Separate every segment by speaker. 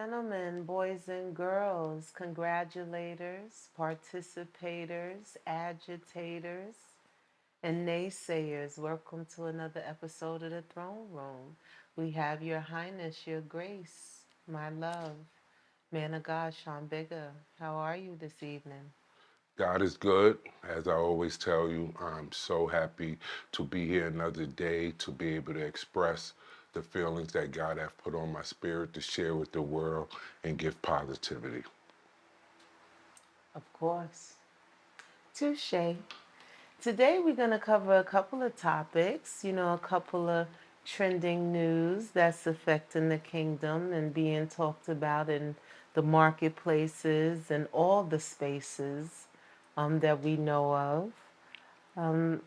Speaker 1: gentlemen, boys and girls, congratulators, participators, agitators, and naysayers, welcome to another episode of the Throne Room. We have Your Highness, Your Grace, my love, man of God, Sean Bigga. How are you this evening?
Speaker 2: God is good. As I always tell you, I'm so happy to be here another day to be able to express the feelings that God has put on my spirit to share with the world and give positivity.
Speaker 1: Of course. Touche. Today we're going to cover a couple of topics, a couple of trending news that's affecting the kingdom and being talked about in the marketplaces and all the spaces that we know of. Um,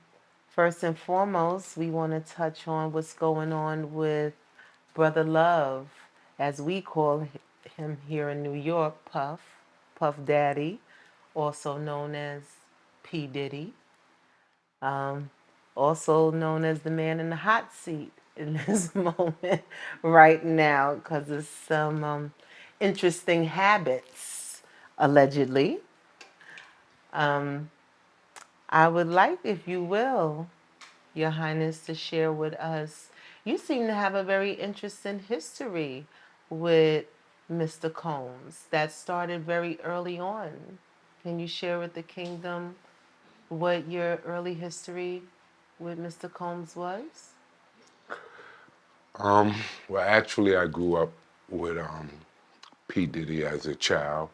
Speaker 1: First and foremost, we want to touch on what's going on with Brother Love, as we call him here in New York, Puff, Puff Daddy, also known as P. Diddy, um, also known as the man in the hot seat in this moment right now because of some interesting habits, allegedly. Um, I would like, if you will, Your Highness, to share with us. You seem to have a very interesting history with Mr. Combs that started very early on. Can you share with the kingdom what your early history with Mr. Combs was?
Speaker 2: Um, actually, I grew up with P. Diddy as a child.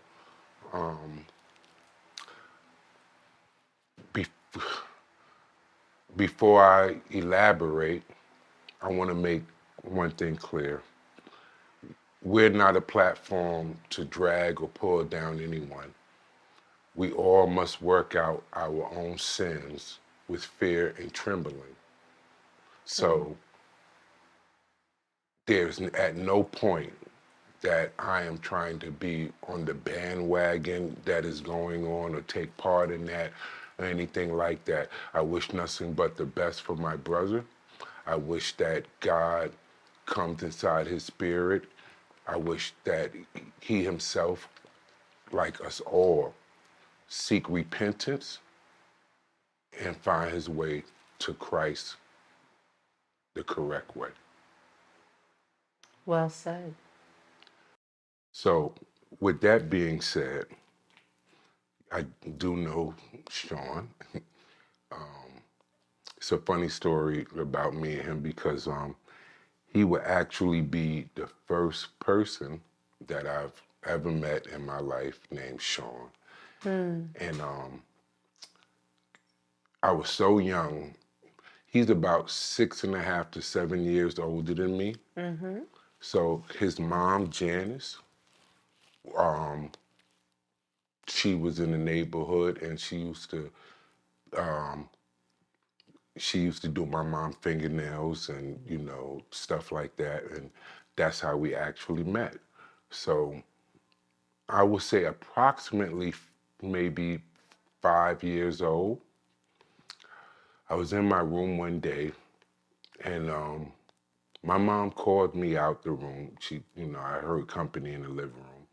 Speaker 2: Um, be- Before I elaborate, I want to make one thing clear. We're not a platform to drag or pull down anyone. We all must work out our own sins with fear and trembling.
Speaker 1: Mm.
Speaker 2: So there's at no point that I am trying to be on the bandwagon that is going on or take part in that or anything like that. I wish nothing but the best for my brother. I wish that God comes inside his spirit. I wish that he himself, like us all, seek repentance and find his way to Christ the correct way.
Speaker 1: Well said.
Speaker 2: So, with that being said, I do know Sean. um, it's a funny story about me and him because he would actually be the first person that I've ever met in my life named Sean.
Speaker 1: Mm.
Speaker 2: And I was so young. He's about 6.5 to 7 years older than me.
Speaker 1: Mm-hmm.
Speaker 2: So his mom, Janice, um, she was in the neighborhood and um, she used to do my mom fingernails and, stuff like that. And that's how we actually met. So I would say approximately maybe 5 years old. I was in my room one day and my mom called me out the room. I heard company in the living room.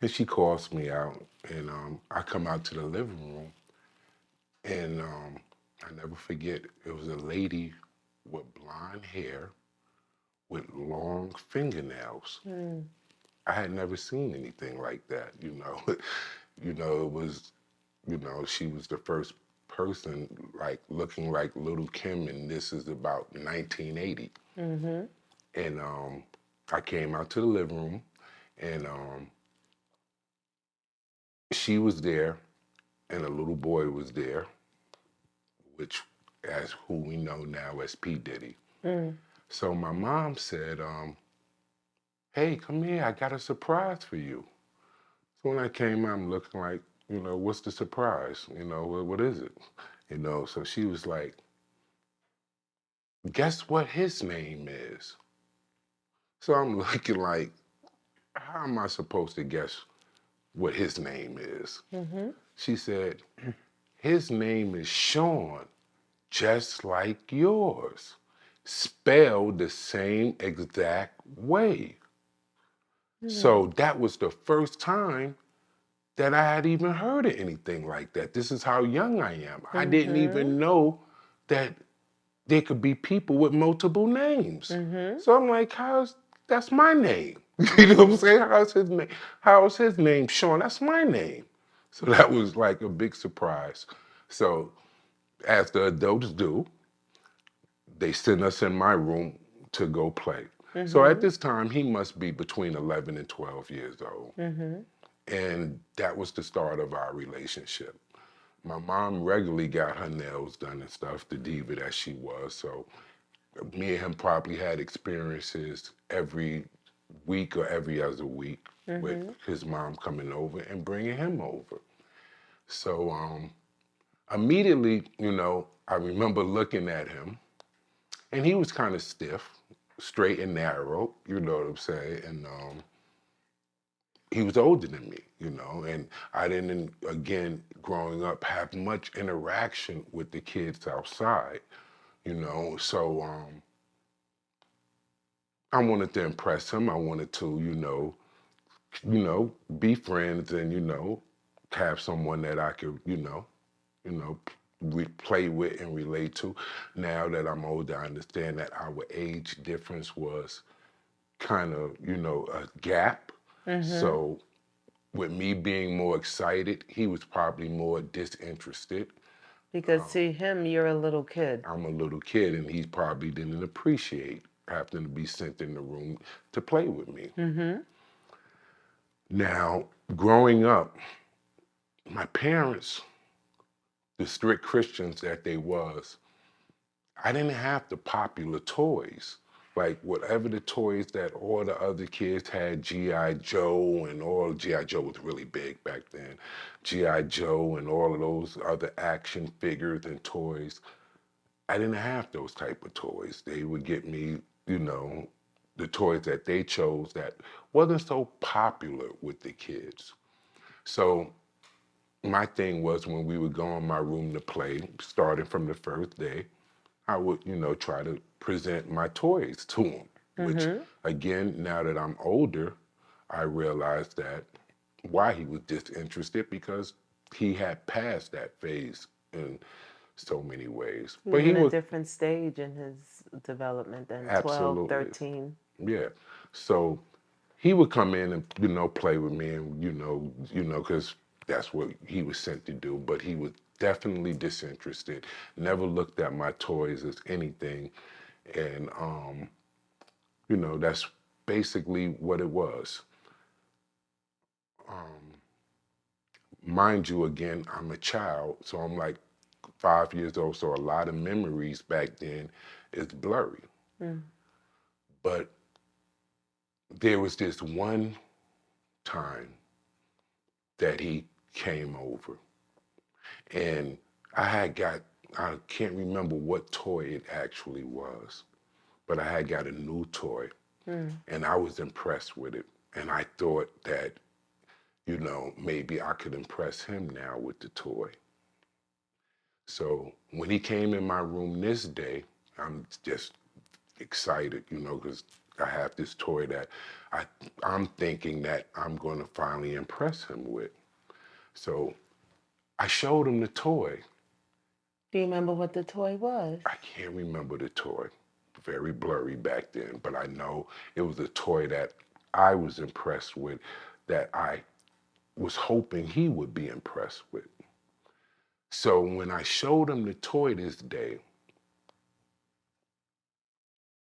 Speaker 2: And she calls me out and I come out to the living room and I never forget, it was a lady with blonde hair with long fingernails.
Speaker 1: Mm.
Speaker 2: I had never seen anything like that. It was, she was the first person like looking like Little Kim, and this is about 1980.
Speaker 1: Mm-hmm.
Speaker 2: And I came out to the living room, and she was there, and a little boy was there, which, as who we know now as P. Diddy.
Speaker 1: Mm.
Speaker 2: So my mom said, "Hey, come here, I got a surprise for you." So when I came out, I'm looking like, what's the surprise? What is it? So she was like, guess what his name is? So I'm looking like, how am I supposed to guess what his name is?
Speaker 1: Mm-hmm.
Speaker 2: She said, his name is Sean, just like yours, spelled the same exact way. So that was the first time that I had even heard of anything like that. This is how young I am. I didn't even know that there could be people with multiple names. So I'm like, that's my name. You know what I'm saying? How's his name? How's his name? Sean, that's my name. So that was like a big surprise. So as the adults do, they send us in my room to go play. So at this time, he must be between 11 and 12 years old. And that was the start of our relationship. My mom regularly got her nails done and stuff, the diva that she was. So me and him probably had experiences every week or every other week with his mom coming over and bringing him over. So immediately, I remember looking at him, and he was kind of stiff, straight and narrow, you know what I'm saying? And he was older than me, and I didn't, again, growing up, have much interaction with the kids outside, so I wanted to impress him. I wanted to, be friends and, have someone that I could, you know, play with and relate to. Now that I'm older, I understand that our age difference was kind of, a gap. So with me being more excited, he was probably more disinterested.
Speaker 1: Because to him, you're a little kid.
Speaker 2: I'm a little kid, and he probably didn't appreciate having to be sent in the room to play with me. Now, growing up, my parents, the strict Christians that they was, I didn't have the popular toys. Like whatever the toys that all the other kids had, G.I. Joe and all, G.I. Joe was really big back then, G.I. Joe and all of those other action figures and toys, I didn't have those type of toys. They would get me, the toys that they chose that wasn't so popular with the kids. So my thing was when we would go in my room to play, starting from the first day, I would, try to present my toys to him, which again, now that I'm older, I realized that why he was disinterested because he had passed that phase in so many ways.
Speaker 1: He
Speaker 2: But
Speaker 1: was
Speaker 2: he
Speaker 1: in a
Speaker 2: was
Speaker 1: different stage in his development than 12,
Speaker 2: absolutely,
Speaker 1: 13.
Speaker 2: yeah. So he would come in and, play with me and, because that's what he was sent to do, but he was definitely disinterested, never looked at my toys as anything. And, that's basically what it was. Mind you, again, I'm a child, so I'm like 5 years old, so a lot of memories back then is blurry. But there was this one time that he came over, and I can't remember what toy it actually was, but I had got a new toy, and I was impressed with it. And I thought that, maybe I could impress him now with the toy. So when he came in my room this day, I'm just excited, because I have this toy that I'm thinking that I'm going to finally impress him with. So I showed him the toy.
Speaker 1: Do you remember what the toy was?
Speaker 2: I can't remember the toy. Very blurry back then, but I know it was a toy that I was impressed with, that I was hoping he would be impressed with. So when I showed him the toy this day,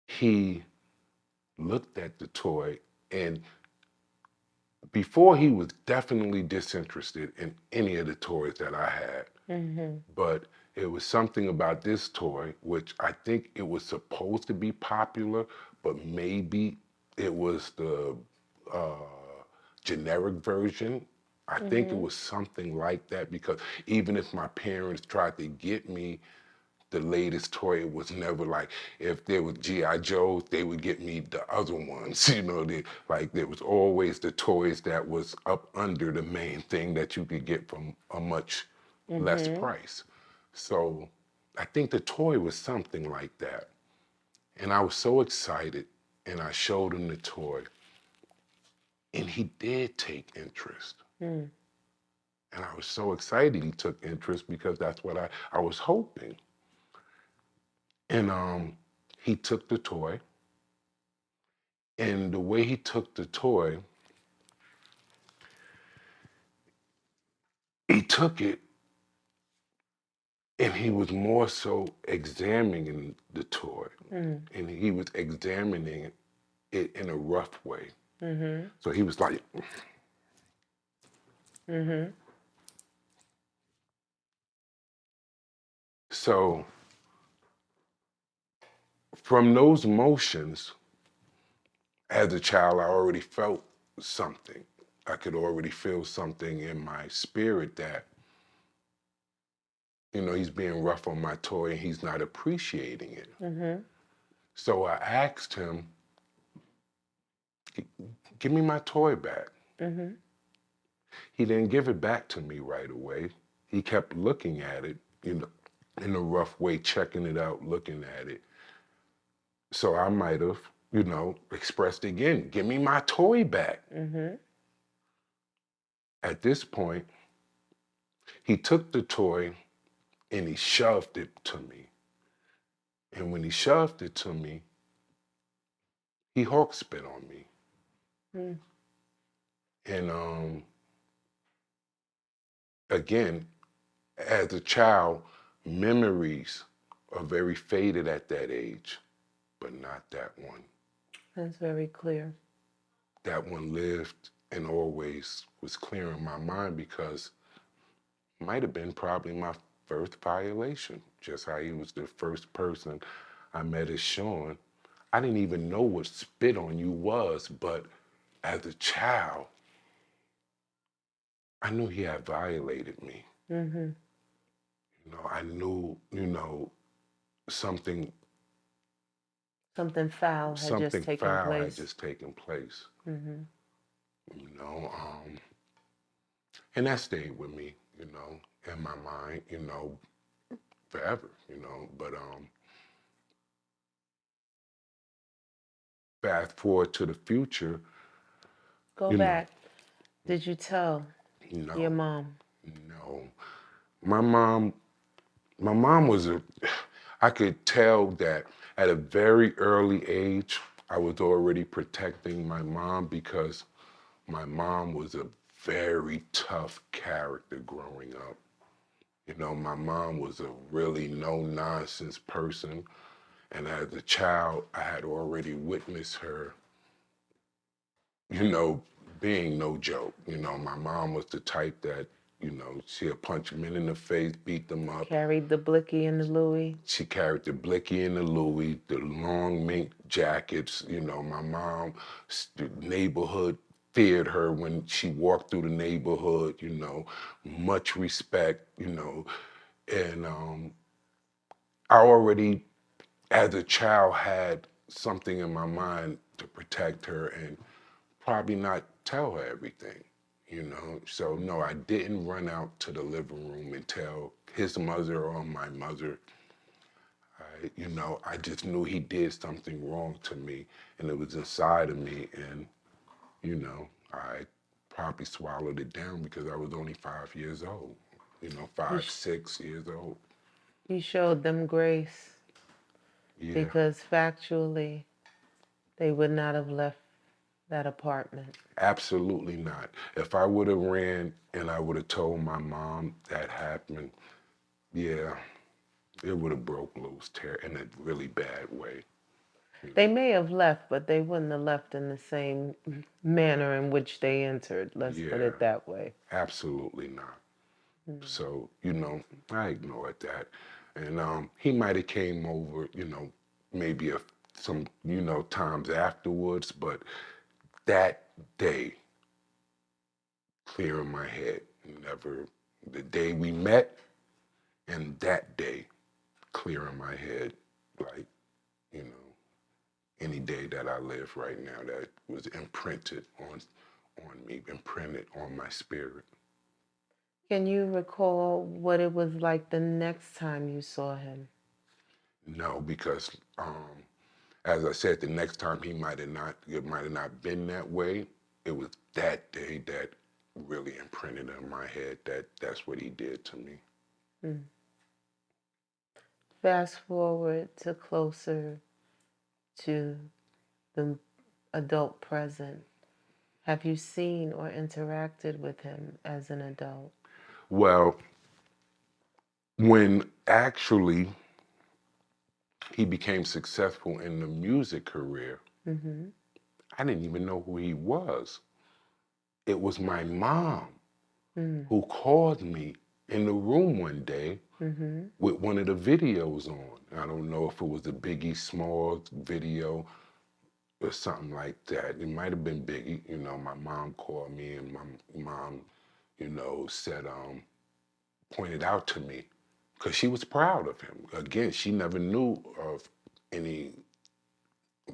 Speaker 2: he looked at the toy, and before he was definitely disinterested in any of the toys that I had, but it was something about this toy, which I think it was supposed to be popular, but maybe it was the uh, generic version. I think it was something like that, because even if my parents tried to get me the latest toy, it was never like, if there was G.I. Joes, they would get me the other ones. There was always the toys that was up under the main thing that you could get from a much less price. So I think the toy was something like that. And I was so excited, and I showed him the toy. And he did take interest.
Speaker 1: Mm.
Speaker 2: And I was so excited he took interest because that's what I was hoping. And he took the toy. And the way he took the toy, he took it and he was more so examining the toy.
Speaker 1: Mm.
Speaker 2: And he was examining it in a rough way.
Speaker 1: Mm-hmm.
Speaker 2: So he was like,
Speaker 1: Mm-hmm.
Speaker 2: so from those motions, as a child, I already felt something. I could already feel something in my spirit that, he's being rough on my toy and he's not appreciating it.
Speaker 1: Mm-hmm.
Speaker 2: So I asked him, give me my toy back.
Speaker 1: Mm-hmm.
Speaker 2: He didn't give it back to me right away. He kept looking at it, in a rough way, checking it out, looking at it. So I might have, expressed again, give me my toy back.
Speaker 1: Mm-hmm.
Speaker 2: At this point, he took the toy and he shoved it to me. And when he shoved it to me, he hawk spit on me.
Speaker 1: Mm.
Speaker 2: And again, as a child, memories are very faded at that age, but not that one.
Speaker 1: That's very clear.
Speaker 2: That one lived and always was clear in my mind because it might have been probably my first violation. Just how he was the first person I met as Sean. I didn't even know what spit on you was, but as a child, I knew he had violated me.
Speaker 1: Mm-hmm.
Speaker 2: I knew, something
Speaker 1: Something foul had just
Speaker 2: something
Speaker 1: taken
Speaker 2: foul had
Speaker 1: place.
Speaker 2: just taken place.
Speaker 1: Mm-hmm.
Speaker 2: You know, and that stayed with me, in my mind, forever, But fast forward to the future,
Speaker 1: Go
Speaker 2: you know,
Speaker 1: back. Did you tell your
Speaker 2: no,
Speaker 1: mom?
Speaker 2: no. My mom was I could tell that at a very early age, I was already protecting my mom because my mom was a very tough character growing up. My mom was a really no-nonsense person. And as a child, I had already witnessed her, you know, being no joke. My mom was the type that, she'd punch men in the face, beat them up.
Speaker 1: Carried the blicky and the Louis.
Speaker 2: She carried the blicky and the Louis, the long mink jackets. My mom, the neighborhood feared her when she walked through the neighborhood, much respect, and I already, as a child, had something in my mind to protect her and probably not tell her everything. So no, I didn't run out to the living room and tell his mother or my mother. I just knew he did something wrong to me and it was inside of me and, I probably swallowed it down because I was only 5 years old,
Speaker 1: You,
Speaker 2: 5, 6 years old.
Speaker 1: you showed them grace
Speaker 2: Yeah,
Speaker 1: because factually, they would not have left that apartment.
Speaker 2: absolutely not. If I would have ran and I would have told my mom that happened, yeah, it would have broke loose in a really bad way.
Speaker 1: They may have left, but they wouldn't have left in the same manner in which they entered. Let's put
Speaker 2: Yeah,
Speaker 1: it that way.
Speaker 2: absolutely not.
Speaker 1: Mm.
Speaker 2: So, I ignored that. And he might have came over, maybe some, times afterwards, but that day, clear in my head. Never, the day we met and that day, clear in my head, like, you know, any day that I live right now that was imprinted on me, imprinted on my spirit.
Speaker 1: Can you recall what it was like the next time you saw him?
Speaker 2: No, because as I said, the next time it might have not been that way. it was that day that really imprinted in my head that that's what he did to me.
Speaker 1: Fast forward to closer to the adult present. Have you seen or interacted with him as an adult?
Speaker 2: Well, when actually he became successful in the music career, I didn't even know who he was. It was my mom who called me in the room one day with one of the videos on. I don't know if it was a Biggie Smalls video or something like that. It might have been Biggie. You know, my mom called me and my mom, you know, said, pointed out to me because she was proud of him. Again, she never knew of any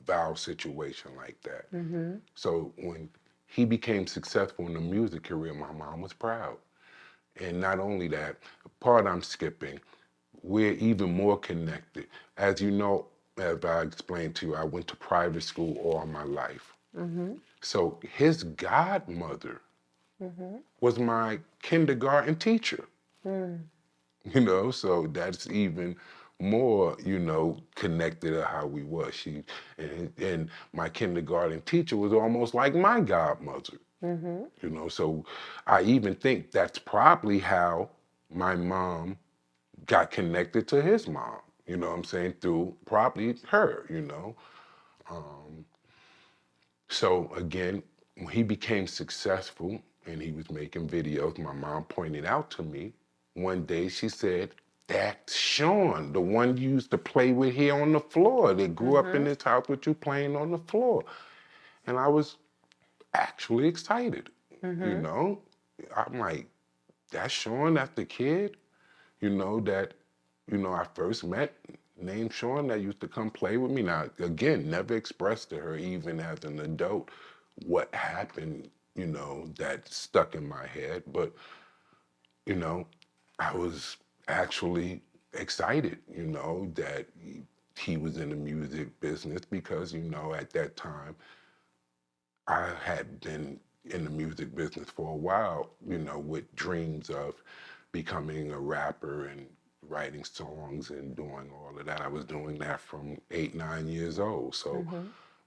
Speaker 2: vow situation like that. So when he became successful in the music career, my mom was proud. And not only that, the part I'm skipping, we're even more connected. As you know, as I explained to you, I went to private school all my life. So his godmother was my kindergarten teacher. You know, so that's even more, you know, connected to how we were. And my kindergarten teacher was almost like my godmother. You know, so I even think that's probably how my mom got connected to his mom. You know what I'm saying? Through probably her, you know. So again, when he became successful and he was making videos, my mom pointed out to me one day, she said, that's Sean, the one you used to play with here on the floor. They grew up in this house with you playing on the floor. And I was actually excited, you know? I'm like, that's Sean, that's the kid, you know, that, you know, I first met, named Sean, that used to come play with me. Now, again, never expressed to her, even as an adult, what happened, you know, that stuck in my head. But, you know, I was actually excited, you know, that he was in the music business because, you know, at that time, I had been in the music business for a while, you know, with dreams of becoming a rapper and writing songs and doing all of that. I was doing that from 8, 9 years old. So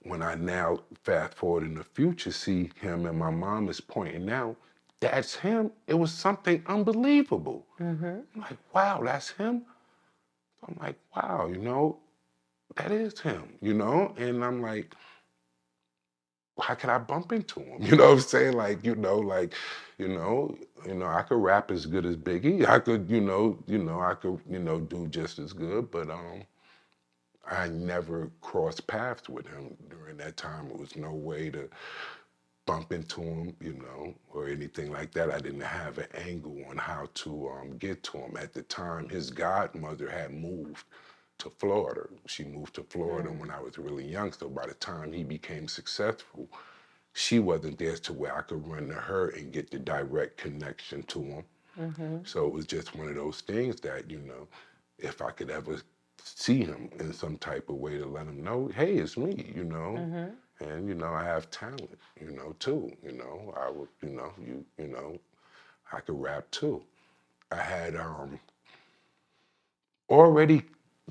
Speaker 2: when I now fast forward in the future, see him and my mom is pointing out, that's him. It was something unbelievable. I'm like, wow, that's him. I'm like, wow, you know, that is him, you know? And I'm like, how could I bump into him? You know what I'm saying? Like, I could rap as good as Biggie. I could, I could, do just as good, but I never crossed paths with him during that time. There was no way to bump into him, or anything like that. I didn't have an angle on how to get to him. At the time, his godmother had moved to Florida. She moved to Florida when I was really young. So by the time he became successful, she wasn't there to where I could run to her and get the direct connection to him. So it was just one of those things that, if I could ever see him in some type of way to let him know, hey, it's me, and, I have talent, too, I would, I could rap too. I had already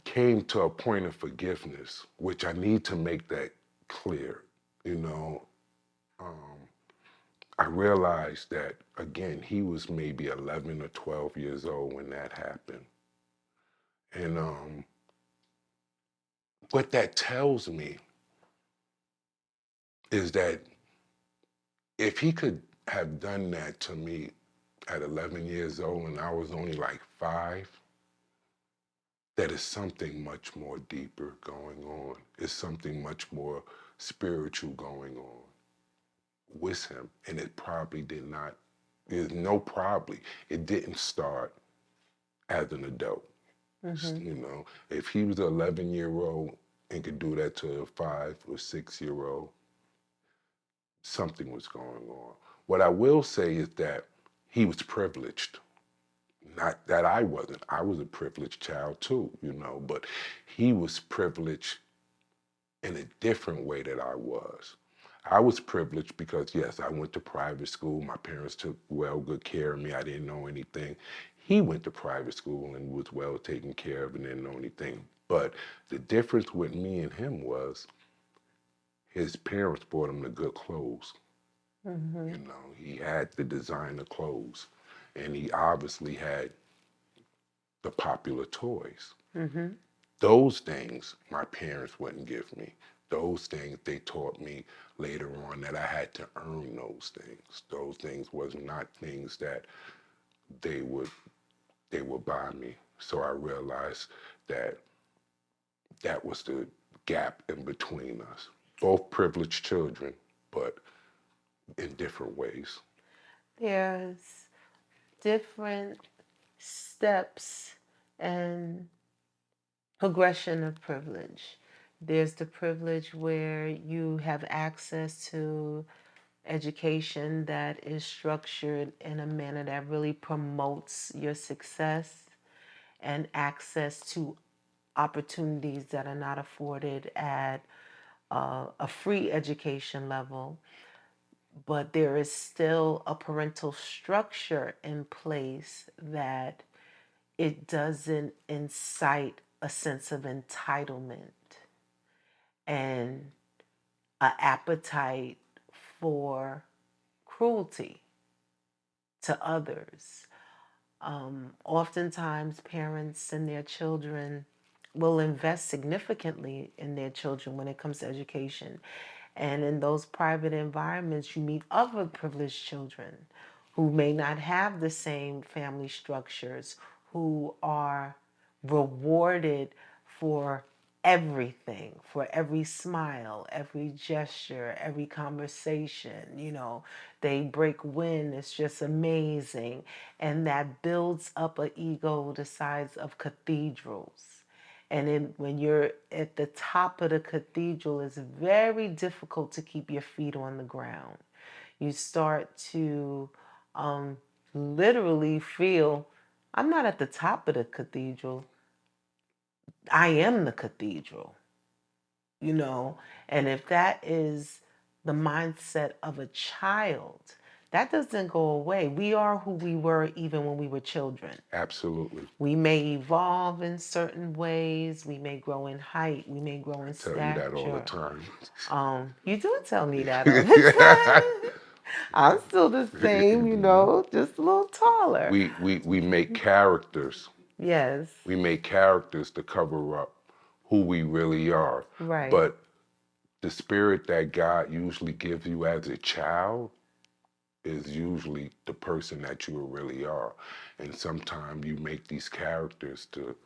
Speaker 2: came to a point of forgiveness, which I need to make that clear, um, I realized that, again, he was maybe 11 or 12 years old when that happened. And what that tells me is that if he could have done that to me at 11 years old and I was only like 5, that is something much more deeper going on. It's something much more spiritual going on with him. And it probably did not, there's no probably, it didn't start as an adult. If he was an 11-year-old and could do that to a 5 or 6-year-old, something was going on. What I will say is that he was privileged. Not that I wasn't. I was a privileged child too, but he was privileged in a different way that I was. I was privileged because, yes, I went to private school. My parents took good care of me. I didn't know anything. He went to private school and was well taken care of and didn't know anything. But the difference with me and him was his parents bought him the good clothes.
Speaker 1: Mm-hmm.
Speaker 2: You know, he had the designer clothes, and he obviously had the popular toys.
Speaker 1: Mm-hmm.
Speaker 2: Those things my parents wouldn't give me. Those things they taught me later on that I had to earn those things. Those things was not things that they would they would buy me. So I realized that that was the gap in between us. Both privileged children, but in different ways.
Speaker 1: There's different steps and progression of privilege. There's the privilege where you have access to education that is structured in a manner that really promotes your success and access to opportunities that are not afforded at a free education level, but there is still a parental structure in place that it doesn't incite a sense of entitlement and an appetite for cruelty to others. Oftentimes, parents and their children will invest significantly in their children when it comes to education. And in those private environments, you meet other privileged children who may not have the same family structures, who are rewarded for everything, for every smile, every gesture, every conversation. They break wind. It's just amazing. And that builds up an ego the size of cathedrals. And when you're at the top of the cathedral, it's very difficult to keep your feet on the ground. You start to um, literally feel, I'm not at the top of the cathedral. I am the cathedral, you know? And if that is the mindset of a child, that doesn't go away. We are who we were even when we were children.
Speaker 2: Absolutely.
Speaker 1: We may evolve in certain ways. We may grow in height. We may grow in
Speaker 2: Tell you that all the
Speaker 1: stature.
Speaker 2: time.
Speaker 1: You do tell me that all the time. I'm still the same, just a little taller.
Speaker 2: We make characters.
Speaker 1: Yes.
Speaker 2: We make characters to cover up who we really are.
Speaker 1: Right.
Speaker 2: But the spirit that God usually gives you as a child is usually the person that you really are. And sometimes you make these characters to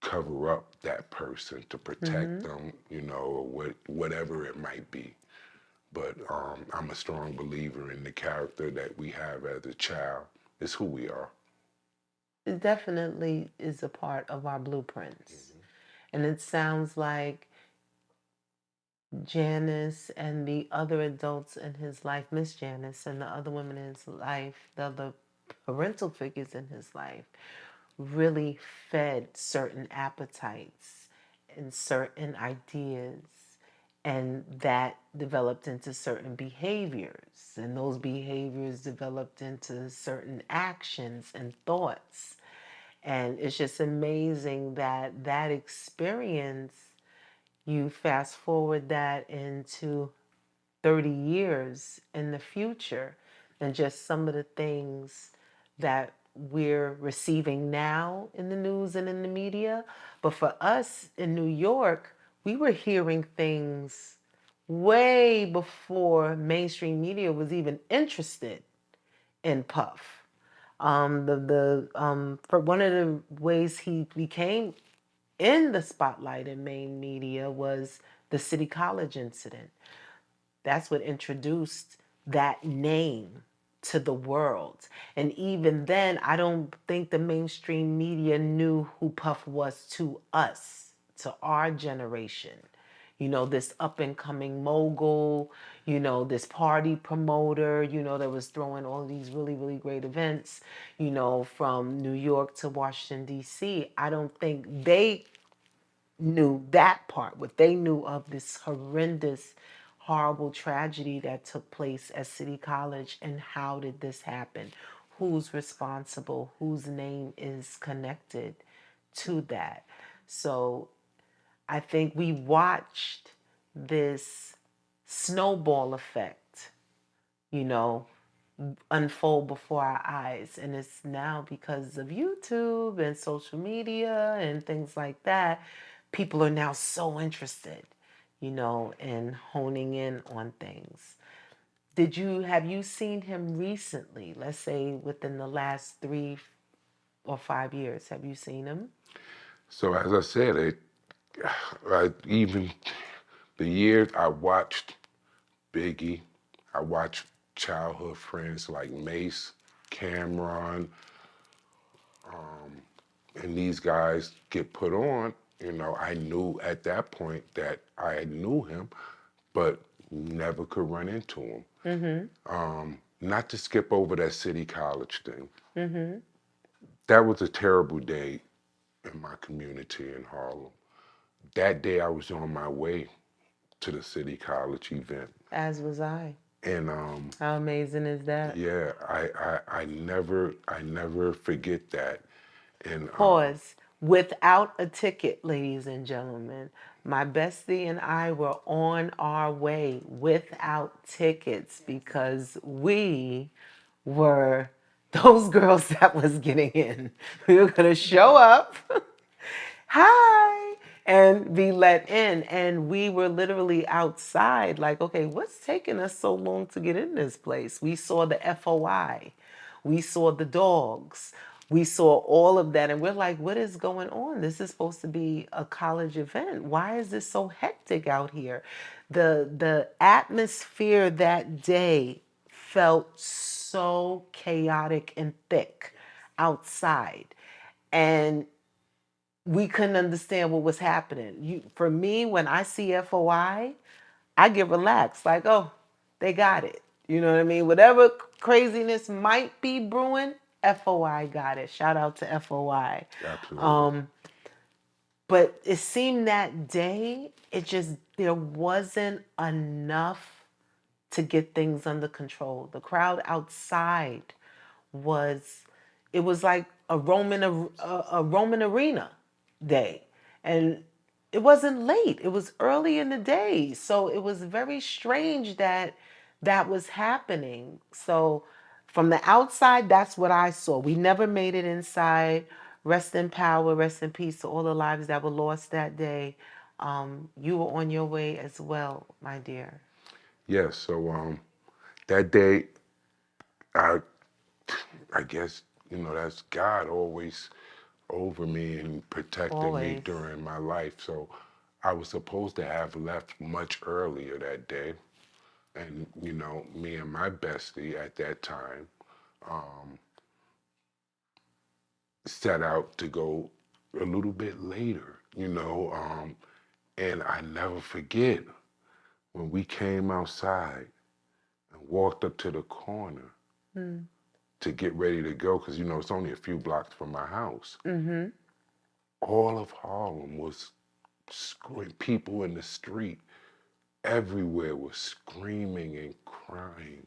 Speaker 2: cover up that person, to protect them, or whatever it might be. But I'm a strong believer in the character that we have as a child. It's who we are.
Speaker 1: It definitely is a part of our blueprints. And it sounds like Janice and the other adults in his life, Miss Janice and the other women in his life, the other parental figures in his life, really fed certain appetites and certain ideas, and that developed into certain behaviors, and those behaviors developed into certain actions and thoughts. And it's just amazing that that experience, you fast forward that into 30 years in the future, and just some of the things that we're receiving now in the news and in the media. But for us in New York, we were hearing things way before mainstream media was even interested in Puff. For one of the ways he became in the spotlight in main media was the City College incident. That's what introduced that name to the world. And even then, I don't think the mainstream media knew who Puff was to us, to our generation. This up and coming mogul, this party promoter, that was throwing all these really, really great events, from New York to Washington, D.C. I don't think they knew that part. What they knew of this horrendous, horrible tragedy that took place at City College, and how did this happen? Who's responsible? Whose name is connected to that? So I think we watched this snowball effect, you know, unfold before our eyes. And it's now because of YouTube and social media and things like that, people are now so interested, in honing in on things. Have you seen him recently? Let's say within the last 3 or 5 years, have you seen him?
Speaker 2: So as I said, even the years I watched Biggie, I watched childhood friends like Mace, Cameron, and these guys get put on. I knew at that point that I knew him, but never could run into him. Not to skip over that City College thing. That was a terrible day in my community in Harlem. That day I was on my way to the City College event.
Speaker 1: As was I.
Speaker 2: And
Speaker 1: How amazing is that?
Speaker 2: yeah, I never forget that. And
Speaker 1: Pause. Without a ticket, ladies and gentlemen, my bestie and I were on our way without tickets because we were those girls that was getting in. We were going to show up, hi, and be let in. And we were literally outside, like, okay, what's taking us so long to get in this place? We saw the FOI, we saw the dogs, we saw all of that, and we're like, what is going on? This is supposed to be a college event. Why is this so hectic out here? The atmosphere that day felt so chaotic and thick outside. And we couldn't understand what was happening. For me, when I see FOI, I get relaxed. Like, oh, they got it. You know what I mean? Whatever craziness might be brewing, FOI got it. Shout out to FOI.
Speaker 2: absolutely.
Speaker 1: But it seemed that day, there wasn't enough to get things under control. The crowd outside was, it was like a Roman arena day. And it wasn't late. It was early in the day. So it was very strange that that was happening. So from the outside, that's what I saw. We never made it inside. Rest in power, rest in peace to all the lives that were lost that day. You were on your way as well, my dear.
Speaker 2: Yes. So that day, I I guess that's God always over me and protecting me
Speaker 1: Always.
Speaker 2: during my life. So I was supposed to have left much earlier that day, and me and my bestie at that time set out to go a little bit later. And I never forget when we came outside and walked up to the corner to get ready to go, because it's only a few blocks from my house. All of Harlem was screaming. People in the street everywhere was screaming and crying.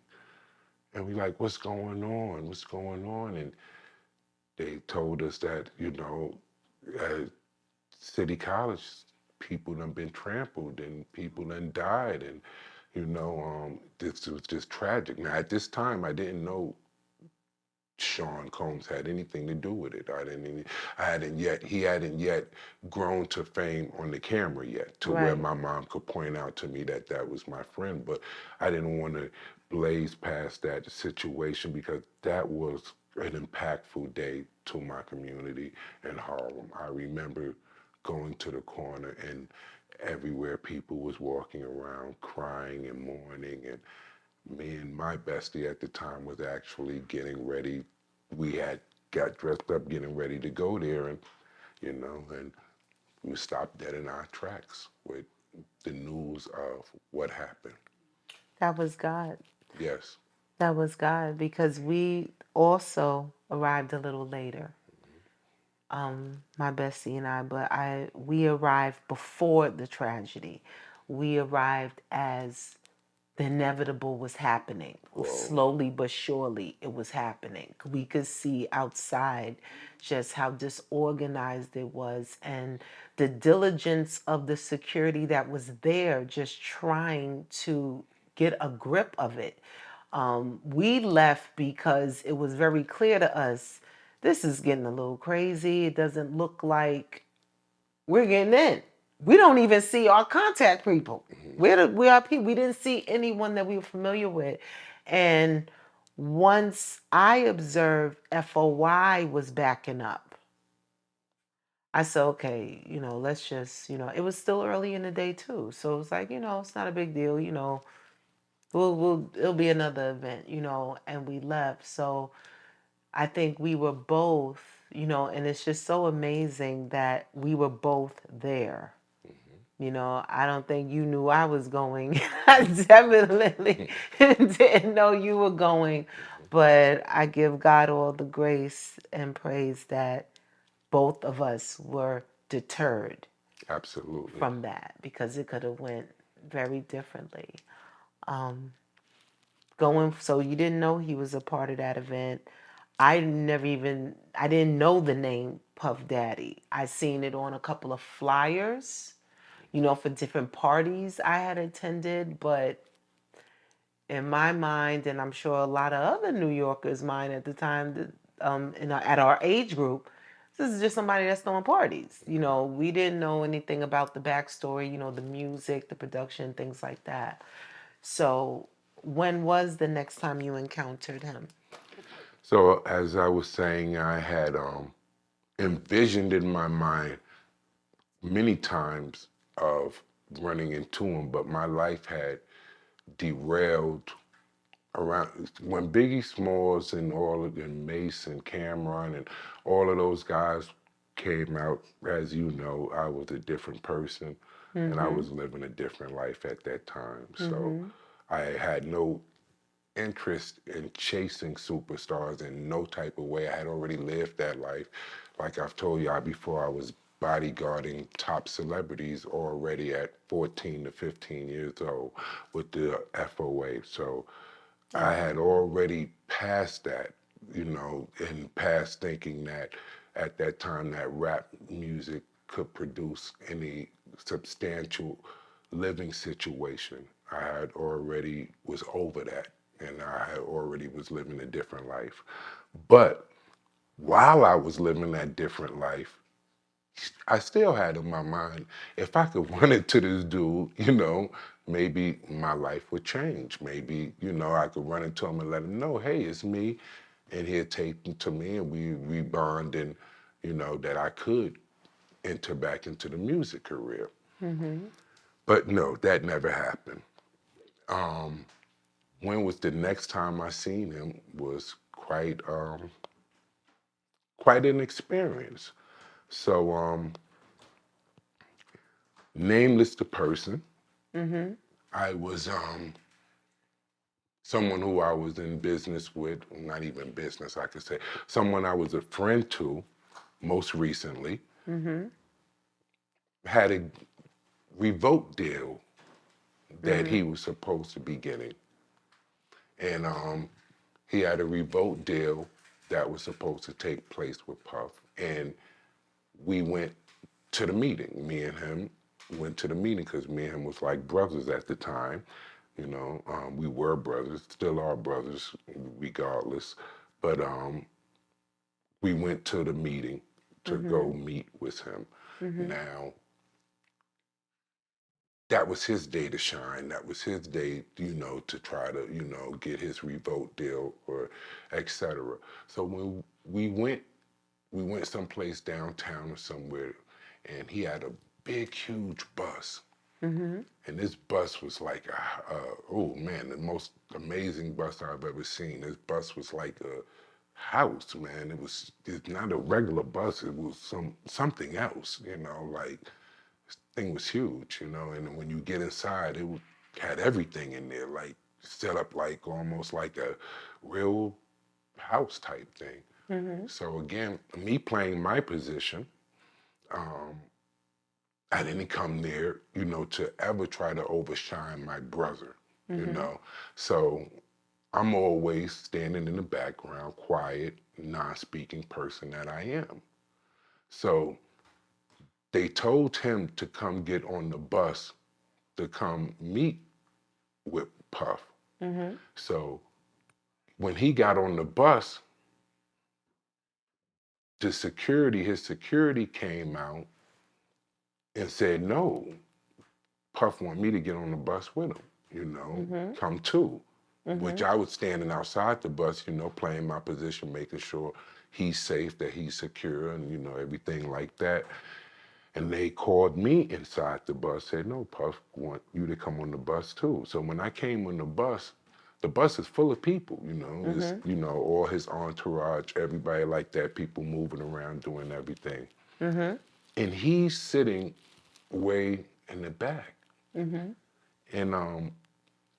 Speaker 2: And we like, what's going on? What's going on? And they told us that, at City College, people done been trampled and people done died. And, this was just tragic. Now, at this time, I didn't know Sean Combs had anything to do with it. He hadn't yet grown to fame on the camera yet, to where
Speaker 1: Right.
Speaker 2: my mom could point out to me that that was my friend. But I didn't want to blaze past that situation, because that was an impactful day to my community in Harlem. I remember going to the corner, and everywhere people was walking around crying and mourning, and me and my bestie at the time was actually getting ready. We had got dressed up, getting ready to go there, and we stopped dead in our tracks with the news of what happened.
Speaker 1: That was God.
Speaker 2: Yes.
Speaker 1: That was God, because we also arrived a little later. My bestie and I, but we arrived before the tragedy. We arrived as the inevitable was happening.
Speaker 2: Whoa.
Speaker 1: Slowly but surely, it was happening. We could see outside just how disorganized it was and the diligence of the security that was there just trying to get a grip of it. We left because it was very clear to us this is getting a little crazy. It doesn't look like we're getting in. We don't even see our contact people. We are people. We didn't see anyone that we were familiar with. And once I observed FOI was backing up, I said, okay, let's just, it was still early in the day too. So it was like, it's not a big deal, it'll be another event, and we left. So I think we were both, and it's just so amazing that we were both there. I don't think you knew I was going. I definitely didn't know you were going. But I give God all the grace and praise that both of us were deterred
Speaker 2: Absolutely.
Speaker 1: from that because it could have went very differently. So you didn't know he was a part of that event. I didn't know the name Puff Daddy. I seen it on a couple of flyers, for different parties I had attended, but in my mind, and I'm sure a lot of other New Yorkers' mind at the time, at our age group, this is just somebody that's throwing parties. We didn't know anything about the backstory, the music, the production, things like that. So, when was the next time you encountered him?
Speaker 2: So as I was saying, I had envisioned in my mind many times of running into him, but my life had derailed around when Biggie Smalls and all of and Mace and Cameron and all of those guys came out. As you know, I was a different person, and I was living a different life at that time. So I had no interest in chasing superstars in no type of way. I had already lived that life. Like I've told y'all before, I was bodyguarding top celebrities already at 14 to 15 years old with the FOA. So I had already passed that, and past thinking that at that time that rap music could produce any substantial living situation. I had already was over that, and I had already was living a different life. But while I was living that different life, I still had in my mind, if I could run into this dude, maybe my life would change. Maybe, I could run into him and let him know, hey, it's me. And he'd take him to me and we bond and, that I could enter back into the music career. But no, that never happened. When was the next time I seen him was quite an experience. So, nameless the person, I was someone who I was in business with, not even business, I could say, someone I was a friend to most recently, had a revoke deal that he was supposed to be getting. And he had a revoke deal that was supposed to take place with Puff. And we went to the meeting. Me and him went to the meeting because me and him was like brothers at the time. We were brothers, still are brothers, regardless. But we went to the meeting to go meet with him. Now, that was his day to shine. That was his day, to try to, get his revolt deal or etc. So when we went someplace downtown or somewhere, and he had a big, huge bus. And this bus was like, oh man, the most amazing bus I've ever seen. This bus was like a house, man. It's not a regular bus. It was something else, like this thing was huge, and when you get inside, had everything in there, like set up like almost like a real house type thing. So again, me playing my position, I didn't come there, to ever try to overshine my brother. you know. So I'm always standing in the background, quiet, non-speaking person that I am. So they told him to come get on the bus to come meet with Puff. So when he got on the bus, his security came out and said, no, Puff want me to get on the bus with him, you know, come too. Which I was standing outside the bus, you know, playing my position, making sure he's safe, that he's secure, and, you know, everything like that. And they called me inside the bus, said, no, Puff want you to come on the bus too. So when I came on the bus is full of people, you know, it's, you know, all his entourage, everybody like that, people moving around doing everything. And he's sitting way in the back. And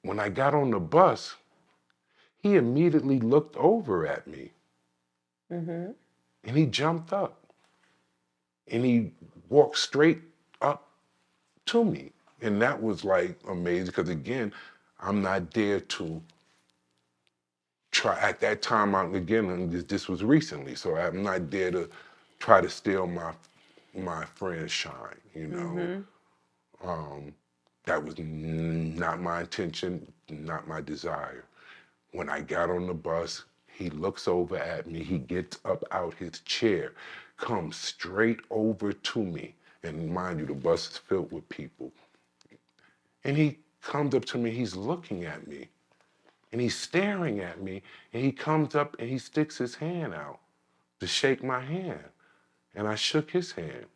Speaker 2: when I got on the bus, he immediately looked over at me and he jumped up and he walked straight up to me. And that was like amazing because again, I'm not there to try at that time out again, and this was recently, so I'm not there to try to steal my friend's shine, you know. That was not my intention, not my desire. When I got on the bus, he looks over at me, he gets up out his chair, comes straight over to me. And mind you, the bus is filled with people. And he comes up to me, he's looking at me, and he's staring at me, and he comes up and he sticks his hand out to shake my hand. And I shook his hand.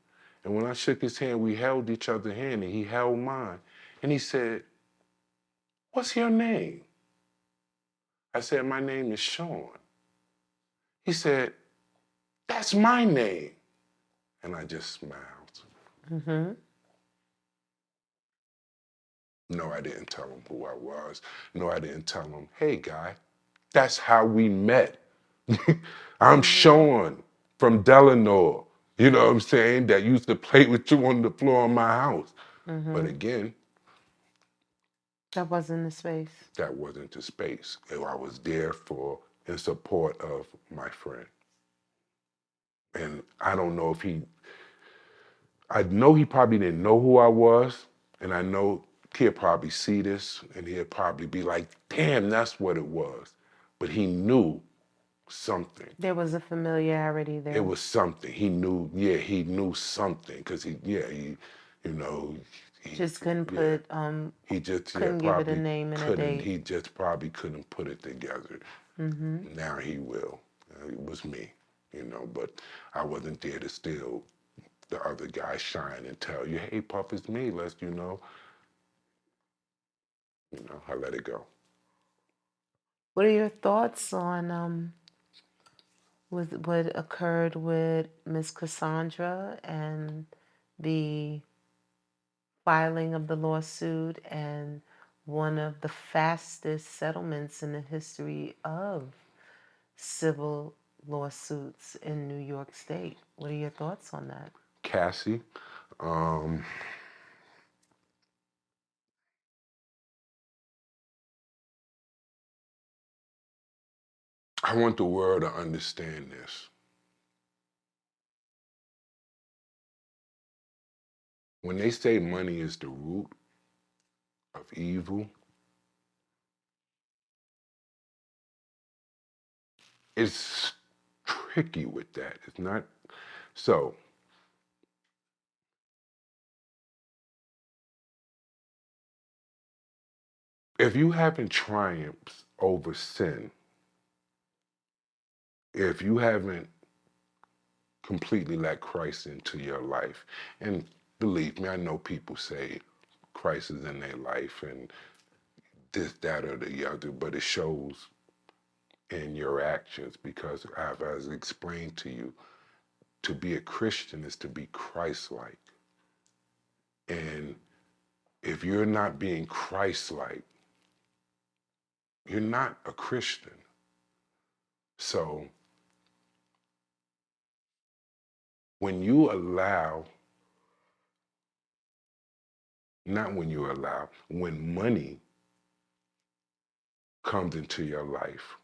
Speaker 2: And when I shook his hand, we held each other's hand, and he held mine. And he said, what's your name? I said, my name is Sean. He said, that's my name. And I just smiled. No, I didn't tell him who I was. No, I didn't tell him, hey, guy, that's how we met. I'm Sean from Delano, you know what I'm saying, that used to play with you on the floor of my house. But again,
Speaker 1: That wasn't the space.
Speaker 2: that wasn't the space. I was there for in support of my friend. And I don't know if I know he probably didn't know who I was, and I know he'll probably see this and he'll probably be like, damn, that's what it was. But he knew something.
Speaker 1: There was a familiarity there.
Speaker 2: It was something. He knew, yeah, he knew something because he, you know, he
Speaker 1: just couldn't
Speaker 2: yeah,
Speaker 1: put
Speaker 2: he just
Speaker 1: couldn't give it a name and a
Speaker 2: couldn't.
Speaker 1: date.
Speaker 2: He just probably couldn't put it together. Now he will. It was me, you know, but I wasn't there to steal the other guy shine and tell you, hey, Puff, it's me. Let's, you know, I let it go.
Speaker 1: What are your thoughts on with what occurred with Miss Cassandra and the filing of the lawsuit and one of the fastest settlements in the history of civil lawsuits in New York State? What are your thoughts on that?
Speaker 2: Cassie, I want the world to understand this. When they say money is the root of evil, it's tricky with that. It's not so. If you haven't triumphed over sin, if you haven't completely let Christ into your life, and believe me, I know people say Christ is in their life and this, that, or the other, but it shows in your actions because as explained to you, to be a Christian is to be Christ-like. And if you're not being Christ-like, you're not a Christian. So when you allow, not when you allow, when money comes into your life.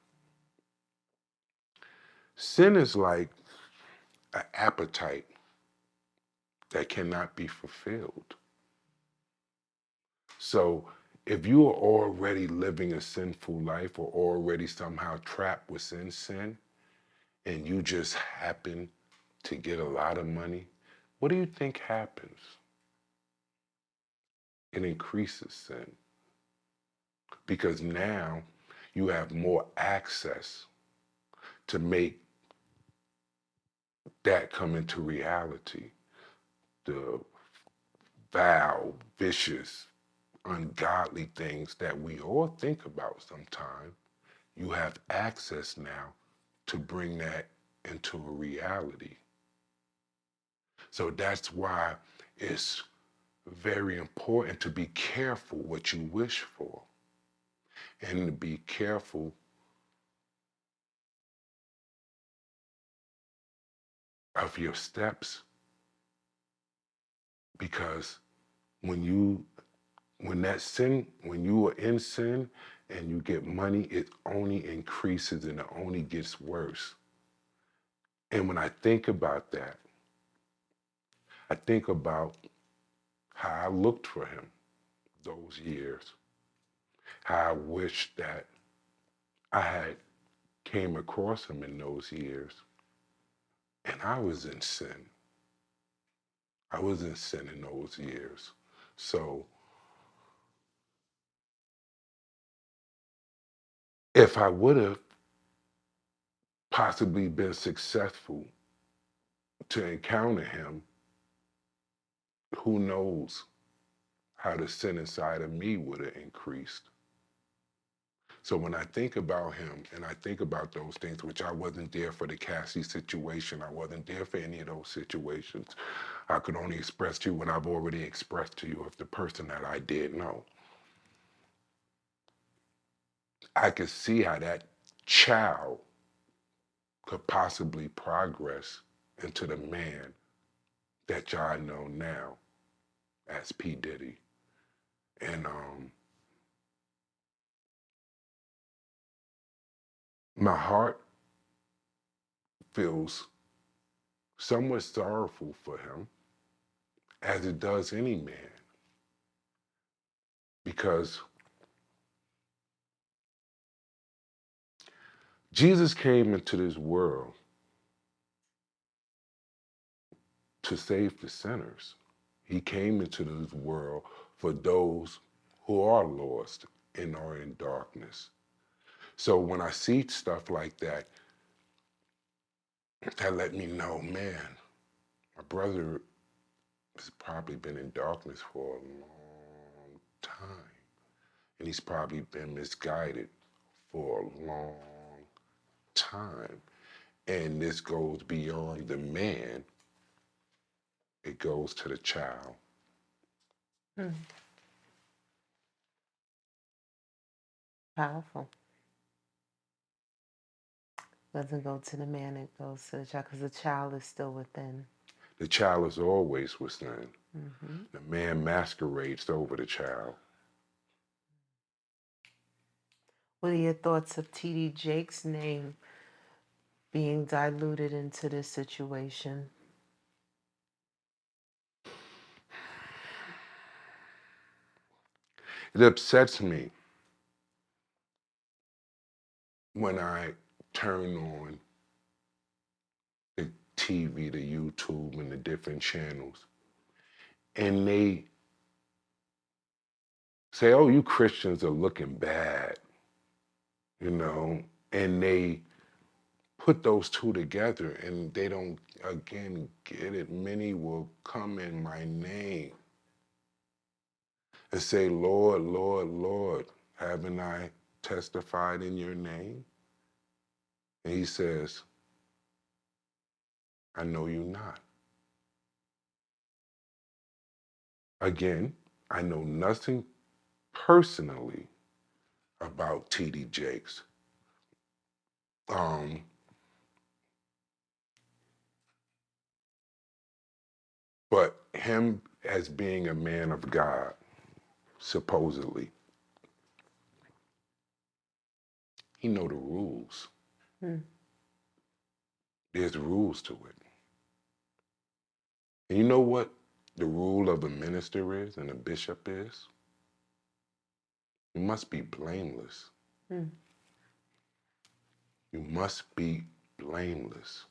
Speaker 2: Sin is like an appetite that cannot be fulfilled. So if you are already living a sinful life or already somehow trapped within sin, and you just happen to get a lot of money, what do you think happens? It increases sin. Because now you have more access to make that come into reality. The foul, vicious, ungodly things that we all think about sometimes, you have access now to bring that into a reality. So that's why it's very important to be careful what you wish for and to be careful of your steps, because when you are in sin and you get money, it only increases and it only gets worse. And when I think about that, I think about how I looked for him those years, how I wished that I had came across him in those years. And I was in sin. I was in sin in those years. So if I would have possibly been successful to encounter him, who knows how the sin inside of me would have increased. So when I think about him and I think about those things, which I wasn't there for the Cassie situation, I wasn't there for any of those situations. I could only express to you what I've already expressed to you of the person that I did know. I could see how that child could possibly progress into the man that y'all know now as P. Diddy. And my heart feels somewhat sorrowful for him, as it does any man, because Jesus came into this world to save the sinners. He came into this world for those who are lost and are in darkness. So when I see stuff like that, that let me know, man, my brother has probably been in darkness for a long time. And he's probably been misguided for a long time. And this goes beyond the man, it goes to the child.
Speaker 1: Hmm. Powerful. Doesn't go to the man, it goes to the child, because the child is still within.
Speaker 2: The child is always within.
Speaker 1: Mm-hmm.
Speaker 2: The man masquerades over the child.
Speaker 1: What are your thoughts of T.D. Jake's name being diluted into this situation?
Speaker 2: It upsets me when I turn on the TV, the YouTube, and the different channels, and they say, oh, you Christians are looking bad, you know, and they put those two together and they don't, again, get it. Many will come in my name and say, Lord, Lord, Lord, haven't I testified in your name? And he says, I know you not. Again, I know nothing personally about T.D. Jakes. Um, but him as being a man of God, supposedly, he know the rules.
Speaker 1: Hmm.
Speaker 2: There's rules to it. And you know what the rule of a minister is and a bishop is? You must be blameless.
Speaker 1: Hmm.
Speaker 2: You must be blameless.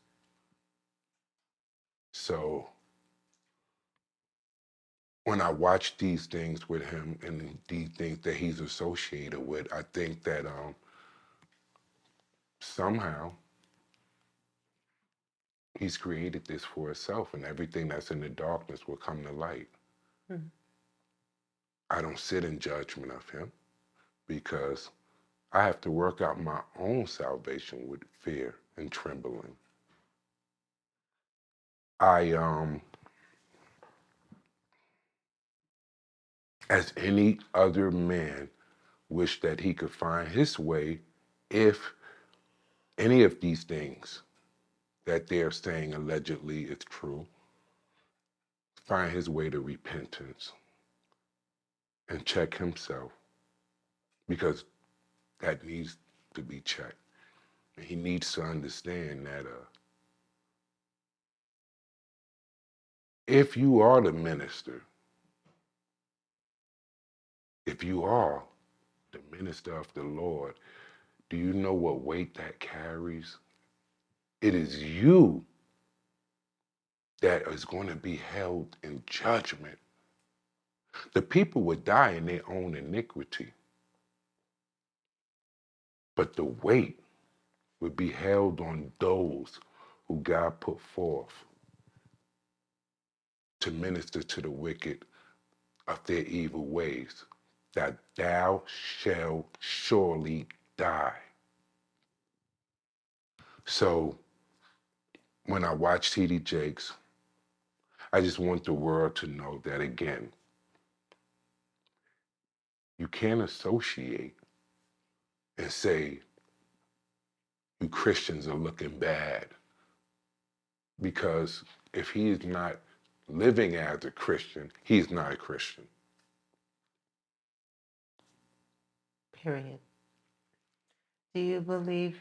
Speaker 2: So when I watch these things with him and these things that he's associated with, I think that somehow he's created this for himself, and everything that's in the darkness will come to light.
Speaker 1: Hmm.
Speaker 2: I don't sit in judgment of him because I have to work out my own salvation with fear and trembling. I as any other man wish that he could find his way if any of these things that they're saying allegedly is true, find his way to repentance and check himself, because that needs to be checked. And he needs to understand that if you are the minister, if you are the minister of the Lord, do you know what weight that carries? It is you that is going to be held in judgment. The people would die in their own iniquity, but the weight would be held on those who God put forth to minister to the wicked of their evil ways, that thou shalt surely die. So when I watch T.D. Jakes, I just want the world to know that, again, you can't associate and say you Christians are looking bad, because if he is not living as a Christian, he's not a Christian.
Speaker 1: Period. Do you believe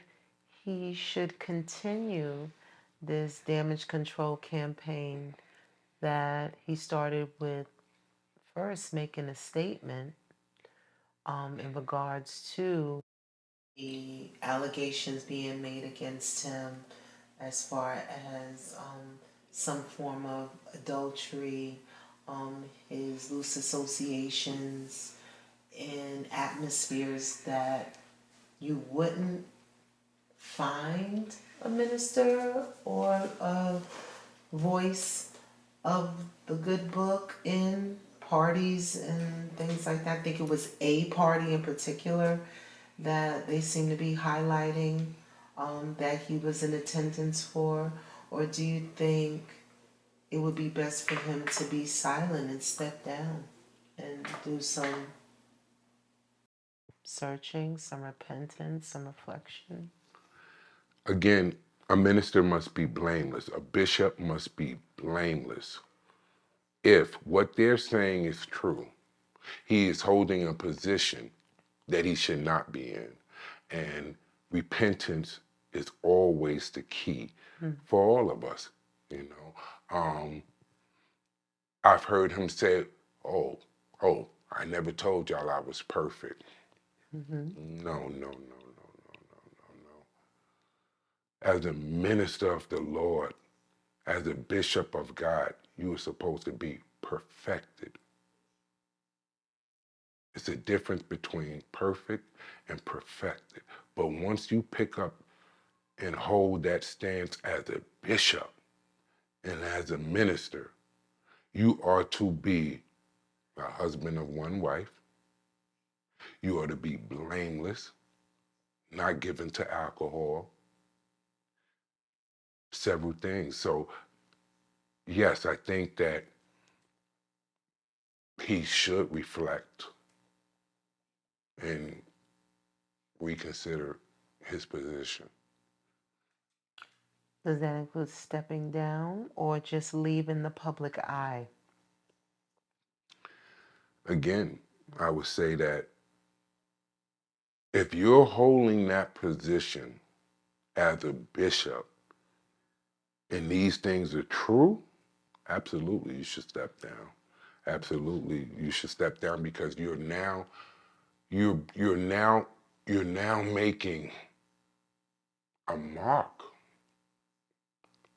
Speaker 1: he should continue this damage control campaign that he started with first making a statement in regards to the allegations being made against him as far as some form of adultery, his loose associations in atmospheres that you wouldn't find a minister or a voice of the good book in parties and things like that. I think it was a party in particular that they seem to be highlighting that he was in attendance for? Or do you think it would be best for him to be silent and step down and do some searching, some repentance, some reflection?
Speaker 2: Again, a minister must be blameless. A bishop must be blameless. If what they're saying is true, he is holding a position that he should not be in. And repentance is always the key for all of us, you know. I've heard him say, oh, I never told y'all I was perfect.
Speaker 1: Mm-hmm.
Speaker 2: No, no, no, no, no, no, no, no. As a minister of the Lord, as a bishop of God, you are supposed to be perfected. It's a difference between perfect and perfected. But once you pick up and hold that stance as a bishop and as a minister, you are to be a husband of one wife. You are to be blameless, not given to alcohol, several things. So, yes, I think that he should reflect and reconsider his position.
Speaker 1: Does that include stepping down or just leaving the public eye?
Speaker 2: Again, I would say that If you're holding that position as a bishop and these things are true, absolutely you should step down. Absolutely you should step down, because you're now making a mark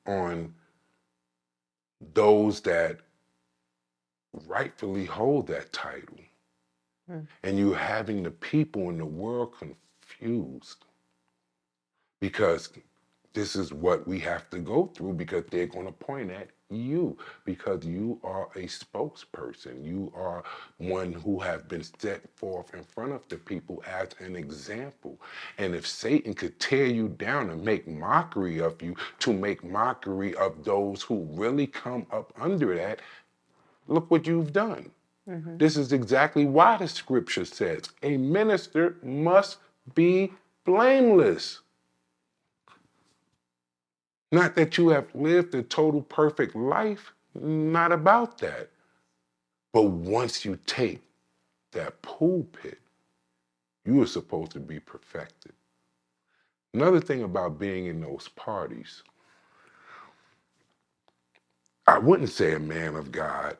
Speaker 2: on those that rightfully hold that title. And you're having the people in the world confused, because this is what we have to go through, because they're going to point at you, because you are a spokesperson. You are one who have been set forth in front of the people as an example. And if Satan could tear you down and make mockery of you, to make mockery of those who really come up under that, look what you've done. This is exactly why the scripture says a minister must be blameless. Not that you have lived a total perfect life, not about that. But once you take that pulpit, you are supposed to be perfected. Another thing about being in those parties, I wouldn't say a man of God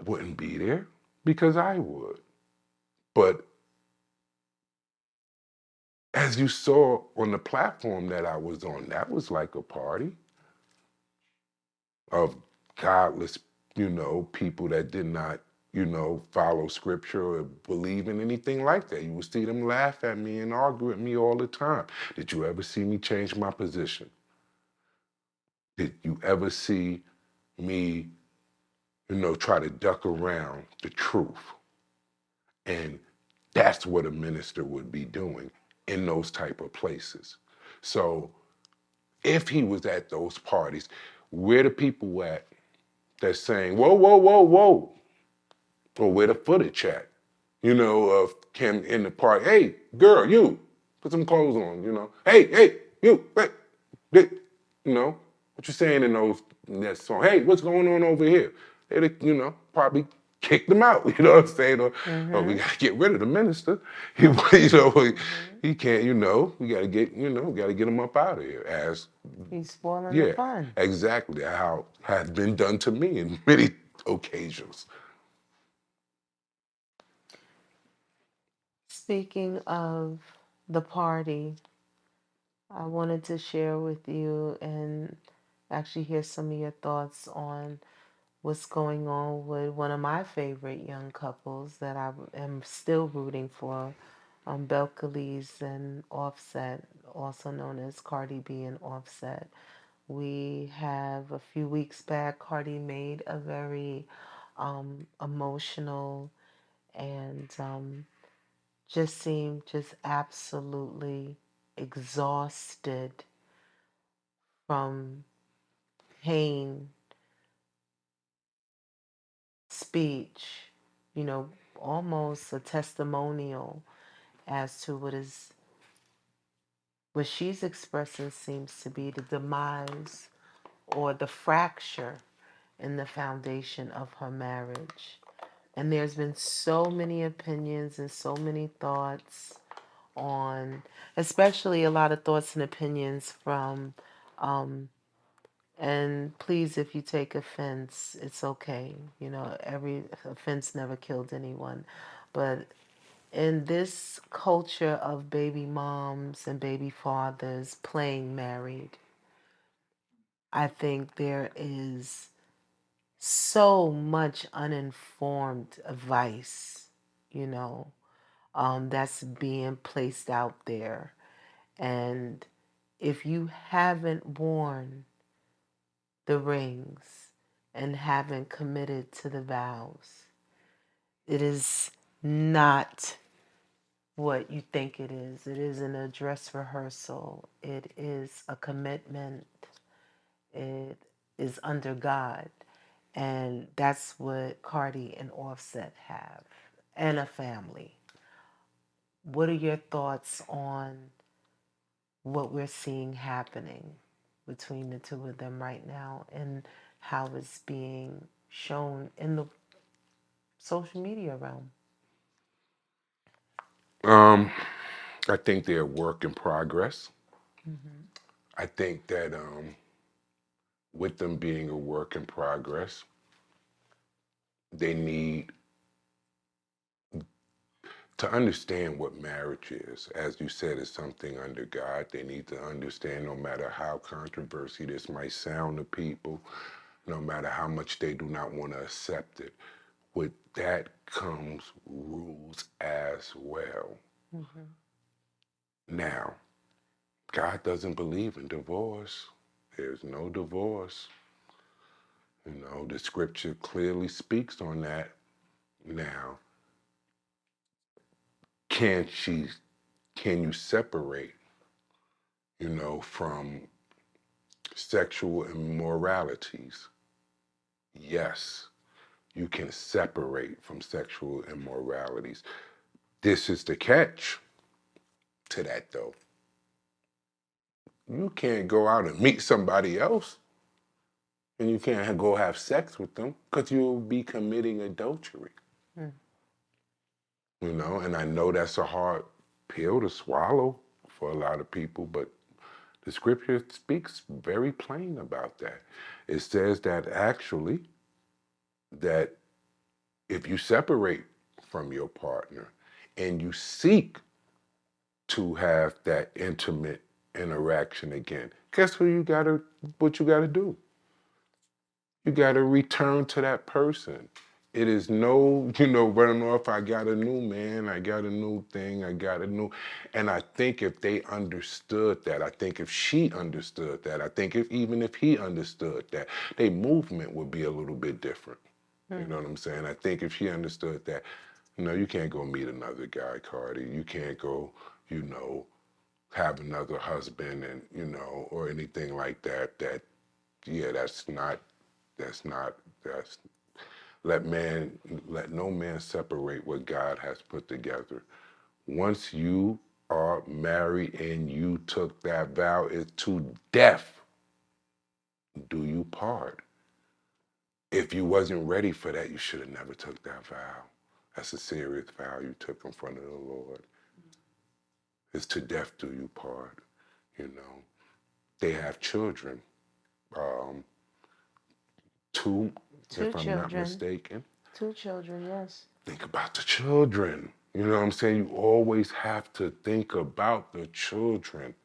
Speaker 2: wouldn't be there, because I would. But as you saw on the platform that I was on, that was like a party of godless, people that did not, follow scripture or believe in anything like that. You would see them laugh at me and argue with me all the time. Did you ever see me change my position? Did you ever see me, try to duck around the truth? And that's what a minister would be doing in those type of places. So if he was at those parties, where the people at that's saying, whoa, whoa, whoa, whoa, or where the footage at, of Kim in the park, hey, girl, you, put some clothes on, hey, you, hey, what you saying in that song, hey, what's going on over here? They'd, probably kick them out, you know what I'm saying? Or we gotta get rid of the minister. He can't, we gotta get him up out of here, as
Speaker 1: He's spoiling the
Speaker 2: yeah,
Speaker 1: fun.
Speaker 2: exactly how has been done to me in many occasions.
Speaker 1: Speaking of the party, I wanted to share with you and actually hear some of your thoughts on what's going on with one of my favorite young couples that I am still rooting for, Belcalis and Offset, also known as Cardi B and Offset. We have a few weeks back, Cardi made a very emotional and just seemed just absolutely exhausted from pain speech, almost a testimonial as to what she's expressing seems to be the demise or the fracture in the foundation of her marriage. And there's been so many opinions and so many thoughts on, especially a lot of thoughts and opinions from, and please, if you take offense, it's okay. Every offense never killed anyone. But in this culture of baby moms and baby fathers playing married, I think there is so much uninformed advice, you know, that's being placed out there. And if you haven't worn the rings and haven't committed to the vows, it is not what you think it is. It isn't a dress rehearsal. It is a commitment. It is under God. And that's what Cardi and Offset have, and a family. What are your thoughts on what we're seeing happening between the two of them right now and how it's being shown in the social media realm?
Speaker 2: I think they're a work in progress. I think that with them being a work in progress, they need to understand what marriage is. As you said, it's something under God. They need to understand, no matter how controversial this might sound to people, no matter how much they do not want to accept it, with that comes rules as well. Now, God doesn't believe in divorce. There's no divorce. The scripture clearly speaks on that. Now, can she, can you separate, from sexual immoralities? Yes, you can separate from sexual immoralities. This is the catch to that, though. You can't go out and meet somebody else and you can't go have sex with them because you'll be committing adultery. And I know that's a hard pill to swallow for a lot of people, but the scripture speaks very plain about that. It says that actually, that if you separate from your partner and you seek to have that intimate interaction again, guess what you gotta do? You gotta return to that person. It is no, running off, I got a new man, I got a new thing, and I think if they understood that, I think if she understood that, I think even if he understood that, their movement would be a little bit different. You know what I'm saying? I think if she understood that, you can't go meet another guy, Cardi. You can't go, have another husband and, or anything like that, yeah, that's not, that's, let no man separate what God has put together. Once you are married and you took that vow, it's to death do you part. If you wasn't ready for that, you should have never took that vow. That's a serious vow you took in front of the Lord. It's to death do you part, They have children. Two,
Speaker 1: Two
Speaker 2: if I'm not
Speaker 1: children.
Speaker 2: mistaken.
Speaker 1: 2 children, yes.
Speaker 2: Think about the children. You know what I'm saying? You always have to think about the children.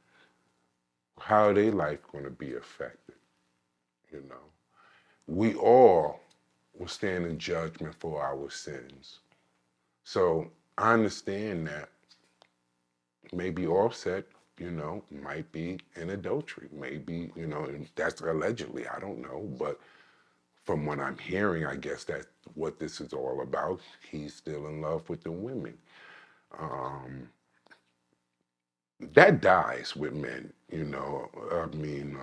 Speaker 2: How their life going to be affected, We all will stand in judgment for our sins. So I understand that maybe Offset, might be in adultery. Maybe, and that's allegedly, I don't know. But from what I'm hearing, I guess that's what this is all about. He's still in love with the women. That dies with men, I mean,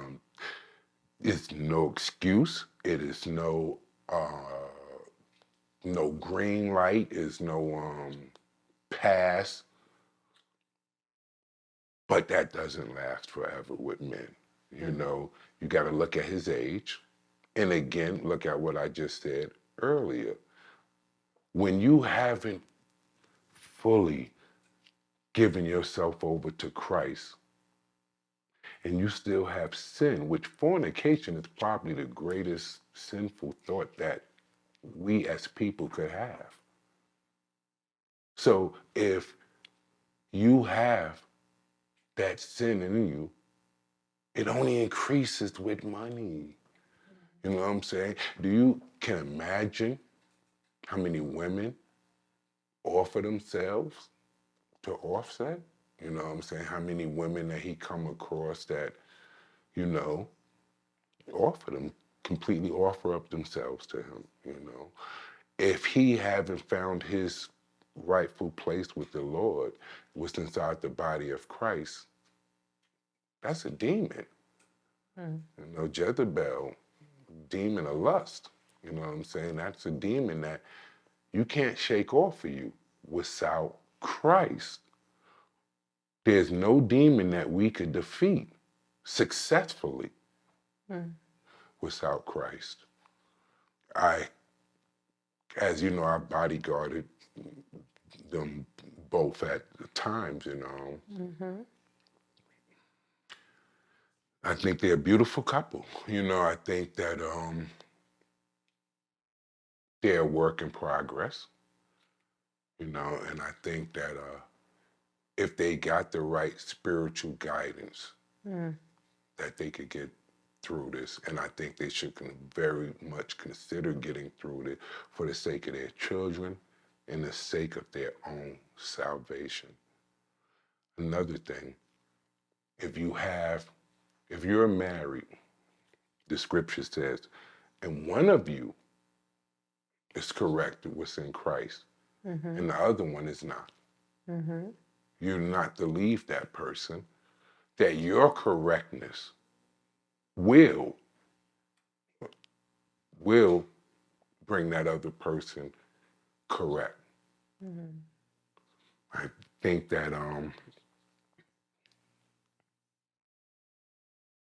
Speaker 2: it's no excuse. It is no green light. Is no pass. But that doesn't last forever with men. You got to look at his age, and again, look at what I just said earlier. When you haven't fully given yourself over to Christ, and you still have sin, which fornication is probably the greatest sinful thought that we as people could have. So if you have that sin in you, it only increases with money. You know what I'm saying? Can imagine how many women offer themselves to Offset? You know what I'm saying? How many women that he come across that, completely offer up themselves to him. If he haven't found his rightful place with the Lord, was inside the body of Christ, that's a demon. Jezebel, demon of lust. You know what I'm saying? That's a demon that you can't shake off of you without Christ. There's no demon that we could defeat successfully without Christ. As you know, I bodyguarded them both at times, I think they're a beautiful couple. I think that they're a work in progress, and I think that if they got the right spiritual guidance, that they could get through this. And I think they should very much consider getting through it for the sake of their children and the sake of their own salvation. Another thing, if you're married, the scripture says, and one of you is correct with what's in Christ, and the other one is not. You're not to leave that person, that your correctness will bring that other person correct. I think that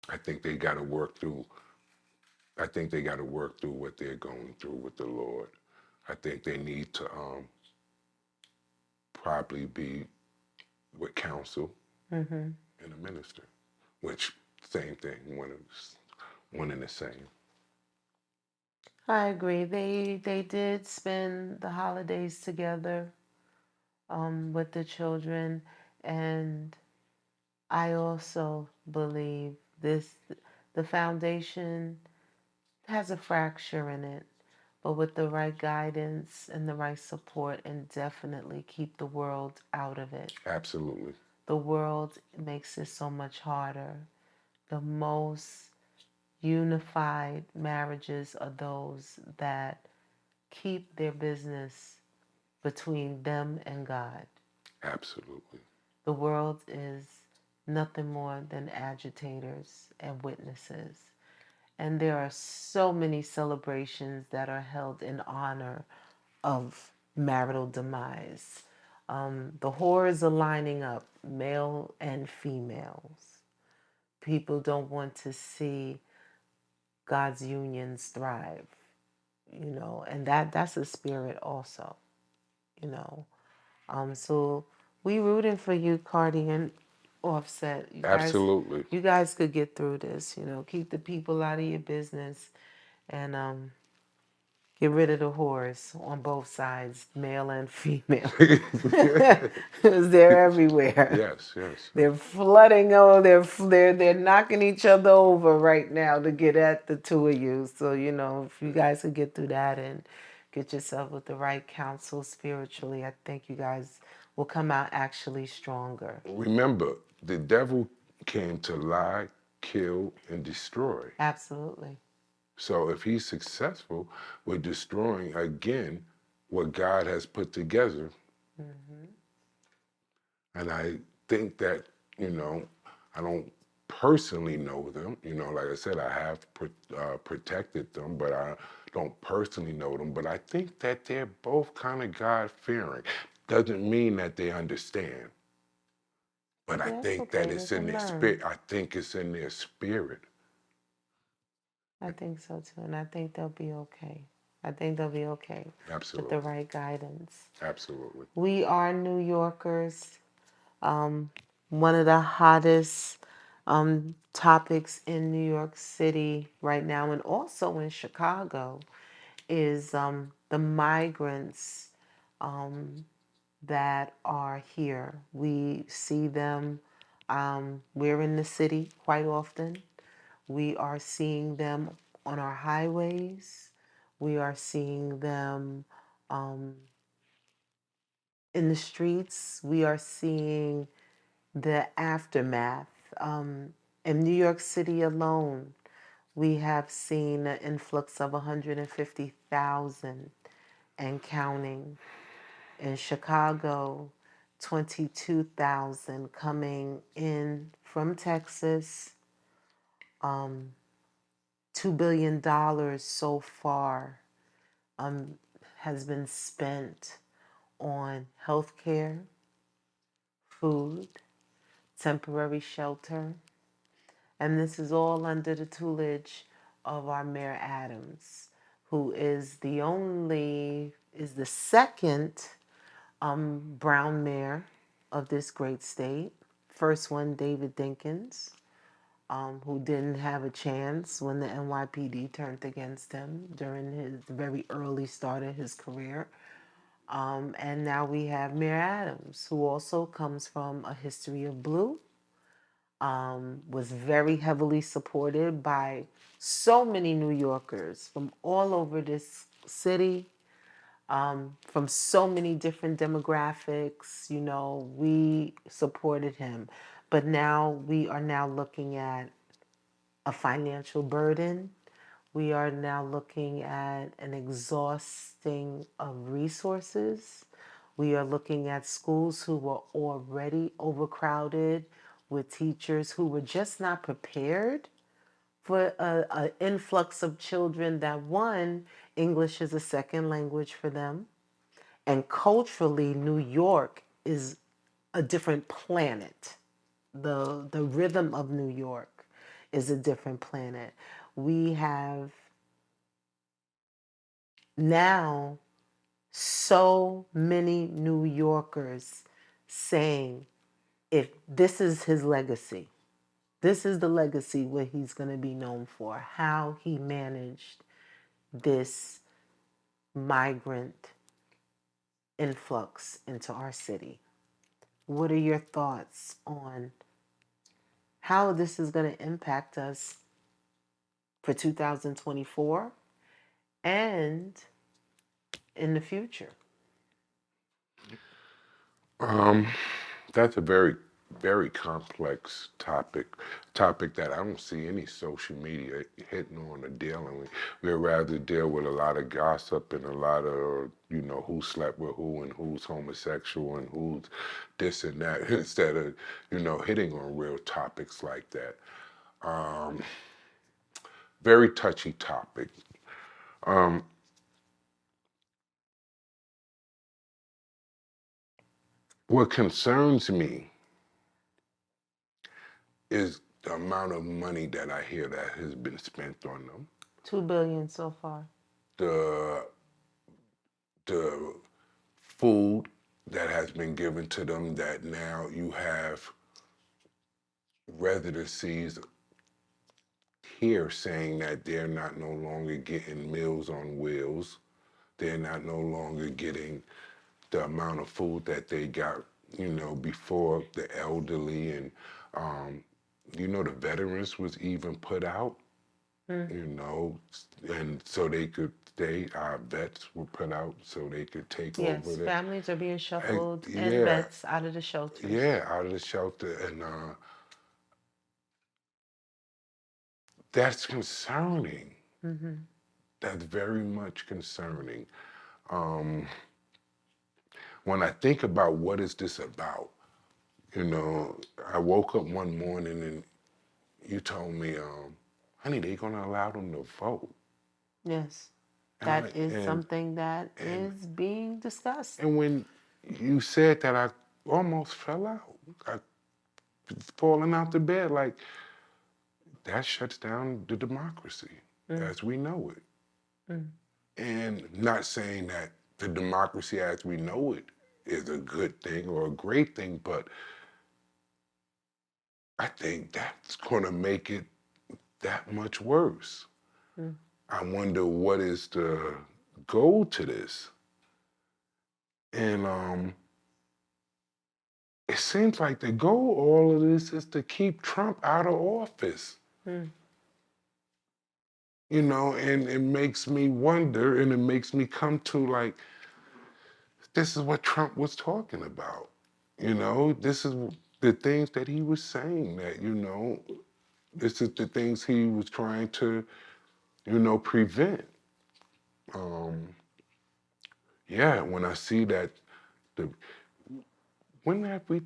Speaker 2: I think they got to work through. I think they got to work through what they're going through with the Lord. I think they need to probably be with counsel and a minister, which same thing, one and the same.
Speaker 1: I agree. They did spend the holidays together with the children, and I also believe the foundation has a fracture in it, but with the right guidance and the right support, and definitely keep the world out of it.
Speaker 2: Absolutely.
Speaker 1: The world makes it so much harder. The most unified marriages are those that keep their business between them and God.
Speaker 2: Absolutely.
Speaker 1: The world is nothing more than agitators and witnesses. And there are so many celebrations that are held in honor of marital demise. The whores are lining up, male and females. People don't want to see God's unions thrive, and that's a spirit also, you know. So we rooting for you, Cardi and Offset.
Speaker 2: Absolutely.
Speaker 1: You guys could get through this. Keep the people out of your business, and get rid of the whores on both sides, male and female. Because they're everywhere.
Speaker 2: Yes.
Speaker 1: They're flooding. They're knocking each other over right now to get at the two of you. So if you guys could get through that and get yourself with the right counsel spiritually, I think you guys will come out actually stronger.
Speaker 2: Remember, the devil came to lie, kill, and destroy.
Speaker 1: Absolutely.
Speaker 2: So if he's successful with destroying again what God has put together, and I think that, I don't personally know them. Like I said, I have protected them, but I don't personally know them. But I think that they're both kind of God-fearing. Doesn't mean that they understand. But I think that it's in their spirit. I think it's in their spirit.
Speaker 1: I think so too, and I think they'll be okay. I think they'll be okay.
Speaker 2: Absolutely.
Speaker 1: With the right guidance.
Speaker 2: Absolutely.
Speaker 1: We are New Yorkers. One of the hottest topics in New York City right now, and also in Chicago, is the migrants that are here. We see them. We're in the city quite often. We are seeing them on our highways. We are seeing them in the streets. We are seeing the aftermath. In New York City alone, we have seen an influx of 150,000 and counting. In Chicago, 22,000 coming in from Texas. $2 billion so far has been spent on healthcare, food, temporary shelter, and this is all under the tutelage of our Mayor Adams, who is the second brown mayor of this great state. First one, David Dinkins, who didn't have a chance when the NYPD turned against him during his very early start of his career. And now we have Mayor Adams, who also comes from a history of blue, was very heavily supported by so many New Yorkers from all over this city, from so many different demographics. You know, we supported him. But now we are now looking at a financial burden. We are now looking at an exhausting of resources. We are looking at schools who were already overcrowded with teachers who were just not prepared for an influx of children that, one, English is a second language for them, and culturally, New York is a different planet. The rhythm of New York is a different planet. We have now so many New Yorkers saying, if this is his legacy, this is the legacy what he's going to be known for, how he managed this migrant influx into our city. What are your thoughts on how this is going to impact us for 2024 and in the future?
Speaker 2: That's a very, very complex topic that I don't see any social media hitting on or dealing with. We'd rather deal with a lot of gossip and a lot of, you know, who slept with who and who's homosexual and who's this and that instead of, you know, hitting on real topics like that. Very touchy topic. What concerns me is the amount of money that I hear that has been spent on them.
Speaker 1: $2 billion so far.
Speaker 2: The the food that has been given to them, that now you have residencies here saying that they're not no longer getting Meals on Wheels. They're not no longer getting the amount of food that they got, you know, before. The elderly and, you know, the veterans was even put out, you know, and so they could stay. Our vets were put out so they could take over
Speaker 1: Yes,
Speaker 2: the.
Speaker 1: families are being shuffled and
Speaker 2: Yeah,
Speaker 1: vets out of the shelters.
Speaker 2: yeah, out of the shelter, and that's concerning. That's very much concerning. Um, when I think about what is this about, you know, I woke up one morning and you told me, honey, they gonna allow them to vote.
Speaker 1: Yes,
Speaker 2: And I'm
Speaker 1: that
Speaker 2: like,
Speaker 1: is something that is being discussed.
Speaker 2: and when you said that, I almost fell out. I falling out the bed like that shuts down the democracy as we know it. And not saying that the democracy as we know it is a good thing or a great thing, but I think that's going to make it that much worse. I wonder what is the goal to this. And it seems like the goal of all of this is to keep Trump out of office. You know, and it makes me wonder, and it makes me come to like, this is what Trump was talking about. You know, this is the things that he was saying, that, you know, this is the things he was trying to, you know, prevent. Um, yeah, when I see that, the when have we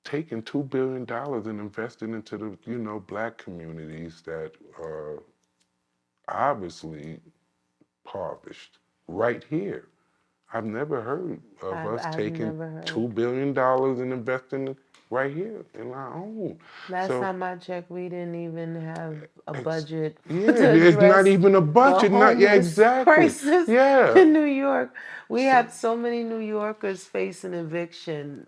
Speaker 2: taken $2 billion and invested into the, you know, Black communities that are obviously impoverished right here? I've never heard of us
Speaker 1: I've
Speaker 2: taking
Speaker 1: never heard.
Speaker 2: $2 billion and investing right here in our own.
Speaker 1: Last
Speaker 2: So,
Speaker 1: time I checked, we didn't even have a budget
Speaker 2: yeah,
Speaker 1: to
Speaker 2: it's not
Speaker 1: address
Speaker 2: even a
Speaker 1: the
Speaker 2: budget. Not yeah,
Speaker 1: homeless
Speaker 2: exactly.
Speaker 1: crisis
Speaker 2: Yeah.
Speaker 1: in New York. We
Speaker 2: So,
Speaker 1: have so many New Yorkers facing eviction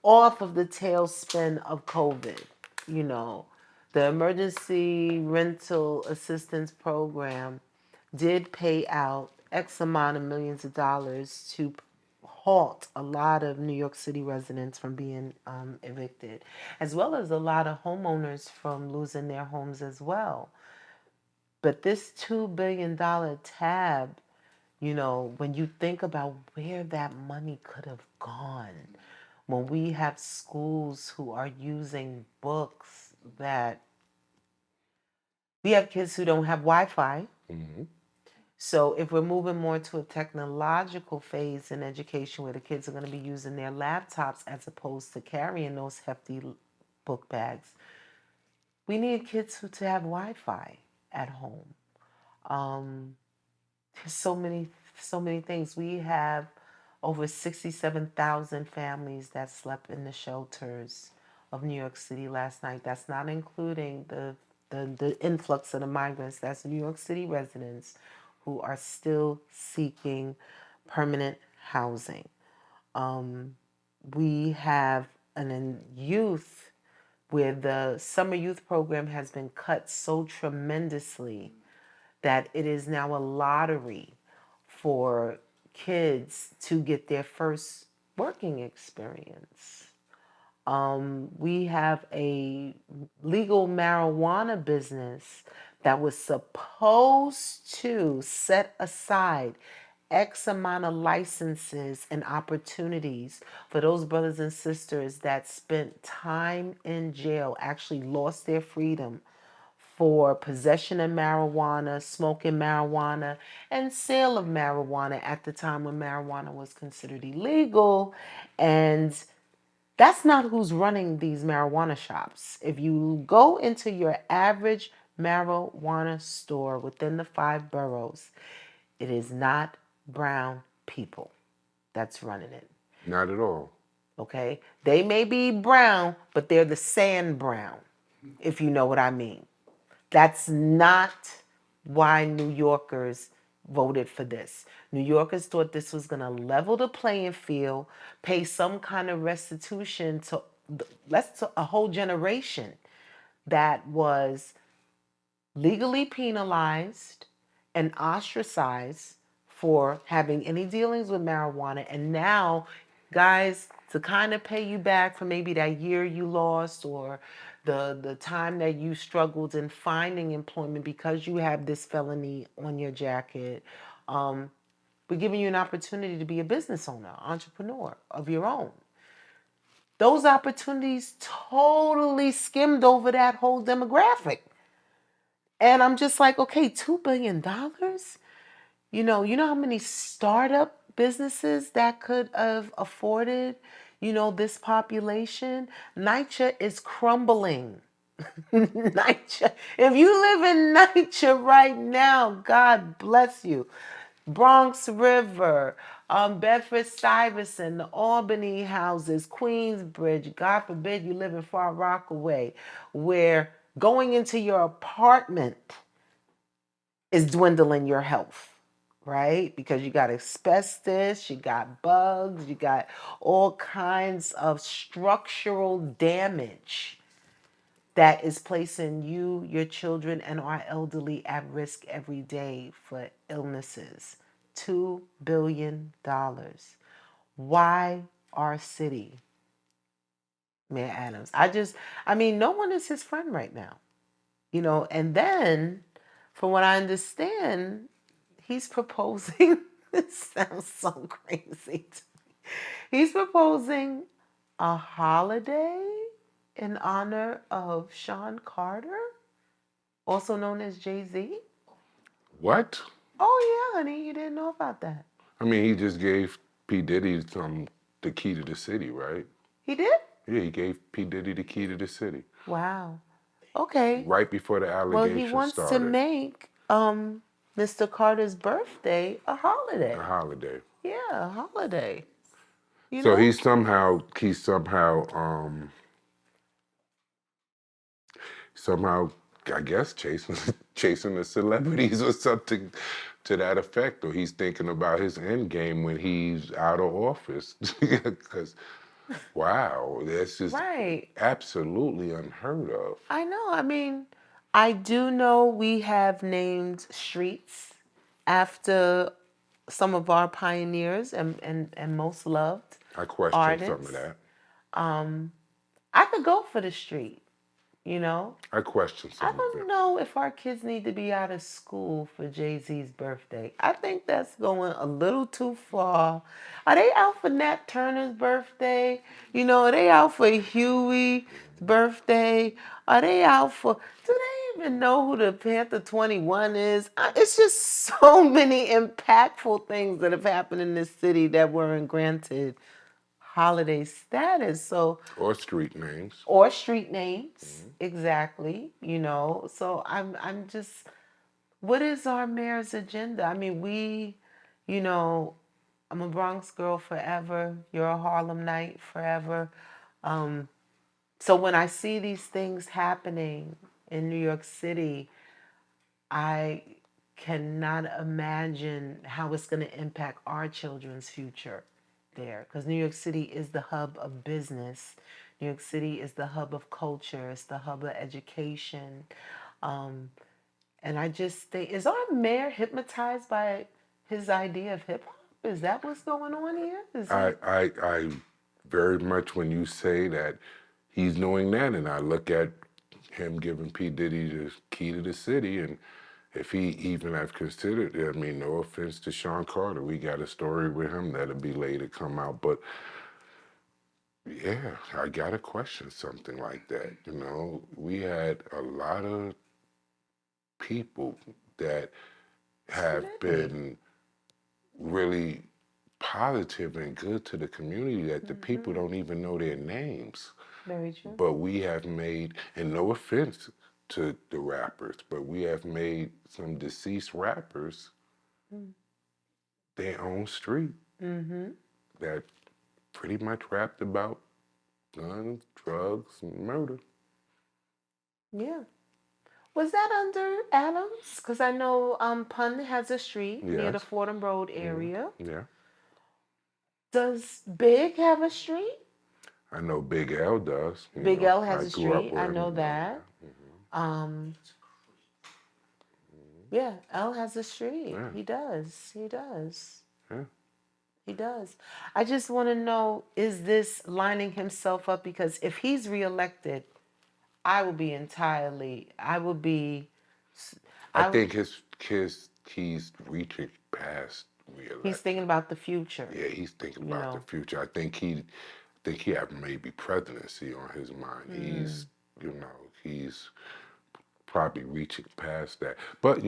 Speaker 1: off of the tailspin of COVID. You know, the emergency rental assistance program did pay out X amount of millions of dollars to halt a lot of New York City residents from being evicted, as well as a lot of homeowners from losing their homes as well. But this $2 billion tab, you know, when you think about where that money could have gone, when we have schools who are using books that we have kids who don't have Wi-Fi.
Speaker 2: mm-hmm.
Speaker 1: So if we're moving more to a technological phase in education where the kids are going to be using their laptops as opposed to carrying those hefty book bags, we need kids to have Wi-Fi at home. There's so many things. We have over 67,000 families that slept in the shelters of New York City last night. That's not including the influx of the migrants. That's New York City residents who are still seeking permanent housing. We have an youth where the summer youth program has been cut so tremendously that it is now a lottery for kids to get their first working experience. We have a legal marijuana business that was supposed to set aside X amount of licenses and opportunities for those brothers and sisters that spent time in jail, actually lost their freedom for possession of marijuana, smoking marijuana, and sale of marijuana at the time when marijuana was considered illegal. And that's not who's running these marijuana shops. If you go into your average marijuana store within the 5 boroughs, it is not brown people that's running it.
Speaker 2: Not at all.
Speaker 1: Okay? They may be brown, but they're the sand brown, if you know what I mean. That's not why New Yorkers voted for this. New Yorkers thought this was going to level the playing field, pay some kind of restitution to a whole generation that was legally penalized and ostracized for having any dealings with marijuana. And now, guys, to kind of pay you back for maybe that year you lost or the time that you struggled in finding employment because you have this felony on your jacket, we're giving you an opportunity to be a business owner, entrepreneur of your own. Those opportunities totally skimmed over that whole demographic. And I'm just like, okay, $2 billion? You know how many startup businesses that could have afforded, this population? NYCHA is crumbling. NYCHA. If you live in NYCHA right now, God bless you. Bronx River, Bedford Stuyvesant, the Albany houses, Queensbridge, God forbid you live in Far Rockaway, where going into your apartment is dwindling your health, right? Because you got asbestos, you got bugs, you got all kinds of structural damage that is placing you, your children, and our elderly at risk every day for illnesses. $2 billion. Why our city, Mayor Adams? No one is his friend right now. And then, from what I understand, he's proposing, this sounds so crazy to me. He's proposing a holiday in honor of Sean Carter, also known as Jay-Z.
Speaker 2: What?
Speaker 1: Oh, yeah, honey, you didn't know about that.
Speaker 2: I mean, he just gave P. Diddy the key to the city, right?
Speaker 1: He did?
Speaker 2: Yeah, he gave P. Diddy the key to the city.
Speaker 1: Wow. Okay.
Speaker 2: Right before the
Speaker 1: Well, he
Speaker 2: allegations
Speaker 1: wants to
Speaker 2: started.
Speaker 1: make Mr. Carter's birthday a holiday.
Speaker 2: A holiday.
Speaker 1: Yeah, a holiday. You
Speaker 2: So
Speaker 1: know?
Speaker 2: somehow, I guess, chasing the celebrities or something to that effect, or he's thinking about his end game when he's out of office. Because, wow, that's just
Speaker 1: Right.
Speaker 2: absolutely unheard of.
Speaker 1: I know. I mean, I do know we have named streets after some of our pioneers and most loved
Speaker 2: I question some of
Speaker 1: artists.
Speaker 2: that.
Speaker 1: I could go for the street, you know?
Speaker 2: I question
Speaker 1: I
Speaker 2: some of it.
Speaker 1: don't know if our kids need to be out of school for Jay-Z's birthday. I think that's going a little too far. Are they out for Nat Turner's birthday? You know, are they out for Huey's birthday? Are they out for, do they even know who the Panther 21 is? It's just so many impactful things that have happened in this city that weren't granted holiday status. So
Speaker 2: Or street names.
Speaker 1: or street names, exactly, you know. So I'm just, what is our mayor's agenda? I mean, you know, I'm a Bronx girl forever, you're a Harlemite forever. So when I see these things happening in New York City, I cannot imagine how it's going to impact our children's future there, because New York City is the hub of business. New York City is the hub of culture, it's the hub of education. Um, and I just think, is our mayor hypnotized by his idea of hip hop? Is that what's going on here? Is he?
Speaker 2: I very much, when you say that he's doing that, and I look at him giving P. Diddy the key to the city, and if he even have considered it, I mean, no offense to Sean Carter, we got a story with him that'll be later come out, but yeah, I gotta question something like that. You know, we had a lot of people that have
Speaker 1: Absolutely.
Speaker 2: been really positive and good to the community that the people don't even know their names.
Speaker 1: Very true.
Speaker 2: But we have made, and no offense to the rappers, but we have made some deceased rappers their own street that pretty much rapped about guns, drugs, and murder.
Speaker 1: Yeah. Was that under Adams? Because I know Pun has a street near the
Speaker 2: Yes.
Speaker 1: Fordham Road area.
Speaker 2: Yeah.
Speaker 1: Does Big have a street?
Speaker 2: I know Big L does. You
Speaker 1: Big
Speaker 2: know,
Speaker 1: L has
Speaker 2: I
Speaker 1: a
Speaker 2: grew up
Speaker 1: street.
Speaker 2: with
Speaker 1: I
Speaker 2: him.
Speaker 1: know
Speaker 2: You know,
Speaker 1: that.
Speaker 2: yeah.
Speaker 1: Um, yeah, L has a street.
Speaker 2: Yeah.
Speaker 1: He does. He does.
Speaker 2: Yeah.
Speaker 1: He does. I just want to know, is this lining himself up? Because if he's reelected, I will be entirely, I will be,
Speaker 2: I
Speaker 1: I,
Speaker 2: think he's reaching past
Speaker 1: he's
Speaker 2: reelection.
Speaker 1: thinking about the future,
Speaker 2: Yeah, he's thinking
Speaker 1: you
Speaker 2: about the
Speaker 1: know.
Speaker 2: future. I think he have maybe presidency on his mind. He's probably reaching past that. But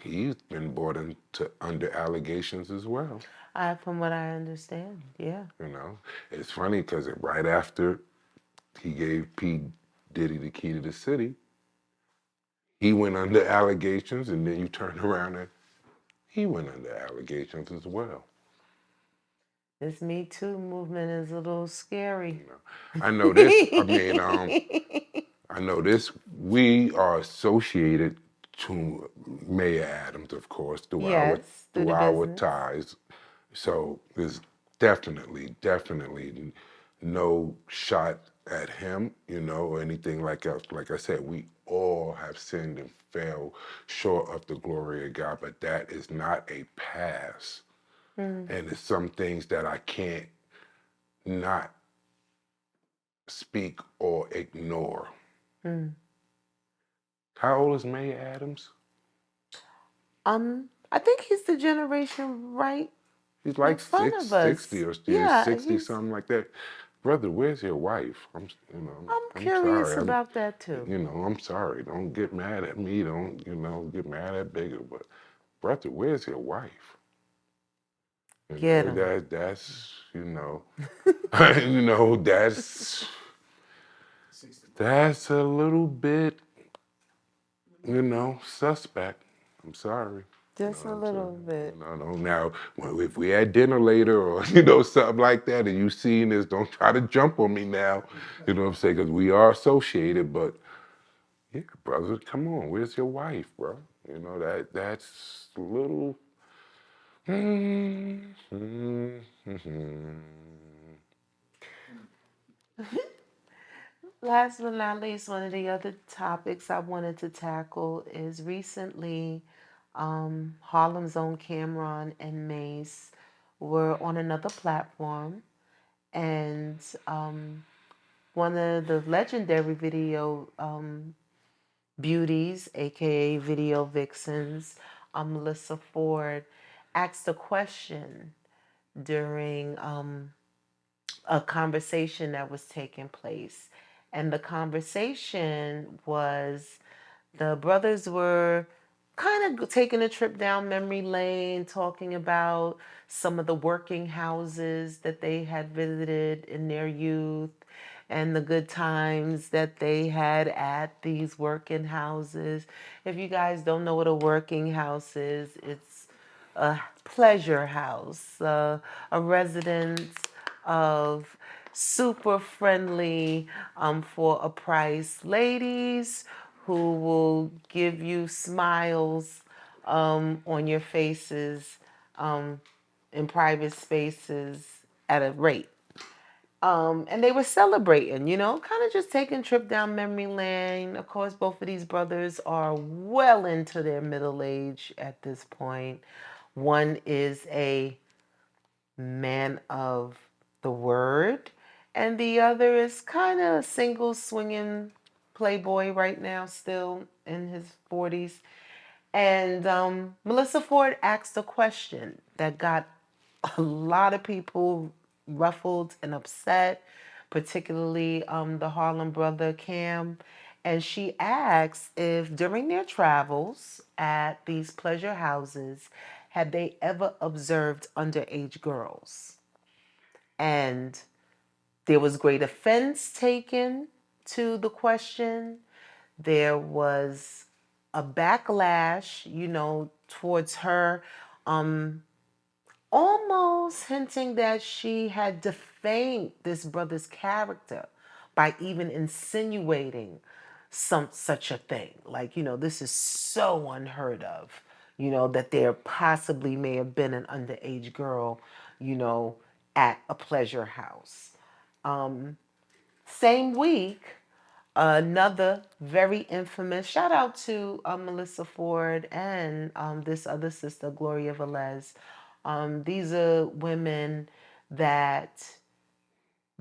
Speaker 2: he's been brought into under allegations as well.
Speaker 1: From what I understand, yeah.
Speaker 2: It's funny because right after he gave P. Diddy the key to the city, he went under allegations, and then you turn around and he went under allegations as well.
Speaker 1: This Me Too movement is a little scary.
Speaker 2: I know this. I mean, I know this. We are associated to Mayor Adams, of course, through our
Speaker 1: Yes, through
Speaker 2: through
Speaker 1: the
Speaker 2: our
Speaker 1: business.
Speaker 2: ties. So there's definitely no shot at him, or anything like else. Like I said, we all have sinned and fell short of the glory of God, but that is not a pass. And it's some things that I can't not speak or ignore. How old is Mayor Adams?
Speaker 1: I think he's the generation right
Speaker 2: He's
Speaker 1: in
Speaker 2: like
Speaker 1: front of us.
Speaker 2: 60 or
Speaker 1: Yeah,
Speaker 2: 60 something like that. Brother, where's your wife?
Speaker 1: I'm
Speaker 2: I'm
Speaker 1: curious
Speaker 2: sorry.
Speaker 1: about that too.
Speaker 2: I'm sorry. Don't get mad at me. Don't, get mad at Bigga. But brother, where's your wife?
Speaker 1: Get him.
Speaker 2: That's that's a little bit, suspect. I'm sorry. You know
Speaker 1: Just
Speaker 2: what
Speaker 1: a
Speaker 2: I'm
Speaker 1: little
Speaker 2: saying?
Speaker 1: bit.
Speaker 2: Now, well, if we had dinner later or, you know, something like that and you seen this, don't try to jump on me now. You know what I'm saying? Because we are associated, but yeah, brother, come on, where's your wife, bro? You know, that's a little.
Speaker 1: Last but not least, one of the other topics I wanted to tackle is recently Harlem's own Cameron and Mace were on another platform, and one of the legendary video beauties, aka video vixens, Melissa Ford, asked a question during a conversation that was taking place. And the conversation was the brothers were kind of taking a trip down memory lane, talking about some of the working houses that they had visited in their youth and the good times that they had at these working houses. If you guys don't know what a working house is, it's a pleasure house, a residence of super friendly, for a price ladies who will give you smiles on your faces in private spaces at a rate. And they were celebrating, kind of just taking a trip down memory lane. Of course, both of these brothers are well into their middle age at this point. One is a man of the word, and the other is kind of a single swinging playboy right now, still in his 40s. And Melissa Ford asked a question that got a lot of people ruffled and upset, particularly the Harlem brother Cam. And she asked if during their travels at these pleasure houses, had they ever observed underage girls? And there was great offense taken to the question. There was a backlash, towards her, um, almost hinting that she had defamed this brother's character by even insinuating such a thing. Like, this is so unheard of, that there possibly may have been an underage girl, you know, at a pleasure house. Same week, another very infamous shout out to Melissa Ford and this other sister, Gloria Velez. These are women that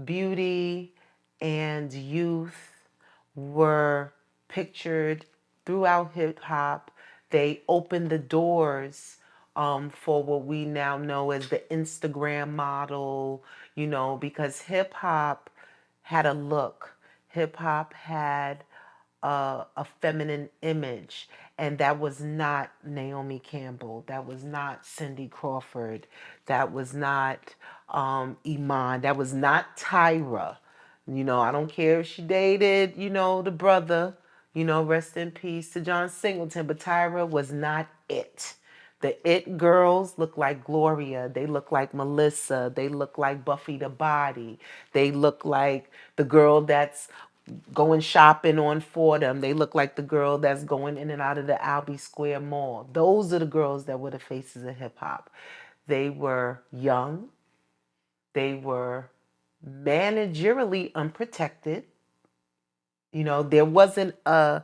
Speaker 1: beauty and youth were pictured throughout hip hop. They opened the doors for what we now know as the Instagram model, because hip hop had a look. Hip hop had a feminine image. And that was not Naomi Campbell. That was not Cindy Crawford. That was not Iman. That was not Tyra. I don't care if she dated, the brother, rest in peace to John Singleton, but Tyra was not it. The it girls look like Gloria. They look like Melissa. They look like Buffy the Body. They look like the girl that's going shopping on Fordham. They look like the girl that's going in and out of the Albee Square Mall. Those are the girls that were the faces of hip hop. They were young. They were managerially unprotected. There wasn't a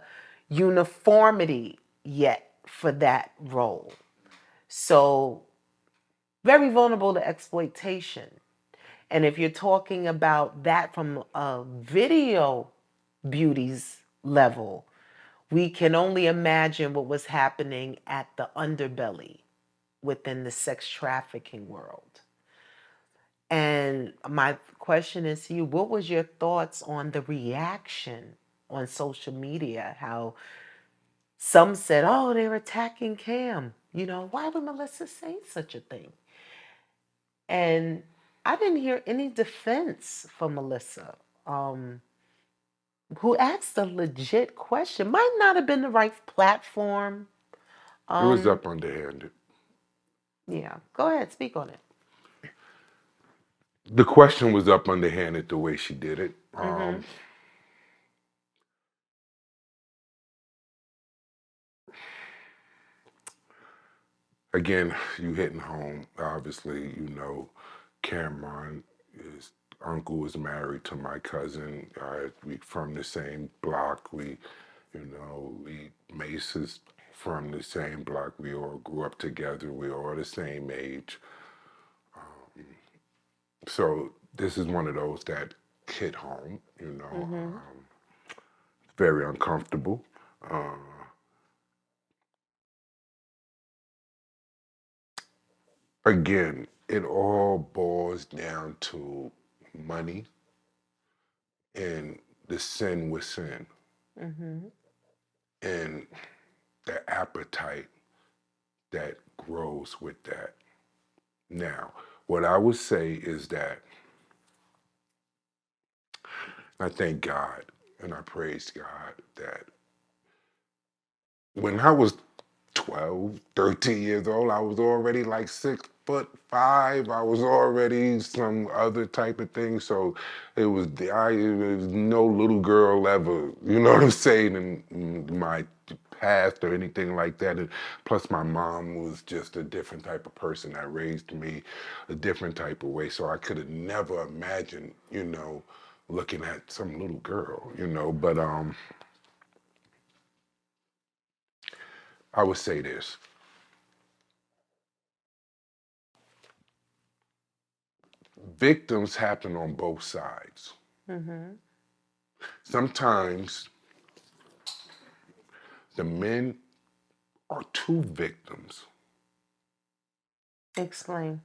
Speaker 1: uniformity yet for that role. So, very vulnerable to exploitation. And if you're talking about that from a video beauty's level, we can only imagine what was happening at the underbelly within the sex trafficking world. And my question is to you, what was your thoughts on the reaction on social media? How some said, oh, they're attacking Cam. Why would Melissa say such a thing? And I didn't hear any defense for Melissa, who asked a legit question. Might not have been the right platform,
Speaker 2: It was up underhanded.
Speaker 1: Yeah, go ahead, speak on it.
Speaker 2: The question was up underhanded the way she did it. Again, you hitting home. Obviously, you know, Cameron, his uncle was married to my cousin. We from the same block. We Mace is from the same block. We all grew up together. We all the same age. So this is one of those that hit home. Very uncomfortable. Uh, Again, it all boils down to money and the sin within and the appetite that grows with that. Now, what I would say is that I thank God and I praise God that when I was 12, 13 years old, I was already like 6'5". I was already some other type of thing. So it was no little girl ever, you know what I'm saying, in my past or anything like that. And plus my mom was just a different type of person that raised me a different type of way. So I could have never imagined, looking at some little girl, but I would say this. Victims happen on both sides. Sometimes the men are two victims.
Speaker 1: Explain.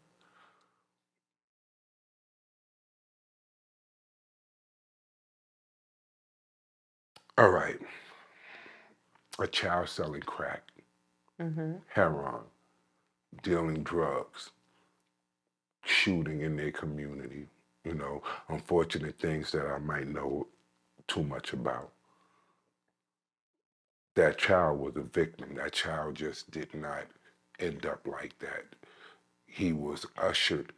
Speaker 2: All right, a child selling crack, heroin, dealing drugs, shooting in their community, unfortunate things that I might know too much about. That child was a victim. That child just did not end up like that. He was ushered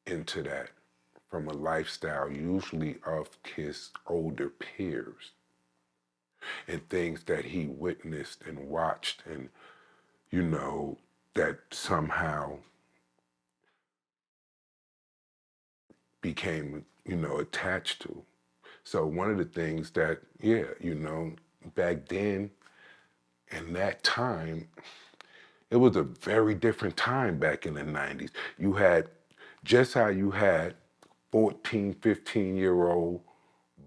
Speaker 2: into that from a lifestyle usually of his older peers and things that he witnessed and watched and that somehow became attached to. So one of the things that back then in that time, it was a very different time back in the 90s. You had just how you had 14, 15-year-old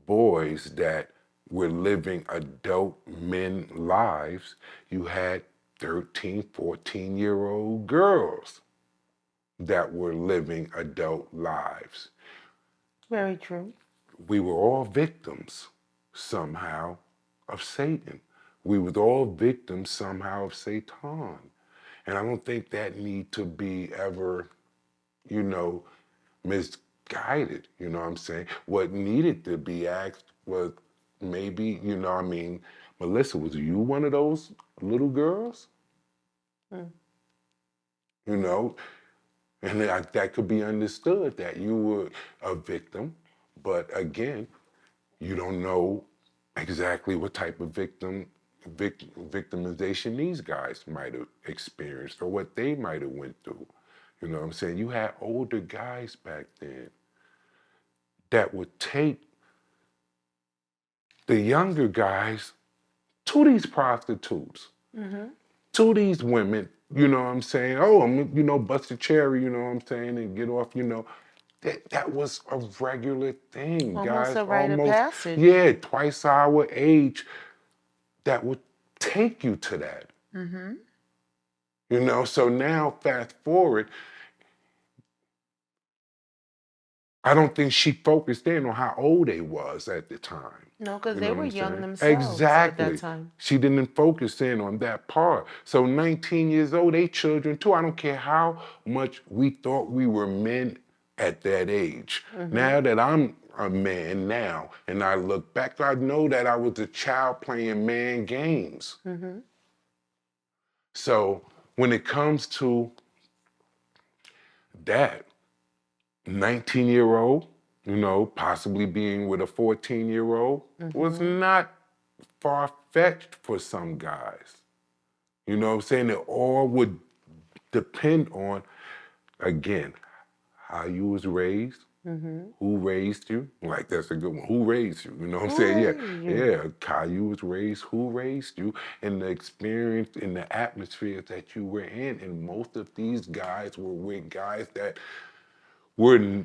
Speaker 2: boys that were living adult men lives, you had 13, 14-year-old girls that were living adult lives.
Speaker 1: Very true.
Speaker 2: We were all victims somehow of Satan. We were all victims somehow of Satan. And I don't think that need to be ever, you know, misguided, you know what I'm saying? What needed to be asked was maybe, Melissa, was you one of those little girls? You know, and that could be understood that you were a victim, but again, you don't know exactly what type of victimization these guys might have experienced or what they might have went through. You know what I'm saying? You had older guys back then that would take the younger guys to these prostitutes, to these women, you know what I'm saying? Oh, I'm, bust a cherry, you know what I'm saying, and get off, That was a regular thing,
Speaker 1: Almost
Speaker 2: guys.
Speaker 1: a rite of
Speaker 2: Almost,
Speaker 1: passage.
Speaker 2: yeah, twice our age that would take you to that. So now fast forward, I don't think she focused in on how old they was at the time.
Speaker 1: No, because
Speaker 2: You
Speaker 1: they
Speaker 2: know what
Speaker 1: were
Speaker 2: I'm
Speaker 1: young
Speaker 2: saying?
Speaker 1: themselves at that
Speaker 2: Exactly.
Speaker 1: time.
Speaker 2: She didn't focus in on that part. So 19 years old, they children too. I don't care how much we thought we were men at that age. Now that I'm a man now and I look back, I know that I was a child playing man games. So when it comes to that, 19-year-old, possibly being with a 14-year-old was not far-fetched for some guys. You know what I'm saying? It all would depend on, again, how you was raised, who raised you. Like, that's a good one. Who raised you? You know what I'm
Speaker 1: Who
Speaker 2: saying? Yeah,
Speaker 1: raised you?
Speaker 2: yeah. How you was raised, who raised you, and the experience and the atmosphere that you were in. And most of these guys were with guys that were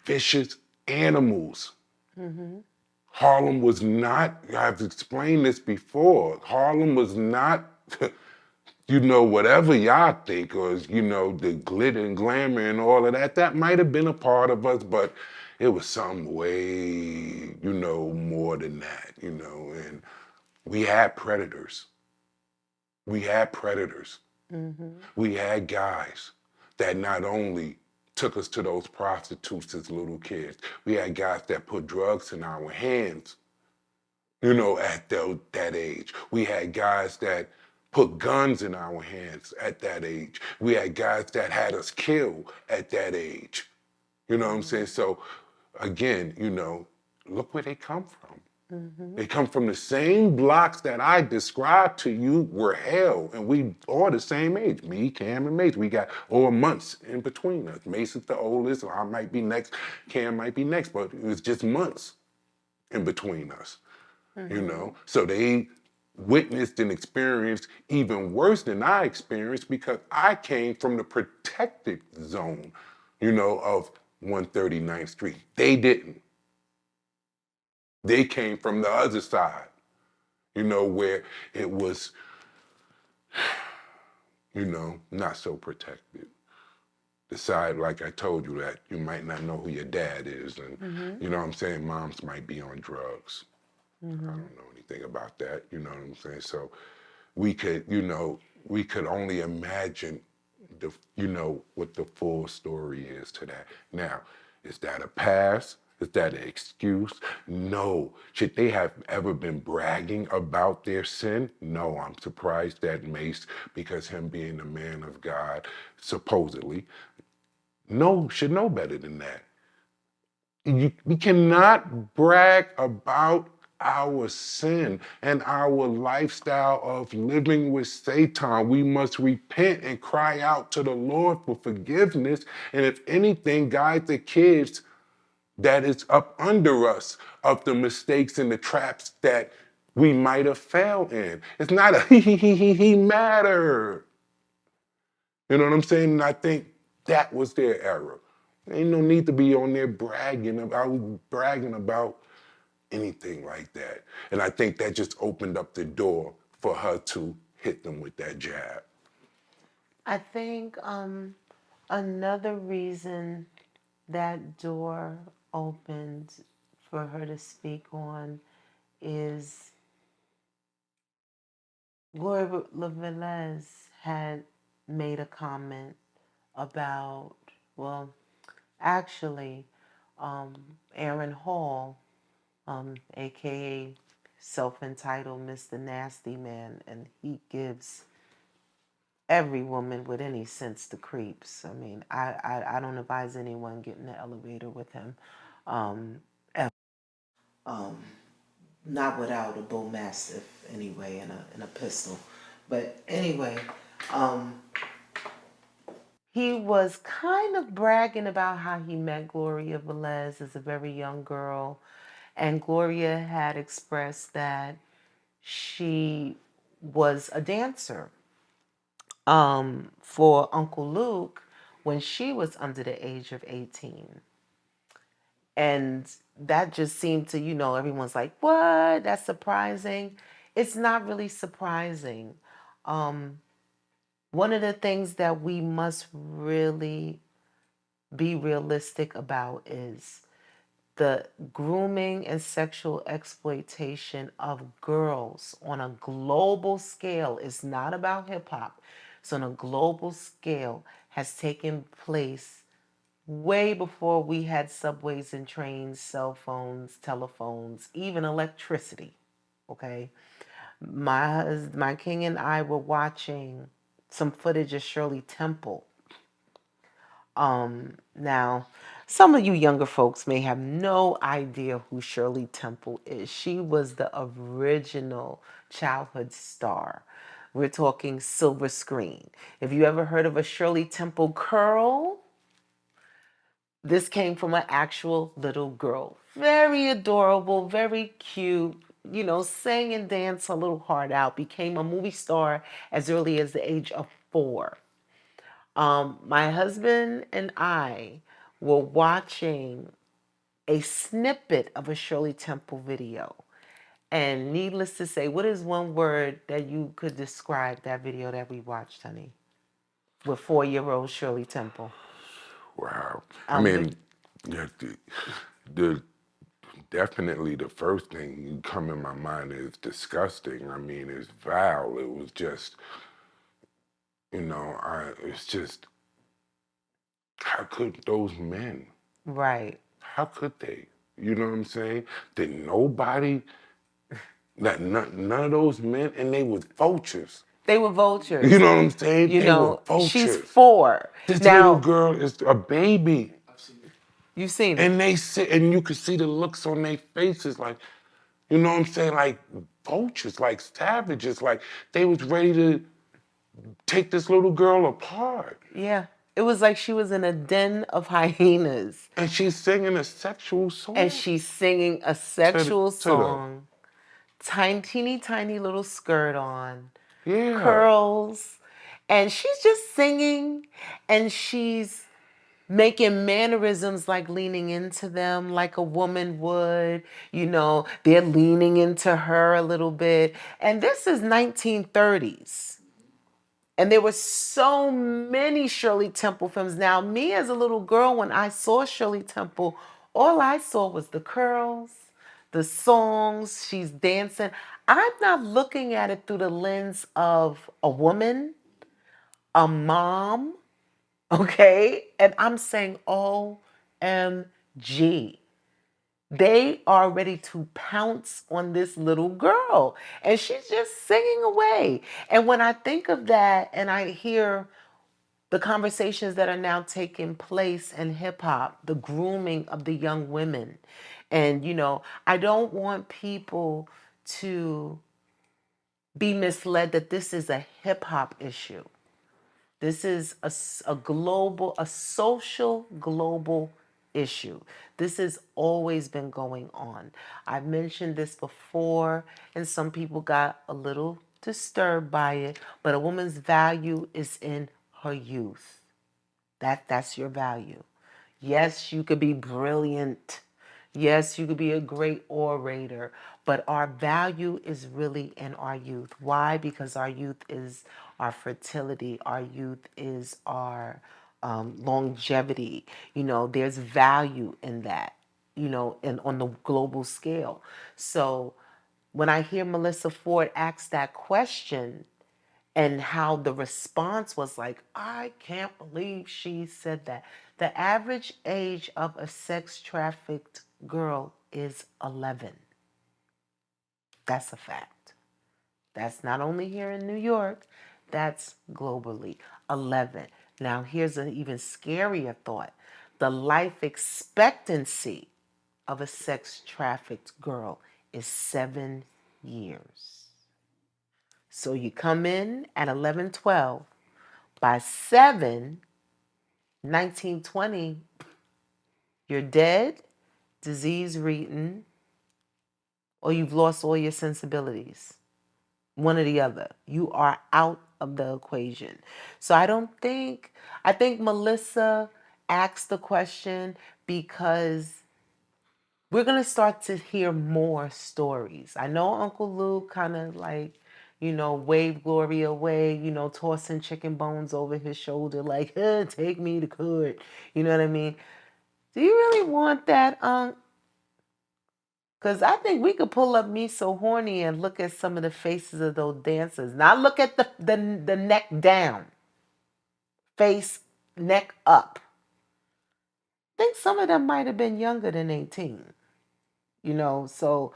Speaker 2: vicious animals. Harlem was not, I've explained this before, Harlem was not, whatever y'all think, or, the glitter and glamour and all of that, that might have been a part of us, but it was some way, more than that, and we had predators. We had predators. We had guys that not only took us to those prostitutes as little kids, we had guys that put drugs in our hands, at that age. We had guys that put guns in our hands at that age. We had guys that had us killed at that age. You know what I'm saying? So again, look where they come from. They come from the same blocks that I described to you were hell, and we all the same age. Me, Cam, and Mace. We got over months in between us. Mace is the oldest, so I might be next. Cam might be next, but it was just months in between us. So they witnessed and experienced even worse than I experienced because I came from the protected zone, of 139th Street. They didn't. They came from the other side, where it was, not so protected. The side, like I told you, that you might not know who your dad is, and you know what I'm saying, moms might be on drugs. I don't know anything about that, you know what I'm saying? So we could, we could only imagine what the full story is to that. Now, is that a pass? Is that an excuse? No. Should they have ever been bragging about their sin? No, I'm surprised that Mace, because him being a man of God, supposedly, should know better than that. We cannot brag about our sin and our lifestyle of living with Satan. We must repent and cry out to the Lord for forgiveness. And if anything, guide the kids that is up under us of the mistakes and the traps that we might have fell in. It's not a he matter. You know what I'm saying? And I think that was their error. Ain't no need to be on there bragging about anything like that. And I think that just opened up the door for her to hit them with that jab.
Speaker 1: I think another reason that door opened for her to speak on is Gloria Velez had made a comment about, well, actually, Aaron Hall, aka self-entitled Mr. Nasty Man, and he gives every woman with any sense the creeps. I mean, I don't advise anyone getting in the elevator with him, ever. Um, not without a bull mastiff anyway, and a pistol. But anyway, um, he was kind of bragging about how he met Gloria Velez as a very young girl, and Gloria had expressed that she was a dancer for Uncle Luke when she was under the age of 18. And that just seemed to, everyone's like, what? That's surprising. It's not really surprising. One of the things that we must really be realistic about is the grooming and sexual exploitation of girls on a global scale. Is not about hip hop. So on a global scale has taken place way before we had subways and trains, cell phones, telephones, even electricity. Okay. My king and I were watching some footage of Shirley Temple. Now, some of you younger folks may have no idea who Shirley Temple is. She was the original childhood star. We're talking silver screen. If you ever heard of a Shirley Temple curl, this came from an actual little girl. Very adorable, very cute, sang and danced a little heart out, became a movie star as early as the age of 4. My husband and I were watching a snippet of a Shirley Temple video. And needless to say, what is one word that you could describe that video that we watched, honey? With 4-year-old Shirley Temple.
Speaker 2: Wow. I
Speaker 1: Um,
Speaker 2: mean, yeah, the definitely the first thing that come in my mind is disgusting. I mean, it's vile. It was just, it's just, how could those men,
Speaker 1: right.
Speaker 2: how could they? You know what I'm saying? Did nobody, none of those men, and they was vultures.
Speaker 1: They were
Speaker 2: You
Speaker 1: vultures.
Speaker 2: know what I'm saying? They were
Speaker 1: She's
Speaker 2: vultures.
Speaker 1: 4.
Speaker 2: This little
Speaker 1: Now,
Speaker 2: girl is a baby.
Speaker 1: you've seen it.
Speaker 2: And they sit, and you could see the looks on their faces, like, you know what I'm saying? Like vultures, like savages, like they was ready to take this little girl apart.
Speaker 1: Yeah. It was like she was in a den of hyenas.
Speaker 2: And she's singing a sexual
Speaker 1: And
Speaker 2: song
Speaker 1: she's singing a
Speaker 2: to
Speaker 1: sexual
Speaker 2: the
Speaker 1: song. Tiny, tiny little skirt on.
Speaker 2: yeah.
Speaker 1: Curls. And she's just singing. And she's making mannerisms like leaning into them like a woman would. They're leaning into her a little bit. And this is 1930s. And there were so many Shirley Temple films. Now, me as a little girl, when I saw Shirley Temple, all I saw was the curls, the songs, she's dancing. I'm not looking at it through the lens of a woman, a mom, okay? And I'm saying, OMG. They are ready to pounce on this little girl. And she's just singing away. And when I think of that and I hear the conversations that are now taking place in hip hop, the grooming of the young women, and, I don't want people to be misled that this is a hip hop issue. This is a global, a social global issue. This has always been going on. I've mentioned this before, and some people got a little disturbed by it, but a woman's value is in her youth. That's your value. Yes, you could be brilliant. Yes, you could be a great orator, but our value is really in our youth. Why? Because our youth is our fertility. Our youth is our longevity. There's value in that, and on the global scale. So when I hear Melissa Ford ask that question, and how the response was like, I can't believe she said that. The average age of a sex trafficked girl is 11. That's a fact. That's not only here in New York, that's globally. 11. Now, here's an even scarier thought. The life expectancy of a sex trafficked girl is 7 years. So you come in at 11, 12. By 7, 1920, you're dead, disease ridden, or you've lost all your sensibilities. One or the other. You are out of the equation. So I think Melissa asked the question because we're going to start to hear more stories. I know Uncle Luke kind of like, waved Gloria away, tossing chicken bones over his shoulder, like, take me to court. You know what I mean? Do you really want that, Unc? Because I think we could pull up Me So Horny and look at some of the faces of those dancers. Not look at the neck down, face, neck up. I think some of them might have been younger than 18. So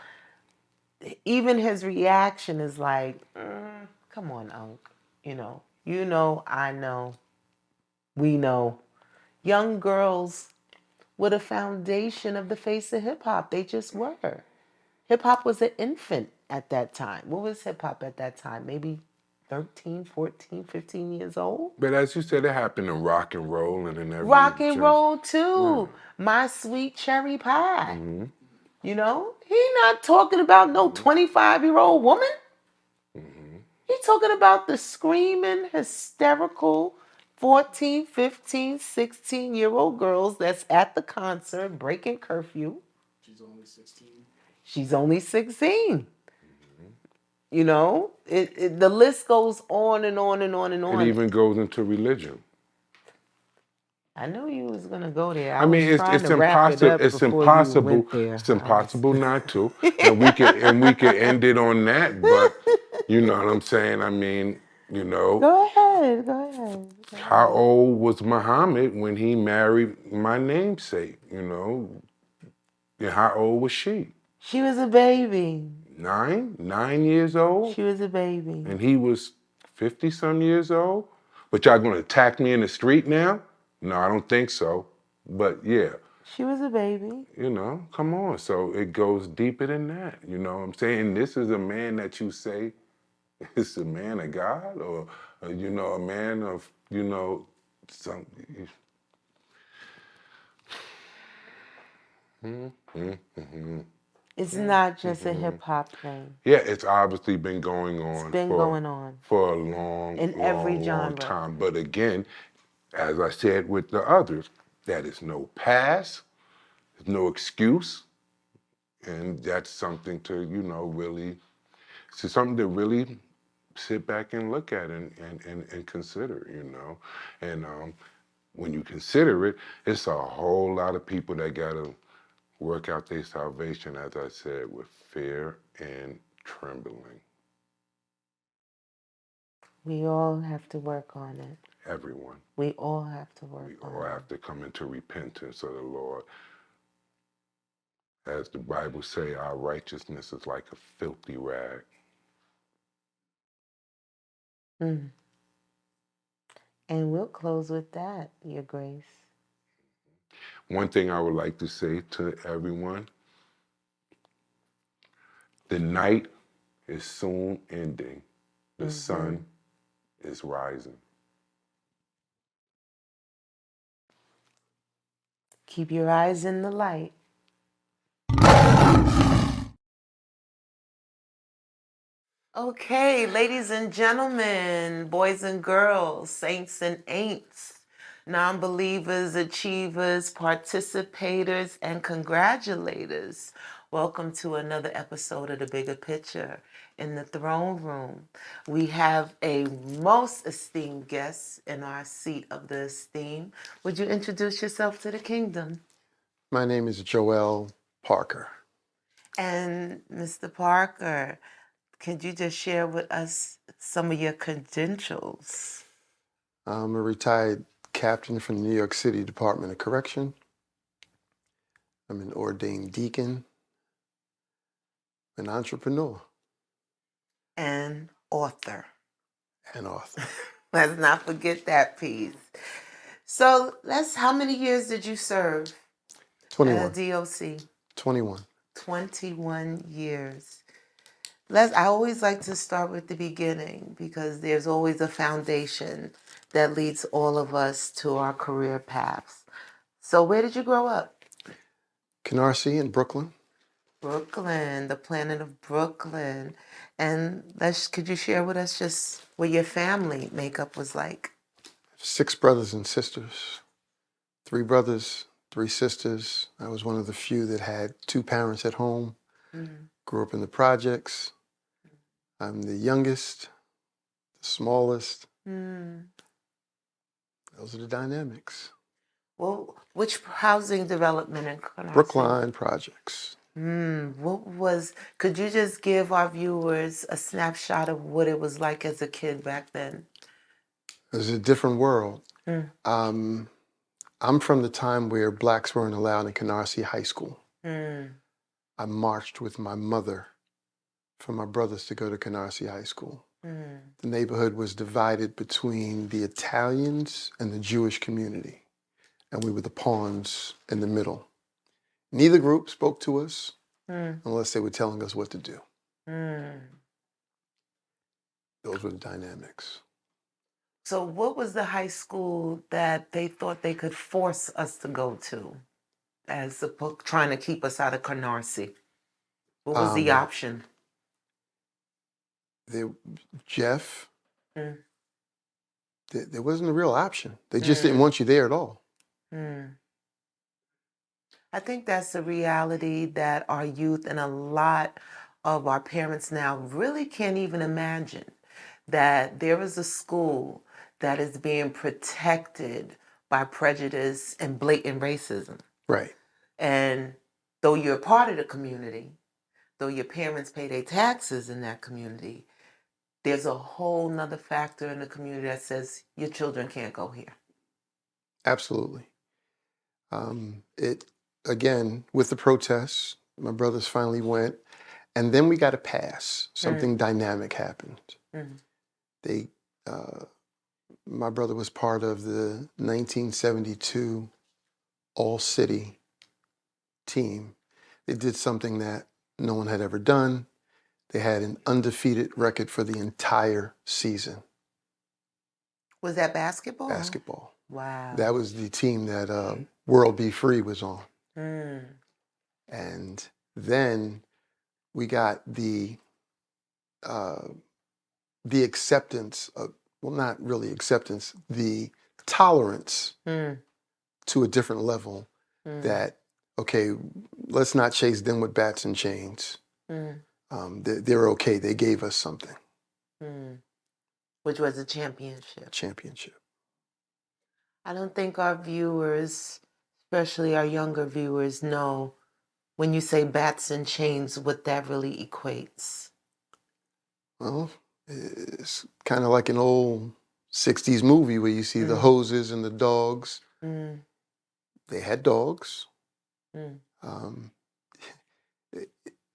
Speaker 1: even his reaction is like, come on, Unc. You know, I know, we know. Young girls were the foundation of the face of hip hop. They just were. Hip hop was an infant at that time. What was hip hop at that time? Maybe 13, 14, 15 years old?
Speaker 2: But as you said, it happened in rock and roll and in every
Speaker 1: Rock and roll too. My sweet cherry pie. You know, he not talking about no 25-year-old woman. He talking about the screaming, hysterical 14, 15, 16-year-old girls that's at the concert breaking curfew.
Speaker 3: She's only 16.
Speaker 1: She's only 16. You know, the list goes on and on and on and on.
Speaker 2: It even goes into religion.
Speaker 1: I knew you was gonna go there. I
Speaker 2: I mean,
Speaker 1: was trying to wrap it up
Speaker 2: it's
Speaker 1: before
Speaker 2: impossible.
Speaker 1: you went there.
Speaker 2: It's impossible not to, and we can end it on that. But you know what I'm saying? I mean, you know,
Speaker 1: Go ahead. Go ahead.
Speaker 2: how old was Muhammad when he married my namesake? You know, and how old was she?
Speaker 1: She was a baby.
Speaker 2: 9 years old,
Speaker 1: She was a baby.
Speaker 2: and he was 50-some years old. But y'all gonna attack me in the street now? No, I don't think so. But yeah.
Speaker 1: She was a baby.
Speaker 2: You know, come on. So it goes deeper than that. You know what I'm saying? This is a man that you say is a man of God, or you know, a man of, you know, some.
Speaker 1: It's not just a hip hop thing.
Speaker 2: Yeah, it's obviously been going on.
Speaker 1: It's been going on
Speaker 2: for a long,
Speaker 1: in every genre.
Speaker 2: long time. But again, as I said with the others, that is no pass, there's no excuse, and that's something to, you know, really, it's something to really sit back and look at and consider, you know. And when you consider it, it's a whole lot of people that gotta work out their salvation, as I said, with fear and trembling.
Speaker 1: We all have to work on it.
Speaker 2: Everyone.
Speaker 1: We all have to work on it.
Speaker 2: We all have to come into repentance of the Lord. As the Bible say, our righteousness is like a filthy rag.
Speaker 1: And we'll close with that, Your Grace.
Speaker 2: One thing I would like to say to everyone, the night is soon ending. The sun is rising.
Speaker 1: Keep your eyes in the light. Okay, ladies and gentlemen, boys and girls, saints and ain'ts, non-believers, achievers, participators, and congratulators. Welcome to another episode of The Bigger Picture. In the throne room, we have a most esteemed guest in our seat of the esteem. Would you introduce yourself to the kingdom?
Speaker 3: My name is Joel Parker.
Speaker 1: And Mr. Parker, could you just share with us some of your credentials?
Speaker 3: I'm a retired captain from the New York City Department of Correction. I'm an ordained deacon, an entrepreneur,
Speaker 1: And author.
Speaker 3: and author.
Speaker 1: Let's not forget that piece. So how many years did you serve
Speaker 3: 21.
Speaker 1: at DOC?
Speaker 3: 21.
Speaker 1: 21 years. I always like to start with the beginning because there's always a foundation that leads all of us to our career paths. So where did you grow up?
Speaker 3: Canarsie in Brooklyn.
Speaker 1: Brooklyn, the planet of Brooklyn. And could you share with us just what your family makeup was like?
Speaker 3: 6 brothers and sisters. 3 brothers, 3 sisters. I was one of the few that had 2 parents at home. Grew up in the projects. I'm the youngest, the smallest. Those are the dynamics.
Speaker 1: Well, which housing development in Canarsie?
Speaker 3: Brookline projects.
Speaker 1: Could you just give our viewers a snapshot of what it was like as a kid back then?
Speaker 3: It was a different world. I'm from the time where blacks weren't allowed in Canarsie High School. I marched with my mother for my brothers to go to Canarsie High School. The neighborhood was divided between the Italians and the Jewish community, and we were the pawns in the middle. Neither group spoke to us unless they were telling us what to do. Those were the dynamics.
Speaker 1: So what was the high school that they thought they could force us to go to as trying to keep us out of Canarsie? What was the option?
Speaker 3: Jeff, there wasn't a real option. They just didn't want you there at all.
Speaker 1: I think that's the reality that our youth and a lot of our parents now really can't even imagine, that there is a school that is being protected by prejudice and blatant racism.
Speaker 3: Right.
Speaker 1: And though you're a part of the community, though your parents pay their taxes in that community, there's a whole nother factor in the community that says your children can't go here.
Speaker 3: Absolutely. Again, with the protests, my brothers finally went, and then we got a pass. Something dynamic happened. My brother was part of the 1972 all-city team. They did something that no one had ever done. They had an undefeated record for the entire season.
Speaker 1: Was that basketball?
Speaker 3: Basketball.
Speaker 1: Wow.
Speaker 3: That was the team that World Be Free was on. And then we got the acceptance of, well, not really acceptance, the tolerance to a different level that, okay, let's not chase them with bats and chains. They're okay. They gave us something.
Speaker 1: Which was a championship.
Speaker 3: Championship.
Speaker 1: I don't think our viewers, especially our younger viewers, know when you say bats and chains what that really equates.
Speaker 3: Well, it's kind of like an old 60s movie where you see the hoses and the dogs. They had dogs.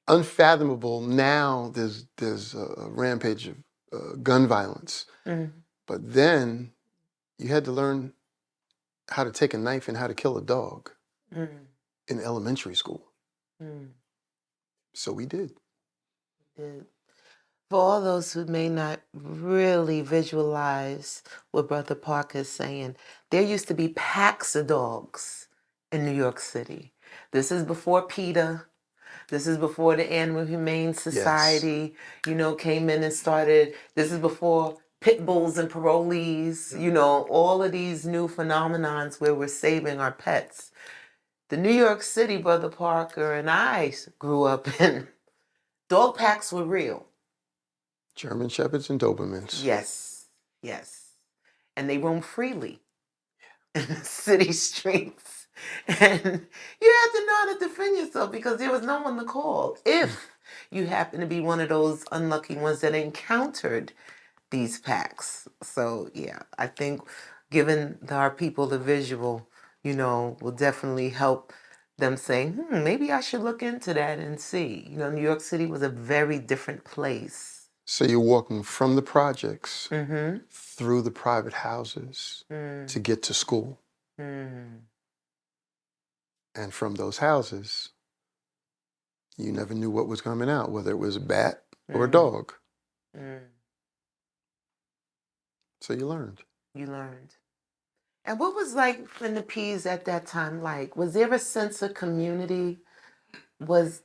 Speaker 3: Unfathomable now. There's a rampage of gun violence. But then you had to learn how to take a knife and how to kill a dog in elementary school. So we did.
Speaker 1: For all those who may not really visualize what Brother Parker is saying, there used to be packs of dogs in New York City. This is before PETA. This is before the Animal Humane Society, came in and started. This is before pit bulls and parolees, all of these new phenomenons where we're saving our pets. The New York City, Brother Parker and I grew up in, dog packs were real.
Speaker 3: German Shepherds and Dobermans.
Speaker 1: Yes. And they roam freely in the city streets. And you had to know how to defend yourself because there was no one to call if you happen to be one of those unlucky ones that encountered these packs. So, yeah, I think giving our people the visual, will definitely help them say, maybe I should look into that and see. New York City was a very different place.
Speaker 3: So you're walking from the projects through the private houses to get to school. And from those houses, you never knew what was coming out, whether it was a bat or a dog. So you learned.
Speaker 1: And what was like in the P's at that time like? Was there a sense of community? Was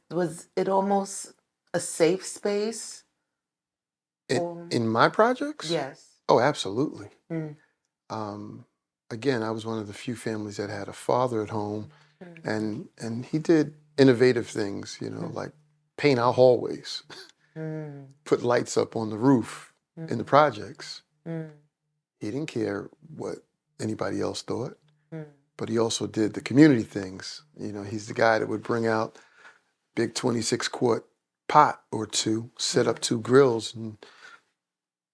Speaker 1: it almost a safe space?
Speaker 3: In my projects?
Speaker 1: Yes.
Speaker 3: Oh, absolutely. Again, I was one of the few families that had a father at home, and he did innovative things, like paint our hallways, put lights up on the roof in the projects. He didn't care what anybody else thought, but he also did the community things. He's the guy that would bring out big 26-quart pot or two, set up two grills, and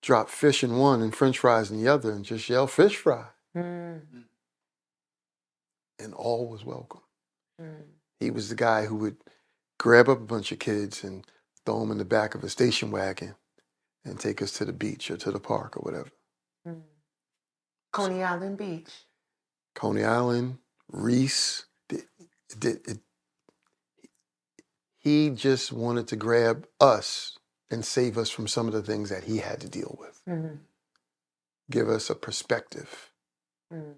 Speaker 3: drop fish in one and French fries in the other, and just yell fish fry. And all was welcome. He was the guy who would grab up a bunch of kids and throw them in the back of a station wagon and take us to the beach or to the park or whatever.
Speaker 1: Mm. Coney Island Beach.
Speaker 3: Coney Island, Reese, he just wanted to grab us and save us from some of the things that he had to deal with.
Speaker 1: Mm-hmm.
Speaker 3: Give us a perspective.
Speaker 1: Mm.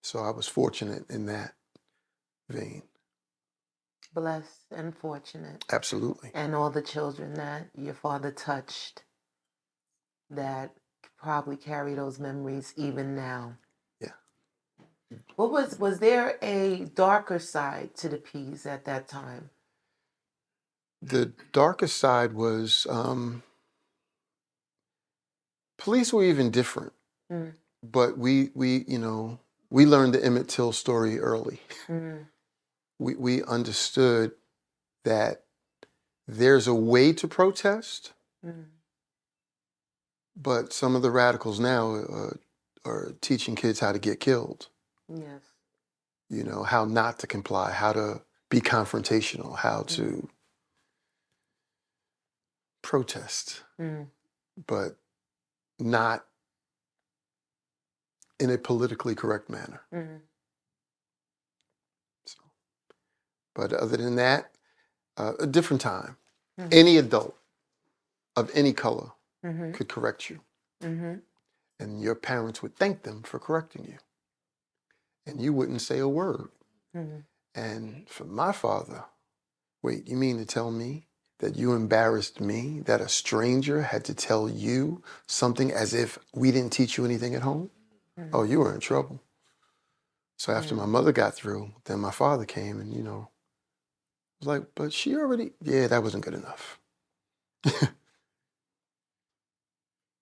Speaker 3: So I was fortunate in that vein.
Speaker 1: Blessed and fortunate.
Speaker 3: Absolutely.
Speaker 1: And all the children that your father touched that probably carry those memories even now.
Speaker 3: Yeah.
Speaker 1: What was there a darker side to the P's at that time?
Speaker 3: The darkest side was police were even different.
Speaker 1: Mm.
Speaker 3: But we learned the Emmett Till story early.
Speaker 1: Mm.
Speaker 3: We understood that there's a way to protest, but some of the radicals now are teaching kids how to get killed.
Speaker 1: Yes.
Speaker 3: You know, how not to comply, how to be confrontational, how to protest, but not in a politically correct manner. So, but other than that, a different time. Any adult of any color could correct you. And your parents would thank them for correcting you. And you wouldn't say a word. And for my father, wait, you mean to tell me that you embarrassed me, that a stranger had to tell you something as if we didn't teach you anything at home? Oh, you were in trouble. So after my mother got through, then my father came and, was like, but she already, yeah, that wasn't good enough.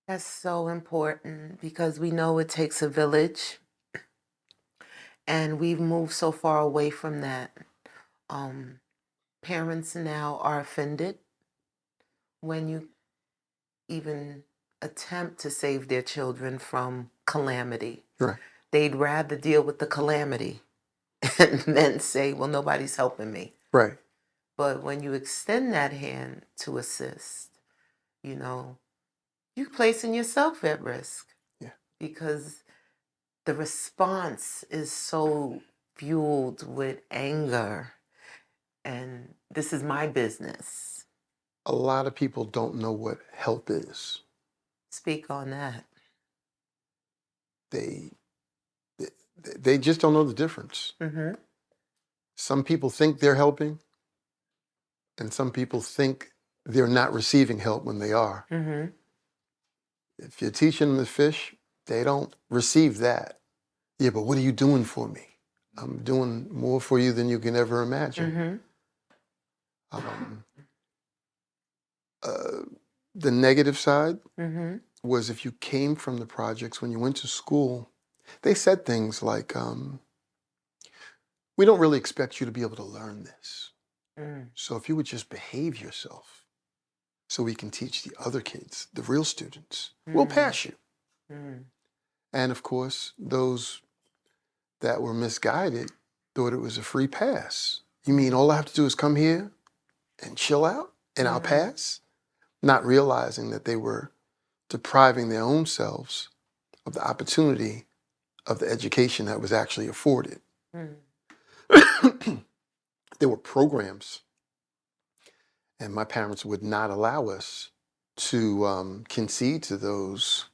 Speaker 1: That's so important because we know it takes a village, and we've moved so far away from that. Parents now are offended when you even attempt to save their children from calamity.
Speaker 3: Right.
Speaker 1: They'd rather deal with the calamity and then say, well, nobody's helping me.
Speaker 3: Right.
Speaker 1: But when you extend that hand to assist, you're placing yourself at risk.
Speaker 3: Yeah.
Speaker 1: Because the response is so fueled with anger, and this is my business.
Speaker 3: A lot of people don't know what help is.
Speaker 1: Speak on that.
Speaker 3: They just don't know the difference. Some people think they're helping, and some people think they're not receiving help when they are. If you're teaching them to fish, they don't receive that. Yeah, but what are you doing for me? I'm doing more for you than you can ever imagine. The negative side was if you came from the projects, when you went to school, they said things like, we don't really expect you to be able to learn this. So if you would just behave yourself so we can teach the other kids, the real students, we'll pass you. And of course, those that were misguided thought it was a free pass. You mean all I have to do is come here and chill out and I'll pass? Not realizing that they were depriving their own selves of the opportunity of the education that was actually afforded. There were programs, and my parents would not allow us to concede to those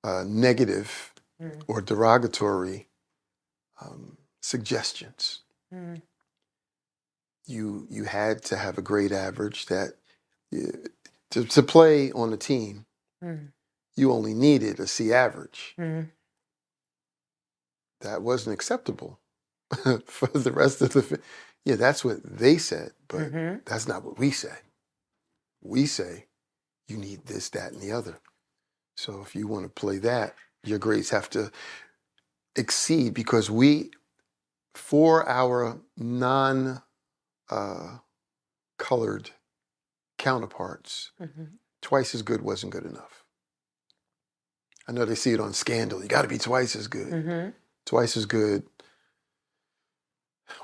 Speaker 3: negative or derogatory suggestions. You had to have a grade average that to play on a team, you only needed a C average. That wasn't acceptable for the rest of the. Yeah, that's what they said, but that's not what we say. We say you need this, that, and the other. So if you want to play that, your grades have to exceed, because for our non-colored counterparts, twice as good wasn't good enough. I know they see it on Scandal. You got to be twice as good. Twice as good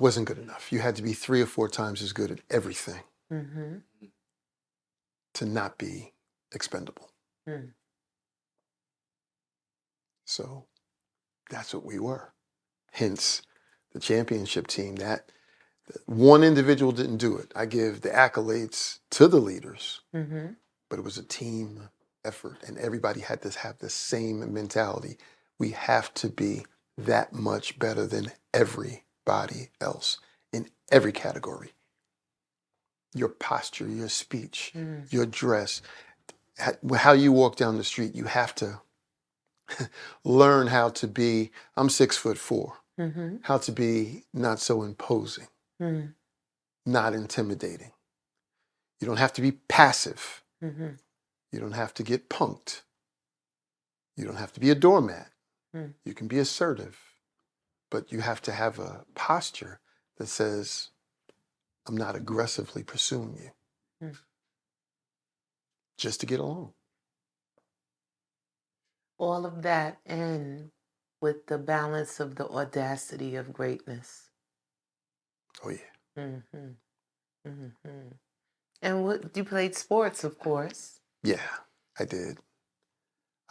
Speaker 3: wasn't good enough. You had to be 3 or 4 times as good at everything to not be expendable.
Speaker 1: Mm.
Speaker 3: So that's what we were. Hence the championship team. That one individual didn't do it. I give the accolades to the leaders,
Speaker 1: Mm-hmm.
Speaker 3: but it was a team effort, and everybody had to have the same mentality. We have to be that much better than everybody else in every category. Your posture, your speech,
Speaker 1: Mm.
Speaker 3: your dress, how you walk down the street, you have to learn how to be, I'm 6'4",
Speaker 1: Mm-hmm.
Speaker 3: how to be not so imposing,
Speaker 1: Mm.
Speaker 3: not intimidating. You don't have to be passive.
Speaker 1: Mm-hmm.
Speaker 3: You don't have to get punked. You don't have to be a doormat.
Speaker 1: Mm.
Speaker 3: You can be assertive, but you have to have a posture that says, I'm not aggressively pursuing you,
Speaker 1: Mm.
Speaker 3: just to get along.
Speaker 1: All of that, and with the balance of the audacity of greatness.
Speaker 3: Oh, yeah.
Speaker 1: Mm-hmm. Mm-hmm. And what you played sports, of course.
Speaker 3: Yeah, I did.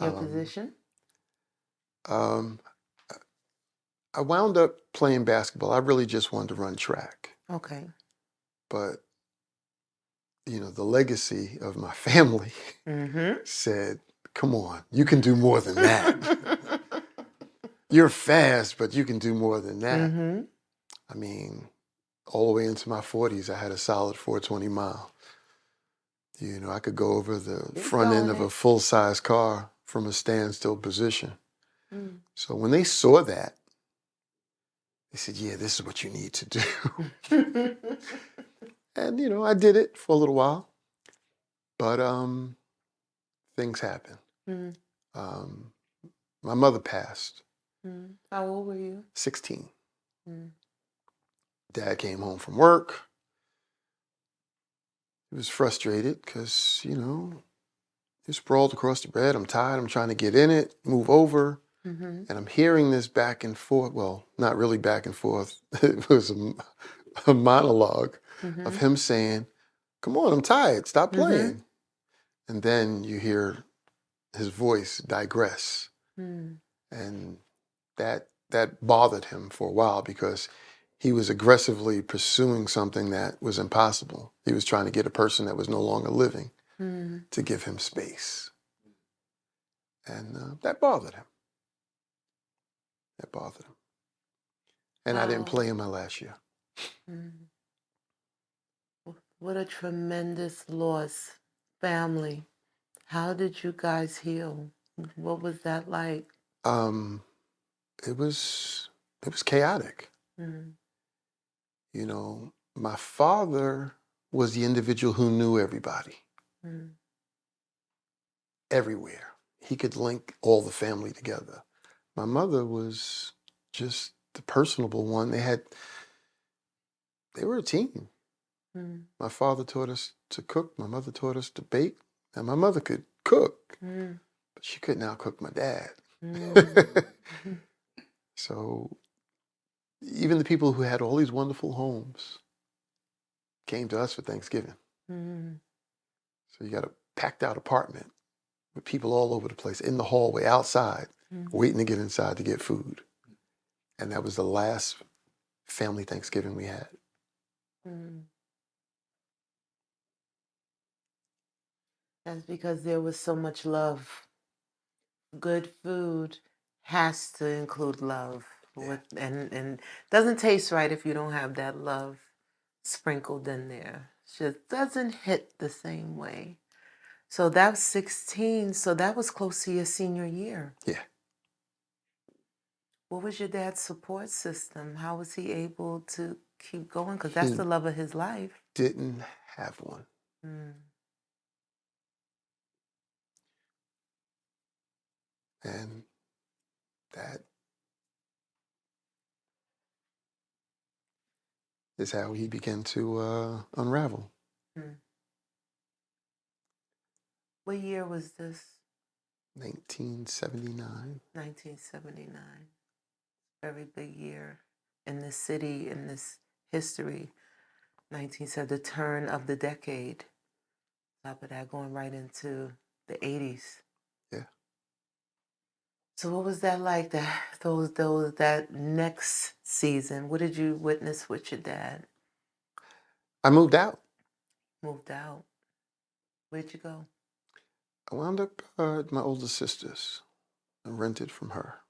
Speaker 1: Your
Speaker 3: Um,
Speaker 1: position?
Speaker 3: um, I wound up playing basketball. I really just wanted to run track.
Speaker 1: Okay.
Speaker 3: But, the legacy of my family
Speaker 1: Mm-hmm.
Speaker 3: said, come on, you can do more than that. You're fast, but you can do more than that.
Speaker 1: Mm-hmm.
Speaker 3: I mean, all the way into my 40s, I had a solid 420 mile. I could go over the
Speaker 1: Keep
Speaker 3: front end
Speaker 1: going
Speaker 3: of a
Speaker 1: it.
Speaker 3: full-size car from a standstill position.
Speaker 1: Mm.
Speaker 3: So when they saw that, they said, yeah, this is what you need to do. And, I did it for a little while. But things happened.
Speaker 1: Mm.
Speaker 3: Um, my mother passed,
Speaker 1: Mm. How old were you?
Speaker 3: 16.
Speaker 1: Mm.
Speaker 3: Dad came home from work. He was frustrated because, he sprawled across the bed. I'm tired. I'm trying to get in it, move over.
Speaker 1: Mm-hmm.
Speaker 3: And I'm hearing this back and forth. Well, not really back and forth. It was a monologue
Speaker 1: Mm-hmm.
Speaker 3: of him saying, come on, I'm tired. Stop
Speaker 1: Mm-hmm.
Speaker 3: playing. And then you hear his voice digress.
Speaker 1: Mm.
Speaker 3: And that bothered him for a while because he was aggressively pursuing something that was impossible. He was trying to get a person that was no longer living
Speaker 1: Mm.
Speaker 3: to give him space. And that bothered him. That bothered him. And I didn't
Speaker 1: Wow.
Speaker 3: play in my last year.
Speaker 1: Mm. What a tremendous loss. Family. How did you guys heal? What was that like?
Speaker 3: Um, it was chaotic.
Speaker 1: Mm.
Speaker 3: My father was the individual who knew everybody,
Speaker 1: Mm.
Speaker 3: everywhere. He could link all the family together. My mother was just the personable one. They were a team.
Speaker 1: Mm.
Speaker 3: My father taught us to cook. My mother taught us to bake. And my mother could cook,
Speaker 1: Mm.
Speaker 3: but she couldn't outcook my dad.
Speaker 1: Mm.
Speaker 3: So even the people who had all these wonderful homes came to us for Thanksgiving.
Speaker 1: Mm.
Speaker 3: So you got a packed out apartment with people all over the place, in the hallway, outside,
Speaker 1: Mm.
Speaker 3: waiting to get inside to get food. And that was the last family Thanksgiving we had.
Speaker 1: Mm. That's because there was so much love. Good food has to include love.
Speaker 3: Yeah.
Speaker 1: And doesn't taste right if you don't have that love sprinkled in there. Just doesn't hit the same way. So that was 16. So that was close to your senior year.
Speaker 3: Yeah.
Speaker 1: What was your dad's support system? How was he able to keep going? Because that's
Speaker 3: He
Speaker 1: the love of his life.
Speaker 3: didn't have one.
Speaker 1: Mm.
Speaker 3: And that is how he began to unravel.
Speaker 1: Mm. What year was this?
Speaker 3: 1979.
Speaker 1: 1979. Very big year in this city, in this history. 1970, the turn of the decade. Top of that, going right into The 80s.
Speaker 3: Yeah.
Speaker 1: So what was that like? That next season? What did you witness with your dad?
Speaker 3: I moved out.
Speaker 1: Moved out. Where'd you go?
Speaker 3: I wound up at my older sister's. I rented from her.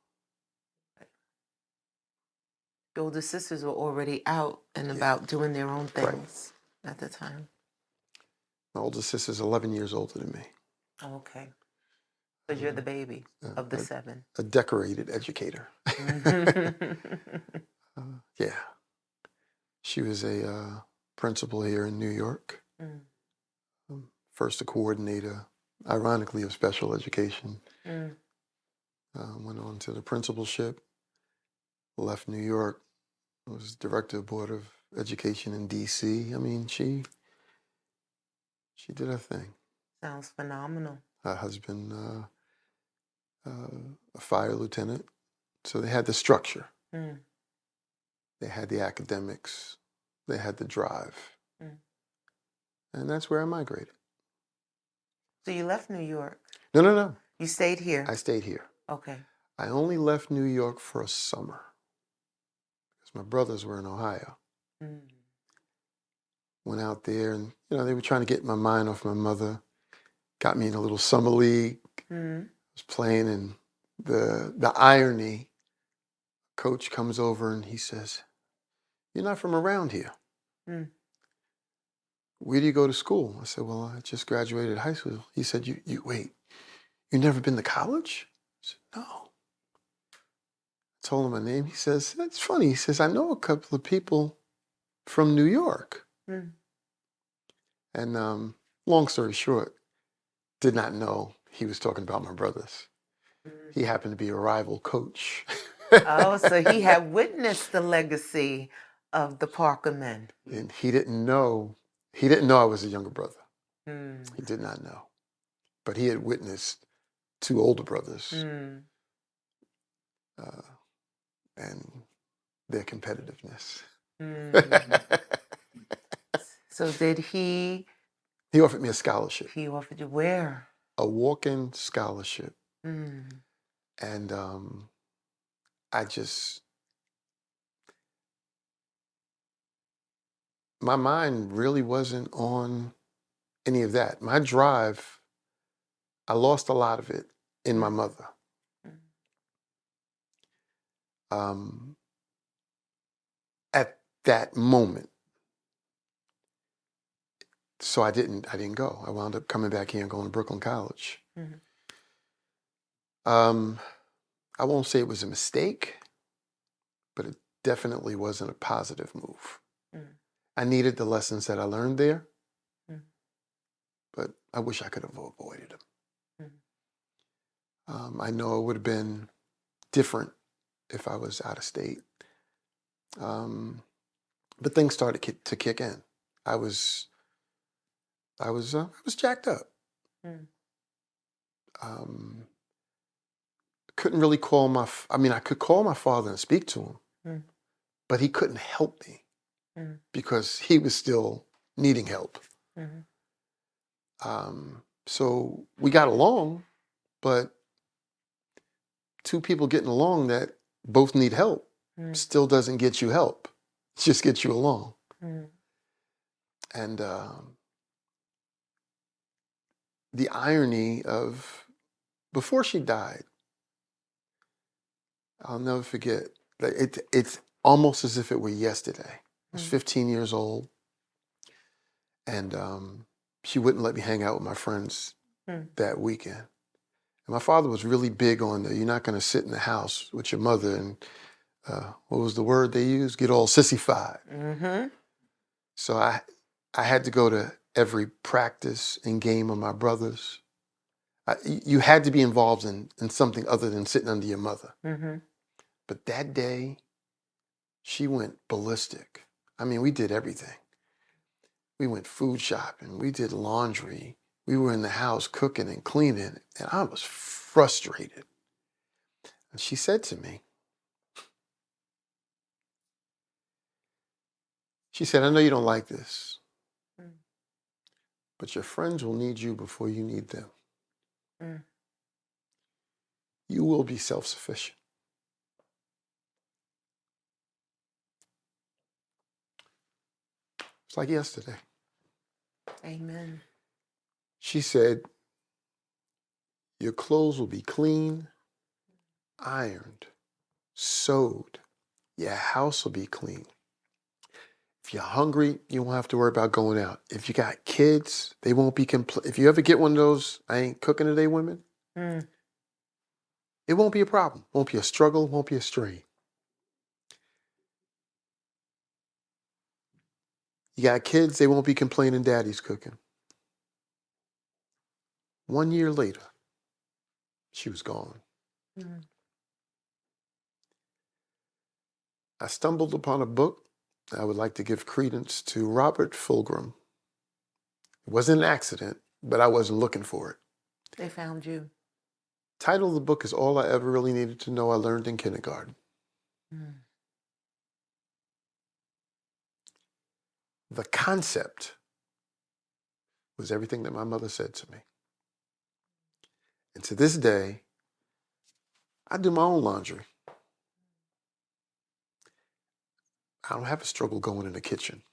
Speaker 1: Your older sisters were already out and about doing their own things at the time.
Speaker 3: My older sister's 11 years older than me.
Speaker 1: Oh, okay. Because you're the baby of the 7.
Speaker 3: A decorated educator. Yeah. She was a principal here in New York. First a coordinator, ironically, of special education. Went on to the principalship. Left New York. Was director of Board of Education in D.C. I mean, she did her thing.
Speaker 1: Sounds phenomenal.
Speaker 3: Her husband, a fire lieutenant. So they had the structure. They had the academics. They had the drive. And that's where I migrated.
Speaker 1: So you left New York?
Speaker 3: No.
Speaker 1: You stayed here?
Speaker 3: I stayed here.
Speaker 1: Okay.
Speaker 3: I only left New York for a summer because my brothers were in Ohio. Went out there and, they were trying to get my mind off my mother. Got me in a little summer league. Was playing, and the irony, coach comes over and he says, "You're not from around here. Where do you go to school?" I said, "Well, I just graduated high school." He said, "You wait, you never been to college?" I said, "No." I told him my name. He says, "That's funny." He says, "I know a couple of people from New York." And long story short, did not know he was talking about my brothers. He happened to be a rival coach.
Speaker 1: Oh, so he had witnessed the legacy of the Parker men.
Speaker 3: And he didn't know I was a younger brother. He did not know. But he had witnessed 2 older brothers and their competitiveness.
Speaker 1: So did he?
Speaker 3: He offered me a scholarship.
Speaker 1: He offered you where?
Speaker 3: A walk-in scholarship. And my mind really wasn't on any of that. My drive, I lost a lot of it in my mother. At that moment. So I didn't go. I wound up coming back here and going to Brooklyn College. I won't say it was a mistake, but it definitely wasn't a positive move. I needed the lessons that I learned there, but I wish I could have avoided them. I know it would have been different if I was out of state. But things started to kick in. I was jacked up. Couldn't really call I could call my father and speak to him, but he couldn't help me because he was still needing help. So we got along, but 2 people getting along that both need help still doesn't get you help. It just gets you along. And the irony of, before she died, I'll never forget, it's almost as if it were yesterday. I was 15 years old, and she wouldn't let me hang out with my friends that weekend. And my father was really big on you're not going to sit in the house with your mother and, what was the word they used? Get all sissified. So I had to go to every practice and game of my brothers. You had to be involved in something other than sitting under your mother. But that day, she went ballistic. I mean, we did everything. We went food shopping. We did laundry. We were in the house cooking and cleaning, and I was frustrated. And she said to me, she said, "I know you don't like this, but your friends will need you before you need them."
Speaker 1: Mm.
Speaker 3: You will be self-sufficient. It's like yesterday.
Speaker 1: Amen.
Speaker 3: She said, your clothes will be clean, ironed, sewed. Your house will be clean. If you're hungry, you won't have to worry about going out. If you got kids, they won't be if you ever get one of those, I ain't cooking today women,
Speaker 1: Mm.
Speaker 3: it won't be a problem. Won't be a struggle, won't be a strain. You got kids, they won't be complaining daddy's cooking. 1 year later, she was gone.
Speaker 1: Mm.
Speaker 3: I stumbled upon a book I would like to give credence to Robert Fulghum. It wasn't an accident, but I wasn't looking for it.
Speaker 1: They found you.
Speaker 3: Title of the book is All I Ever Really Needed to Know I Learned in Kindergarten.
Speaker 1: Mm.
Speaker 3: The concept was everything that my mother said to me. And to this day, I do my own laundry. I don't have a struggle going in the kitchen.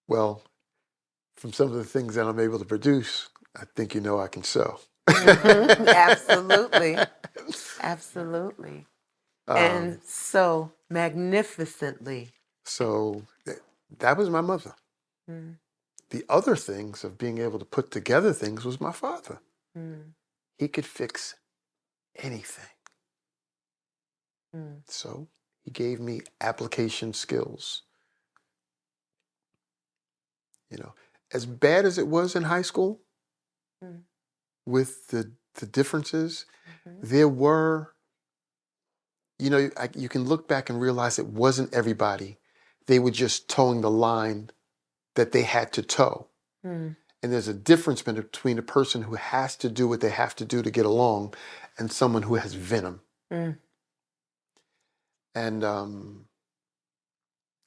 Speaker 3: Well, from some of the things that I'm able to produce, I think you know I can sew.
Speaker 1: Mhm. Absolutely. Absolutely. And so magnificently.
Speaker 3: So that was my mother.
Speaker 1: Mm.
Speaker 3: The other things of being able to put together things was my father.
Speaker 1: Mm.
Speaker 3: He could fix anything.
Speaker 1: Mm.
Speaker 3: So he gave me application skills. You know, as bad as it was in high school,
Speaker 1: Mm.
Speaker 3: with the differences,
Speaker 1: Mm-hmm.
Speaker 3: there were, you can look back and realize it wasn't everybody. They were just towing the line that they had to tow.
Speaker 1: Mm.
Speaker 3: And there's a difference between a person who has to do what they have to do to get along and someone who has venom.
Speaker 1: Mm.
Speaker 3: And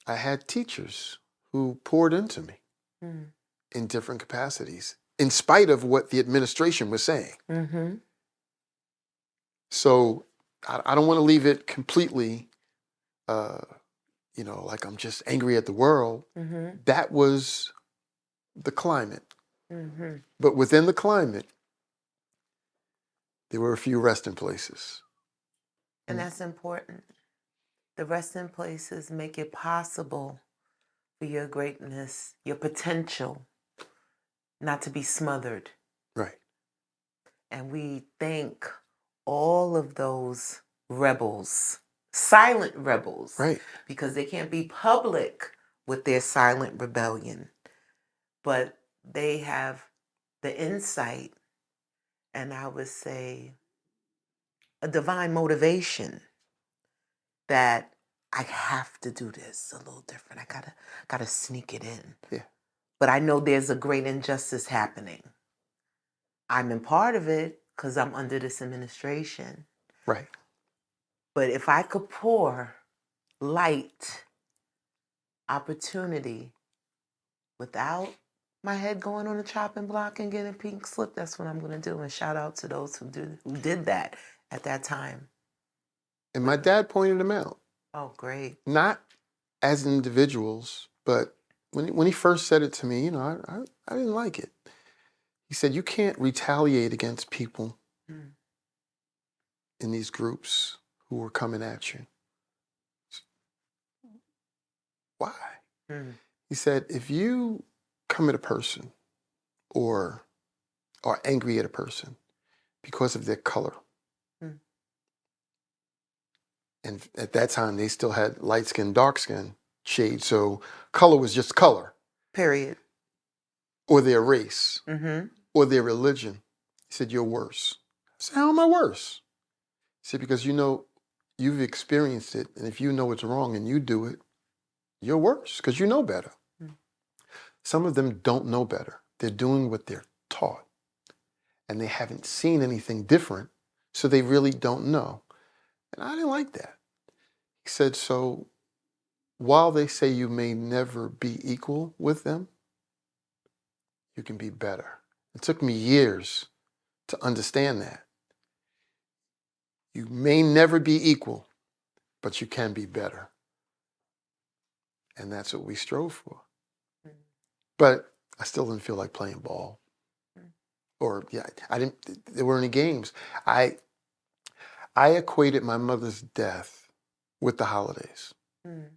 Speaker 3: I had teachers who poured into me
Speaker 1: Mm.
Speaker 3: in different capacities, in spite of what the administration was saying.
Speaker 1: Mm-hmm.
Speaker 3: So I don't want to leave it completely, like I'm just angry at the world.
Speaker 1: Mm-hmm.
Speaker 3: That was the climate.
Speaker 1: Mm-hmm.
Speaker 3: But within the climate, there were a few resting places.
Speaker 1: And that's important. The resting places make it possible for your greatness, your potential, not to be smothered.
Speaker 3: Right.
Speaker 1: And we thank all of those rebels, silent rebels,
Speaker 3: Right.
Speaker 1: because they can't be public with their silent rebellion, but they have the insight, and I would say a divine motivation that I have to do this a little different. I gotta sneak it in.
Speaker 3: Yeah.
Speaker 1: But I know there's a great injustice happening. I'm in part of it because I'm under this administration.
Speaker 3: Right.
Speaker 1: But if I could pour light, opportunity, without my head going on a chopping block and getting a pink slip, that's what I'm going to do. And shout out to those who did that at that time.
Speaker 3: And my dad pointed them out.
Speaker 1: Oh, great.
Speaker 3: Not as individuals, but when he first said it to me, I didn't like it. He said, you can't retaliate against people in these groups who are coming at you. Why?
Speaker 1: Mm.
Speaker 3: He said, if you come at a person or are angry at a person because of their color, and at that time they still had light skin, dark skin shade, so color was just color.
Speaker 1: Period.
Speaker 3: Or their race,
Speaker 1: Mm-hmm.
Speaker 3: or their religion. He said, you're worse. I said, how am I worse? He said, because you've experienced it, and if you know it's wrong and you do it, you're worse because you know better. Mm. Some of them don't know better. They're doing what they're taught, and they haven't seen anything different, so they really don't know. And I didn't like that. He said, so while they say you may never be equal with them, you can be better. It took me years to understand that. You may never be equal, but you can be better. And that's what we strove for.
Speaker 1: Mm.
Speaker 3: But I still didn't feel like playing ball. Or there weren't any games. I equated my mother's death with the holidays.
Speaker 1: Mm.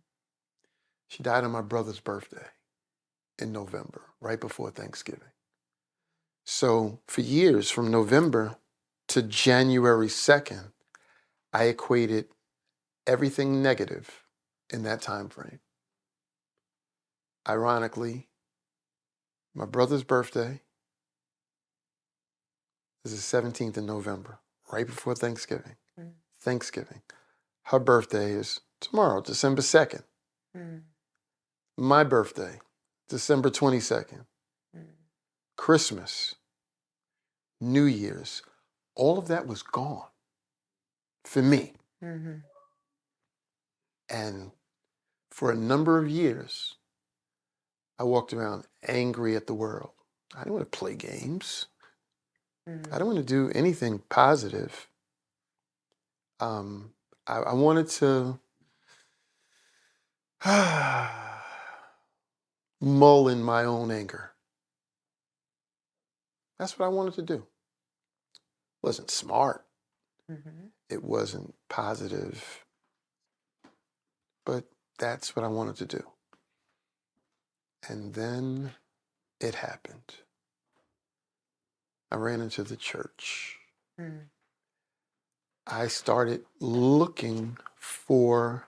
Speaker 3: She died on my brother's birthday in November, right before Thanksgiving. So for years, from November to January 2nd, I equated everything negative in that time frame. Ironically, my brother's birthday is the 17th of November, right before Thanksgiving.
Speaker 1: Mm.
Speaker 3: Thanksgiving. Her birthday is tomorrow, December 2nd.
Speaker 1: Mm.
Speaker 3: My birthday, December 22nd.
Speaker 1: Mm.
Speaker 3: Christmas, New Year's, all of that was gone for me.
Speaker 1: Mm-hmm.
Speaker 3: And for a number of years, I walked around angry at the world. I didn't want to play games.
Speaker 1: Mm.
Speaker 3: I don't want to do anything positive. I wanted to mull in my own anger. That's what I wanted to do. It wasn't smart.
Speaker 1: Mm-hmm.
Speaker 3: It wasn't positive. But that's what I wanted to do. And then it happened. I ran into the church.
Speaker 1: Mm.
Speaker 3: I started looking for,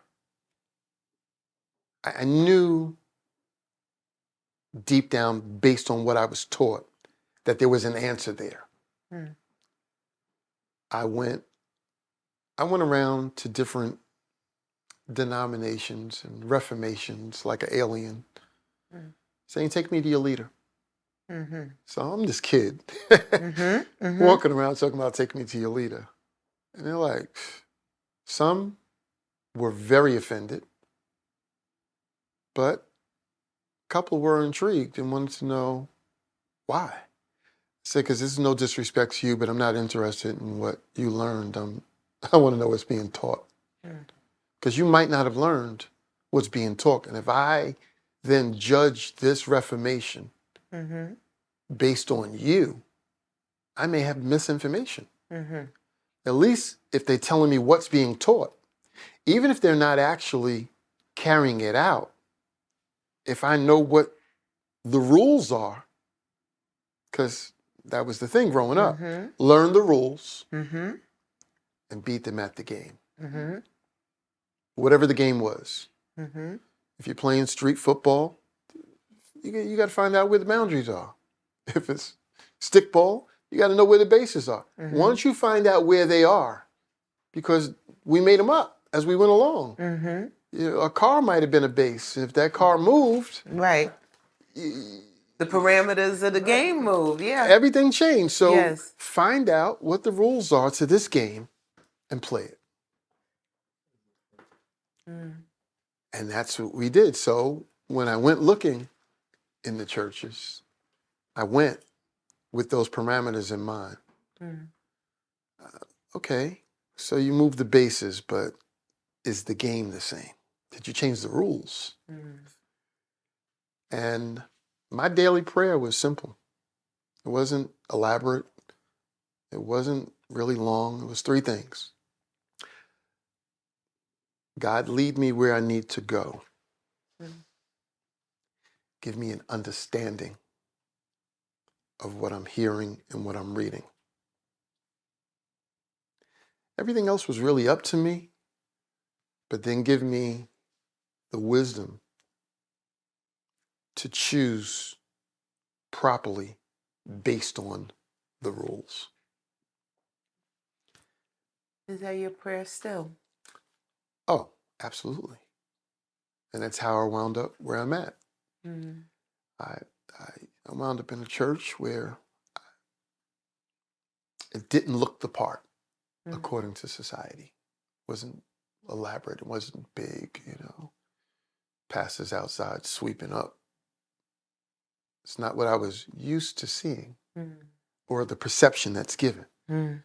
Speaker 3: I knew deep down, based on what I was taught, that there was an answer there.
Speaker 1: Mm.
Speaker 3: I went around to different denominations and reformations like an alien, saying, take me to your leader.
Speaker 1: Mm-hmm.
Speaker 3: So I'm this kid
Speaker 1: Mm-hmm. Mm-hmm.
Speaker 3: walking around talking about take me to your leader. And they're like, some were very offended, but a couple were intrigued and wanted to know why. I said, because this is no disrespect to you, but I'm not interested in what you learned. I want to know what's being taught. Because you might not have learned what's being taught. And if I then judge this reformation
Speaker 1: Mm-hmm.
Speaker 3: based on you, I may have misinformation.
Speaker 1: Mm-hmm.
Speaker 3: At least if they're telling me what's being taught, even if they're not actually carrying it out, if I know what the rules are, because that was the thing growing up,
Speaker 1: Mm-hmm.
Speaker 3: learn the rules
Speaker 1: Mm-hmm.
Speaker 3: and beat them at the game.
Speaker 1: Mm-hmm.
Speaker 3: Whatever the game was.
Speaker 1: Mm-hmm.
Speaker 3: If you're playing street football, you got to find out where the boundaries are. If it's stickball, you got to know where the bases are.
Speaker 1: Mm-hmm.
Speaker 3: Once you find out where they are, because we made them up as we went along.
Speaker 1: Mm-hmm.
Speaker 3: You know, a car might have been a base. If that car moved,
Speaker 1: Right. The parameters of the game move, yeah.
Speaker 3: everything changed. So
Speaker 1: Yes.
Speaker 3: find out what the rules are to this game and play it.
Speaker 1: Mm.
Speaker 3: And that's what we did. So when I went looking in the churches, I went with those parameters in mind.
Speaker 1: Mm.
Speaker 3: Okay, so you move the bases, but is the game the same? Did you change the rules?
Speaker 1: Mm.
Speaker 3: And my daily prayer was simple. It wasn't elaborate. It wasn't really long. It was three things. God, lead me where I need to go.
Speaker 1: Mm.
Speaker 3: Give me an understanding of what I'm hearing and what I'm reading. Everything else was really up to me, but then give me the wisdom to choose properly based on the rules.
Speaker 1: Is that your prayer still?
Speaker 3: Oh, absolutely. And that's how I wound up where I'm at.
Speaker 1: Mm.
Speaker 3: I wound up in a church where it didn't look the part according to society. It wasn't elaborate. It wasn't big, you know. Pastors outside sweeping up It's not what I was used to seeing
Speaker 1: Mm.
Speaker 3: or the perception that's given.
Speaker 1: Mm.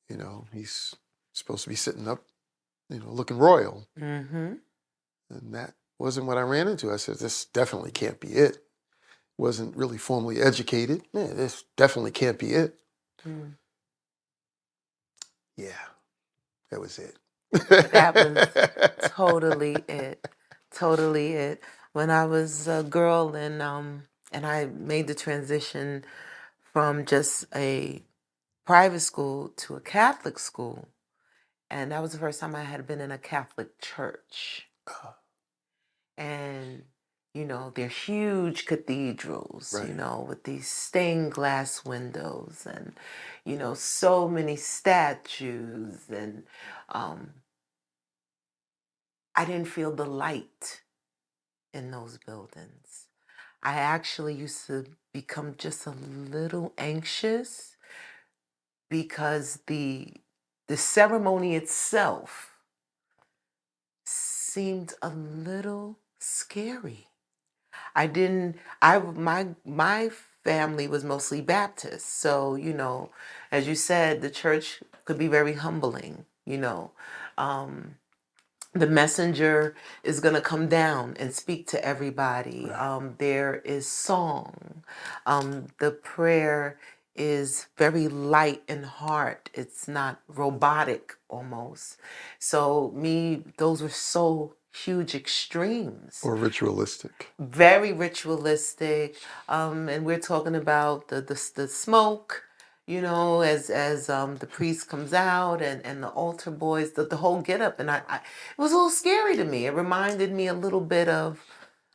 Speaker 3: You know, he's supposed to be sitting up, you know, looking royal.
Speaker 1: Mm-hmm.
Speaker 3: And that wasn't what I ran into. I said, this definitely can't be it. Wasn't really formally educated. Yeah, this definitely can't be it.
Speaker 1: Mm.
Speaker 3: Yeah, that was it.
Speaker 1: That was totally it. Totally it. When I was a girl and I made the transition from just a private school to a Catholic school, and that was the first time I had been in a Catholic church. And you know, they're huge cathedrals, you
Speaker 3: Right.
Speaker 1: know, with these stained glass windows and, you know, so many statues. And I didn't feel the light in those buildings. I actually used to become just a little anxious because the ceremony itself seemed a little scary. My family was mostly Baptist. So, you know, as you said, the church could be very humbling, you know. Um, the messenger is going to come down and speak to everybody.
Speaker 3: Right.
Speaker 1: There is song. The prayer is very light in heart. It's not robotic almost. So those were so huge extremes.
Speaker 3: Or ritualistic.
Speaker 1: Very ritualistic. And we're talking about the smoke, you know, as the priest comes out and the altar boys, the whole get up. And it was a little scary to me. It reminded me a little bit of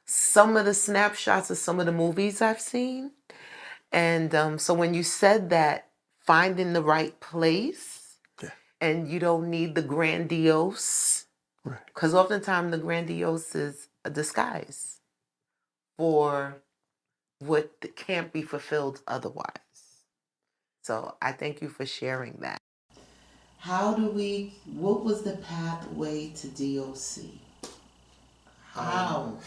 Speaker 1: some of the snapshots of some of the movies I've seen. And so when you said that, finding the right place,
Speaker 3: Yeah.
Speaker 1: and you don't need the grandiose,
Speaker 3: Right.
Speaker 1: because oftentimes the grandiose is a disguise for what can't be fulfilled otherwise. So I thank you for sharing that. What was the pathway to DOC? How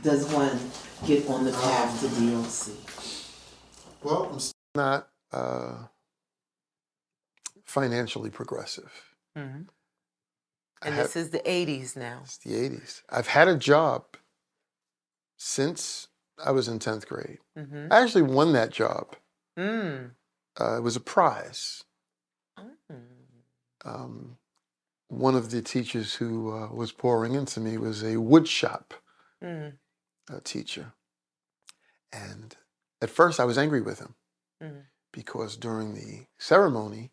Speaker 1: does one get on the path to DOC?
Speaker 3: Well, I'm not financially progressive.
Speaker 1: Mm-hmm.
Speaker 3: I
Speaker 1: And
Speaker 3: had,
Speaker 1: this is the 80s now.
Speaker 3: it's the 80s. I've had a job since I was in 10th grade.
Speaker 1: Mm-hmm.
Speaker 3: I actually won that job.
Speaker 1: Mm.
Speaker 3: It was a prize.
Speaker 1: Mm.
Speaker 3: One of the teachers who was pouring into me was a woodshop
Speaker 1: Mm.
Speaker 3: teacher. And at first I was angry with him
Speaker 1: Mm.
Speaker 3: because during the ceremony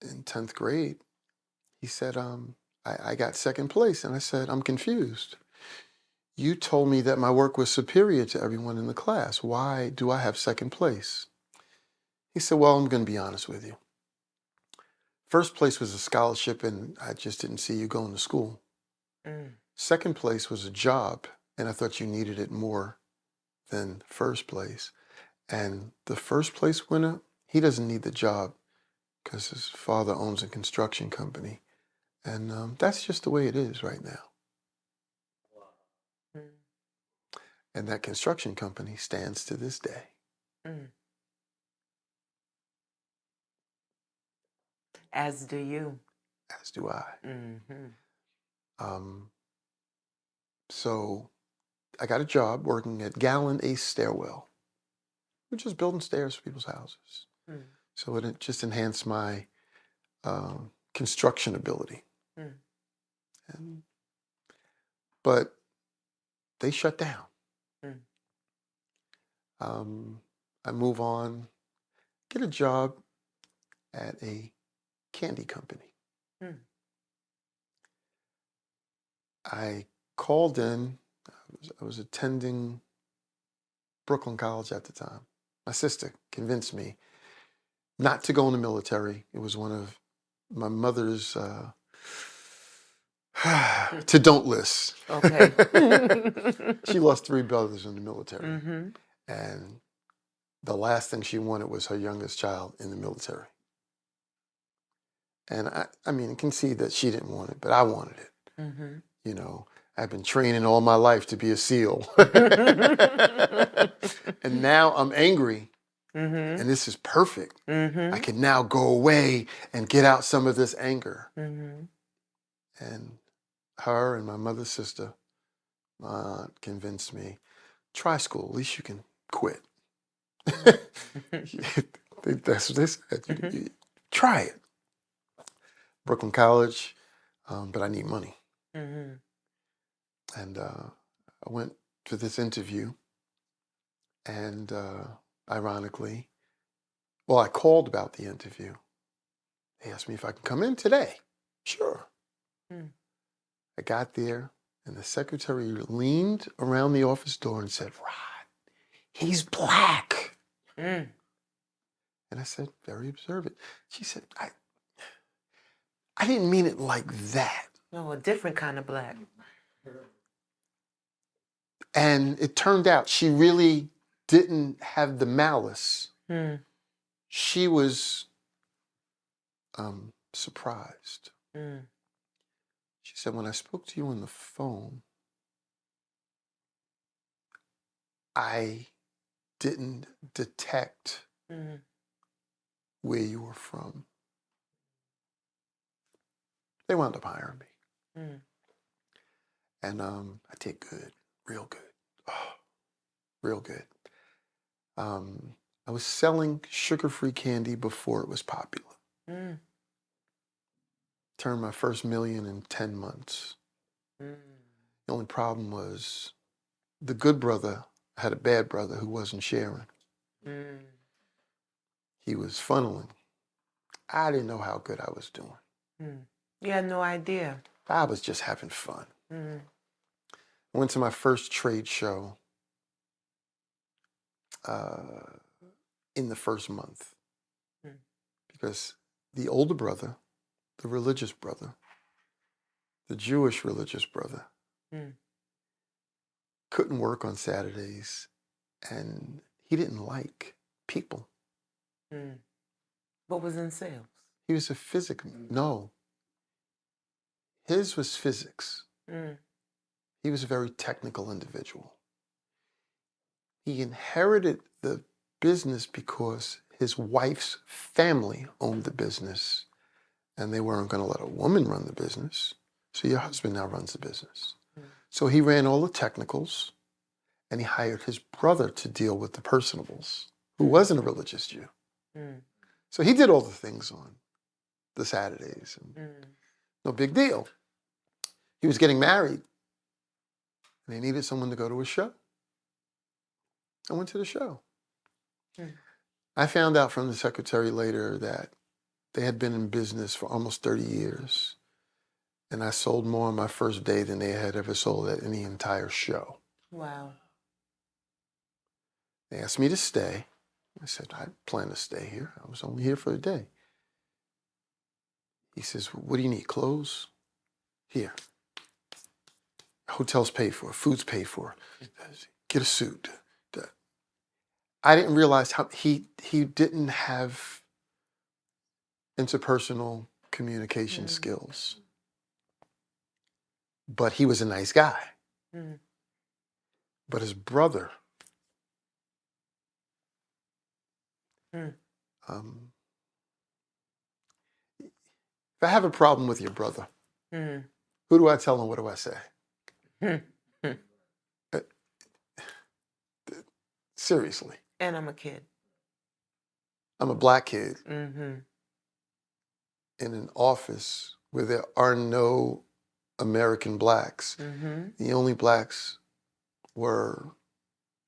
Speaker 3: in 10th grade, he said, I got second place. And I said, I'm confused. You told me that my work was superior to everyone in the class. Why do I have second place? He said, well, I'm going to be honest with you. First place was a scholarship, and I just didn't see you going to school.
Speaker 1: Mm.
Speaker 3: Second place was a job, and I thought you needed it more than first place. And the first place winner, he doesn't need the job because his father owns a construction company. And that's just the way it is right now.
Speaker 1: Mm.
Speaker 3: And that construction company stands to this day.
Speaker 1: Mm. As do you.
Speaker 3: As do I.
Speaker 1: Mm-hmm.
Speaker 3: So I got a job working at Gallon Ace Stairwell, which is building stairs for people's houses.
Speaker 1: Mm.
Speaker 3: So it just enhanced my construction ability.
Speaker 1: Mm.
Speaker 3: But they shut down.
Speaker 1: Mm.
Speaker 3: I move on, get a job at a candy company.
Speaker 1: Mm.
Speaker 3: I called in. I was attending Brooklyn College at the time. My sister convinced me not to go in the military. It was one of my mother's to don't list.
Speaker 1: Okay.
Speaker 3: She lost 3 brothers in the military.
Speaker 1: Mm-hmm.
Speaker 3: And the last thing she wanted was her youngest child in the military. And I mean, I can see that she didn't want it, but I wanted it.
Speaker 1: Mm-hmm.
Speaker 3: You know, I've been training all my life to be a SEAL. And now I'm angry.
Speaker 1: Mm-hmm.
Speaker 3: And this is perfect.
Speaker 1: Mm-hmm.
Speaker 3: I can now go away and get out some of this anger.
Speaker 1: Mm-hmm.
Speaker 3: And her and my mother's sister convinced me, try school. At least you can quit. That's what they said. Try it. Brooklyn College, but I need money.
Speaker 1: Mm-hmm.
Speaker 3: And I went to this interview, and ironically, well, I called about the interview. They asked me if I could come in today. Sure.
Speaker 1: Mm.
Speaker 3: I got there, and the secretary leaned around the office door and said, Rod, he's black.
Speaker 1: Mm.
Speaker 3: And I said, very observant. She said, I didn't mean it like that.
Speaker 1: No, a different kind of black.
Speaker 3: And it turned out she really didn't have the malice.
Speaker 1: Mm.
Speaker 3: She was surprised.
Speaker 1: Mm.
Speaker 3: She said, when I spoke to you on the phone, I didn't detect where you were from. They wound up hiring me.
Speaker 1: Mm.
Speaker 3: And I did good, real good. Oh, real good. I was selling sugar-free candy before it was popular.
Speaker 1: Mm.
Speaker 3: Turned my first $1 million in 10 months.
Speaker 1: Mm.
Speaker 3: The only problem was the good brother had a bad brother who wasn't sharing.
Speaker 1: Mm.
Speaker 3: He was funneling. I didn't know how good I was doing.
Speaker 1: Mm. You had no idea.
Speaker 3: I was just having fun.
Speaker 1: Mm.
Speaker 3: I went to my first trade show in the first month because the older brother, the religious brother, the Jewish religious brother, couldn't work on Saturdays, and he didn't like people.
Speaker 1: What was in sales?
Speaker 3: He was a physics. No. His was physics. He was a very technical individual. He inherited the business because his wife's family owned the business, and they weren't going to let a woman run the business. So your husband now runs the business. So he ran all the technicals, and he hired his brother to deal with the personables, who wasn't a religious Jew. So he did all the things on the Saturdays. And no big deal. He was getting married, and they needed someone to go to a show. I went to the show. I found out from the secretary later that they had been in business for almost 30 years, and I sold more on my first day than they had ever sold at any entire show.
Speaker 1: Wow.
Speaker 3: They asked me to stay. I said, I plan to stay here. I was only here for a day. He says, what do you need, clothes? Here. Hotel's paid for, food's paid for. Get a suit. I didn't realize how he didn't have interpersonal communication skills. But he was a nice guy. But his brother, if I have a problem with your brother, who do I tell him? What do I say? Seriously.
Speaker 1: And I'm a kid.
Speaker 3: I'm a black kid
Speaker 1: Mm-hmm.
Speaker 3: in an office where there are no American blacks.
Speaker 1: Mm-hmm.
Speaker 3: The only blacks were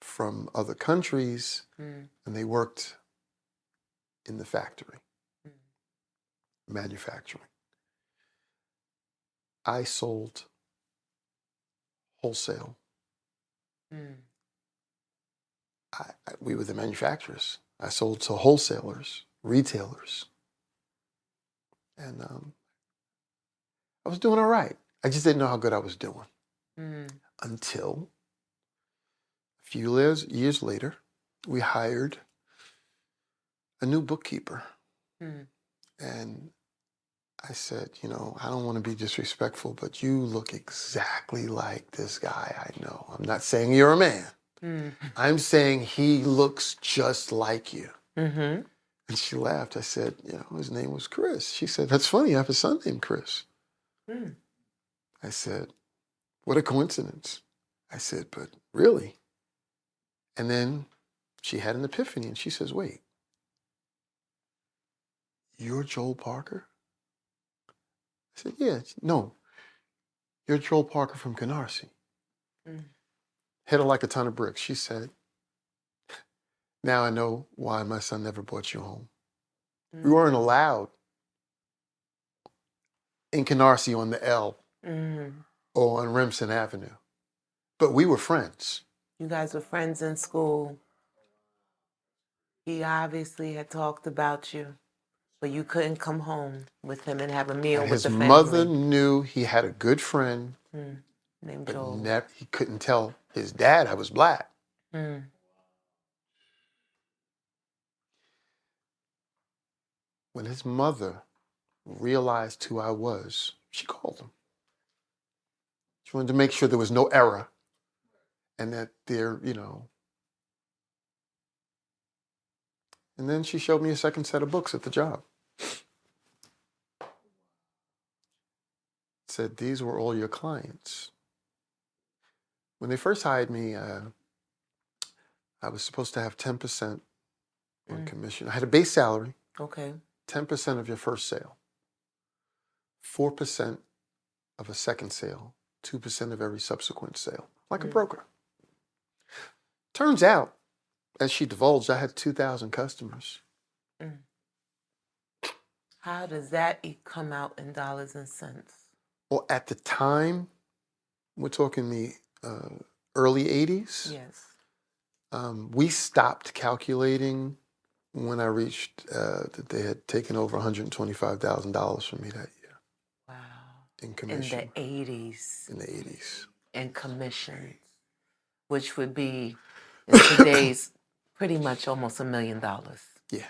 Speaker 3: from other countries, and they worked in the factory, manufacturing. I sold wholesale. We were the manufacturers. I sold to wholesalers, retailers. And I was doing all right. I just didn't know how good I was doing. Until a few years later, we hired a new bookkeeper. And I said, you know, I don't want to be disrespectful, but you look exactly like this guy I know. I'm not saying you're a man. I'm saying he looks just like you.
Speaker 1: Mm-hmm.
Speaker 3: And she laughed. I said, you know, his name was Chris. She said, that's funny. I have a son named Chris.
Speaker 1: Mm.
Speaker 3: I said, what a coincidence. I said, but really? And then she had an epiphany and she says, wait, you're Joel Parker? I said, yeah, no, you're Joel Parker from Canarsie. Hit her like a ton of bricks. She said, now I know why my son never brought you home. We weren't allowed in Canarsie on the L or on Remsen Avenue, but we were friends.
Speaker 1: You guys were friends in school. He obviously had talked about you, but you couldn't come home with him and have a meal
Speaker 3: And
Speaker 1: with
Speaker 3: his
Speaker 1: the family.
Speaker 3: mother knew he had a good friend,
Speaker 1: Named
Speaker 3: but
Speaker 1: Joel.
Speaker 3: he couldn't tell his dad I was black. When his mother realized who I was, she called him. She wanted to make sure there was no error and that there, you know. And then she showed me a second set of books at the job. Said, these were all your clients. When they first hired me, I was supposed to have 10% on commission. I had a base salary.
Speaker 1: Okay.
Speaker 3: 10% of your first sale. 4% of a second sale. 2% of every subsequent sale. Like a broker. Turns out, as she divulged, I had 2,000 customers.
Speaker 1: How does that come out in dollars and cents?
Speaker 3: Well, at the time, we're talking the early 80s.
Speaker 1: Yes.
Speaker 3: We stopped calculating when I reached that they had taken over $125,000 from me that year.
Speaker 1: Wow.
Speaker 3: In commission.
Speaker 1: In the 80s.
Speaker 3: In the 80s.
Speaker 1: In commissions, which would be in today's pretty much almost $1 million.
Speaker 3: Yeah.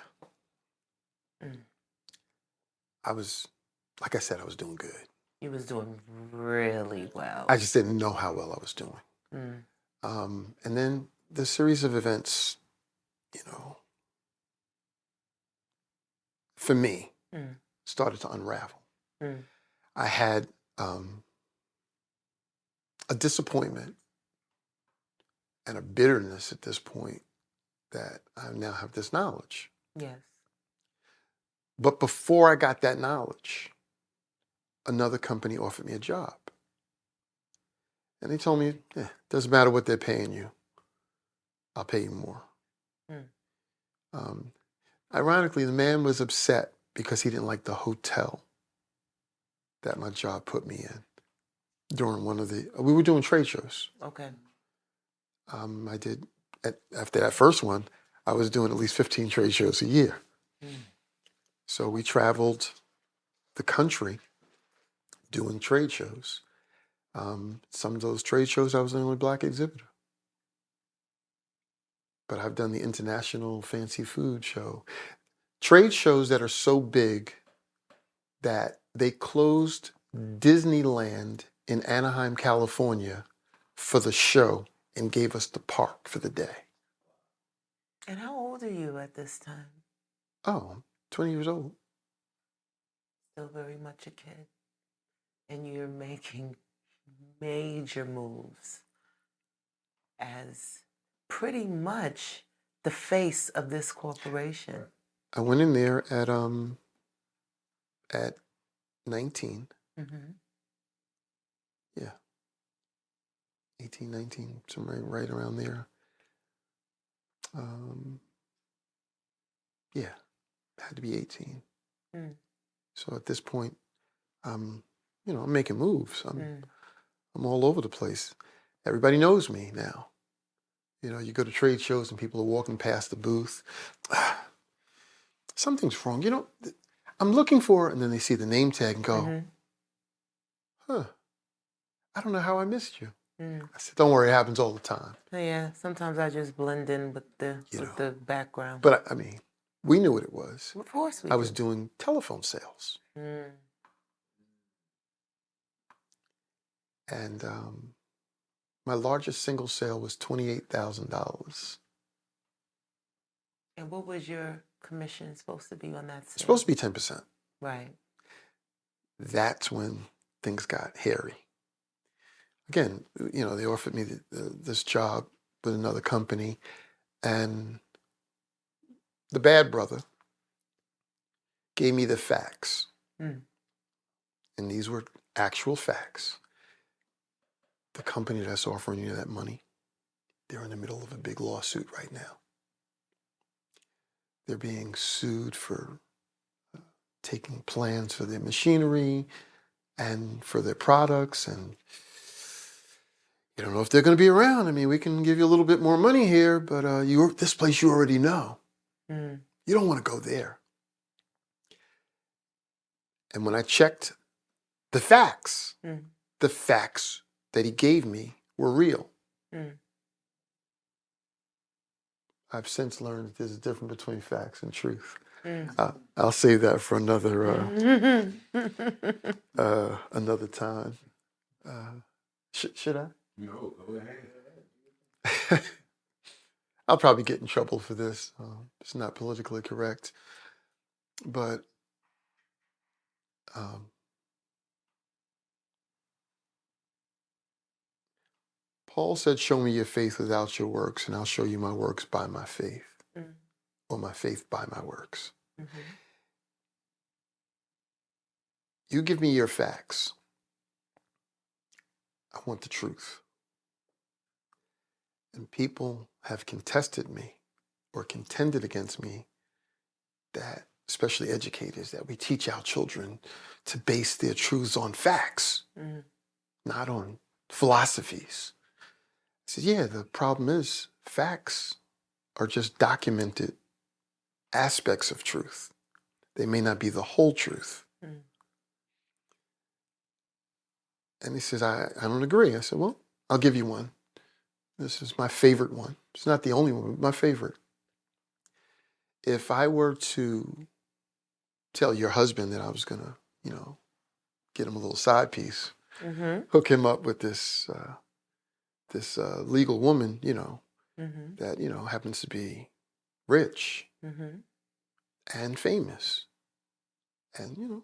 Speaker 3: I was, like I said, I was doing good.
Speaker 1: You was doing really well.
Speaker 3: I just didn't know how well I was doing. And then the series of events, you know, for me, started to unravel. I had a disappointment and a bitterness at this point that I now have this knowledge.
Speaker 1: Yes.
Speaker 3: But before I got that knowledge, another company offered me a job. And they told me, doesn't matter what they're paying you. I'll pay you more. Ironically, the man was upset because he didn't like the hotel that my job put me in during one of the, we were doing trade shows.
Speaker 1: Okay.
Speaker 3: I did, after that first one, I was doing at least 15 trade shows a year. So we traveled the country doing trade shows. Some of those trade shows, I was the only black exhibitor. But I've done the International Fancy Food Show. Trade shows that are so big that they closed Disneyland in Anaheim, California for the show and gave us the park for the day.
Speaker 1: And how old are you at this time?
Speaker 3: Oh, I'm 20 years old.
Speaker 1: Still very much a kid. And you're making major moves as pretty much the face of this corporation.
Speaker 3: I went in there at 19. Yeah. 18, 19, somewhere right around there. Yeah, had to be 18. So at this point, I'm making moves. I'm all over the place. Everybody knows me now. You know, you go to trade shows and people are walking past the booth. Something's wrong. You know, I'm looking for, and then they see the name tag and go, I don't know how I missed you. I said, don't worry, it happens all the time.
Speaker 1: Yeah, sometimes I just blend in with the background.
Speaker 3: But I mean, we knew what it was.
Speaker 1: Of course we
Speaker 3: I was doing telephone sales. And my largest single sale was $28,000.
Speaker 1: And what was your commission supposed to be on that
Speaker 3: It's
Speaker 1: sale?
Speaker 3: supposed to be 10%.
Speaker 1: Right.
Speaker 3: That's when things got hairy. Again, you know, they offered me this job with another company, and the bad brother gave me the facts.
Speaker 1: Mm.
Speaker 3: And these were actual facts. The company that's offering you that money, they're in the middle of a big lawsuit right now. They're being sued for taking plans for their machinery and for their products, and you don't know if they're going to be around. I mean, we can give you a little bit more money here, but this place you already know.
Speaker 1: Mm.
Speaker 3: You don't want to go there. And when I checked the facts that he gave me were real.
Speaker 1: Mm.
Speaker 3: I've since learned that there's a difference between facts and truth.
Speaker 1: Mm.
Speaker 3: I'll save that for another
Speaker 1: Mm.
Speaker 3: another time. Should I?
Speaker 2: No, go ahead.
Speaker 3: I'll probably get in trouble for this. It's not politically correct, but Paul said, "Show me your faith without your works, and I'll show you my works by my faith, or my faith by my works."
Speaker 1: Mm-hmm.
Speaker 3: You give me your facts. I want the truth. And people have contested me or contended against me that, especially educators, that we teach our children to base their truths on facts, not on philosophies. I said, yeah, the problem is facts are just documented aspects of truth. They may not be the whole truth. And he says, I don't agree. I said, well, I'll give you one. This is my favorite one. It's not the only one, but my favorite. If I were to tell your husband that I was going to, you know, get him a little side piece, hook him up with this legal woman, you know, that, you know, happens to be rich and famous. And, you know,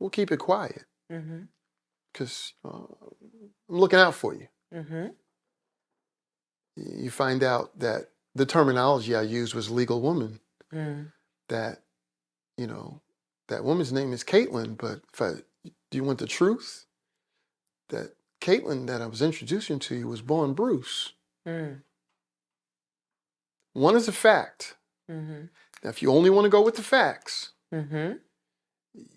Speaker 3: we'll keep it quiet because I'm looking out for you. You find out that the terminology I used was legal woman, that, you know, that woman's name is Caitlin, but do you want the truth? That Caitlin that I was introducing to you was born Bruce. One is a fact. Now, if you only want to go with the facts,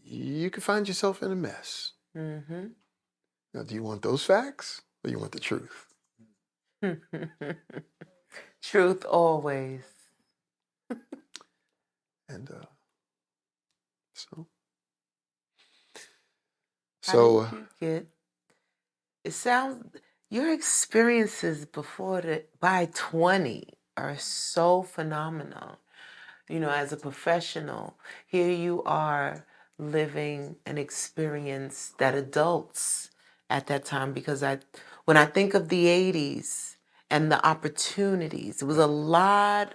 Speaker 3: you could find yourself in a mess. Now, do you want those facts or you want the truth?
Speaker 1: Truth always.
Speaker 3: And
Speaker 1: How did you get? It sounds your experiences by 20 are so phenomenal. You know, as a professional, here you are living an experience that adults at that time, because when I think of the 80s and the opportunities, it was a lot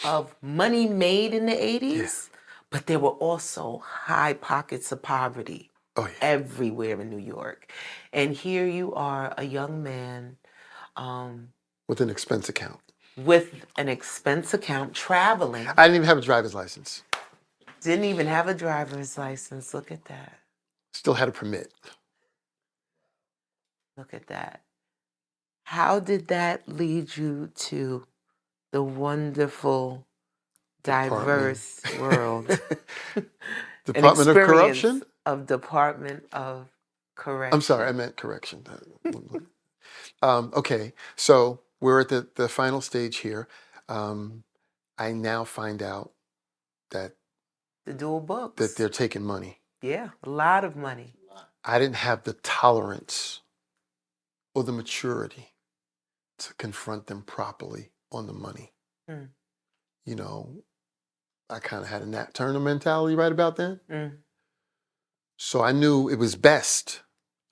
Speaker 1: of money made in the 80s, but there were also high pockets of poverty everywhere in New York. And here you are, a young man
Speaker 3: with an expense account.
Speaker 1: With an expense account, traveling.
Speaker 3: I didn't even have a driver's license.
Speaker 1: Didn't even have a driver's license. Look at that.
Speaker 3: Still had a permit.
Speaker 1: Look at that. How did that lead you to the wonderful, diverse world?
Speaker 3: Department of Corruption?
Speaker 1: Department of Correction.
Speaker 3: I'm sorry, I meant correction. Okay, so we're at the final stage here. I now find out that
Speaker 1: the dual books,
Speaker 3: that they're taking money.
Speaker 1: Yeah, a lot of money.
Speaker 3: I didn't have the tolerance or the maturity to confront them properly on the money. You know, I kind of had a Nat Turner mentality right about then. So I knew it was best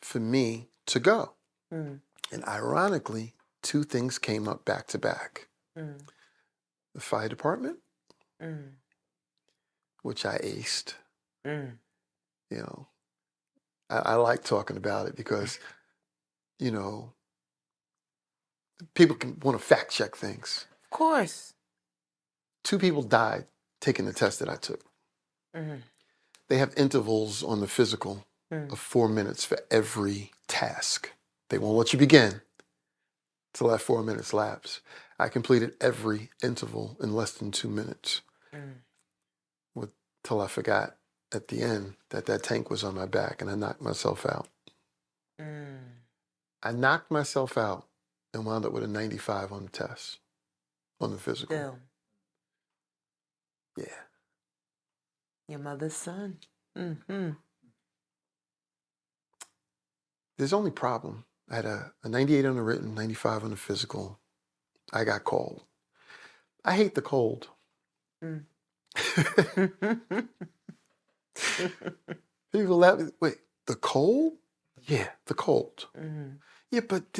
Speaker 3: for me to go.
Speaker 1: Mm.
Speaker 3: And ironically, two things came up back to back.
Speaker 1: Mm.
Speaker 3: The fire department,
Speaker 1: Mm.
Speaker 3: which I aced.
Speaker 1: Mm.
Speaker 3: You know, I like talking about it because, you know, people can want to fact check things.
Speaker 1: Of course.
Speaker 3: 2 people died taking the test that I took.
Speaker 1: Mm.
Speaker 3: They have intervals on the physical
Speaker 1: Mm.
Speaker 3: of 4 minutes for every task. They won't let you begin till that 4 minutes lapse. I completed every interval in less than 2 minutes
Speaker 1: Mm.
Speaker 3: till I forgot at the end that tank was on my back and I knocked myself out.
Speaker 1: Mm.
Speaker 3: I knocked myself out and wound up with a 95 on the test, on the physical.
Speaker 1: Still,
Speaker 3: Yeah.
Speaker 1: your mother's son. Mm-hmm.
Speaker 3: There's only problem. I had a 98 on the written, 95 on the physical. I got cold. I hate the cold.
Speaker 1: Mm.
Speaker 3: People laugh. Wait, the cold? Yeah, the cold.
Speaker 1: Mm.
Speaker 3: Yeah, but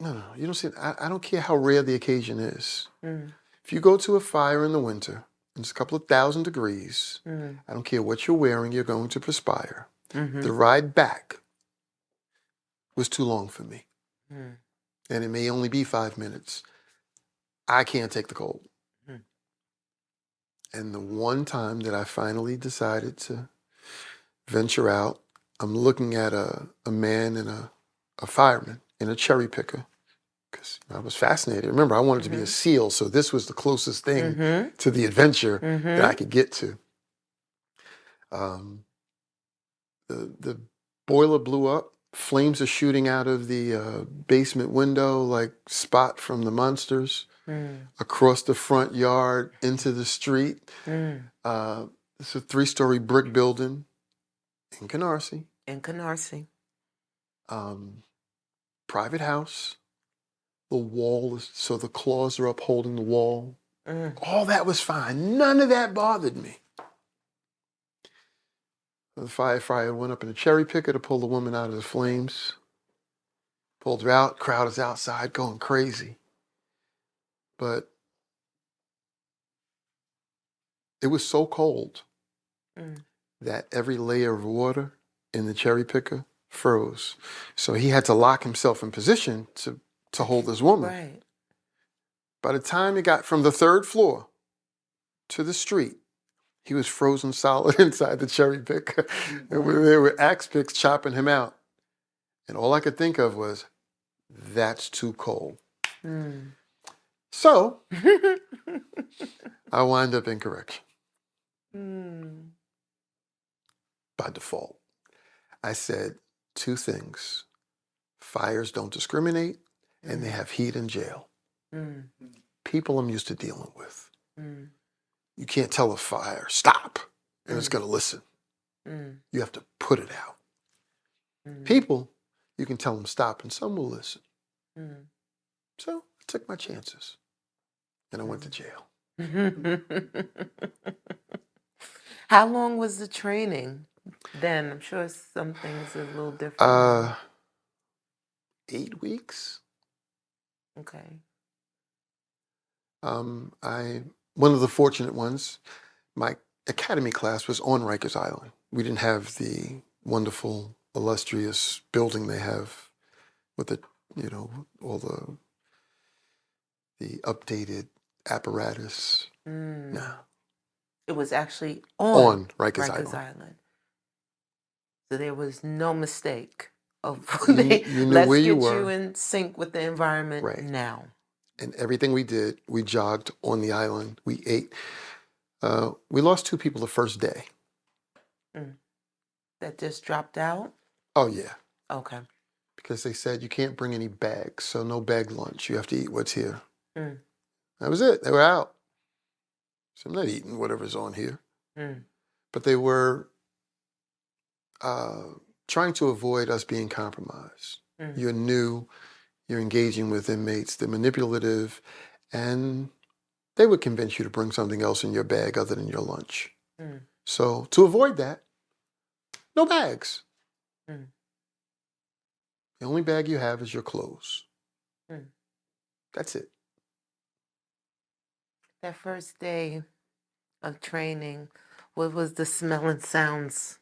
Speaker 3: no, you don't see it. I don't care how rare the occasion is.
Speaker 1: Mm.
Speaker 3: If you go to a fire in the winter, and it's a couple of 1,000 degrees,
Speaker 1: Mm.
Speaker 3: I don't care what you're wearing, you're going to perspire.
Speaker 1: Mm-hmm.
Speaker 3: The ride back was too long for me.
Speaker 1: Mm.
Speaker 3: And it may only be 5 minutes. I can't take the cold.
Speaker 1: Mm.
Speaker 3: And the one time that I finally decided to venture out, I'm looking at a man and a fireman in a cherry picker because I was fascinated. Remember, I wanted to be a SEAL, so this was the closest thing
Speaker 1: Mm-hmm.
Speaker 3: to the adventure
Speaker 1: Mm-hmm.
Speaker 3: that I could get to. The boiler blew up. Flames are shooting out of the basement window like Spot from the Monsters, across the front yard into the street. It's a 3-story brick building in Canarsie.
Speaker 1: In Canarsie.
Speaker 3: Private house. The wall is, so the claws are up holding the wall.
Speaker 1: Mm.
Speaker 3: All that was fine. None of that bothered me. The firefighter went up in a cherry picker to pull the woman out of the flames. Pulled her out. Crowd is outside going crazy. But it was so cold that every layer of water in the cherry picker froze. So he had to lock himself in position to hold this woman.
Speaker 1: Right.
Speaker 3: By the time he got from the 3rd floor to the street, he was frozen solid inside the cherry picker. And there were axe picks chopping him out. And all I could think of was, that's too cold.
Speaker 1: Mm.
Speaker 3: So I wind up in correction. By default. I said 2 things. Fires don't discriminate, and they have heat in jail. People I'm used to dealing with. You can't tell a fire, stop, and it's going to listen. You have to put it out. People, you can tell them stop, and some will listen. So I took my chances, and I went to jail.
Speaker 1: How long was the training then? I'm sure some things are a little different now.
Speaker 3: 8 weeks.
Speaker 1: Okay.
Speaker 3: One of the fortunate ones, my academy class was on Rikers Island. We didn't have the wonderful, illustrious building they have with the, all the updated apparatus. No.
Speaker 1: It was actually
Speaker 3: On Rikers
Speaker 1: Rikers
Speaker 3: Island.
Speaker 1: Island. So there was no mistake of
Speaker 3: You knew
Speaker 1: let's
Speaker 3: where
Speaker 1: get
Speaker 3: you
Speaker 1: you
Speaker 3: were.
Speaker 1: in sync with the environment
Speaker 3: Right.
Speaker 1: now.
Speaker 3: And everything we did, we jogged on the island. We ate. We lost 2 people the first day.
Speaker 1: That just dropped out?
Speaker 3: Oh, yeah.
Speaker 1: Okay.
Speaker 3: Because they said you can't bring any bags, so no bag lunch. You have to eat what's here. That was it. They were out. So I'm not eating whatever's on here. But they were trying to avoid us being compromised. You're new. You're engaging with inmates. They're manipulative. And they would convince you to bring something else in your bag other than your lunch. So to avoid that, no bags. The only bag you have is your clothes.
Speaker 1: Mm.
Speaker 3: That's it.
Speaker 1: That first day of training, what was the smell and sounds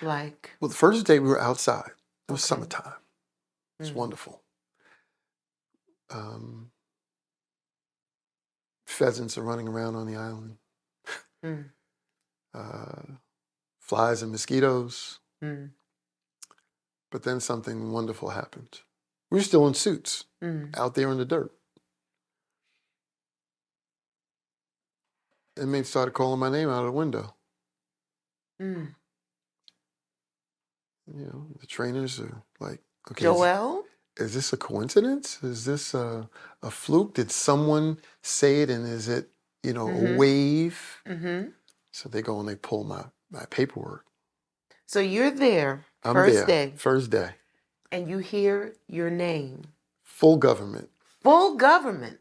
Speaker 1: like?
Speaker 3: Well, the first day we were outside. It was
Speaker 1: Okay.
Speaker 3: summertime. It was wonderful. Pheasants are running around on the island.
Speaker 1: Mm.
Speaker 3: Flies and mosquitoes.
Speaker 1: Mm.
Speaker 3: But then something wonderful happened. We were still in suits, out there in the dirt. Inmates started calling my name out of the window.
Speaker 1: Mm.
Speaker 3: You know, the trainers are like, okay,
Speaker 1: Joel?
Speaker 3: is this a coincidence? Is this a fluke? Did someone say it, and is it, you know, a wave?
Speaker 1: Mm-hmm.
Speaker 3: So they go and they pull my paperwork.
Speaker 1: So you're there,
Speaker 3: I'm
Speaker 1: first
Speaker 3: there,
Speaker 1: day,
Speaker 3: first day.
Speaker 1: and you hear your name.
Speaker 3: Full government.
Speaker 1: Full government.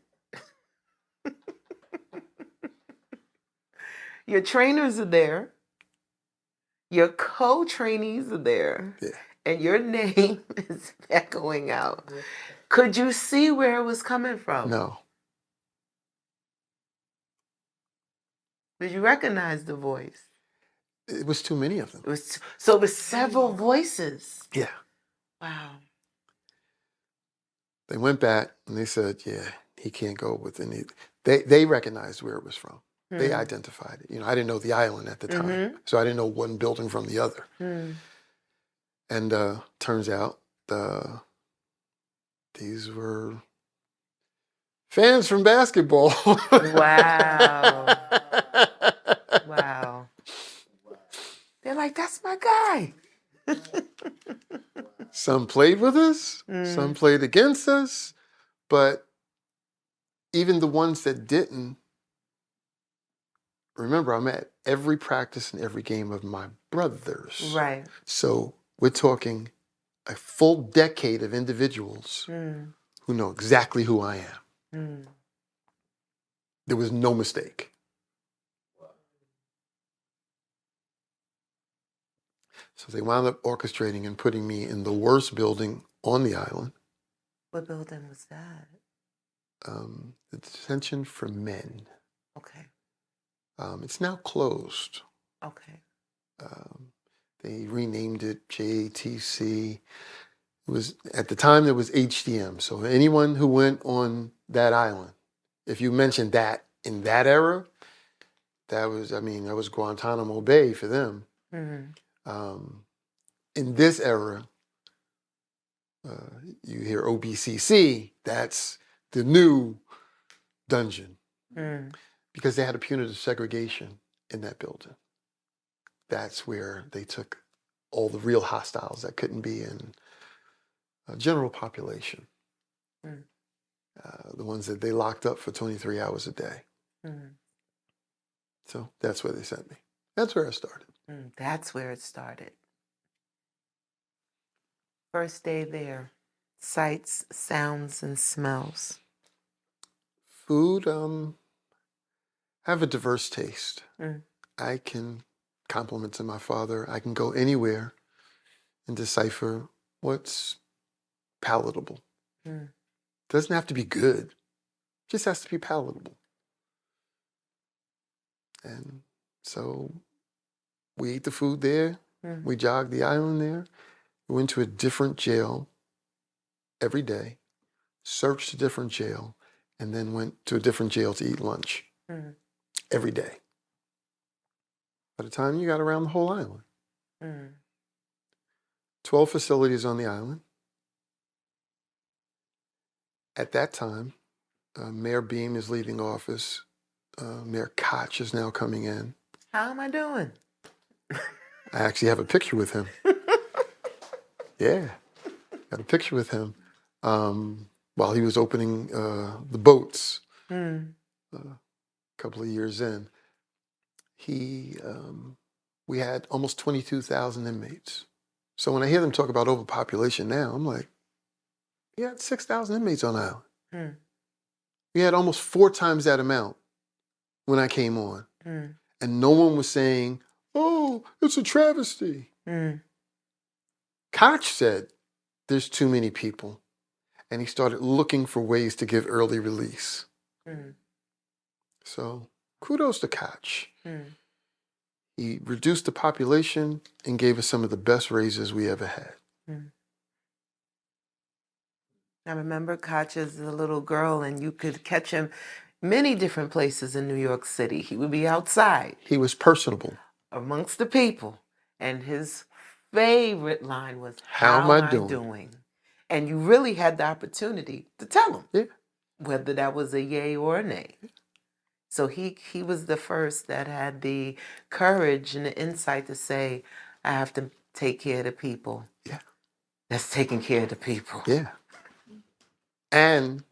Speaker 1: Your trainers are there. Your co-trainees are there.
Speaker 3: Yeah.
Speaker 1: And your name is echoing out. Could you see where it was coming from?
Speaker 3: No.
Speaker 1: Did you recognize the voice?
Speaker 3: It was too many of them.
Speaker 1: It was several voices.
Speaker 3: Yeah.
Speaker 1: Wow.
Speaker 3: They went back and they said, yeah, he can't go with any. They recognized where it was from. They identified it. You know, I didn't know the island at the time, so I didn't know one building from the other. And turns out these were fans from basketball.
Speaker 1: Wow. Wow. They're like, that's my guy.
Speaker 3: Some played with us, some played against us, but even the ones that didn't, remember, I'm at every practice and every game of my brothers.
Speaker 1: Right.
Speaker 3: So we're talking a full decade of individuals who know exactly who I am. There was no mistake. So they wound up orchestrating and putting me in the worst building on the island.
Speaker 1: What building was that?
Speaker 3: The detention for men.
Speaker 1: Okay.
Speaker 3: It's now closed.
Speaker 1: Okay.
Speaker 3: They renamed it JATC. It was, at the time, there was HDM. So anyone who went on that island, if you mentioned that in that era, that was Guantanamo Bay for them. In this era, you hear OBCC, that's the new dungeon. Because they had a punitive segregation in that building. That's where they took all the real hostiles that couldn't be in a general population. The ones that they locked up for 23 hours a day. So that's where they sent me. That's where I started.
Speaker 1: That's where it started. First day there. Sights, sounds, and smells.
Speaker 3: Food, have a diverse taste. I can compliment to my father. I can go anywhere and decipher what's palatable. Doesn't have to be good. Just has to be palatable. And so we ate the food there. We jogged the island there. We went to a different jail every day, searched a different jail, and then went to a different jail to eat lunch every day. By the time you got around the whole island. 12 facilities on the island. At that time, Mayor Beam is leaving office. Mayor Koch is now coming in.
Speaker 1: How am I doing?
Speaker 3: I actually have a picture with him. Yeah, got a picture with him while he was opening the boats a couple of years in. We had almost 22,000 inmates. So when I hear them talk about overpopulation now, I'm like, we had 6,000 inmates on the island. We had almost 4 times that amount when I came on. And no one was saying, oh, it's a travesty. Koch said, there's too many people. And he started looking for ways to give early release.
Speaker 1: Mm.
Speaker 3: So kudos to Koch.
Speaker 1: Mm.
Speaker 3: He reduced the population and gave us some of the best raises we ever had.
Speaker 1: Mm. I remember Koch as a little girl, and you could catch him many different places in New York City. He would be outside
Speaker 3: He was personable.
Speaker 1: amongst the people, and his favorite line was,
Speaker 3: How am I doing?
Speaker 1: doing? And you really had the opportunity to tell him,
Speaker 3: Yeah.
Speaker 1: whether that was a yay or a nay. So he was the first that had the courage and the insight to say, I have to take care of the people.
Speaker 3: Yeah.
Speaker 1: That's taking care of the people.
Speaker 3: Yeah. And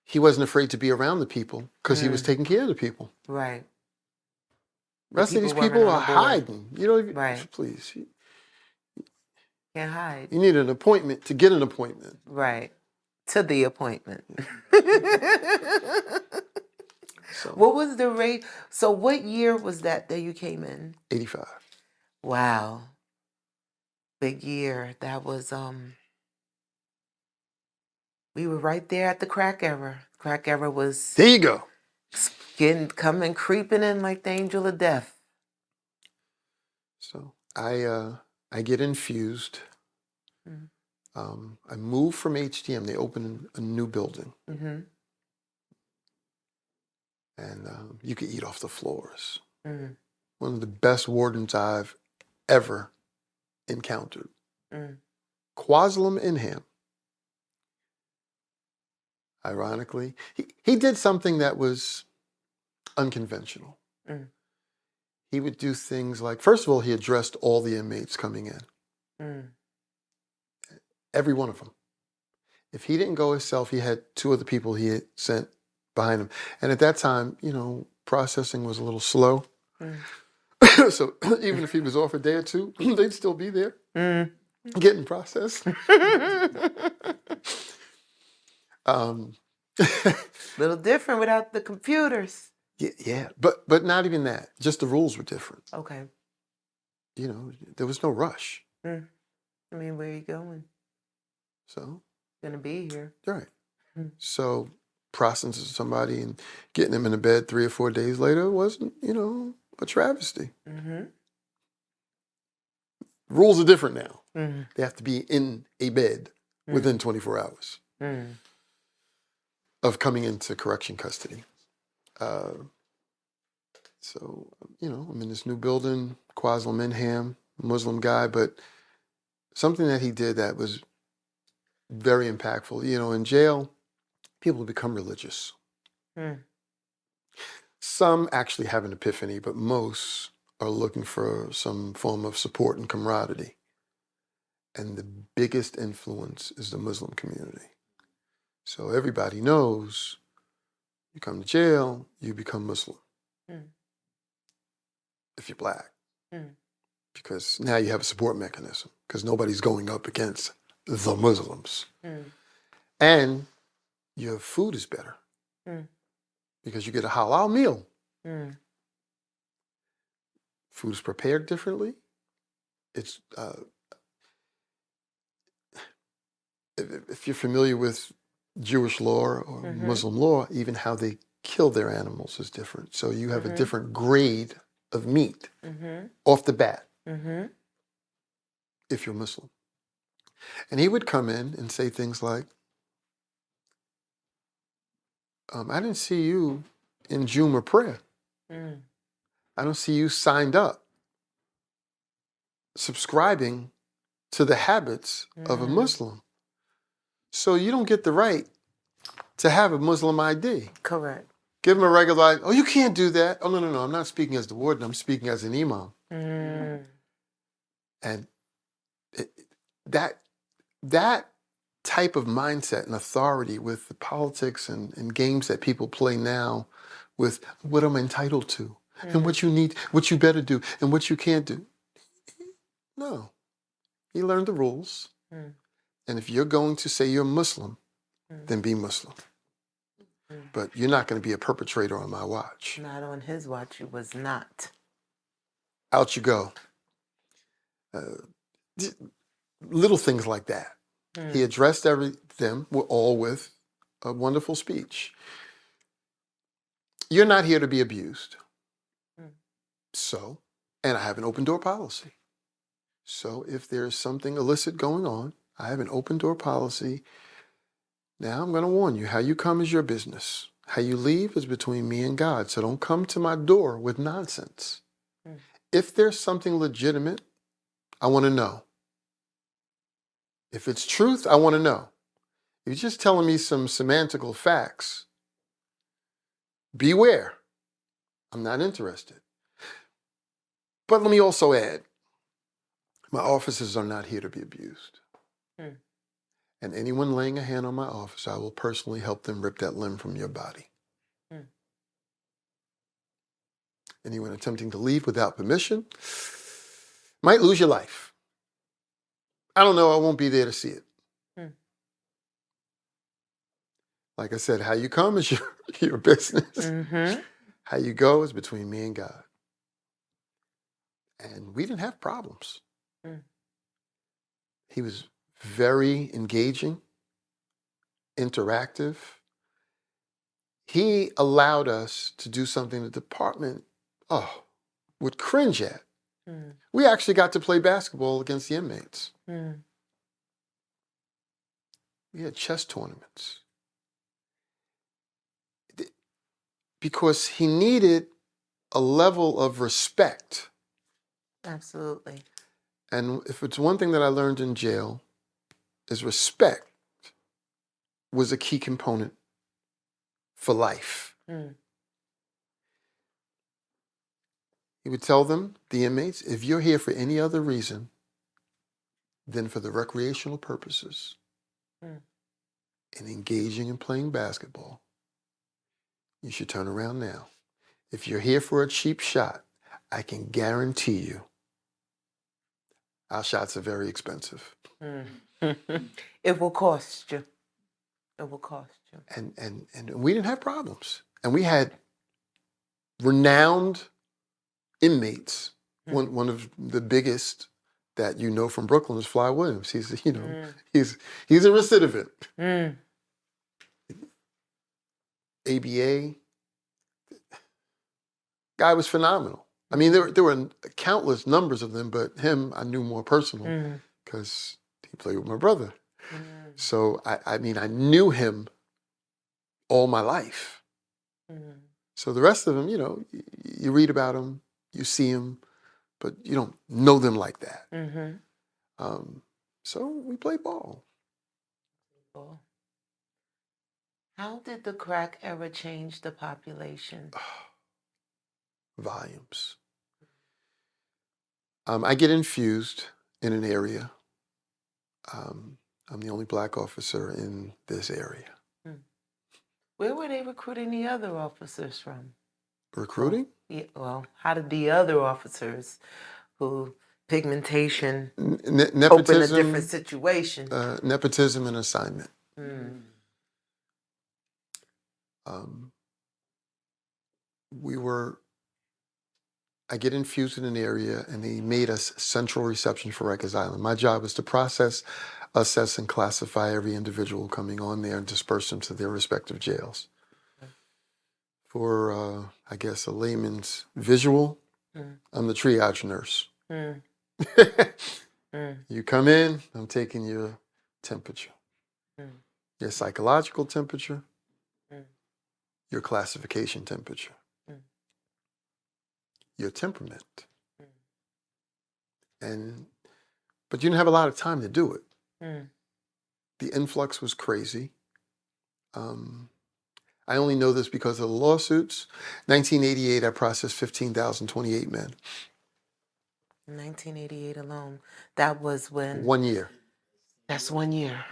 Speaker 3: he wasn't afraid to be around the people because he was taking care of the people.
Speaker 1: Right.
Speaker 3: The rest of these people are hiding. You know,
Speaker 1: Right.
Speaker 3: please.
Speaker 1: Can't hide.
Speaker 3: You need an appointment to get an appointment.
Speaker 1: Right. To the appointment.
Speaker 3: So,
Speaker 1: What was the rate? So what year was that you came in?
Speaker 3: 85.
Speaker 1: Wow. Big year. That was, we were right there at the crack era. Crack era was
Speaker 3: There you go.
Speaker 1: coming creeping in like the angel of death.
Speaker 3: So I get infused. I moved from HTM. They opened a new building.
Speaker 1: Mm-hmm.
Speaker 3: And you could eat off the floors.
Speaker 1: Mm-hmm.
Speaker 3: One of the best wardens I've ever encountered.
Speaker 1: Mm.
Speaker 3: Quaslam Inham. Ironically, he did something that was unconventional.
Speaker 1: Mm.
Speaker 3: He would do things like, first of all, he addressed all the inmates coming in.
Speaker 1: Mm.
Speaker 3: Every one of them. If he didn't go himself, he had two other people he had sent behind him. And at that time, you know, processing was a little slow.
Speaker 1: Mm.
Speaker 3: So even if he was off a day or two, they'd still be there
Speaker 1: Mm.
Speaker 3: getting processed.
Speaker 1: Little different without the computers.
Speaker 3: Yeah, but not even that. Just the rules were different.
Speaker 1: Okay.
Speaker 3: You know, there was no rush.
Speaker 1: Mm. I mean, where are you going?
Speaker 3: So
Speaker 1: Gonna be here.
Speaker 3: right.
Speaker 1: Mm.
Speaker 3: So processing somebody and getting them in a bed 3 or 4 days later wasn't, you know, a travesty.
Speaker 1: Mm-hmm.
Speaker 3: Rules are different now.
Speaker 1: Mm-hmm.
Speaker 3: They have to be in a bed within 24 hours of coming into correction custody. So, you know, I'm in this new building, Quaslam Inham, Muslim guy, but something that he did that was very impactful. You know, in jail, people become religious.
Speaker 1: Mm.
Speaker 3: Some actually have an epiphany, but most are looking for some form of support and camaraderie. And the biggest influence is the Muslim community. So everybody knows you come to jail, you become Muslim.
Speaker 1: Mm.
Speaker 3: If you're black.
Speaker 1: Mm.
Speaker 3: Because now you have a support mechanism because nobody's going up against the Muslims.
Speaker 1: Mm.
Speaker 3: And your food is better because you get a halal meal.
Speaker 1: Mm.
Speaker 3: Food is prepared differently. It's if you're familiar with Jewish law or Muslim law, even how they kill their animals is different. So you have a different grade of meat off the bat if you're Muslim. And he would come in and say things like, I didn't see you in Juma prayer. I don't see you signed up, subscribing to the habits of a Muslim. So you don't get the right to have a Muslim ID.
Speaker 1: Correct.
Speaker 3: Give him a regular ID. Oh, you can't do that. Oh, no. I'm not speaking as the warden. I'm speaking as an imam. And that type of mindset and authority with the politics and games that people play now with what I'm entitled to and what you need, what you better do and what you can't do. No. He learned the rules. And if you're going to say you're Muslim, then be Muslim. But you're not going to be a perpetrator on my watch.
Speaker 1: Not on his watch, it was not.
Speaker 3: Out you go. Little things like that. He addressed them all with a wonderful speech. You're not here to be abused. So, and I have an open door policy. So if there's something illicit going on, I have an open door policy. Now I'm going to warn you, how you come is your business. How you leave is between me and God. So don't come to my door with nonsense. If there's something legitimate, I want to know. If it's truth, I want to know. If you're just telling me some semantical facts, beware. I'm not interested. But let me also add, my officers are not here to be abused. And anyone laying a hand on my officer, I will personally help them rip that limb from your body. Anyone attempting to leave without permission might lose your life. I don't know. I won't be there to see it. Like I said, how you come is your business. How you go is between me and God. And we didn't have problems. He was very engaging, interactive. He allowed us to do something the department would cringe at. We actually got to play basketball against the inmates. We had chess tournaments. Because he needed a level of respect.
Speaker 1: Absolutely.
Speaker 3: And if it's one thing that I learned in jail, is respect was a key component for life. He would tell them, the inmates, if you're here for any other reason than for the recreational purposes and engaging in playing basketball, you should turn around now. If you're here for a cheap shot, I can guarantee you our shots are very expensive.
Speaker 1: It will cost you. It will cost you.
Speaker 3: And we didn't have problems. And we had renowned inmates. One of the biggest that you know from Brooklyn is Fly Williams. He's a recidivant. ABA. Guy was phenomenal. I mean, there were countless numbers of them, but him I knew more personal because he played with my brother. So I mean, I knew him all my life. So the rest of them, you read about them, you see them, but you don't know them like that. So we played ball.
Speaker 1: How did the crack era change the population?
Speaker 3: Volumes. I get infused in an area. I'm the only black officer in this area.
Speaker 1: Where were they recruiting the other officers from?
Speaker 3: Recruiting?
Speaker 1: Well, how did the other officers who pigmentation
Speaker 3: Nepotism,
Speaker 1: open a different situation?
Speaker 3: Nepotism and assignment. I get infused in an area, and they made us central reception for Rikers Island. My job is to process, assess, and classify every individual coming on there and disperse them to their respective jails. For, I guess, a layman's visual, I'm the triage nurse. You come in, I'm taking your temperature, your psychological temperature, your classification temperature, your temperament. But you didn't have a lot of time to do it. The influx was crazy. I only know this because of the lawsuits. 1988, I processed 15,028 men.
Speaker 1: 1988 alone. That was when?
Speaker 3: 1 year.
Speaker 1: That's 1 year.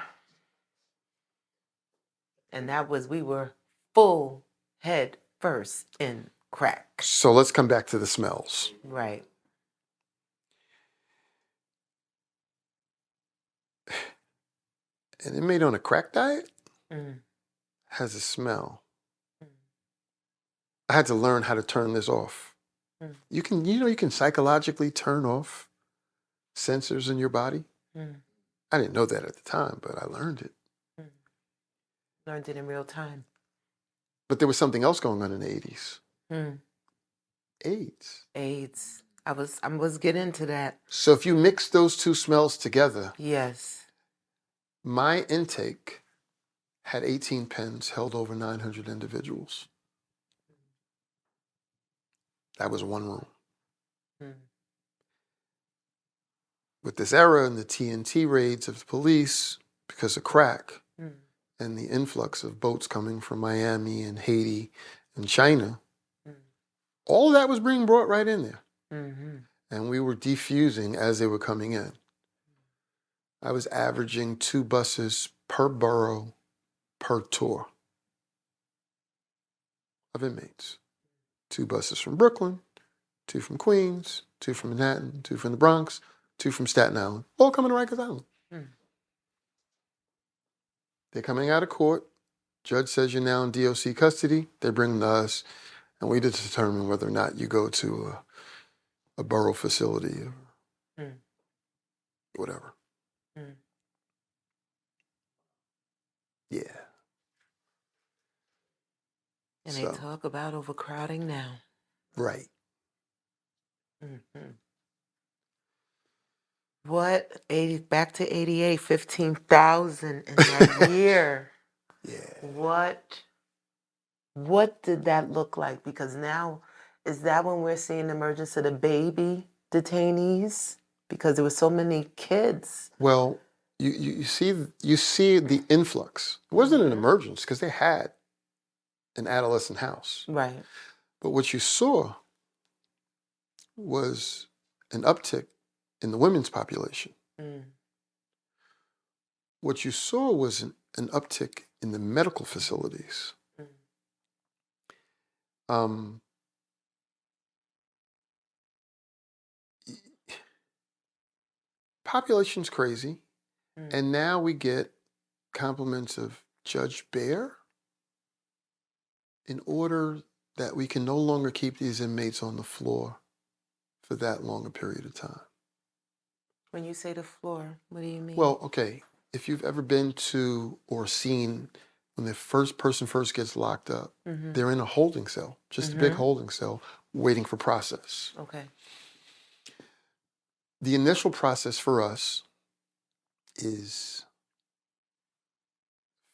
Speaker 1: And that was, we were full head first in crack.
Speaker 3: So let's come back to the smells.
Speaker 1: Right.
Speaker 3: An inmate on a crack diet has a smell. I had to learn how to turn this off. You can psychologically turn off sensors in your body. I didn't know that at the time, but I learned it.
Speaker 1: Learned it in real time.
Speaker 3: But there was something else going on in the 80s.
Speaker 1: Hmm.
Speaker 3: AIDS.
Speaker 1: AIDS. I was getting into that.
Speaker 3: So if you mix those two smells together,
Speaker 1: Yes.
Speaker 3: my intake had 18 pens, held over 900 individuals. That was one room.
Speaker 1: Hmm.
Speaker 3: With this era and the TNT raids of the police because of crack
Speaker 1: Hmm.
Speaker 3: and the influx of boats coming from Miami and Haiti and China, all of that was being brought right in there.
Speaker 1: Mm-hmm.
Speaker 3: And we were defusing as they were coming in. I was averaging 2 buses per borough per tour of inmates. 2 buses from Brooklyn, 2 from Queens, 2 from Manhattan, 2 from the Bronx, 2 from Staten Island, all coming to Rikers Island.
Speaker 1: Mm.
Speaker 3: They're coming out of court. Judge says you're now in DOC custody. They bring them to us, and we determine whether or not you go to a borough facility or whatever.
Speaker 1: Mm.
Speaker 3: Yeah.
Speaker 1: And they talk about overcrowding now.
Speaker 3: Right.
Speaker 1: Mm-hmm. Back to 88, 15,000 in that year.
Speaker 3: Yeah.
Speaker 1: What did that look like? Because now, is that when we're seeing the emergence of the baby detainees? Because there were so many kids.
Speaker 3: Well, you see the influx. It wasn't an emergence because they had an adolescent house.
Speaker 1: Right.
Speaker 3: But what you saw was an uptick in the women's population.
Speaker 1: Mm.
Speaker 3: What you saw was an uptick in the medical facilities. Population's crazy. And now we get compliments of Judge Bear in order that we can no longer keep these inmates on the floor for that long a period of time.
Speaker 1: When you say the floor, what do you mean?
Speaker 3: Well, okay, if you've ever been to or seen when the first person first gets locked up, they're in a holding cell, just a big holding cell, waiting for process.
Speaker 1: Okay.
Speaker 3: The initial process for us is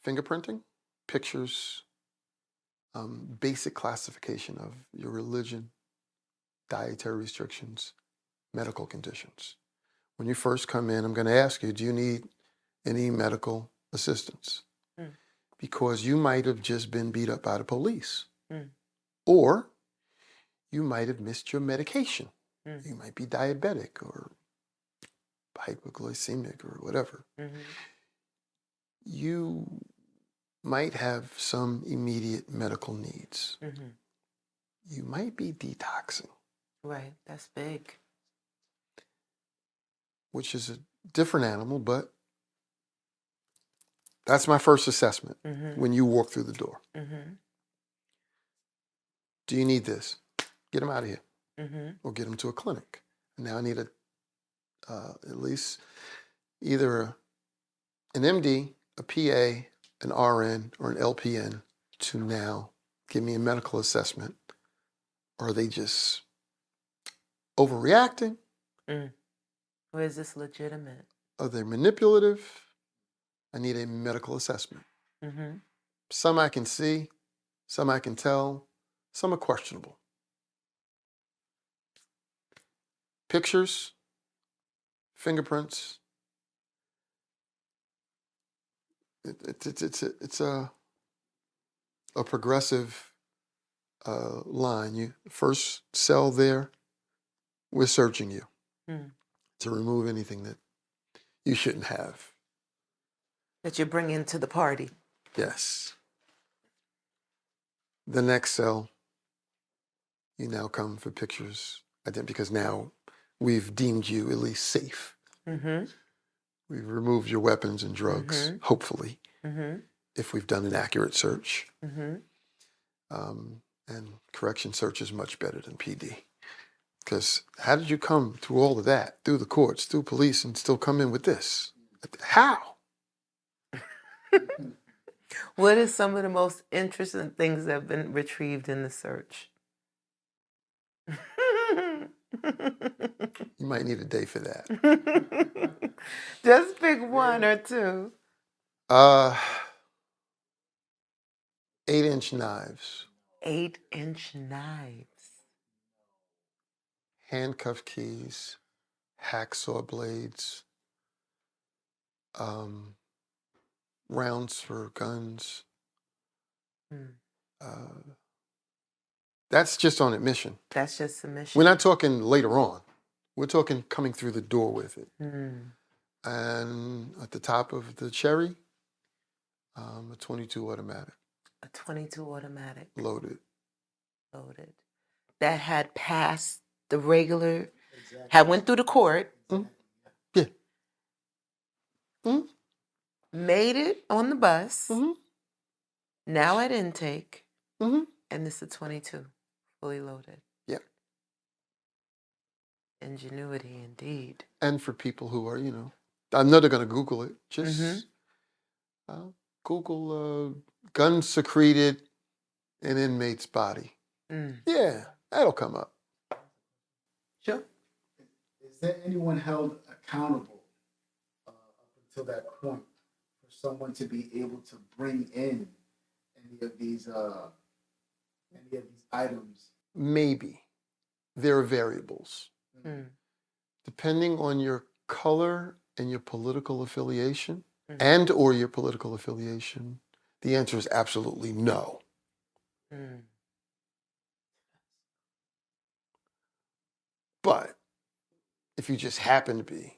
Speaker 3: fingerprinting, pictures, basic classification of your religion, dietary restrictions, medical conditions. When you first come in, I'm going to ask you, do you need any medical assistance? Because you might have just been beat up by the police. Or you might have missed your medication. You might be diabetic or hypoglycemic or whatever. You might have some immediate medical needs. You might be detoxing.
Speaker 1: Right, that's big.
Speaker 3: Which is a different animal, but that's my first assessment when you walk through the door. Do you need this? Get them out of here. Or get them to a clinic. Now I need at least either an MD, a PA, an RN, or an LPN to now give me a medical assessment. Or are they just overreacting?
Speaker 1: Or is this legitimate?
Speaker 3: Are they manipulative? I need a medical assessment. Some I can see, some I can tell, some are questionable. Pictures, fingerprints. It's a progressive line. You first cell there, we're searching you to remove anything that you shouldn't have.
Speaker 1: That you bring into the party.
Speaker 3: Yes. The next cell, you now come for pictures, because now we've deemed you at least safe. We've removed your weapons and drugs, hopefully, if we've done an accurate search. And correction search is much better than PD. Because how did you come through all of that, through the courts, through police, and still come in with this? How?
Speaker 1: What is some of the most interesting things that have been retrieved in the search?
Speaker 3: You might need a day for that.
Speaker 1: Just pick one or two.
Speaker 3: 8-inch knives,
Speaker 1: 8-inch knives.
Speaker 3: handcuff keys, hacksaw blades, rounds for guns. That's just on admission.
Speaker 1: That's just submission.
Speaker 3: We're not talking later on. We're talking coming through the door with it. And at the top of the cherry, a 22 automatic.
Speaker 1: A 22 automatic.
Speaker 3: Loaded.
Speaker 1: That had passed the regular, had went through the court.
Speaker 3: Yeah.
Speaker 1: Made it on the bus. Now at intake. And it's a 22, fully loaded.
Speaker 3: Yeah.
Speaker 1: Ingenuity indeed.
Speaker 3: And for people who are, I know they're going to Google it. Just Google guns secreted in inmate's body. Yeah, that'll come up.
Speaker 1: Sure.
Speaker 4: Is there anyone held accountable up until that point for someone to be able to bring in any of these items?
Speaker 3: Maybe. There are variables. Depending on your color and your political affiliation and or your political affiliation, the answer is absolutely no. But if you just happen to be,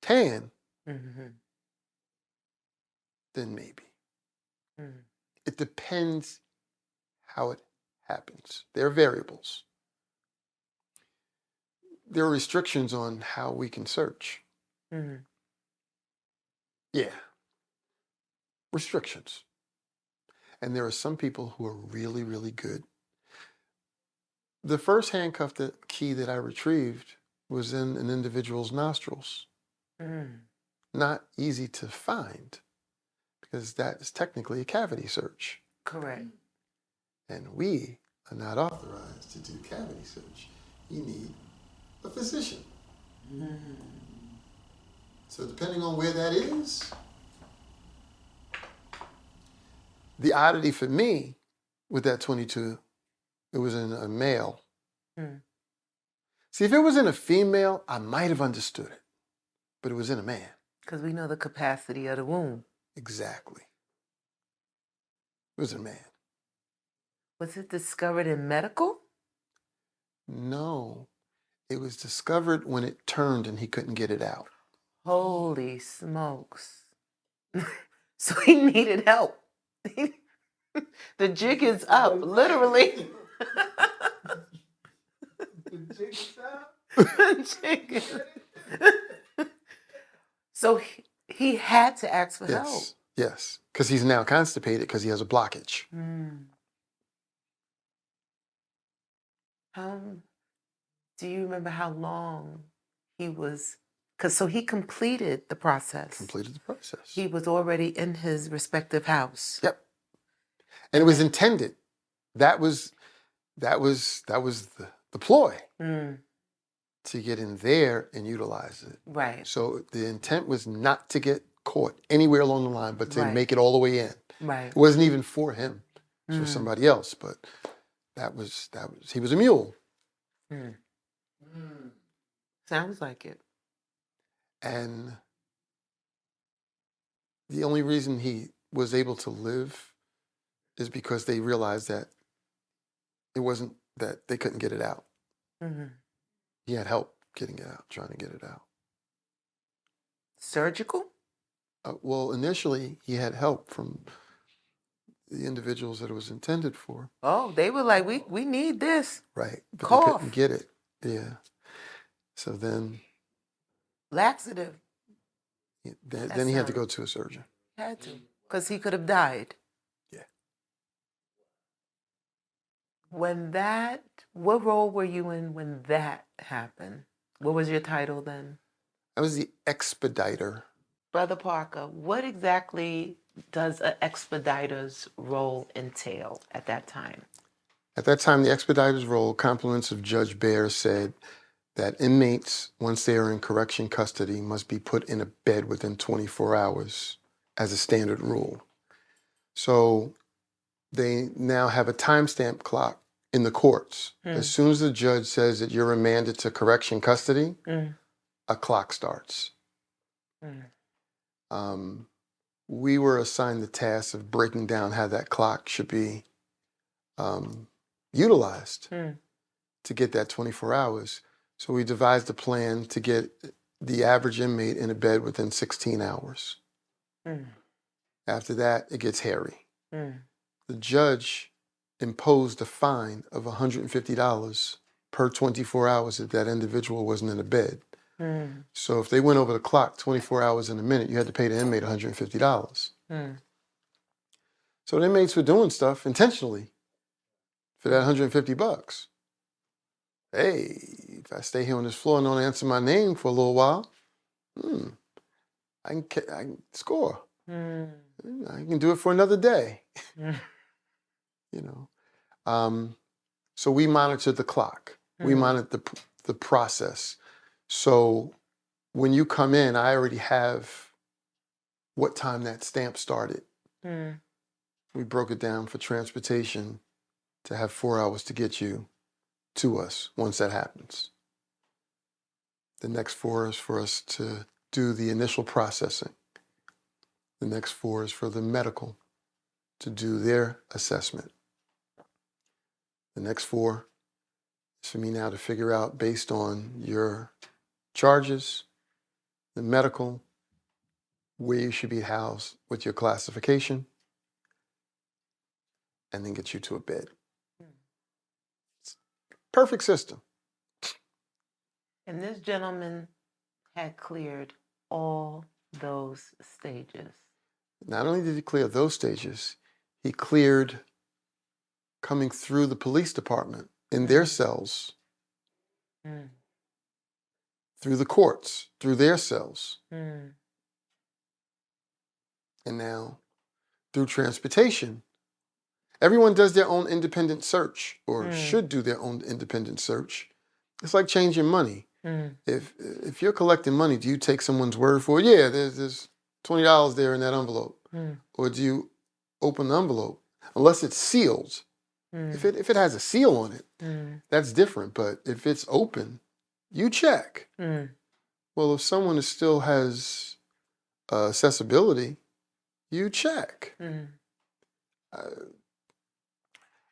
Speaker 3: tan, then maybe. It depends how it happens. There are variables. There are restrictions on how we can search. Yeah. Restrictions. And there are some people who are really, really good. The first handcuff key that I retrieved was in an individual's nostrils. Not easy to find because that is technically a cavity search.
Speaker 1: Correct.
Speaker 3: And we are not authorized to do cavity search. You need a physician. So depending on where that is, the oddity for me with that 22, it was in a male. See, if it was in a female, I might have understood it. But it was in a man.
Speaker 1: Because we know the capacity of the womb.
Speaker 3: Exactly. It was a man.
Speaker 1: Was it discovered in medical?
Speaker 3: No. It was discovered when it turned and he couldn't get it out.
Speaker 1: Holy smokes. So he needed help. The jig is up, literally.
Speaker 4: The jig is up?
Speaker 1: The jig is... So he had to ask for help.
Speaker 3: Yes, because he's now constipated because he has a blockage.
Speaker 1: Do you remember how long he was? Because so he completed the process.
Speaker 3: Completed the process.
Speaker 1: He was already in his respective house.
Speaker 3: Yep. And it was intended. That was the ploy. To get in there and utilize it.
Speaker 1: Right.
Speaker 3: So the intent was not to get caught anywhere along the line, but to
Speaker 1: Right.
Speaker 3: make it all the way in.
Speaker 1: Right.
Speaker 3: It wasn't even for him. It was for somebody else, but he was a mule.
Speaker 1: Sounds like it.
Speaker 3: And the only reason he was able to live is because they realized that it wasn't that they couldn't get it out. He had help getting it out, trying to get it out.
Speaker 1: Surgical?
Speaker 3: Well, initially, he had help from the individuals that it was intended for.
Speaker 1: Oh, they were like, we need this.
Speaker 3: Right. But
Speaker 1: Cough.
Speaker 3: they couldn't get it. Yeah. So then...
Speaker 1: Laxative.
Speaker 3: Then he had to go to a surgeon.
Speaker 1: Had to. Because he could have died.
Speaker 3: Yeah.
Speaker 1: What role were you in when that happened? What was your title then?
Speaker 3: I was the expediter.
Speaker 1: Brother Parker, what exactly does an expediter's role entail at that time?
Speaker 3: At that time, the expediter's role, compliments of Judge Bear, said that inmates, once they are in correction custody, must be put in a bed within 24 hours as a standard rule. So they now have a timestamp clock in the courts. As soon as the judge says that you're remanded to correction custody, a clock starts. We were assigned the task of breaking down how that clock should be utilized to get that 24 hours. So we devised a plan to get the average inmate in a bed within 16 hours. After that, it gets hairy. The judge imposed a fine of $150 per 24 hours if that individual wasn't in a bed. So if they went over the clock 24 hours in a minute, you had to pay the inmate $150. So the inmates were doing stuff intentionally for that $150. Hey, if I stay here on this floor and don't answer my name for a little while, I can score. I can do it for another day. You know. So we monitored the clock. We monitored the process. So when you come in, I already have what time that stamp started. We broke it down for transportation to have 4 hours to get you to us once that happens. The next 4 is for us to do the initial processing. The next 4 is for the medical to do their assessment. The next 4 is for me now to figure out, based on your charges, the medical, where you should be housed with your classification, and then get you to a bed. Perfect system.
Speaker 1: And this gentleman had cleared all those stages.
Speaker 3: Not only did he clear those stages, he cleared coming through the police department in their cells, through the courts, through their cells, and now through transportation. Everyone does their own independent search, or should do their own independent search. It's like changing money. If you're collecting money, do you take someone's word for it? Yeah, there's $20 there in that envelope. Or do you open the envelope? Unless it's sealed. If it has a seal on it, that's different. But if it's open, you check. Well, if someone still has accessibility, you check.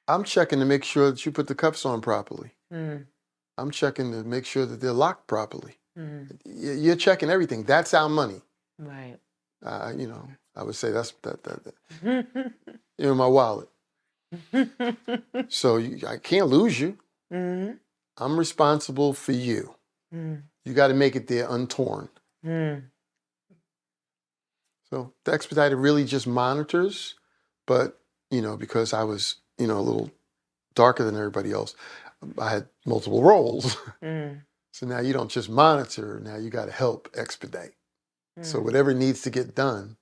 Speaker 3: I'm checking to make sure that you put the cuffs on properly. I'm checking to make sure that they're locked properly. You're checking everything. That's our money.
Speaker 1: Right.
Speaker 3: I would say that's that. You're in my wallet. So I can't lose you. I'm responsible for you. You got to make it there untorn. So the expediter really just monitors, but, because I was, a little darker than everybody else, I had multiple roles. So now you don't just monitor, now you got to help expedite. So whatever needs to get done,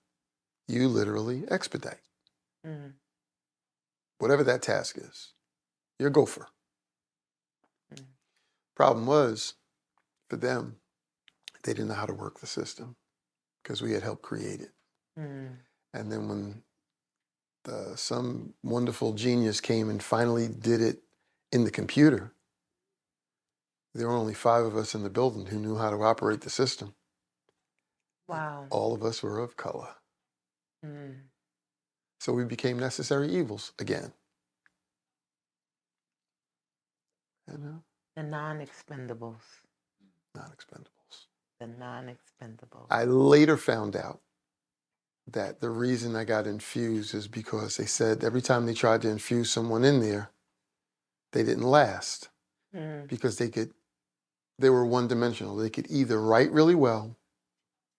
Speaker 3: you literally expedite. Whatever that task is, you're a gopher. Problem was, for them, they didn't know how to work the system because we had helped create it. And then when some wonderful genius came and finally did it in the computer, there were only 5 of us in the building who knew how to operate the system.
Speaker 1: Wow.
Speaker 3: All of us were of color. So we became necessary evils again.
Speaker 1: The non-expendables.
Speaker 3: Non-expendables.
Speaker 1: The non-expendables.
Speaker 3: I later found out that the reason I got infused is because they said every time they tried to infuse someone in there, they didn't last. Because they were one-dimensional. They could either write really well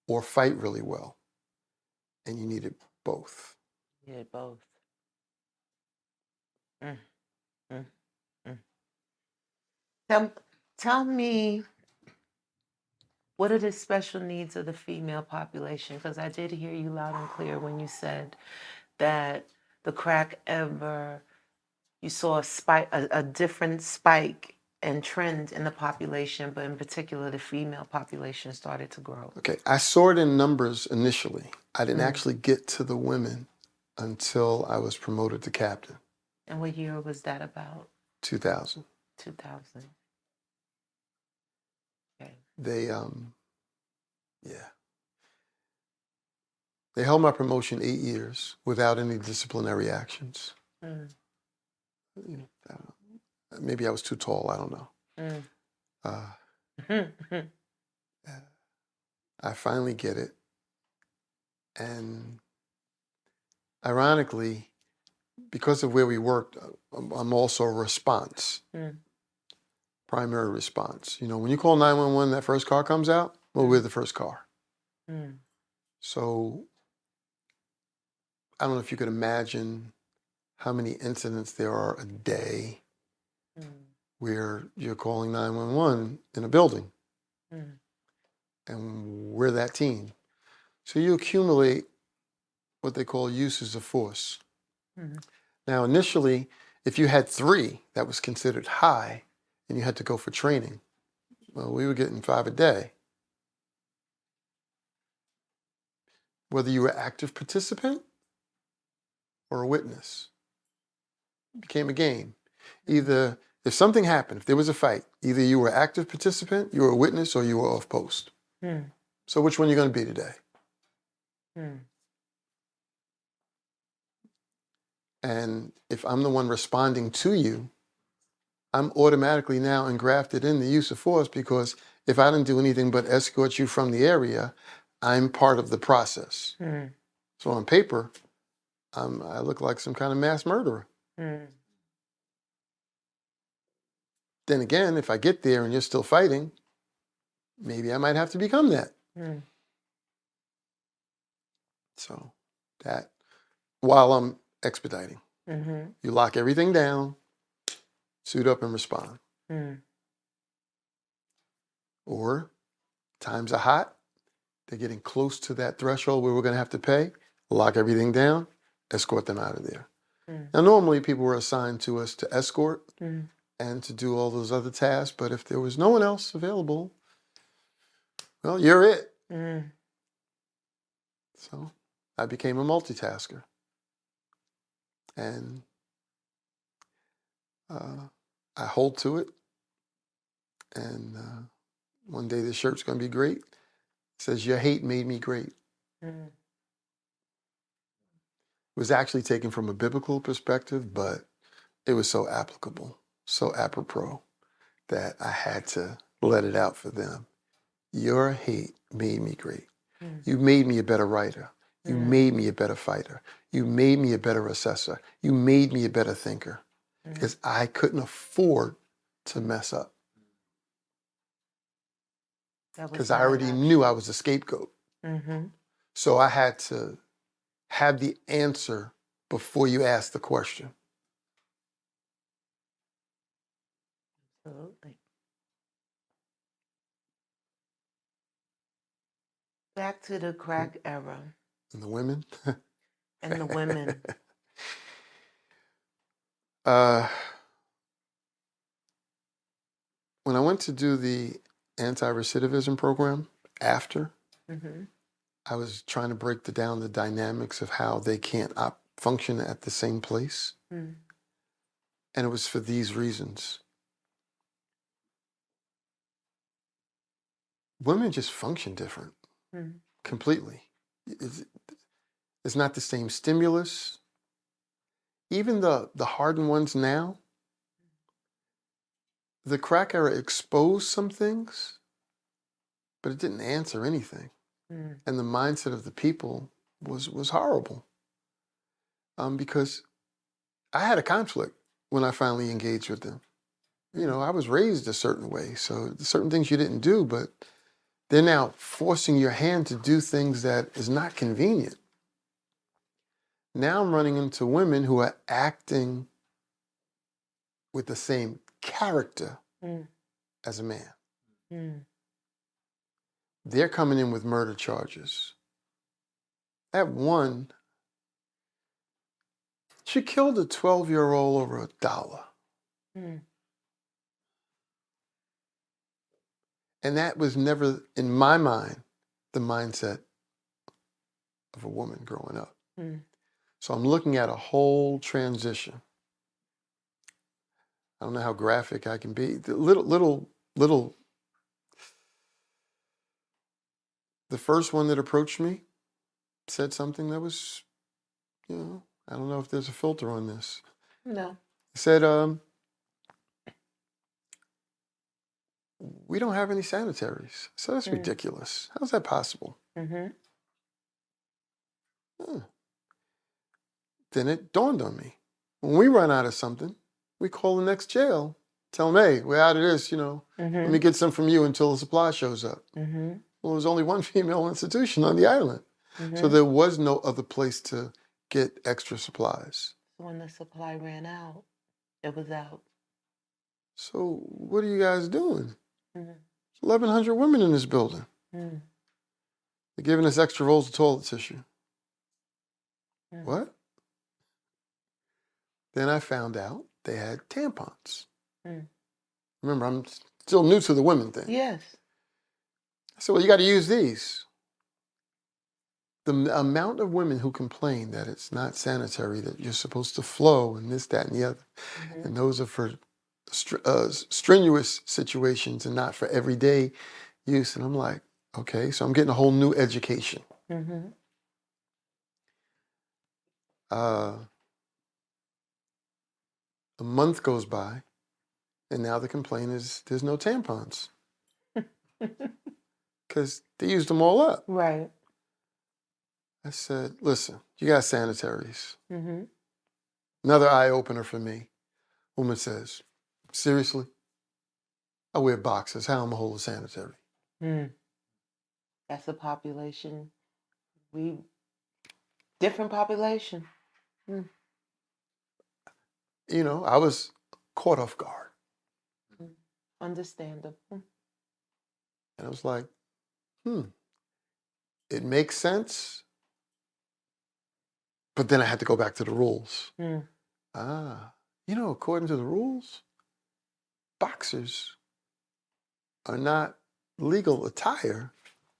Speaker 3: or fight really well. And you needed both.
Speaker 1: Yeah, both. Tell me What are the special needs of the female population? Because I did hear you loud and clear when you said that the crack ever, you saw a spike, a different spike and trend in the population, but in particular, the female population started to grow.
Speaker 3: Okay, I saw it in numbers initially. I didn't actually get to the women until I was promoted to captain.
Speaker 1: And what year was that about?
Speaker 3: 2000.
Speaker 1: 2000. Okay.
Speaker 3: They held my promotion 8 years without any disciplinary actions.
Speaker 1: Mm.
Speaker 3: You know, maybe I was too tall. I don't know. I finally get it, and ironically, because of where we worked, I'm also a response, primary response. You know, when you call 911, that first car comes out. Well, we're the first car. So I don't know if you could imagine how many incidents there are a day where you're calling 911 in a building, and we're that team. So you accumulate what they call uses of force. Now, initially, if you had 3, that was considered high, and you had to go for training. Well, we were getting 5 a day. Whether you were active participant or a witness, it became a game. Either, if something happened, if there was a fight, either you were active participant, you were a witness, or you were off post. So which one are you going to be today? And if I'm the one responding to you, I'm automatically now engrafted in the use of force, because if I didn't do anything but escort you from the area, I'm part of the process. So on paper, I look like some kind of mass murderer. Then again, if I get there and you're still fighting, maybe I might have to become that. So that, while I'm expediting, you lock everything down, suit up and respond. Or times are hot, they're getting close to that threshold where we're going to have to pay, lock everything down, escort them out of there. Now, normally people were assigned to us to escort and to do all those other tasks, but if there was no one else available, well, you're it. So I became a multitasker. And I hold to it. And one day this shirt's going to be great. It says, "Your hate made me great." It was actually taken from a biblical perspective, but it was so applicable, so apropos, that I had to let it out for them. Your hate made me great. You made me a better writer. You made me a better fighter. You made me a better assessor. You made me a better thinker, because I couldn't afford to mess up. Because I already knew I was a scapegoat. So I had to have the answer before you asked the question.
Speaker 1: Absolutely. Back to the crack era.
Speaker 3: And the women?
Speaker 1: And the women.
Speaker 3: When I went to do the anti-recidivism program after, I was trying to break down the dynamics of how they can't function at the same place. And it was for these reasons. Women just function different, completely. It's not the same stimulus. Even the hardened ones now, the crack era exposed some things, but it didn't answer anything. And the mindset of the people was horrible. Because I had a conflict when I finally engaged with them. You know, I was raised a certain way, so certain things you didn't do, but they're now forcing your hand to do things that is not convenient. Now I'm running into women who are acting with the same character as a man. They're coming in with murder charges. I have one. She killed a 12-year-old over $1.
Speaker 1: Mm.
Speaker 3: And that was never, in my mind, the mindset of a woman growing up.
Speaker 1: Mm.
Speaker 3: So I'm looking at a whole transition. I don't know how graphic I can be. The little. The first one that approached me said something that was, I don't know if there's a filter on this.
Speaker 1: No.
Speaker 3: He said, we don't have any sanitaries. So that's ridiculous. How's that possible?
Speaker 1: Mm-hmm.
Speaker 3: Huh. Then it dawned on me. When we run out of something, we call the next jail. Tell them, hey, we're out of this, Let me get some from you until the supply shows up.
Speaker 1: Mm-hmm.
Speaker 3: Well, there was only one female institution on the island.
Speaker 1: Mm-hmm.
Speaker 3: So there was no other place to get extra supplies.
Speaker 1: When the supply ran out, it was out.
Speaker 3: So what are you guys doing?
Speaker 1: Mm-hmm.
Speaker 3: 1,100 women in this building.
Speaker 1: Mm.
Speaker 3: They're giving us extra rolls of toilet tissue.
Speaker 1: Mm.
Speaker 3: What? Then I found out they had tampons.
Speaker 1: Mm.
Speaker 3: Remember, I'm still new to the women thing.
Speaker 1: Yes.
Speaker 3: I said, well, you got to use these. The amount of women who complain that it's not sanitary, that you're supposed to flow and this, that, and the other, and those are for strenuous situations and not for everyday use. And I'm like, okay, so I'm getting a whole new education.
Speaker 1: Mm-hmm.
Speaker 3: A month goes by, and now the complaint is there's no tampons. Because they used them all up.
Speaker 1: Right.
Speaker 3: I said, listen, you got sanitaries.
Speaker 1: Mm-hmm.
Speaker 3: Another eye-opener for me. Woman says, seriously? I wear boxers. How am I hold a sanitary?
Speaker 1: Mm. That's a population. Different population. Mm.
Speaker 3: I was caught off guard.
Speaker 1: Understandable.
Speaker 3: And I was like, it makes sense. But then I had to go back to the rules.
Speaker 1: Mm.
Speaker 3: According to the rules, boxers are not legal attire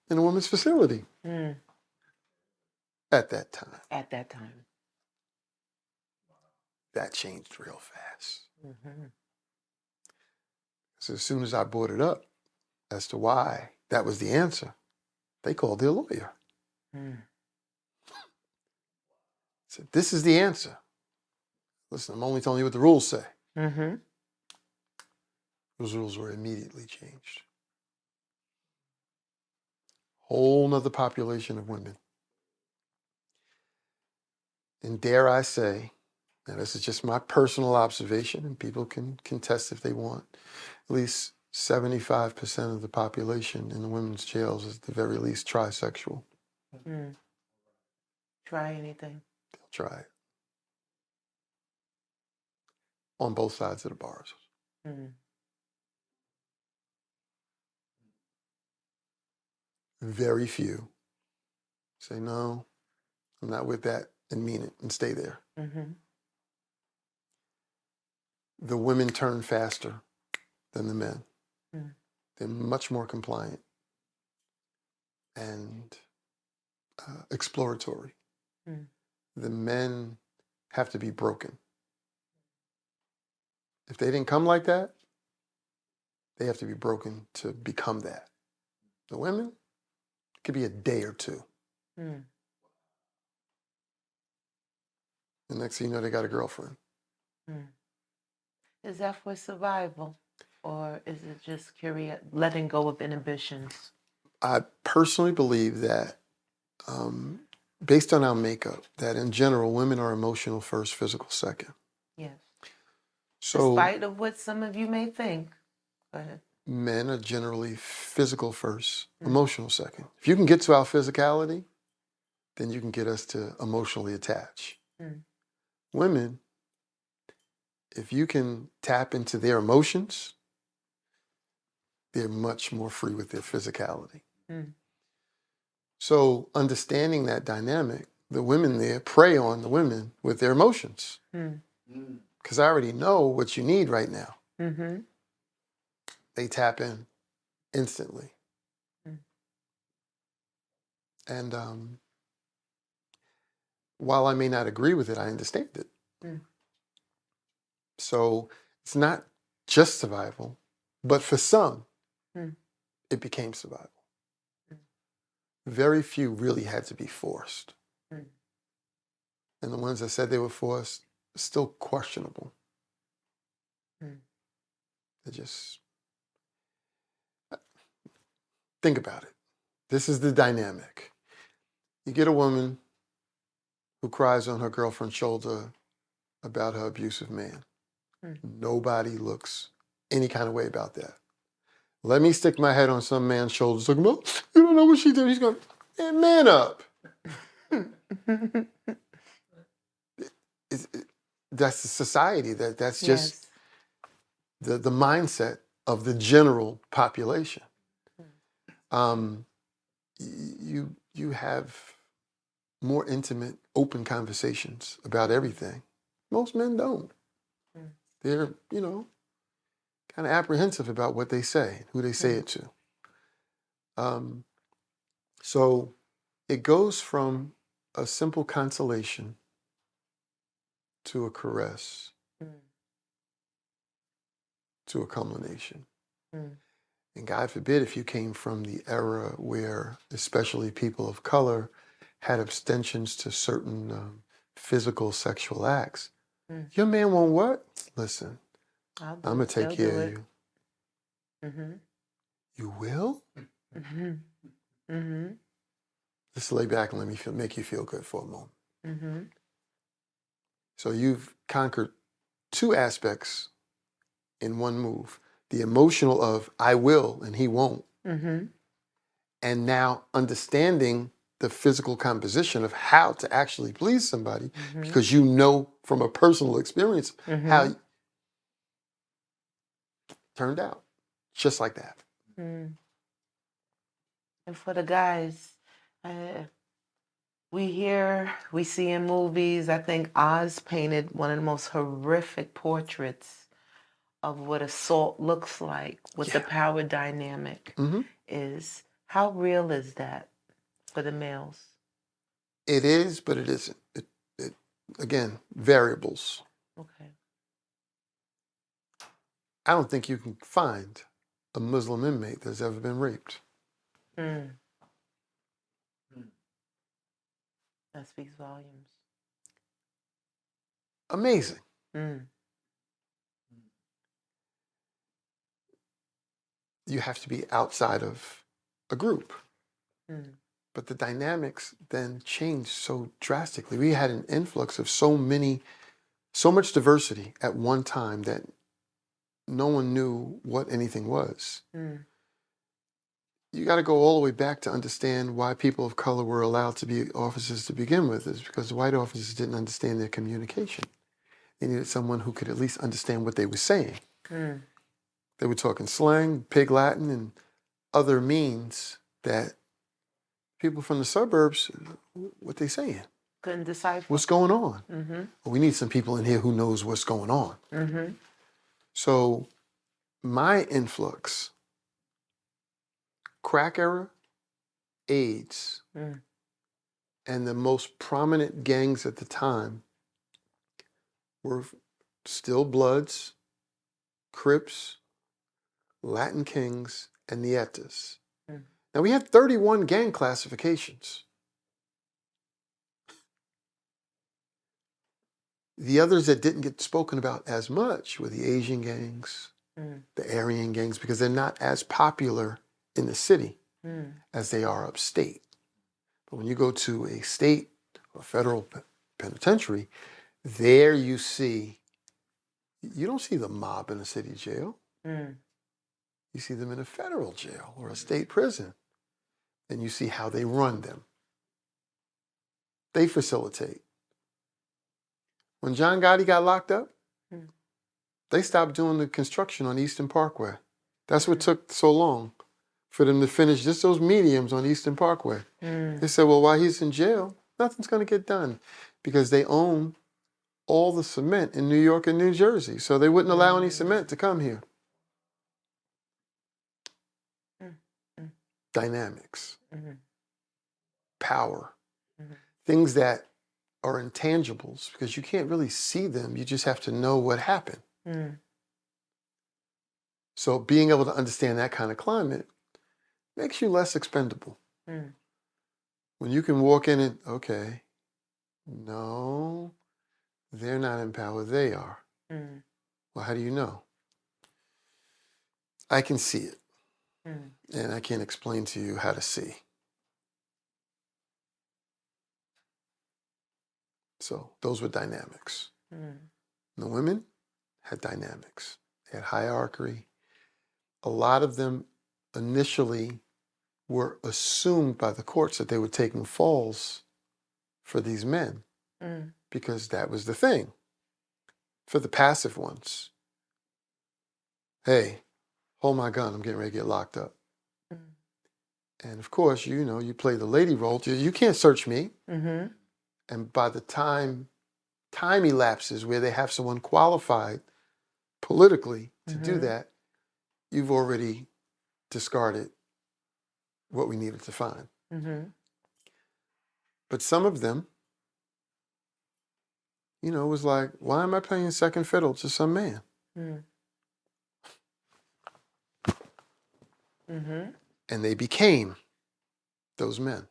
Speaker 3: in a woman's facility.
Speaker 1: Mm.
Speaker 3: At that time.
Speaker 1: At that time.
Speaker 3: That changed real fast.
Speaker 1: Mm-hmm.
Speaker 3: So as soon as I brought it up as to why that was the answer, they called their lawyer.
Speaker 1: Mm.
Speaker 3: Said, this is the answer. Listen, I'm only telling you what the rules say.
Speaker 1: Mm-hmm.
Speaker 3: Those rules were immediately changed. Whole nother population of women. And dare I say, now this is just my personal observation, and people can contest if they want, at least 75% of the population in the women's jails is at the very least trisexual.
Speaker 1: Mm. Try anything.
Speaker 3: They'll try it. On both sides of the bars.
Speaker 1: Mm.
Speaker 3: Very few say, no, I'm not with that, and mean it and stay there.
Speaker 1: Mm-hmm.
Speaker 3: The women turn faster than the men.
Speaker 1: Mm.
Speaker 3: They're much more compliant and exploratory.
Speaker 1: Mm.
Speaker 3: The men have to be broken. If they didn't come like that, they have to be broken to become that. The women, it could be a day or two.
Speaker 1: Mm.
Speaker 3: The next thing you know, they got a girlfriend.
Speaker 1: Mm. Is that for survival, or is it just letting go of inhibitions?
Speaker 3: I personally believe that, based on our makeup, that in general, women are emotional first, physical second.
Speaker 1: Yes.
Speaker 3: So,
Speaker 1: despite of what some of you may think. Go ahead.
Speaker 3: Men are generally physical first, emotional second. If you can get to our physicality, then you can get us to emotionally attach.
Speaker 1: Mm.
Speaker 3: Women, if you can tap into their emotions, they're much more free with their physicality.
Speaker 1: Mm.
Speaker 3: So understanding that dynamic, the women there prey on the women with their emotions.
Speaker 1: Mm.
Speaker 3: Because I already know what you need right now.
Speaker 1: Mm-hmm.
Speaker 3: They tap in instantly.
Speaker 1: Mm.
Speaker 3: And while I may not agree with it, I understand it.
Speaker 1: Mm.
Speaker 3: So it's not just survival, but for some,
Speaker 1: Mm.
Speaker 3: it became survival.
Speaker 1: Mm.
Speaker 3: Very few really had to be forced.
Speaker 1: Mm.
Speaker 3: And the ones that said they were forced are still questionable.
Speaker 1: Mm.
Speaker 3: They just think about it. This is the dynamic. You get a woman who cries on her girlfriend's shoulder about her abusive man.
Speaker 1: Mm.
Speaker 3: Nobody looks any kind of way about that. Let me stick my head on some man's shoulders talking about, you don't know what she did. He's going, man up. That's the society. That's just
Speaker 1: Yes.
Speaker 3: the mindset of the general population. You have more intimate, open conversations about everything. Most men don't.
Speaker 1: Mm.
Speaker 3: They're, kind of apprehensive about what they say, who they say it to. So it goes from a simple consolation to a caress
Speaker 1: Mm.
Speaker 3: to a culmination.
Speaker 1: Mm.
Speaker 3: And God forbid if you came from the era where especially people of color had abstentions to certain physical sexual acts.
Speaker 1: Mm.
Speaker 3: Your man won't what? Listen,
Speaker 1: I'll do
Speaker 3: I'm going
Speaker 1: it.
Speaker 3: to take
Speaker 1: They'll
Speaker 3: care
Speaker 1: do
Speaker 3: of
Speaker 1: it.
Speaker 3: you.
Speaker 1: Mm-hmm.
Speaker 3: You will?
Speaker 1: Mm-hmm. Mm-hmm.
Speaker 3: Just lay back and let me make you feel good for a moment.
Speaker 1: Mm-hmm.
Speaker 3: So you've conquered two aspects in one move. The emotional of I will and he won't.
Speaker 1: Mm-hmm.
Speaker 3: And now understanding the physical composition of how to actually please somebody because you know from a personal experience how it turned out. Just like that.
Speaker 1: Mm. And for the guys, we see in movies, I think Oz painted one of the most horrific portraits of what assault looks like, what the power dynamic is. How real is that for the males?
Speaker 3: It is, but it isn't. Again, variables.
Speaker 1: Okay.
Speaker 3: I don't think you can find a Muslim inmate that's ever been raped.
Speaker 1: Mm. That speaks volumes.
Speaker 3: Amazing.
Speaker 1: Mm.
Speaker 3: You have to be outside of a group.
Speaker 1: Mm.
Speaker 3: But the dynamics then changed so drastically. We had an influx of so much diversity at one time that no one knew what anything was.
Speaker 1: Mm.
Speaker 3: You got to go all the way back to understand why people of color were allowed to be officers to begin with, is because the white officers didn't understand their communication. They needed someone who could at least understand what they were saying.
Speaker 1: Mm.
Speaker 3: They were talking slang, pig Latin, and other means that people from the suburbs, what they saying?
Speaker 1: Couldn't decipher.
Speaker 3: What's going on?
Speaker 1: Mm-hmm.
Speaker 3: Well, we need some people in here who knows what's going on.
Speaker 1: Mm-hmm.
Speaker 3: So my influx, crack era, AIDS, and the most prominent gangs at the time were still Bloods, Crips, Latin Kings, and Nietas. Now we had 31 gang classifications. The others that didn't get spoken about as much were the Asian gangs, the Aryan gangs, because they're not as popular in the city as they are upstate. But when you go to a state or federal penitentiary, there you don't see the mob in a city jail. You see them in a federal jail or a state prison. And you see how they run them. They facilitate. When John Gotti got locked up, they stopped doing the construction on Eastern Parkway. That's what took so long for them to finish just those mediums on Eastern Parkway. They said, well, while he's in jail, nothing's going to get done because they own all the cement in New York and New Jersey. So they wouldn't allow any cement to come here. Dynamics, power, things that are intangibles because you can't really see them. You just have to know what happened. So being able to understand that kind of climate makes you less expendable. When you can walk in and, okay, no, they're not in power, they are. Well, how do you know? I can see it. And I can't explain to you how to see. So those were dynamics. The women had dynamics. They had hierarchy. A lot of them initially were assumed by the courts that they were taking falls for these men because that was the thing. For the passive ones, hey, hold my gun, I'm getting ready to get locked up. And of course, you know, you play the lady role. You can't search me. And by the time elapses where they have someone qualified politically to do that, you've already discarded what we needed to find. But some of them, you know, was like, why am I playing second fiddle to some man? And they became those men.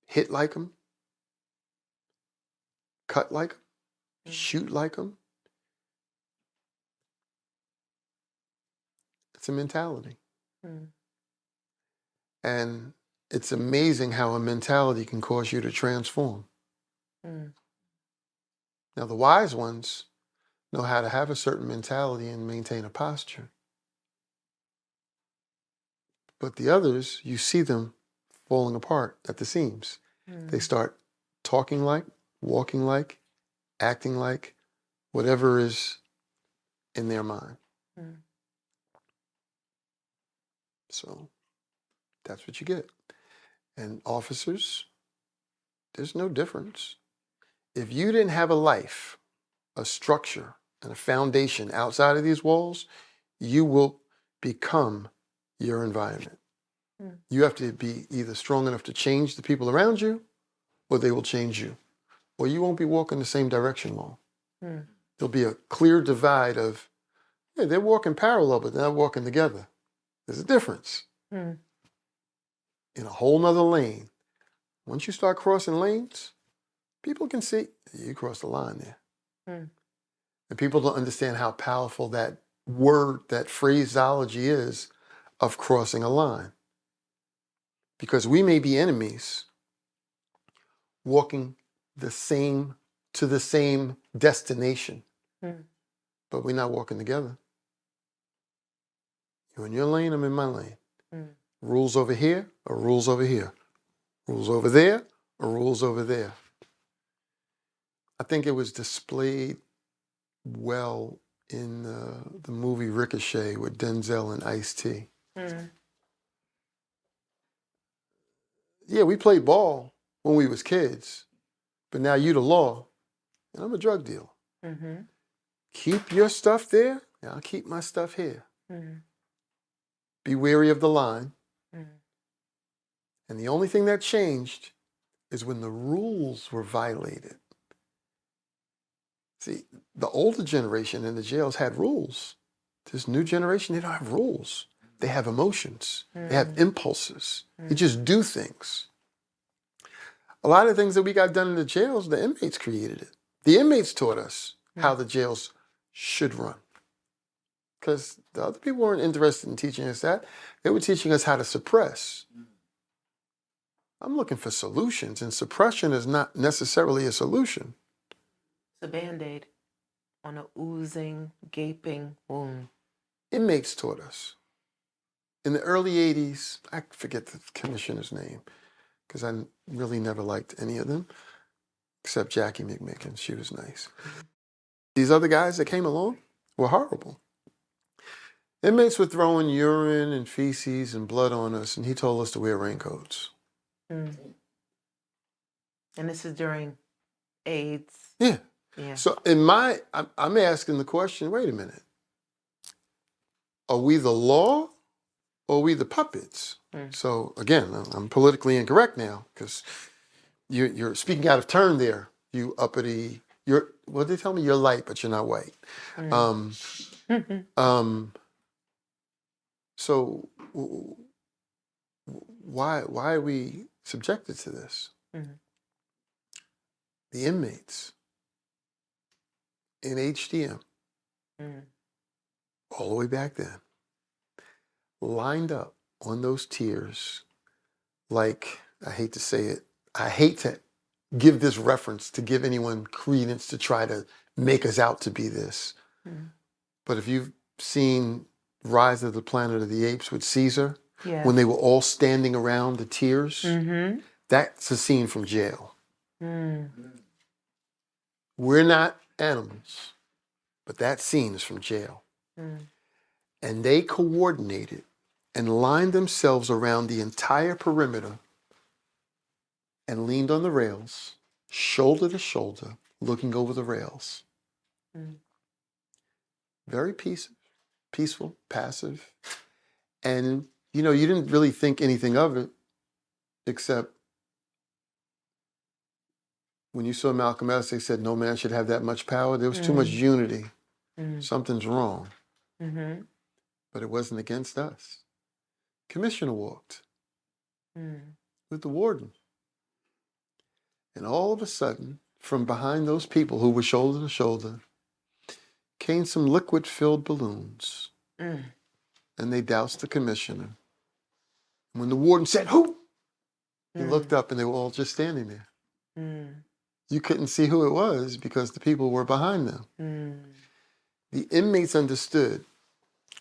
Speaker 3: Hit like them, cut like them, shoot like them. It's a mentality. And it's amazing how a mentality can cause you to transform. Now, the wise ones know how to have a certain mentality and maintain a posture. But the others, you see them falling apart at the seams. They start talking like, walking like, acting like, whatever is in their mind. So that's what you get. And officers, there's no difference. If you didn't have a life, a structure, and a foundation outside of these walls, you will become your environment. You have to be either strong enough to change the people around you, or they will change you. Or you won't be walking the same direction long. There'll be a clear divide of, yeah, they're walking parallel, but they're not walking together. There's a difference. In a whole nother lane. Once you start crossing lanes, people can see, you crossed the line there. And people don't understand how powerful that word, that phraseology is of crossing a line. Because we may be enemies walking to the same destination, but we're not walking together. You're in your lane, I'm in my lane. Rules over here or rules over here. Rules over there or rules over there. I think it was displayed well in the movie Ricochet with Denzel and Ice-T. Yeah, we played ball when we was kids, but now you the law, and I'm a drug dealer. Keep your stuff there, and I'll keep my stuff here. Be wary of the line. And the only thing that changed is when the rules were violated. See, the older generation in the jails had rules. This new generation, they don't have rules. They have emotions. They have impulses. They just do things. A lot of things that we got done in the jails, the inmates created it. The inmates taught us how the jails should run. Because the other people weren't interested in teaching us that. They were teaching us how to suppress. I'm looking for solutions, and suppression is not necessarily a solution.
Speaker 1: It's a Band-Aid on an oozing, gaping wound.
Speaker 3: Inmates taught us. In the early 80s, I forget the commissioner's name, because I really never liked any of them, except Jackie McMicken. She was nice. These other guys that came along were horrible. Inmates were throwing urine and feces and blood on us, and he told us to wear raincoats.
Speaker 1: And this is during AIDS.
Speaker 3: Yeah.
Speaker 1: Yeah.
Speaker 3: So I'm asking the question, wait a minute. Are we the law or are we the puppets? So again, I'm politically incorrect now because you're speaking out of turn there, you uppity, what they tell me, you're light, but you're not white. So why are we subjected to this? The inmates in HDM, all the way back then, lined up on those tiers like, I hate to say it, I hate to give this reference to give anyone credence to try to make us out to be this. But if you've seen Rise of the Planet of the Apes with Caesar, when they were all standing around the tiers, that's a scene from jail. We're not animals, but that scene is from jail. And they coordinated and lined themselves around the entire perimeter and leaned on the rails, shoulder to shoulder, looking over the rails. Very peaceful, passive. And, you didn't really think anything of it, except when you saw Malcolm X, they said no man should have that much power. There was too much unity. Something's wrong. But it wasn't against us. Commissioner walked with the warden. And all of a sudden, from behind those people who were shoulder to shoulder, came some liquid-filled balloons. And they doused the commissioner. When the warden said, "Who?" He looked up and they were all just standing there. You couldn't see who it was because the people were behind them. The inmates understood,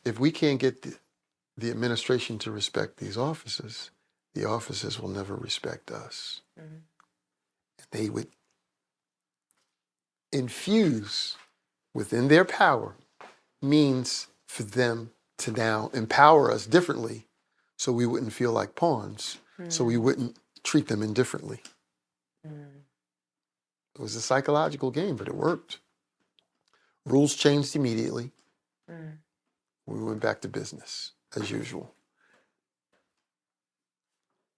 Speaker 3: if we can't get the administration to respect these officers, the officers will never respect us. They would infuse within their power means for them to now empower us differently so we wouldn't feel like pawns, so we wouldn't treat them indifferently. It was a psychological game, but it worked. Rules changed immediately. We went back to business as usual.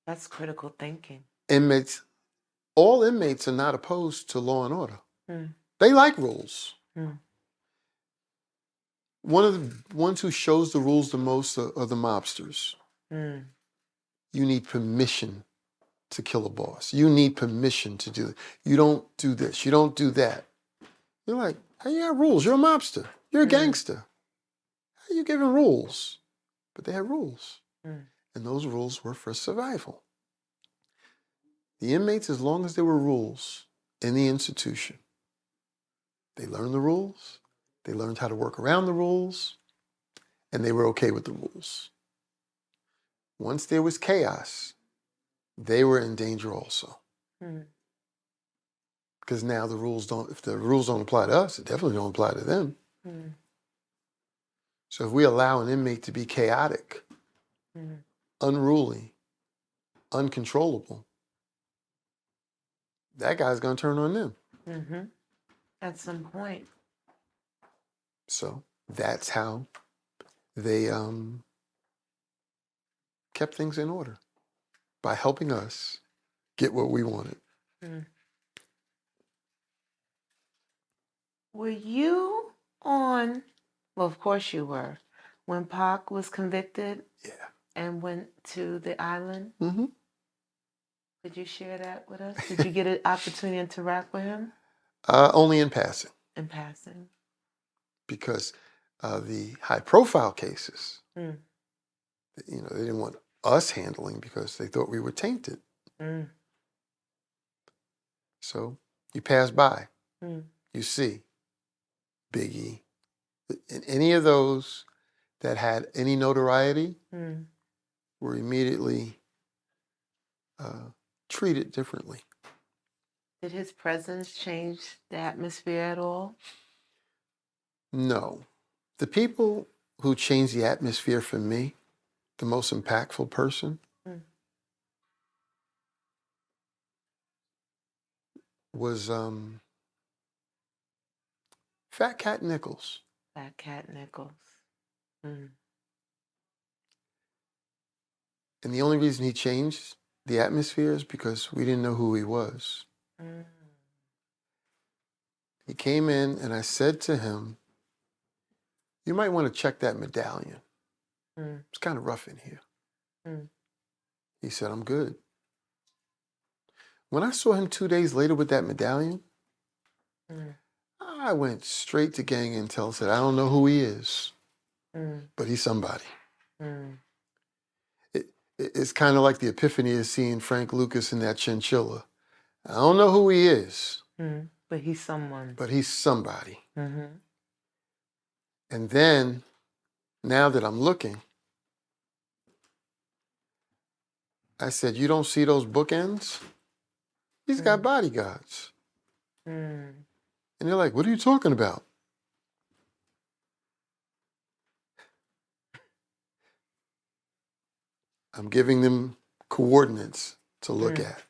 Speaker 1: That's critical thinking.
Speaker 3: Inmates, all inmates are not opposed to law and order. They like rules. One of the ones who shows the rules the most are the mobsters. You need permission to kill a boss. You need permission to do it. You don't do this. You don't do that. You're like, hey, you have rules. You're a mobster. You're a gangster. How are you giving rules? But they had rules. And those rules were for survival. The inmates, as long as there were rules in the institution, they learned the rules, they learned how to work around the rules, and they were okay with the rules. Once there was chaos, they were in danger also. Because now if the rules don't apply to us, it definitely don't apply to them. So if we allow an inmate to be chaotic, unruly, uncontrollable, that guy's going to turn on them.
Speaker 1: At some point.
Speaker 3: So that's how they kept things in order, by helping us get what we wanted.
Speaker 1: Were you on, well, of course you were, when Pac was convicted?
Speaker 3: Yeah.
Speaker 1: And went to the island? Could you share that with us? Did you get an opportunity to interact with him?
Speaker 3: Only in passing.
Speaker 1: In passing.
Speaker 3: Because the high-profile cases, they didn't want us handling because they thought we were tainted. So you pass by, you see Biggie, and any of those that had any notoriety were immediately treated differently.
Speaker 1: Did his presence change the atmosphere at all?
Speaker 3: No. The people who changed the atmosphere for me, the most impactful person, was Fat Cat Nichols.
Speaker 1: Fat Cat Nichols. Mm.
Speaker 3: And the only reason he changed the atmosphere is because we didn't know who he was.
Speaker 1: Mm.
Speaker 3: He came in and I said to him, you might want to check that medallion.
Speaker 1: Mm.
Speaker 3: It's kind of rough in here.
Speaker 1: Mm.
Speaker 3: He said, I'm good. When I saw him 2 days later with that medallion, I went straight to gang intel and said, I don't know who he is, but he's somebody. It's kind of like the epiphany of seeing Frank Lucas in that chinchilla. I don't know who he is,
Speaker 1: but he's someone.
Speaker 3: but he's somebody.
Speaker 1: Mm-hmm.
Speaker 3: And then, now that I'm looking, I said, you don't see those bookends? He's got bodyguards. And they're like, what are you talking about? I'm giving them coordinates to look at.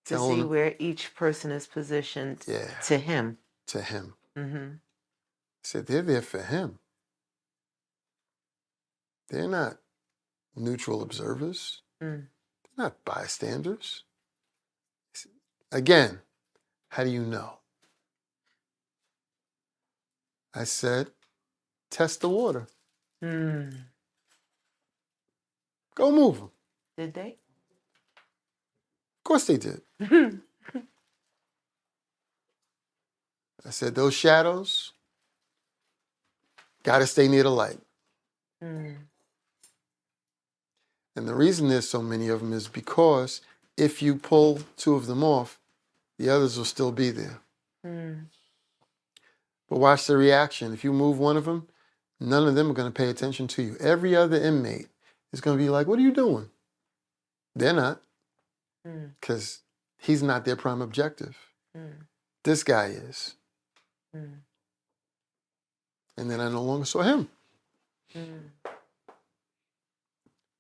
Speaker 1: To see where each person is positioned to him.
Speaker 3: To him.
Speaker 1: Mm-hmm.
Speaker 3: I said, they're there for him. They're not neutral observers. They're not bystanders. Again, how do you know? I said, test the water. Go move them.
Speaker 1: Did they?
Speaker 3: Of course they did. I said, those shadows, got to stay near the light. And the reason there's so many of them is because if you pull two of them off, the others will still be there. But watch the reaction. If you move one of them, none of them are going to pay attention to you. Every other inmate is going to be like, what are you doing? They're not. Because he's not their prime objective. This guy is. And then I no longer saw him.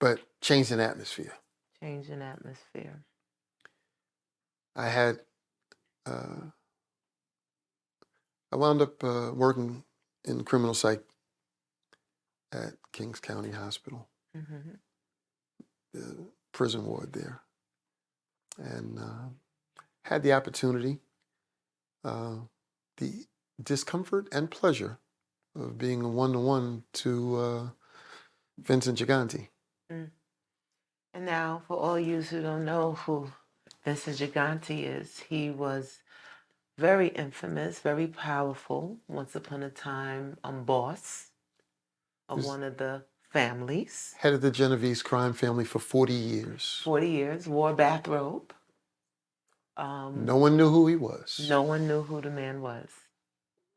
Speaker 3: But changed an atmosphere.
Speaker 1: Change an atmosphere.
Speaker 3: I had, I wound up working in criminal psych at Kings County Hospital, the prison ward there, and had the opportunity, the discomfort and pleasure of being a one-to-one to Vincent Gigante.
Speaker 1: And now, for all you who don't know who Vincent Gigante is, he was very infamous, very powerful, once upon a time, boss of one of the families.
Speaker 3: Head of the Genovese crime family for 40 years.
Speaker 1: 40 years, wore a bathrobe.
Speaker 3: No one knew who he was.
Speaker 1: No one knew who the man was.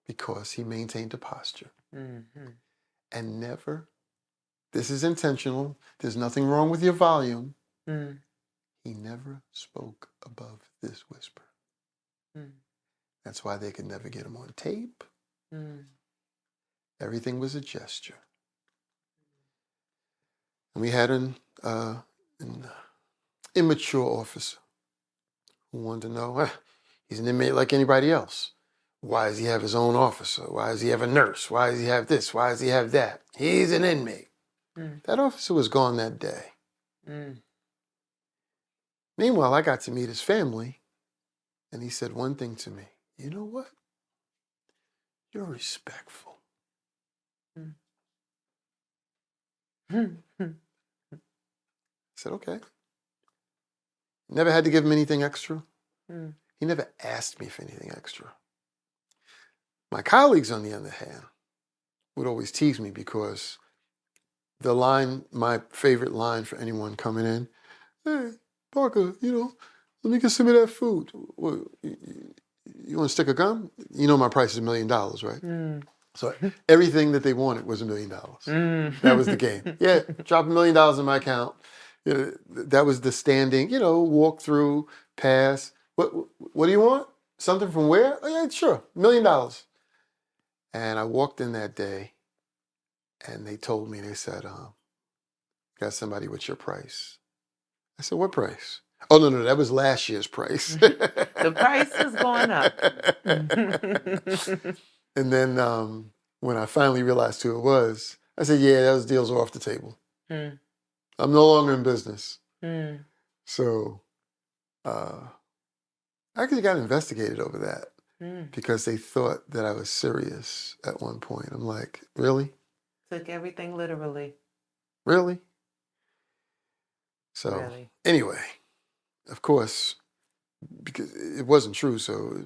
Speaker 3: Because he maintained a posture. And never, this is intentional, there's nothing wrong with your volume. He never spoke above this whisper. That's why they could never get him on tape. Everything was a gesture. And we had an immature officer who wanted to know, he's an inmate like anybody else. Why does he have his own officer? Why does he have a nurse? Why does he have this? Why does he have that? He's an inmate. That officer was gone that day. Meanwhile, I got to meet his family, and he said one thing to me. You know what? You're respectful. I said, okay. Never had to give him anything extra. He never asked me for anything extra. My colleagues, on the other hand, would always tease me because the line, my favorite line for anyone coming in, hey, Parker, let me get some of that food. What, you want to stick a gum? You know my price is $1 million, right? So everything that they wanted was $1 million. That was the game. Yeah, drop $1 million in my account. That was the standing, walk through, pass. What do you want? Something from where? Oh, yeah, sure, $1 million. And I walked in that day, And they told me, they said, got somebody with your price. I said, what price? Oh, no, that was last year's price.
Speaker 1: The price is going up.
Speaker 3: And then when I finally realized who it was, I said, yeah, those deals are off the table.
Speaker 1: Mm.
Speaker 3: I'm no longer in business.
Speaker 1: Mm.
Speaker 3: So I actually got investigated over that because they thought that I was serious at one point. I'm like, really?
Speaker 1: Took everything literally.
Speaker 3: Really? So
Speaker 1: Really.
Speaker 3: anyway, of course, because it wasn't true, so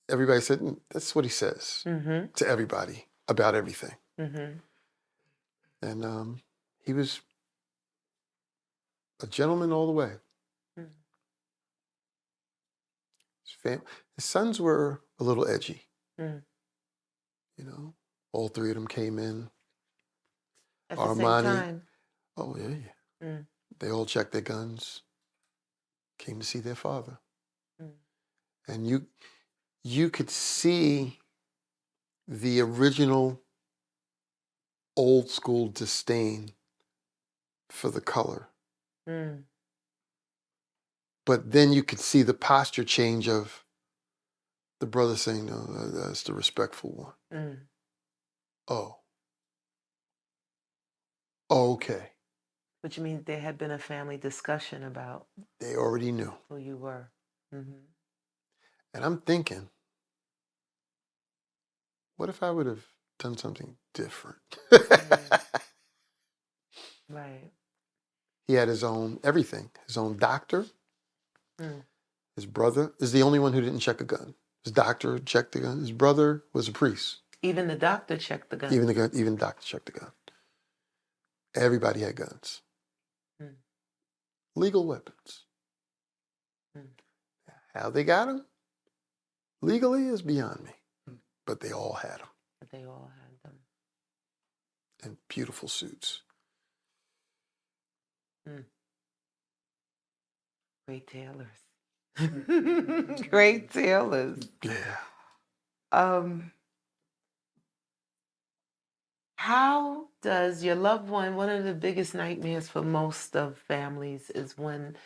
Speaker 3: everybody said, that's what he says to everybody about everything. And he was a gentleman all the way. His sons were a little edgy. You know, all three of them came in.
Speaker 1: At
Speaker 3: Armani,
Speaker 1: the same time.
Speaker 3: Oh, yeah. They all checked their guns, came to see their father. And you could see the original old school disdain for the color. But then you could see the posture change of the brother saying, no, that's the respectful one. Oh, okay.
Speaker 1: Which means there had been a family discussion about.
Speaker 3: They already knew
Speaker 1: who you were.
Speaker 3: And I'm thinking, what if I would have done something different?
Speaker 1: Right.
Speaker 3: He had his own everything, his own doctor. His brother is the only one who didn't check a gun. His doctor checked the gun. His brother was a priest.
Speaker 1: Even the doctor checked the gun.
Speaker 3: Even the doctor checked the gun. Everybody had guns. Legal weapons. How they got them legally is beyond me. But they all had them.
Speaker 1: They all had them.
Speaker 3: And beautiful suits.
Speaker 1: Great tailors. Great tailors.
Speaker 3: Yeah.
Speaker 1: How does your loved one of the biggest nightmares for most of families is when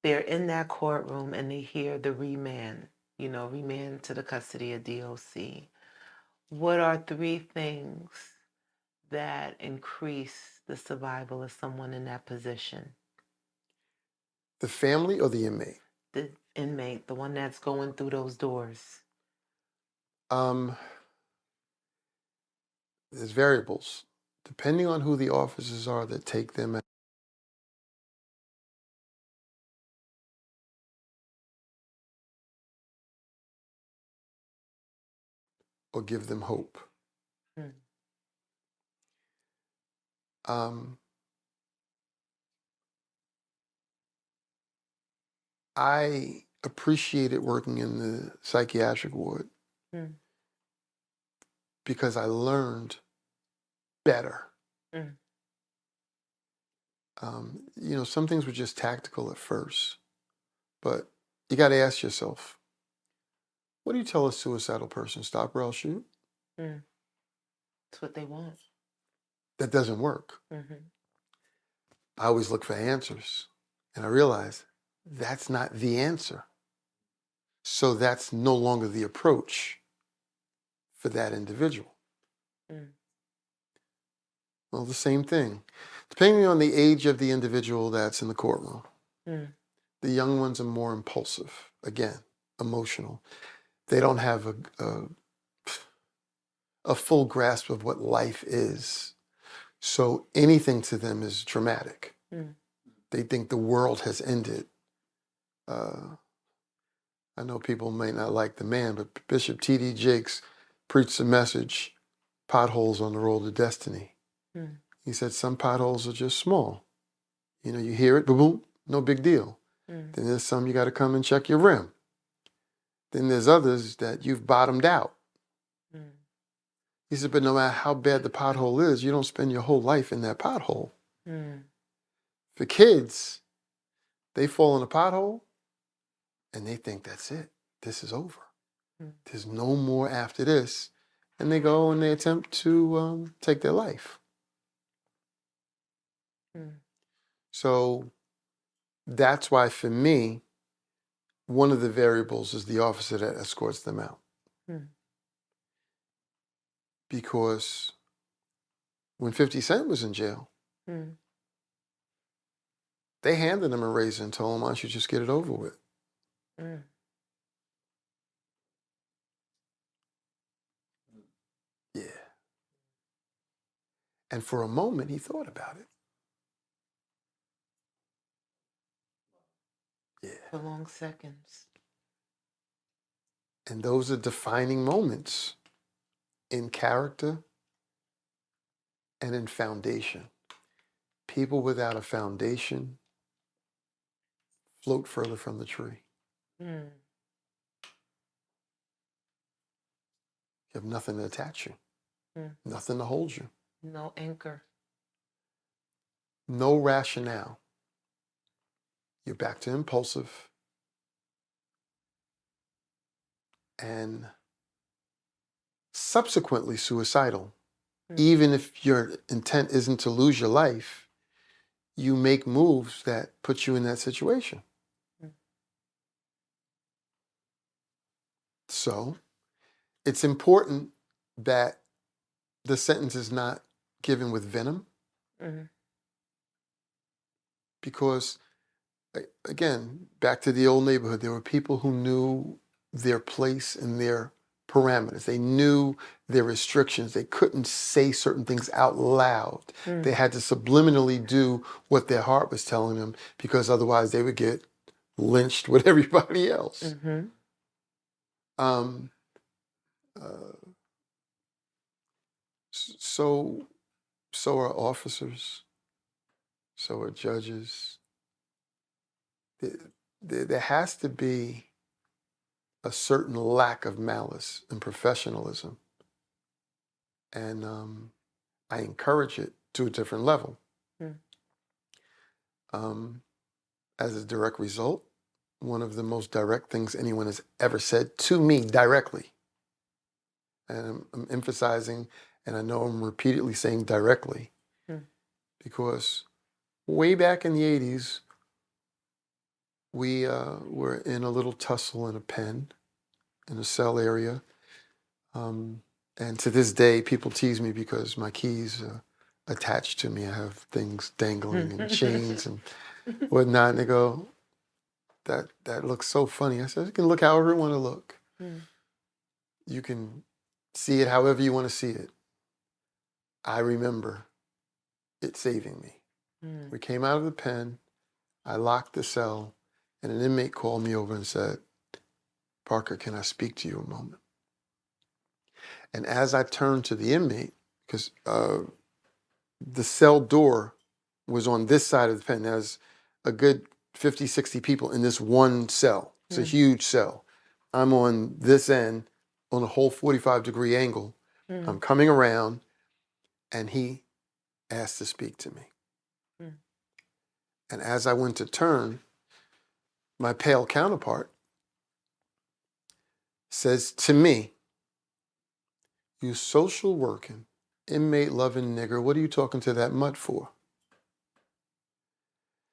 Speaker 1: they're in that courtroom and they hear the remand to the custody of DOC. What are 3 things that increase the survival of someone in that position?
Speaker 3: The family or the inmate?
Speaker 1: The inmate, the one that's going through those doors.
Speaker 3: There's variables. Depending on who the officers are that take them in. Or give them hope. I appreciated working in the psychiatric ward because I learned better. Some things were just tactical at first, but you got to ask yourself, what do you tell a suicidal person? Stop or I'll shoot?
Speaker 1: That's what they want.
Speaker 3: That doesn't work. I always look for answers, and I realized that's not the answer. So that's no longer the approach for that individual. Well, the same thing. Depending on the age of the individual that's in the courtroom, the young ones are more impulsive, again, emotional. They don't have a full grasp of what life is. So anything to them is traumatic. They think the world has ended. I know people may not like the man, but Bishop T.D. Jakes preached a message, potholes on the road to destiny. He said some potholes are just small. You hear it, boom, boom, no big deal. Then there's some you got to come and check your rim. Then there's others that you've bottomed out. He said, but no matter how bad the pothole is, you don't spend your whole life in that pothole. For kids, they fall in a pothole and they think that's it. This is over. There's no more after this. and they go and they attempt to take their life. So that's why, for me, one of the variables is the officer that escorts them out. Because when 50 Cent was in jail, they handed him a razor and told him, why don't you just get it over with? Yeah. And for a moment, he thought about it. Yeah.
Speaker 1: For long seconds.
Speaker 3: And those are defining moments in character and in foundation. People without a foundation float further from the tree. You have nothing to attach you, nothing to hold you.
Speaker 1: No anchor.
Speaker 3: No rationale. You're back to impulsive and subsequently suicidal. Even if your intent isn't to lose your life, you make moves that put you in that situation. So it's important that the sentence is not given with venom. Because, again, back to the old neighborhood, there were people who knew their place and their parameters. They knew their restrictions. They couldn't say certain things out loud. They had to subliminally do what their heart was telling them, because otherwise they would get lynched with everybody else. So are officers. So are judges. There has to be a certain lack of malice and professionalism. And I encourage it to a different level. As a direct result, one of the most direct things anyone has ever said to me directly, and I'm emphasizing, and I know I'm repeatedly saying directly, because way back in the 80s, we were in a little tussle in a pen, in a cell area. And to this day, people tease me because my keys are attached to me. I have things dangling and chains and whatnot. And they go, that looks so funny. I said, you can look however you want to look. You can see it however you want to see it. I remember it saving me. We came out of the pen. I locked the cell, and an inmate called me over and said, Parker, can I speak to you a moment? And as I turned to the inmate, because the cell door was on this side of the pen. There's a good 50, 60 people in this one cell. It's a huge cell. I'm on this end on a whole 45-degree angle. I'm coming around, and he asked to speak to me. And as I went to turn, my pale counterpart says to me, you social working, inmate loving nigger, what are you talking to that mutt for?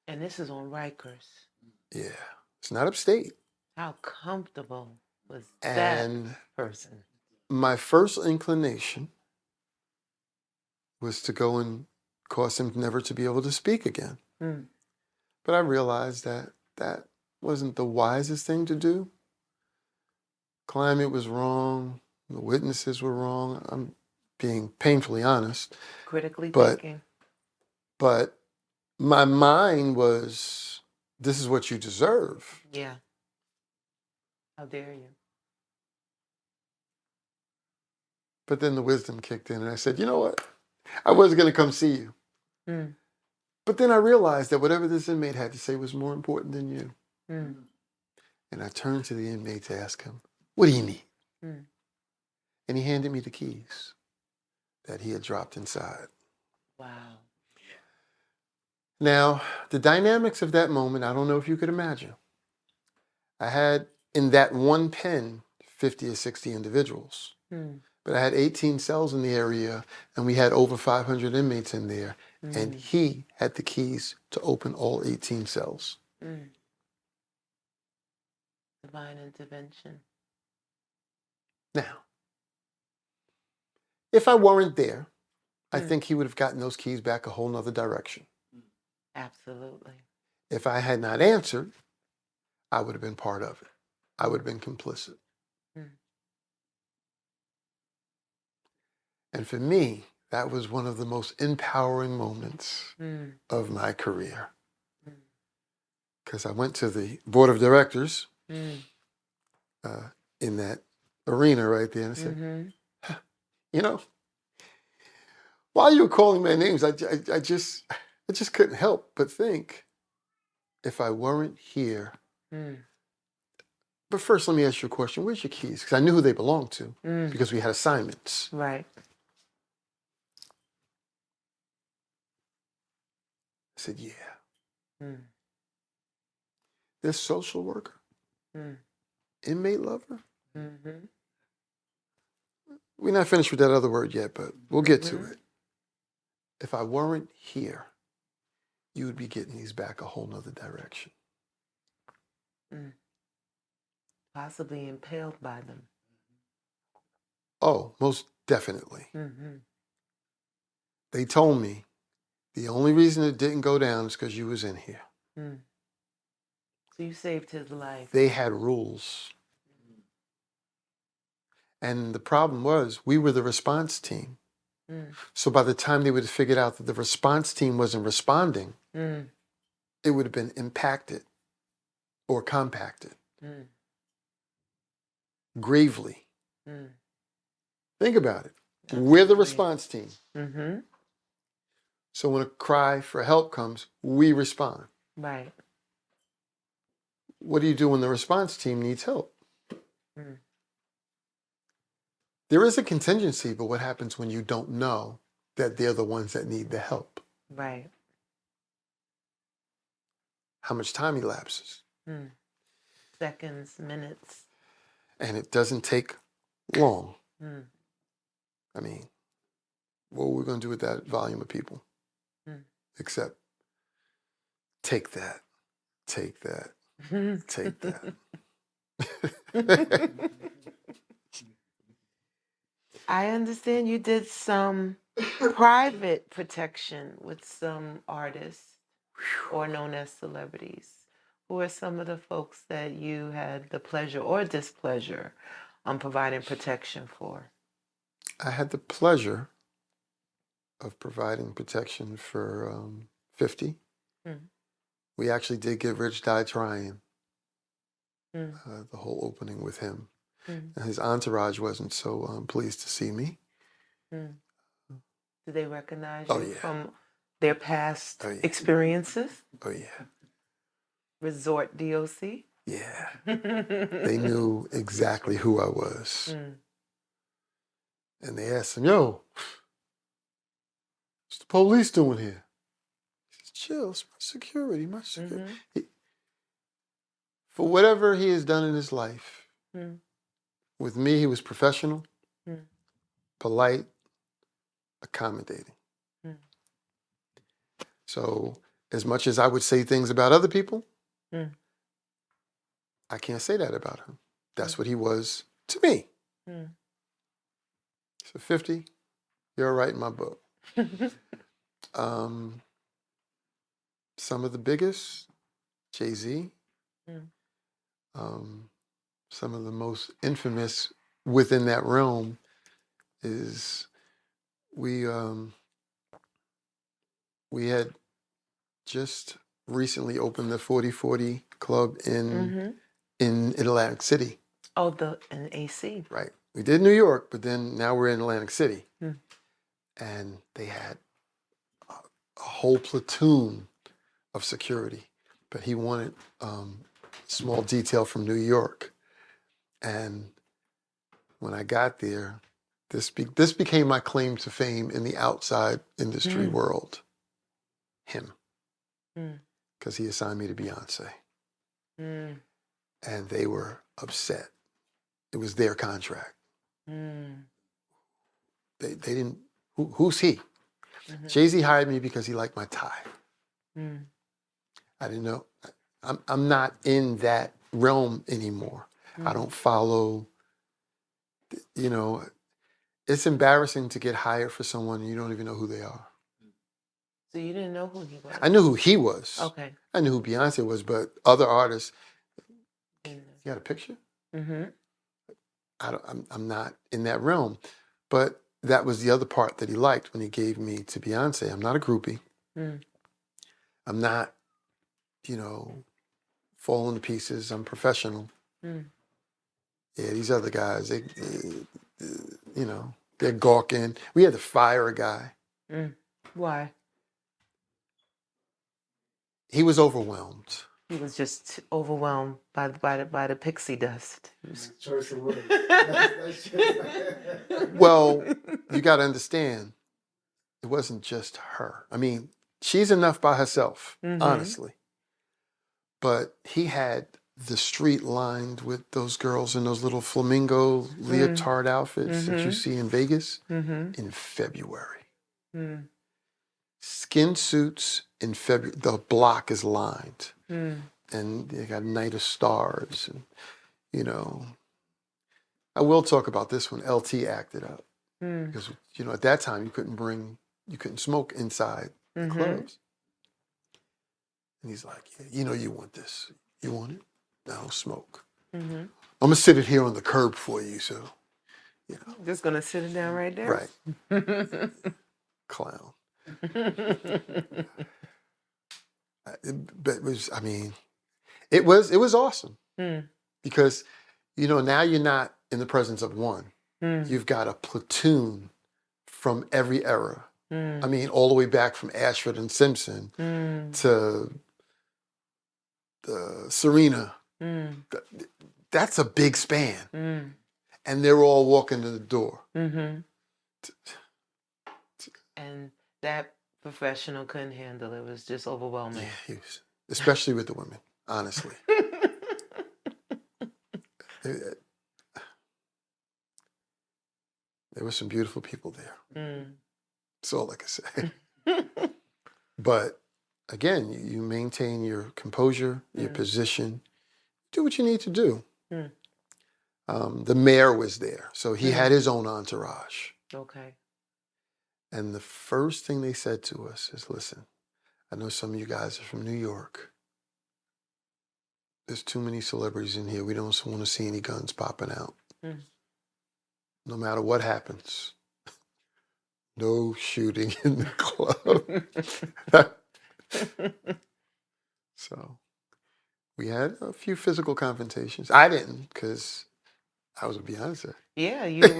Speaker 1: And this is on Rikers.
Speaker 3: Yeah, it's not upstate.
Speaker 1: How comfortable was
Speaker 3: And
Speaker 1: that person?
Speaker 3: my first inclination was to go and cause him never to be able to speak again. But I realized that that wasn't the wisest thing to do. Climate was wrong. The witnesses were wrong. I'm being painfully honest.
Speaker 1: Critically thinking.
Speaker 3: But my mind was, this is what you deserve.
Speaker 1: Yeah. How dare you?
Speaker 3: But then the wisdom kicked in, and I said, you know what? I wasn't going to come see you. But then I realized that whatever this inmate had to say was more important than you. And I turned to the inmate to ask him, what do you need? And he handed me the keys that he had dropped inside.
Speaker 1: Wow.
Speaker 3: Now, the dynamics of that moment, I don't know if you could imagine. I had in that one pen 50 or 60 individuals. But I had 18 cells in the area, and we had over 500 inmates in there, and he had the keys to open all 18 cells.
Speaker 1: Divine intervention.
Speaker 3: Now, if I weren't there, I think he would have gotten those keys back a whole nother direction.
Speaker 1: Absolutely.
Speaker 3: If I had not answered, I would have been part of it. I would have been complicit. And for me, that was one of the most empowering moments of my career. Because I went to the board of directors in that arena right there, and I said, you know, while you were calling my names, I just couldn't help but think, if I weren't here. But first, let me ask you a question. Where's your keys? Because I knew who they belonged to, because we had assignments.
Speaker 1: Right.
Speaker 3: I said, yeah. This social worker, inmate lover. We're not finished with that other word yet, but we'll get to it. If I weren't here, you would be getting these back a whole nother direction.
Speaker 1: Possibly impaled by them.
Speaker 3: Oh, most definitely. They told me the only reason it didn't go down is because you was in here.
Speaker 1: So you saved his life.
Speaker 3: They had rules. And the problem was, we were the response team. So by the time they would have figured out that the response team wasn't responding, it would have been impacted or compacted. Gravely. Think about it.
Speaker 1: Absolutely.
Speaker 3: We're the response team. So when a cry for help comes, we respond.
Speaker 1: Right.
Speaker 3: What do you do when the response team needs help? There is a contingency, but what happens when you don't know that they're the ones that need the help?
Speaker 1: Right.
Speaker 3: How much time elapses?
Speaker 1: Seconds, minutes.
Speaker 3: And it doesn't take long. I mean, what are we going to do with that volume of people? Except take that, take that, take that.
Speaker 1: I understand you did some private protection with some artists, or known as celebrities. Who are some of the folks that you had the pleasure or displeasure on providing protection for?
Speaker 3: I had the pleasure of providing protection for 50. We actually did get Rich Die Trying, the whole opening with him. And his entourage wasn't so pleased to see me.
Speaker 1: Did they recognize
Speaker 3: Oh,
Speaker 1: you
Speaker 3: yeah.
Speaker 1: from their past
Speaker 3: Oh, yeah.
Speaker 1: experiences?
Speaker 3: Oh, yeah.
Speaker 1: Resort DOC?
Speaker 3: Yeah. They knew exactly who I was. And they asked him, yo, what's the police doing here? He says, chill, it's my security, my security. For whatever he has done in his life, with me, he was professional, polite, accommodating. So as much as I would say things about other people, I can't say that about him. That's what he was to me. So 50, you're right in my book. Some of the biggest, Jay-Z. Some of the most infamous within that realm is we had just recently opened the 4040 Club in Atlantic City.
Speaker 1: Oh, in AC.
Speaker 3: Right. We did New York, but then now we're in Atlantic City. And they had a whole platoon of security, but he wanted small detail from New York. And when I got there, this became my claim to fame in the outside industry world. Him. Because he assigned me to Beyonce. And they were upset. It was their contract. They didn't. Who's he?
Speaker 1: Mm-hmm.
Speaker 3: Jay-Z hired me because he liked my tie.
Speaker 1: Mm.
Speaker 3: I didn't know. I'm not in that realm anymore. I don't follow. You know, it's embarrassing to get hired for someone and you don't even know who they are.
Speaker 1: So you didn't know who he was?
Speaker 3: I knew who he was.
Speaker 1: Okay.
Speaker 3: I knew who Beyonce was, but other artists. You got a picture?
Speaker 1: Mm-hmm.
Speaker 3: I'm not in that realm. But that was the other part that he liked when he gave me to Beyonce. I'm not a groupie.
Speaker 1: Mm.
Speaker 3: I'm not, falling to pieces. I'm professional.
Speaker 1: Mm.
Speaker 3: Yeah, these other guys, they're gawking. We had to fire a guy.
Speaker 1: Mm. Why?
Speaker 3: He was overwhelmed.
Speaker 1: He was just overwhelmed by the pixie dust.
Speaker 4: Choice of words.
Speaker 3: Well, you got to understand, it wasn't just her. I mean, she's enough by herself, honestly. But he had the street lined with those girls in those little flamingo leotard outfits that you see in Vegas in February.
Speaker 1: Mm.
Speaker 3: Skin suits in February. The block is lined.
Speaker 1: Mm.
Speaker 3: And they got Night of Stars. And, I will talk about this when LT acted up. Because, at that time you couldn't smoke inside the clubs. And he's like, yeah, you want this. You want it? No, smoke. I'm going to sit it here on the curb for you, so,
Speaker 1: Just going to sit it down right there?
Speaker 3: Right. Clown. But it was awesome. Because, now you're not in the presence of one. You've got a platoon from every era. I mean, all the way back from Ashford and Simpson to Serena. That's a big span. And they're all walking to the door.
Speaker 1: And that professional couldn't handle it. It was just overwhelming.
Speaker 3: Yeah, he was, especially with the women, honestly. There were some beautiful people there. That's all I can say. But again, you maintain your composure, your position, do what you need to do. The mayor was there, so he had his own entourage.
Speaker 1: Okay.
Speaker 3: And the first thing they said to us is, listen, I know some of you guys are from New York. There's too many celebrities in here. We don't want to see any guns popping out. No matter what happens, no shooting in the club. So we had a few physical confrontations. I didn't, because I was with Beyonce.
Speaker 1: Yeah, you're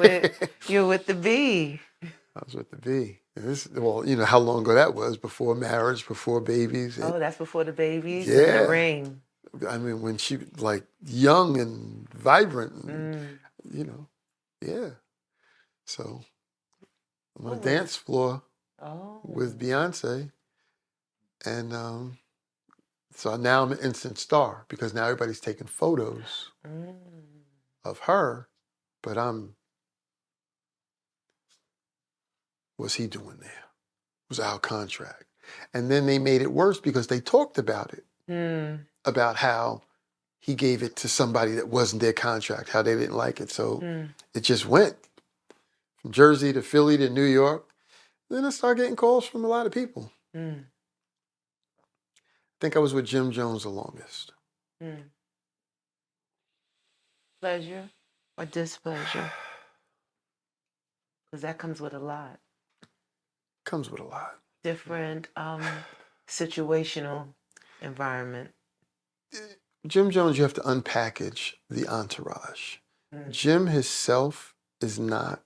Speaker 1: with the B.
Speaker 3: I was with the B. And how long ago that was, before marriage, before babies.
Speaker 1: Oh, that's before the babies and
Speaker 3: Yeah.
Speaker 1: the ring.
Speaker 3: I mean, when she young and vibrant, and, yeah. So I'm on a dance floor with Beyonce, and so now I'm an instant star because now everybody's taking photos of her, but what's he doing there? It was our contract. And then they made it worse because they talked about it, about how he gave it to somebody that wasn't their contract, how they didn't like it. So it just went from Jersey to Philly to New York. Then I started getting calls from a lot of people. I think I was with Jim Jones the longest.
Speaker 1: Pleasure or displeasure? Because that comes with a lot.
Speaker 3: Comes with a lot.
Speaker 1: Different situational environment.
Speaker 3: Jim Jones, you have to unpackage the entourage. Jim himself is not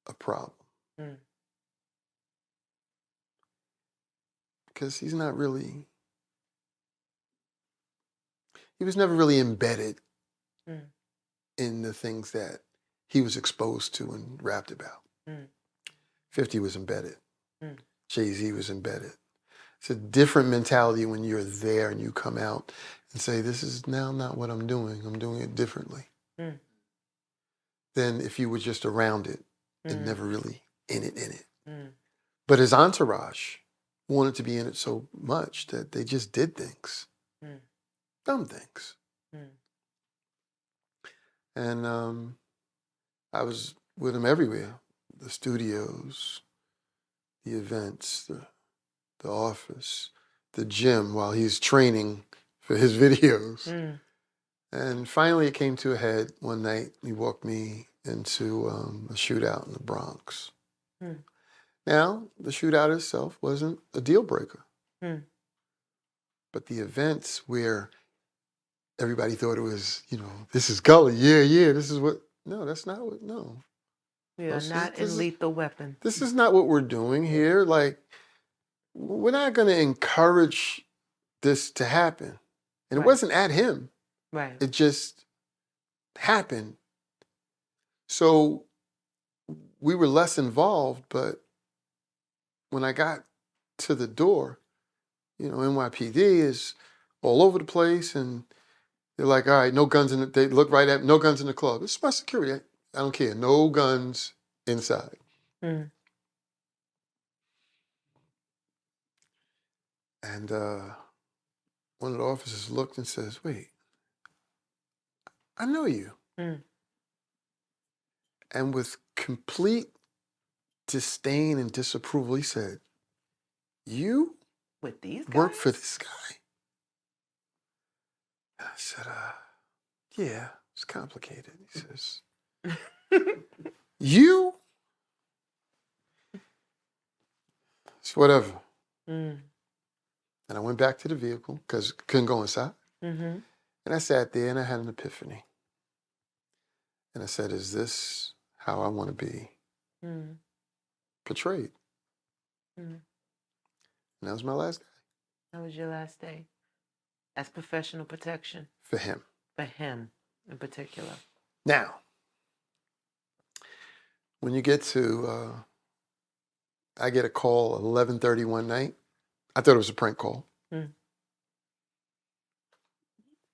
Speaker 3: a problem. Because he was never really embedded in the things that he was exposed to and rapped about. 50 was embedded. Jay-Z was embedded. It's a different mentality when you're there and you come out and say, this is now not what I'm doing. I'm doing it differently. Than if you were just around it and never really in it.
Speaker 1: Mm.
Speaker 3: But his entourage wanted to be in it so much that they just did things,
Speaker 1: Mm.
Speaker 3: dumb things.
Speaker 1: Mm.
Speaker 3: And I was with him everywhere, the studios, the events, the office, the gym while he's training for his videos.
Speaker 1: Mm.
Speaker 3: And finally it came to a head one night. He walked me into a shootout in the Bronx.
Speaker 1: Mm.
Speaker 3: Now, the shootout itself wasn't a deal breaker.
Speaker 1: Mm.
Speaker 3: But the events where everybody thought it was, this is Gully, yeah, this is what, no, that's not what, no.
Speaker 1: We are
Speaker 3: This is-
Speaker 1: not
Speaker 3: this
Speaker 1: in
Speaker 3: is-
Speaker 1: Lethal Weapon.
Speaker 3: This is not what we're doing here. Like, we're not going to encourage this to happen. And
Speaker 1: Right.
Speaker 3: it wasn't at him.
Speaker 1: Right.
Speaker 3: It just happened. So we were less involved, but when I got to the door, NYPD is all over the place, and they're like, all right, no guns in the, they look right at, no guns in the club. It's my security. I don't care. No guns inside.
Speaker 1: Mm.
Speaker 3: And one of the officers looked and says, wait, I know you.
Speaker 1: Mm.
Speaker 3: And with complete disdain and disapproval, he said, you
Speaker 1: With these guys?
Speaker 3: work for this guy? And I said, yeah, it's complicated. He says, you? It's whatever.
Speaker 1: Mm.
Speaker 3: And I went back to the vehicle because couldn't go inside.
Speaker 1: Mm-hmm.
Speaker 3: And I sat there and I had an epiphany. And I said, is this how I want to be
Speaker 1: Mm.
Speaker 3: portrayed?
Speaker 1: Mm.
Speaker 3: And that was my last day
Speaker 1: That was your last day as professional protection
Speaker 3: for him.
Speaker 1: for him in particular.
Speaker 3: Now, when you get to, I get a call 11:30 one night. I thought it was a prank call.
Speaker 1: Mm.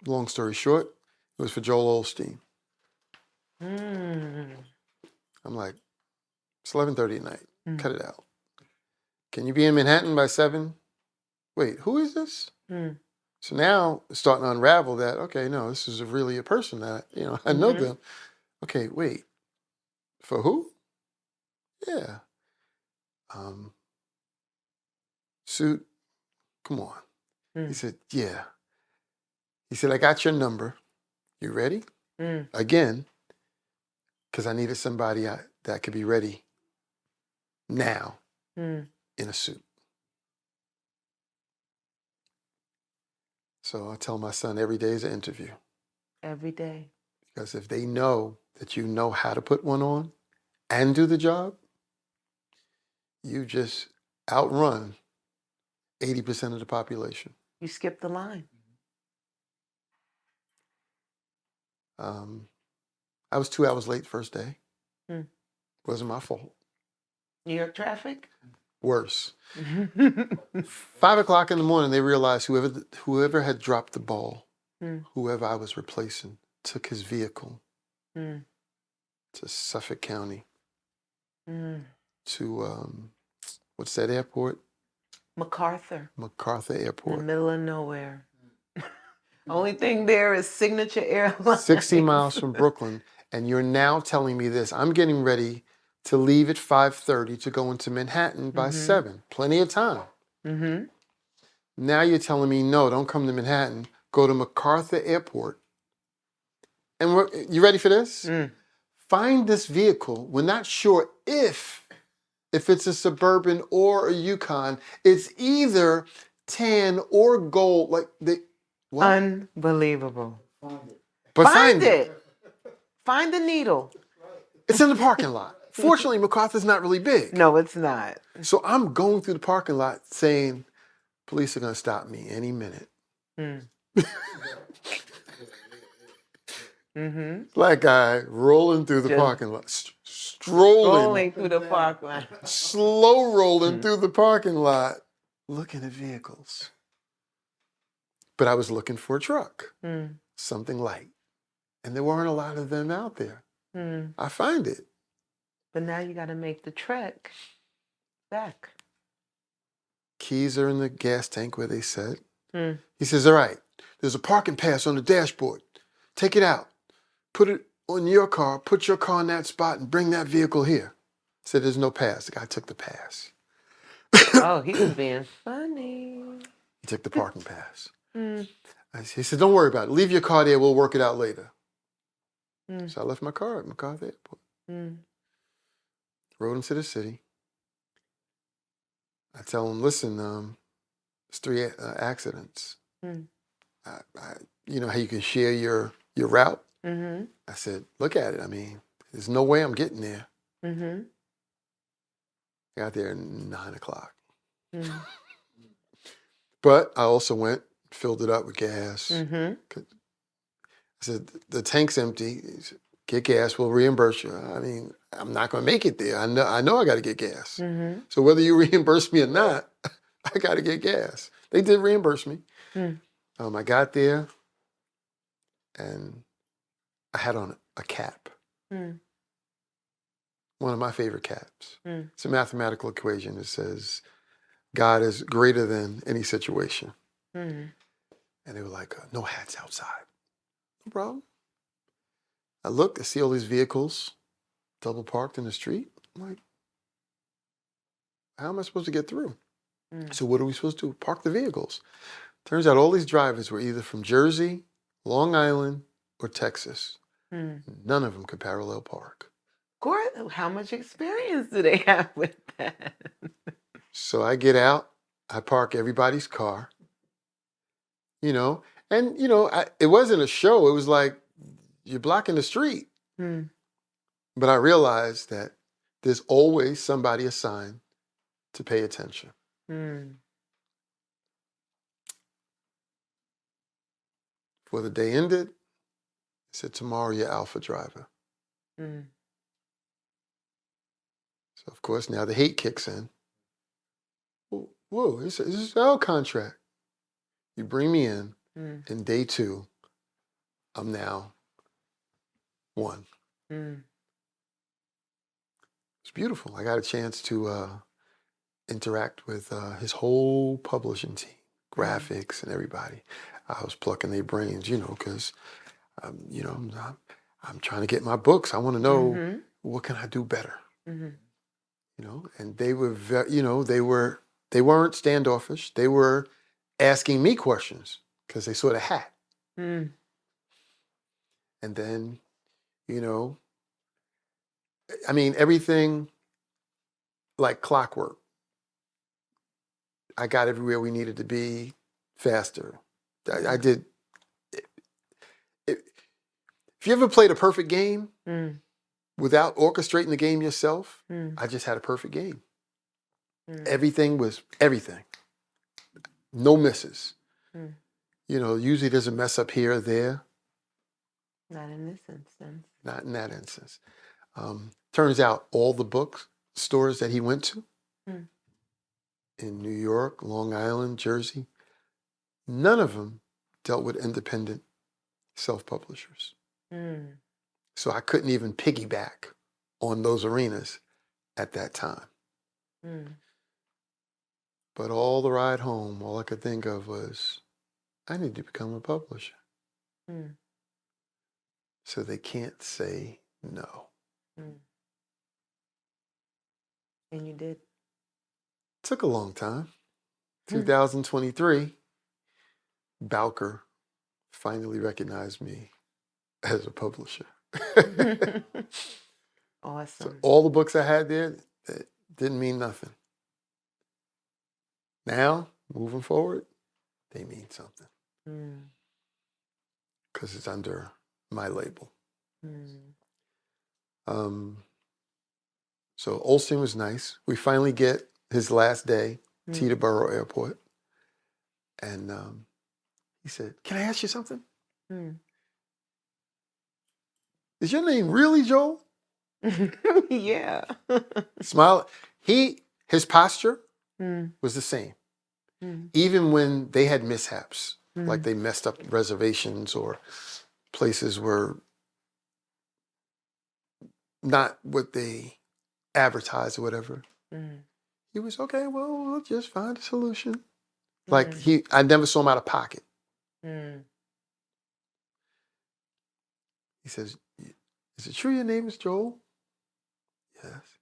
Speaker 3: Long story short, it was for Joel Osteen.
Speaker 1: Mm.
Speaker 3: I'm like, it's 11:30 at night.
Speaker 1: Mm.
Speaker 3: Cut it out. Can you be in Manhattan by 7? Wait, who is this?
Speaker 1: Mm.
Speaker 3: So now it's starting to unravel that, okay, no, this is really a person that, I know
Speaker 1: Mhm.
Speaker 3: them. Okay, wait, for who? Yeah. Suit, come on. He
Speaker 1: Mm.
Speaker 3: said, yeah. He said, I got your number. You ready?
Speaker 1: Mm.
Speaker 3: Again, because I needed somebody that could be ready now
Speaker 1: Mm.
Speaker 3: in a suit. So I tell my son every day is an interview.
Speaker 1: Every day.
Speaker 3: Because if they know that you know how to put one on and do the job, you just outrun 80% of the population.
Speaker 1: You skipped the line.
Speaker 3: I was 2 hours late first day.
Speaker 1: Mm.
Speaker 3: Wasn't my fault.
Speaker 1: New York traffic?
Speaker 3: Worse. 5 o'clock in the morning, they realized whoever had dropped the ball,
Speaker 1: Mm.
Speaker 3: whoever I was replacing, took his vehicle
Speaker 1: Mm.
Speaker 3: to Suffolk County,
Speaker 1: Mm.
Speaker 3: to, what's that airport?
Speaker 1: MacArthur,
Speaker 3: MacArthur
Speaker 1: in the
Speaker 3: Airport.
Speaker 1: middle of nowhere. Only thing there is Signature Airlines.
Speaker 3: 60 miles from Brooklyn. And you're now telling me this. I'm getting ready to leave at 5:30 to go into Manhattan by 7. Plenty of time.
Speaker 1: Mm-hmm.
Speaker 3: Now you're telling me, no, don't come to Manhattan. Go to MacArthur Airport. And you ready for this?
Speaker 1: Mm.
Speaker 3: Find this vehicle. We're not sure if it's a Suburban or a Yukon. It's either tan or gold. Like what?
Speaker 1: Unbelievable.
Speaker 3: But
Speaker 1: Find it. Find the needle.
Speaker 3: It's in the parking lot. Fortunately, MacArthur's not really big.
Speaker 1: No, it's not.
Speaker 3: So I'm going through the parking lot saying, police are going to stop me any minute.
Speaker 1: Mm. Mm-hmm.
Speaker 3: Black guy rolling through the
Speaker 1: Just
Speaker 3: parking lot. Strolling.
Speaker 1: Rolling through the park line.
Speaker 3: Slow rolling through the parking lot. Looking at vehicles. But I was looking for a truck.
Speaker 1: Mm.
Speaker 3: Something light. And there weren't a lot of them out there.
Speaker 1: Mm.
Speaker 3: I find it.
Speaker 1: But now you got to make the trek back.
Speaker 3: Keys are in the gas tank where they said.
Speaker 1: Mm.
Speaker 3: He says, all right, there's a parking pass on the dashboard. Take it out. Put it on your car. Put your car in that spot and bring that vehicle here. Said there's no pass. The guy took the pass.
Speaker 1: Oh, he was being funny.
Speaker 3: He took the parking pass.
Speaker 1: Mm.
Speaker 3: He said, don't worry about it. Leave your car there. We'll work it out later.
Speaker 1: Mm.
Speaker 3: So I left my car at the airport.
Speaker 1: Mm.
Speaker 3: Rode into the city. I tell him, listen, there's 3 accidents.
Speaker 1: Mm.
Speaker 3: You know how you can share your route?
Speaker 1: Mm-hmm.
Speaker 3: I said, look at it. I mean, there's no way I'm getting there.
Speaker 1: Mm-hmm.
Speaker 3: Got there at 9 o'clock.
Speaker 1: Mm.
Speaker 3: But I also went, filled it up with gas.
Speaker 1: Mm-hmm.
Speaker 3: I said, the tank's empty. He said, get gas, we'll reimburse you. I mean, I'm not going to make it there. I know I got to get gas.
Speaker 1: Mm-hmm.
Speaker 3: So whether you reimburse me or not, I got to get gas. They did reimburse me.
Speaker 1: Mm.
Speaker 3: I got there, and I had on a cap.
Speaker 1: Mm.
Speaker 3: One of my favorite caps.
Speaker 1: Mm.
Speaker 3: It's a mathematical equation that says God is greater than any situation.
Speaker 1: Mm.
Speaker 3: And they were like, no hats outside. No problem. I look, I see all these vehicles double parked in the street. I'm like, how am I supposed to get through?
Speaker 1: Mm.
Speaker 3: So what are we supposed to do? Park the vehicles. Turns out all these drivers were either from Jersey, Long Island, or Texas.
Speaker 1: Mm.
Speaker 3: None of them could parallel park.
Speaker 1: Of course, how much experience do they have with that?
Speaker 3: So I get out, I park everybody's car, you know, and, you know, it wasn't a show. It was like, you're blocking the street.
Speaker 1: Mm.
Speaker 3: But I realized that there's always somebody assigned to pay attention.
Speaker 1: Mm.
Speaker 3: Before the day ended, I said, tomorrow you're Alpha driver.
Speaker 1: Mm.
Speaker 3: So, of course, now the hate kicks in. Whoa, this is our contract. You bring me in, and day 2, I'm now 1.
Speaker 1: Mm.
Speaker 3: It's beautiful. I got a chance to interact with his whole publishing team, graphics and everybody. I was plucking their brains, you know, because, you know, I'm trying to get my books. I want to know what can I do better,
Speaker 1: Mm-hmm.
Speaker 3: you know. And they were, you know, they weren't standoffish. They were asking me questions because they saw the hat.
Speaker 1: Mm.
Speaker 3: And then, you know, I mean, everything like clockwork. I got everywhere we needed to be faster. I did. If you ever played a perfect game without orchestrating the game yourself, I just had a perfect game. Everything was everything. No misses. You know, usually there's a mess up here or there.
Speaker 1: Not in this instance.
Speaker 3: Not in that instance. Turns out all the book stores that he went to in New York, Long Island, Jersey, none of them dealt with independent self-publishers. So I couldn't even piggyback on those arenas at that time. But all the ride home, all I could think of was, I need to become a publisher. So they can't say no.
Speaker 1: And you did.
Speaker 3: Took a long time. 2023, Bowker finally recognized me as a publisher.
Speaker 1: Awesome.
Speaker 3: So all the books I had there, that didn't mean nothing. Now, moving forward, they mean something. Because it's under my label. So Olsen was nice. We finally get his last day, Teterboro Airport. And he said, can I ask you something? Is your name really Joel?
Speaker 1: Yeah.
Speaker 3: Smile. His posture was the same. Even when they had mishaps, like they messed up reservations or places were not what they advertised or whatever.
Speaker 1: Mm.
Speaker 3: He was okay. Well, we'll just find a solution. Like
Speaker 1: Mm.
Speaker 3: I never saw him out of pocket.
Speaker 1: Mm.
Speaker 3: He says, "Is it true your name is Joel?" Yes.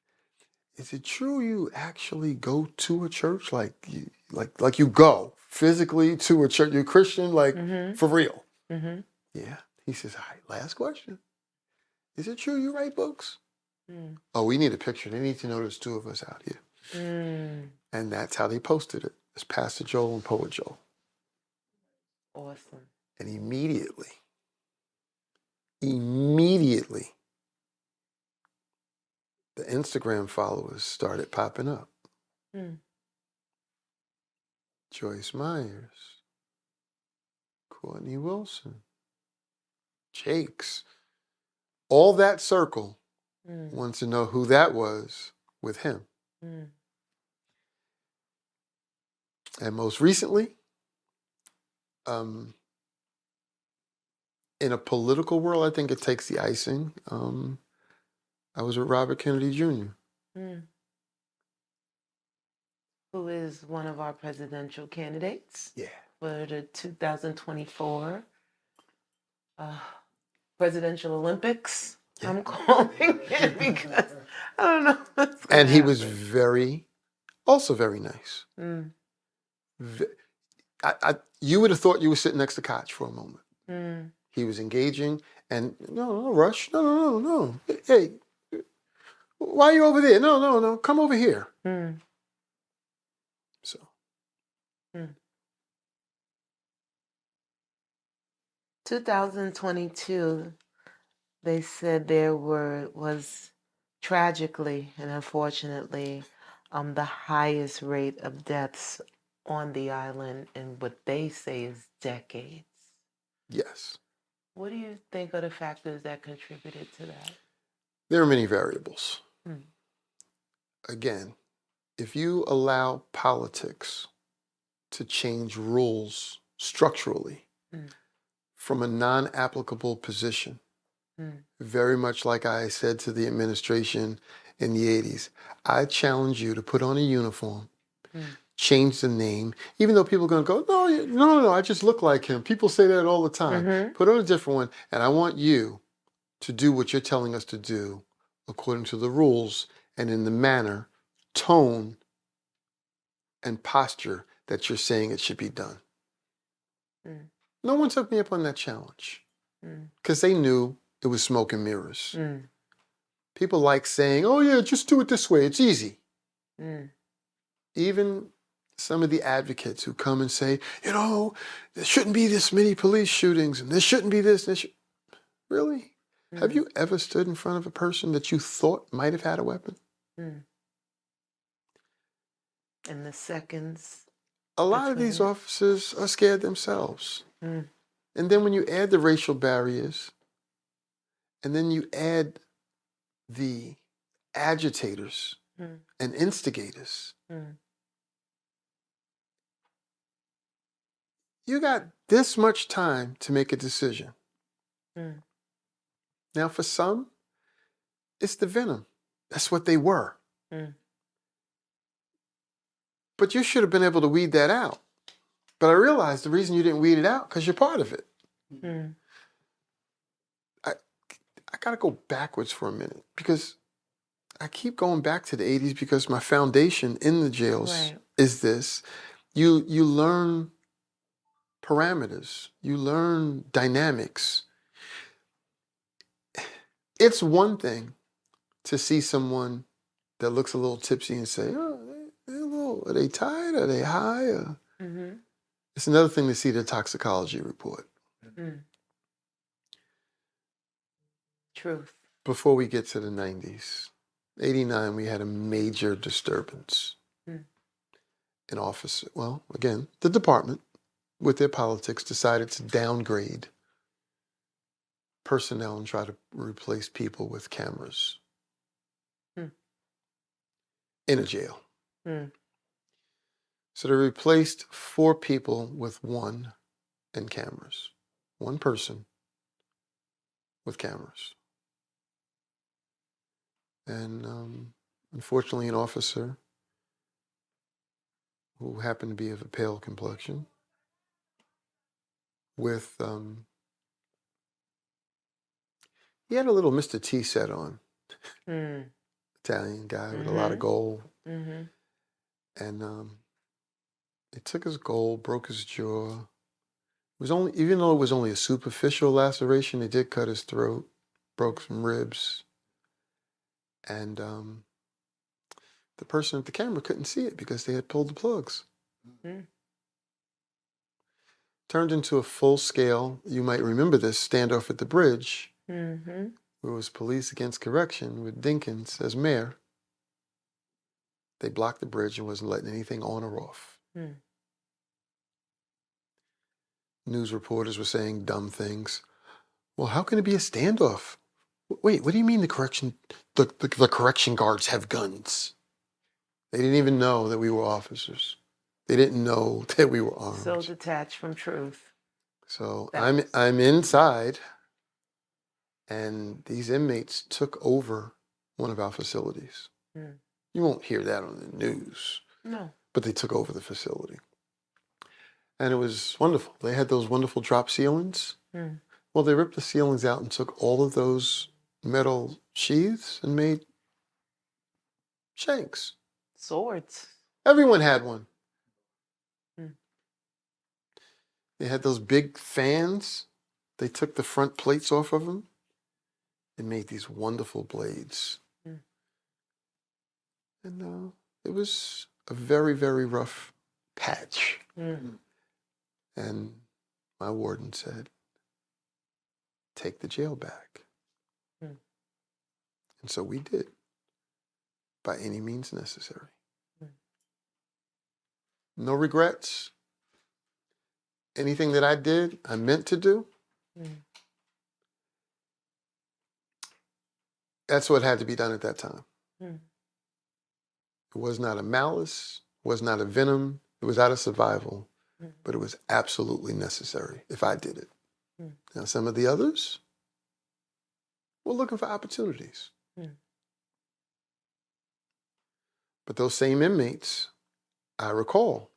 Speaker 3: Is it true you actually go to a church, like you go physically to a church? You're Christian, like
Speaker 1: Mm-hmm.
Speaker 3: for real?
Speaker 1: Mm-hmm.
Speaker 3: Yeah. He says, all right, last question. Is it true you write books?
Speaker 1: Mm.
Speaker 3: Oh, we need a picture. They need to know there's two of us out here.
Speaker 1: Mm.
Speaker 3: And that's how they posted it. It's Pastor Joel and Poet Joel.
Speaker 1: Awesome.
Speaker 3: And immediately, the Instagram followers started popping up.
Speaker 1: Mm.
Speaker 3: Joyce Myers, Courtney Wilson, Jakes. All that circle
Speaker 1: Mm.
Speaker 3: wants to know who that was with him.
Speaker 1: Mm.
Speaker 3: And most recently, in a political world, I think it takes the icing. I was with Robert Kennedy Jr.
Speaker 1: Mm. Who is one of our presidential candidates
Speaker 3: Yeah.
Speaker 1: for the 2024 Presidential Olympics.
Speaker 3: Yeah.
Speaker 1: I'm calling it because I don't know what's going
Speaker 3: And he was also very nice.
Speaker 1: Mm.
Speaker 3: You would have thought you were sitting next to Koch for a moment.
Speaker 1: Mm.
Speaker 3: He was engaging, and no rush. No. Hey, why are you over there? No. Come over here.
Speaker 1: Mm.
Speaker 3: So.
Speaker 1: Mm. 2022, they said there was tragically and unfortunately the highest rate of deaths on the island in what they say is decades.
Speaker 3: Yes.
Speaker 1: What do you think are the factors that contributed to that?
Speaker 3: There are many variables.
Speaker 1: Mm.
Speaker 3: Again, if you allow politics to change rules structurally from a non-applicable position, very much like I said to the administration in the 80s, I challenge you to put on a uniform, change the name, even though people are going to go, no, I just look like him. People say that all the time. Put on a different one, and I want you to do what you're telling us to do according to the rules and in the manner, tone, and posture that you're saying it should be done. No one took me up on that challenge because they knew it was smoke and mirrors. People like saying, oh yeah, just do it this way, it's easy. Even some of the advocates who come and say, there shouldn't be this many police shootings and there shouldn't be this. Really? Have you ever stood in front of a person that you thought might have had a weapon?
Speaker 1: And the seconds.
Speaker 3: A lot of these officers are scared themselves. And then when you add the racial barriers, and then you add the agitators and instigators, you got this much time to make a decision. Now, for some, it's the venom. That's what they were. But you should have been able to weed that out. But I realized the reason you didn't weed it out because you're part of it. I got to go backwards for a minute because I keep going back to the 80s because my foundation in the jails is this. You learn parameters. You learn dynamics. It's one thing to see someone that looks a little tipsy and say, oh, are they tired? Are they high? It's another thing to see the toxicology report.
Speaker 1: Truth.
Speaker 3: Before we get to the 90s, 89, we had a major disturbance. An officer, the department, with their politics, decided to downgrade personnel and try to replace people with cameras in a jail. So they replaced 4 people with 1 and cameras. 1 person with cameras. And Unfortunately, an officer who happened to be of a pale complexion with, he had a little Mr. T set on,
Speaker 1: Mm.
Speaker 3: Italian guy with a lot of gold.
Speaker 1: Mm-hmm.
Speaker 3: And it took his gold, broke his jaw. It was only, even though it was only a superficial laceration, it did cut his throat, broke some ribs. And the person at the camera couldn't see it because they had pulled the plugs.
Speaker 1: Mm.
Speaker 3: Turned into a full-scale, you might remember this, standoff at the bridge,
Speaker 1: Mm-hmm.
Speaker 3: where it was police against correction with Dinkins as mayor. They blocked the bridge and wasn't letting anything on or off.
Speaker 1: Mm.
Speaker 3: News reporters were saying dumb things. Well, how can it be a standoff? Wait, what do you mean the correction guards have guns? They didn't even know that we were officers. They didn't know that we were armed.
Speaker 1: So detached from truth.
Speaker 3: So
Speaker 1: Facts.
Speaker 3: I'm inside, and these inmates took over one of our facilities.
Speaker 1: Mm.
Speaker 3: You won't hear that on the news.
Speaker 1: No.
Speaker 3: But they took over the facility. And it was wonderful. They had those wonderful drop ceilings.
Speaker 1: Mm.
Speaker 3: Well, they ripped the ceilings out and took all of those metal sheaths and made shanks.
Speaker 1: Swords.
Speaker 3: Everyone had one.
Speaker 1: Mm.
Speaker 3: They had those big fans. They took the front plates off of them and made these wonderful blades.
Speaker 1: Mm.
Speaker 3: And it was a very, very rough patch.
Speaker 1: Mm.
Speaker 3: And my warden said, take the jail back.
Speaker 1: Mm.
Speaker 3: And so we did, by any means necessary.
Speaker 1: Mm.
Speaker 3: No regrets. Anything that I did, I meant to do.
Speaker 1: Mm.
Speaker 3: That's what had to be done at that time.
Speaker 1: Mm.
Speaker 3: It was not a malice, was not a venom. It was out of survival, but it was absolutely necessary if I did it.
Speaker 1: Mm.
Speaker 3: Now, some of the others were looking for opportunities.
Speaker 1: Mm.
Speaker 3: But those same inmates, I recall,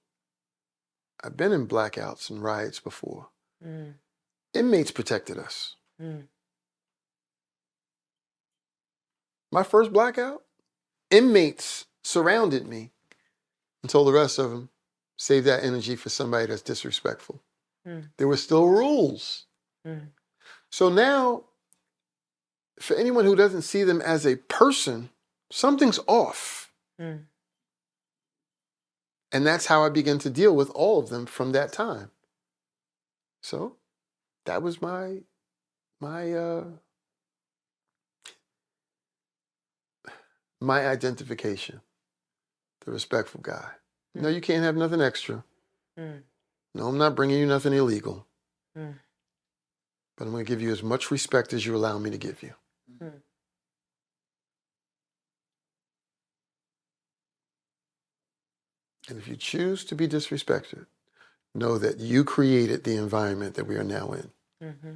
Speaker 3: I've been in blackouts and riots before.
Speaker 1: Mm.
Speaker 3: Inmates protected us.
Speaker 1: Mm.
Speaker 3: My first blackout, inmates surrounded me and told the rest of them, save that energy for somebody that's disrespectful.
Speaker 1: Mm.
Speaker 3: There were still rules.
Speaker 1: Mm.
Speaker 3: So now, for anyone who doesn't see them as a person, something's off.
Speaker 1: Mm.
Speaker 3: And that's how I began to deal with all of them from that time. So that was my identification, the respectful guy. No, you can't have nothing extra.
Speaker 1: Mm.
Speaker 3: No, I'm not bringing you nothing illegal.
Speaker 1: Mm.
Speaker 3: But I'm going to give you as much respect as you allow me to give you.
Speaker 1: Mm.
Speaker 3: And if you choose to be disrespected, know that you created the environment that we are now in.
Speaker 1: Mm-hmm.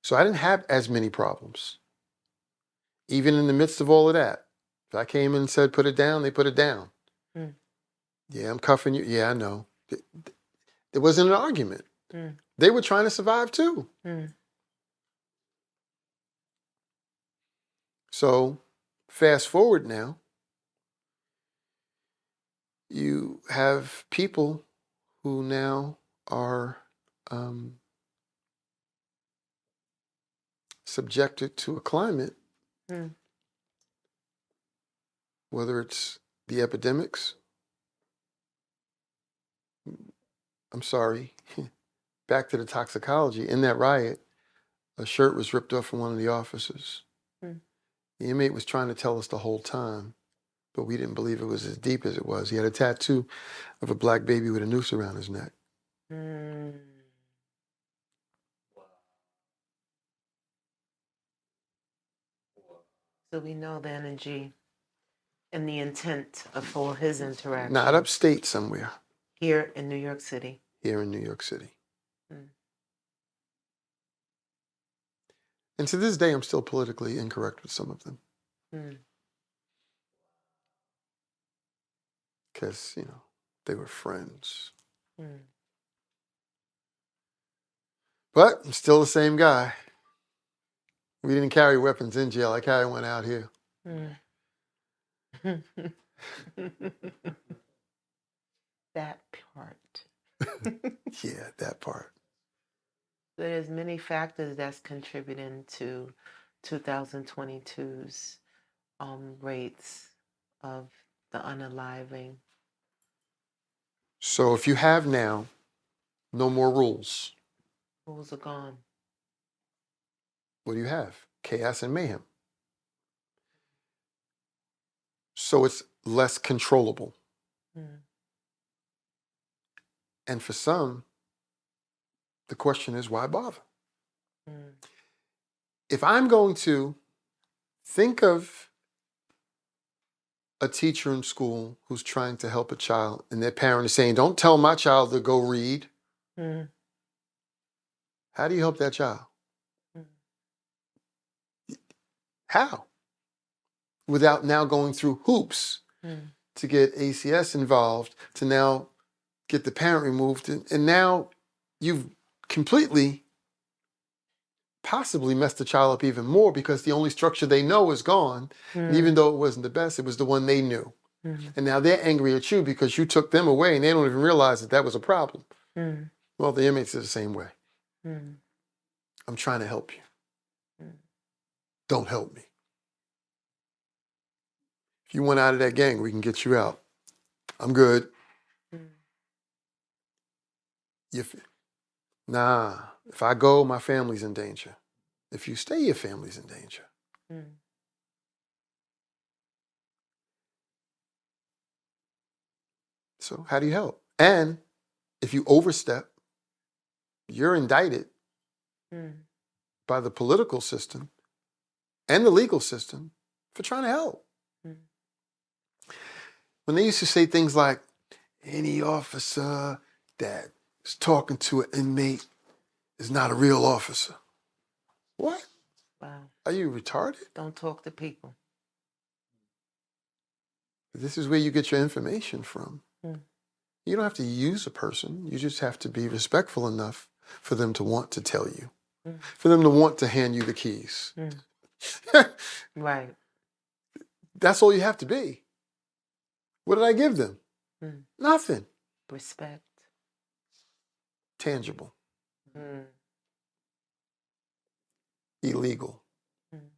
Speaker 3: So I didn't have as many problems. Even in the midst of all of that, if I came in and said, put it down, they put it down.
Speaker 1: Mm.
Speaker 3: Yeah, I'm cuffing you. Yeah, I know. It wasn't an argument.
Speaker 1: Mm.
Speaker 3: They were trying to survive too.
Speaker 1: Mm.
Speaker 3: So fast forward now, you have people who now are subjected to a climate, whether it's the epidemics, I'm sorry, back to the toxicology. In that riot, a shirt was ripped off from one of the officers.
Speaker 1: Mm.
Speaker 3: The inmate was trying to tell us the whole time, but we didn't believe it was as deep as it was. He had a tattoo of a black baby with a noose around his neck.
Speaker 1: Mm. So we know the energy and the intent of all his interaction.
Speaker 3: Not upstate somewhere.
Speaker 1: Here in New York City.
Speaker 3: Here in New York City.
Speaker 1: Mm.
Speaker 3: And to this day, I'm still politically incorrect with some of them.
Speaker 1: Mm.
Speaker 3: because, they were friends.
Speaker 1: Mm.
Speaker 3: But I'm still the same guy. We didn't carry weapons in jail. I carried one out here.
Speaker 1: Mm. That part.
Speaker 3: Yeah, that part.
Speaker 1: There's many factors that's contributing to 2022's rates of the unaliving.
Speaker 3: So if you have now no more rules,
Speaker 1: Rules are gone.
Speaker 3: what do you have? Chaos and mayhem. So it's less controllable.
Speaker 1: Mm.
Speaker 3: And for some, the question is, why bother?
Speaker 1: Mm.
Speaker 3: If I'm going to think of a teacher in school who's trying to help a child and their parent is saying, don't tell my child to go read,
Speaker 1: Mm.
Speaker 3: how do you help that child?
Speaker 1: Mm.
Speaker 3: How? Without now going through hoops
Speaker 1: Mm.
Speaker 3: to get ACS involved, to now get the parent removed. And now you've completely possibly messed the child up even more because the only structure they know is gone. And even though it wasn't the best, it was the one they knew.
Speaker 1: Mm.
Speaker 3: And now they're angry at you because you took them away and they don't even realize that that was a problem.
Speaker 1: Mm.
Speaker 3: Well, the inmates are the same way.
Speaker 1: Mm.
Speaker 3: I'm trying to help you.
Speaker 1: Mm.
Speaker 3: Don't help me. If you want out of that gang, we can get you out. I'm good.
Speaker 1: Mm.
Speaker 3: Nah, if I go, my family's in danger. If you stay, your family's in danger.
Speaker 1: Mm.
Speaker 3: So how do you help? And if you overstep, you're indicted
Speaker 1: Mm.
Speaker 3: by the political system and the legal system for trying to help.
Speaker 1: Mm.
Speaker 3: When they used to say things like, any officer that is talking to an inmate is not a real officer. What?
Speaker 1: Wow.
Speaker 3: Are you retarded?
Speaker 1: Don't talk to people.
Speaker 3: This is where you get your information from.
Speaker 1: Mm.
Speaker 3: You don't have to use a person. You just have to be respectful enough for them to want to tell you, for them to want to hand you the keys.
Speaker 1: Right.
Speaker 3: That's all you have to be. What did I give them?
Speaker 1: Mm.
Speaker 3: Nothing.
Speaker 1: Respect.
Speaker 3: Tangible.
Speaker 1: Mm.
Speaker 3: Illegal.
Speaker 1: Mm.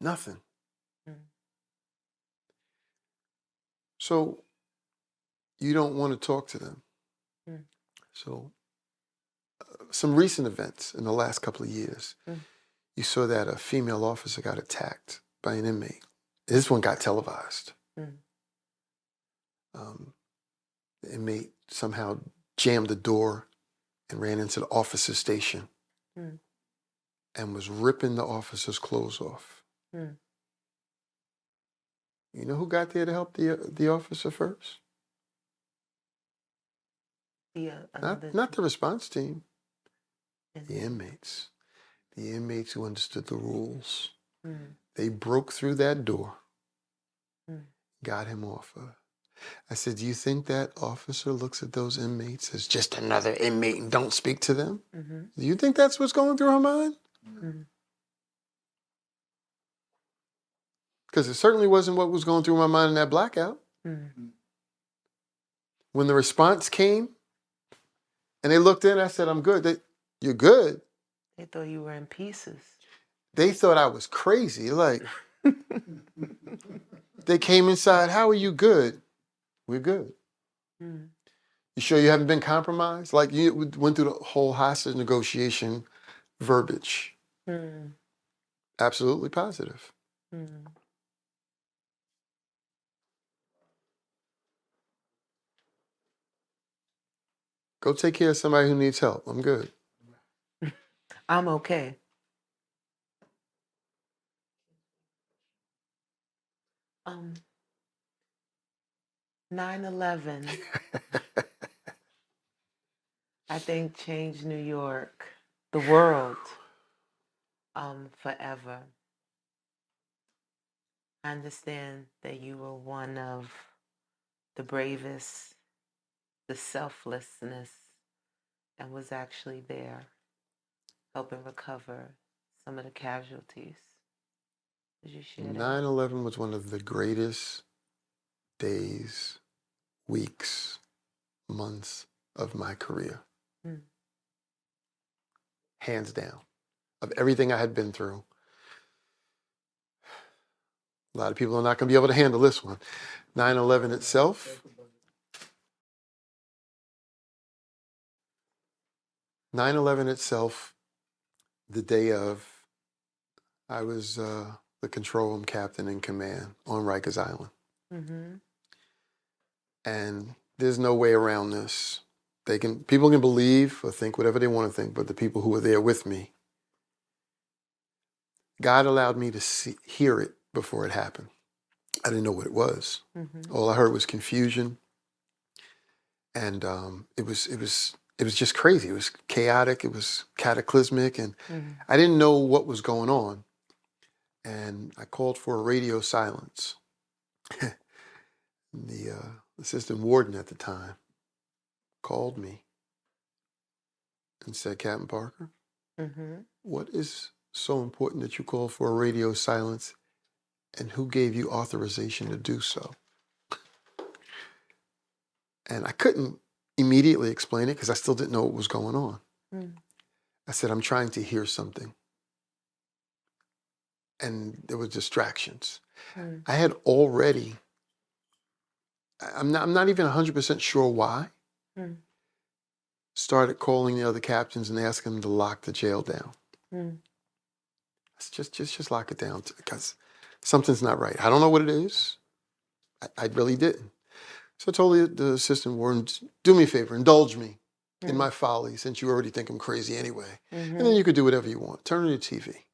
Speaker 3: Nothing.
Speaker 1: Mm.
Speaker 3: So you don't want to talk to them.
Speaker 1: Mm.
Speaker 3: So some recent events in the last couple of years, you saw that a female officer got attacked by an inmate. This one got televised.
Speaker 1: Mm.
Speaker 3: The inmate somehow jammed the door and ran into the officer's station and was ripping the officer's clothes off.
Speaker 1: Mm.
Speaker 3: You know who got there to help the officer first?
Speaker 1: Yeah.
Speaker 3: Not the response team. The inmates. The inmates who understood the rules.
Speaker 1: Mm.
Speaker 3: They broke through that door,
Speaker 1: Mm.
Speaker 3: got him off of. I said, do you think that officer looks at those inmates as just another inmate and don't speak to them?
Speaker 1: Mm-hmm.
Speaker 3: Do you think that's what's going through her mind?
Speaker 1: Mm.
Speaker 3: Because it certainly wasn't what was going through my mind in that blackout.
Speaker 1: Mm.
Speaker 3: When the response came and they looked in, I said, I'm good. You're good.
Speaker 1: They thought you were in pieces.
Speaker 3: They thought I was crazy. Like, they came inside, how are you good? We're good.
Speaker 1: Mm.
Speaker 3: You sure you haven't been compromised? Like, you went through the whole hostage negotiation verbiage.
Speaker 1: Mm.
Speaker 3: Absolutely positive.
Speaker 1: Mm.
Speaker 3: Go take care of somebody who needs help. I'm good.
Speaker 1: I'm okay. Um, 9/11, I think changed New York, the world, forever. I understand that you were one of the bravest, the selflessness, and was actually there helping recover some of the casualties. Did you share that?
Speaker 3: 9/11 was one of the greatest days, weeks, months of my career. Hands down. Of everything I had been through. A lot of people are not going to be able to handle this one. 9/11 itself. 9/11 itself, the day of, I was the control room captain in command on Rikers Island. And there's no way around this. People can believe or think whatever they want to think, but the people who were there with me, God allowed me to hear it before it happened. I didn't know what it was. All I heard was confusion, and it was just crazy. It was chaotic. It was cataclysmic, and I didn't know what was going on. And I called for a radio silence. The assistant warden at the time called me and said, "Captain Parker, what is so important that you call for a radio silence, and who gave you authorization to do so?" And I couldn't immediately explain it because I still didn't know what was going on. I said, "I'm trying to hear something." And there were distractions. I had already, I'm not even 100% sure why, started calling the other captains and asking them to lock the jail down. Just lock it down because something's not right. I don't know what it is. I really didn't. So I told the assistant warden, "Do me a favor, indulge me in my folly since you already think I'm crazy anyway. And then you could do whatever you want. Turn on your TV."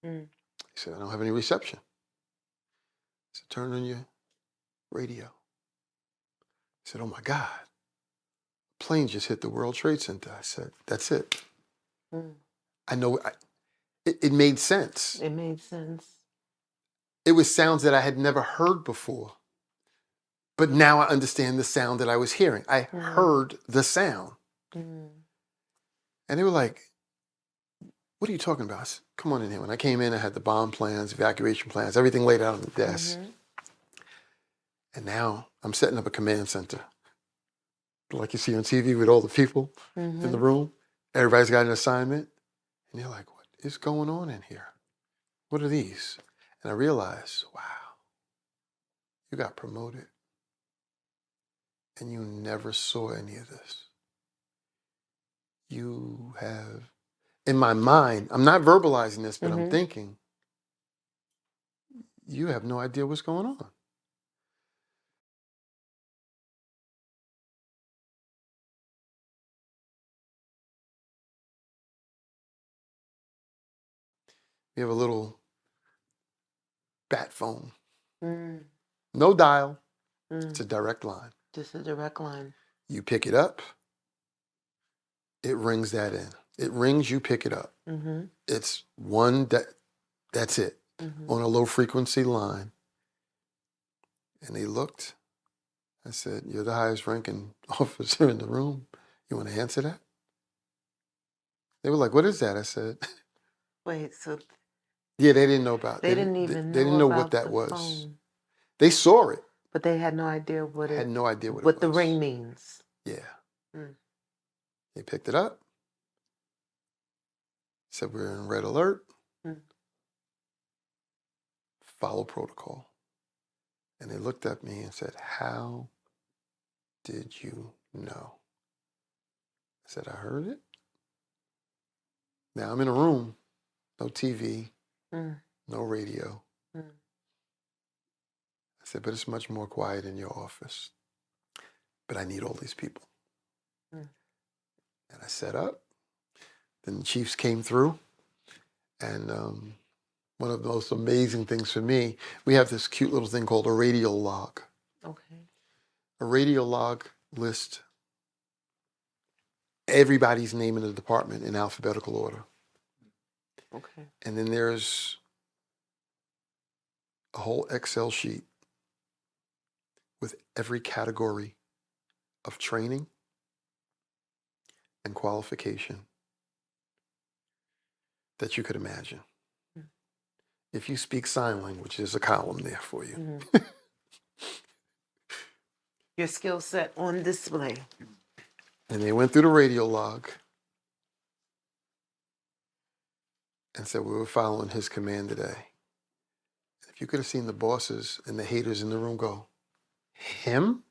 Speaker 3: He said, "I don't have any reception." I said, "Turn on your radio." He said, "Oh my God, a plane just hit the World Trade Center." I said, "That's it." I know, it made sense.
Speaker 1: It made sense.
Speaker 3: It was sounds that I had never heard before. But now I understand the sound that I was hearing. I heard the sound. And they were like, "What are you talking about?" I said, "Come on in here." When I came in, I had the bomb plans, evacuation plans, everything laid out on the desk. And now I'm setting up a command center. Like you see on TV with all the people in the room. Everybody's got an assignment. And you're like, "What is going on in here? What are these?" And I realized, wow, you got promoted. And you never saw any of this. You have, in my mind, I'm not verbalizing this, but I'm thinking, you have no idea what's going on. We have a little bat phone. No dial. It's a direct line.
Speaker 1: Just a direct line.
Speaker 3: You pick it up. It rings that in. It rings, you pick it up. It's one, that's it. On a low frequency line. And they looked. I said, "You're the highest ranking officer in the room. You want to answer that?" They were like, "What is that?" I said,
Speaker 1: Wait, so
Speaker 3: yeah, they didn't know about it.
Speaker 1: they didn't even
Speaker 3: They didn't
Speaker 1: know
Speaker 3: know
Speaker 1: about
Speaker 3: what that
Speaker 1: the
Speaker 3: was.
Speaker 1: phone.
Speaker 3: They saw it.
Speaker 1: But they had no idea what
Speaker 3: Had no idea what it
Speaker 1: what the
Speaker 3: was.
Speaker 1: ring means.
Speaker 3: Yeah. They picked it up. Said, "We're in red alert. Follow protocol." And they looked at me and said, "How did you know?" I said, "I heard it." Now I'm in a room, no TV, no radio. I said, "But it's much more quiet in your office. But I need all these people." And I set up. Then the chiefs came through. And one of the most amazing things for me, we have this cute little thing called a radial log.
Speaker 1: Okay.
Speaker 3: A radial log lists everybody's name in the department in alphabetical order.
Speaker 1: Okay.
Speaker 3: And then there's a whole Excel sheet with every category of training and qualification that you could imagine. If you speak sign language, there's a column there for you.
Speaker 1: Your skill set on display.
Speaker 3: And they went through the radio log and said, we were following his command today. If you could have seen the bosses and the haters in the room go, him?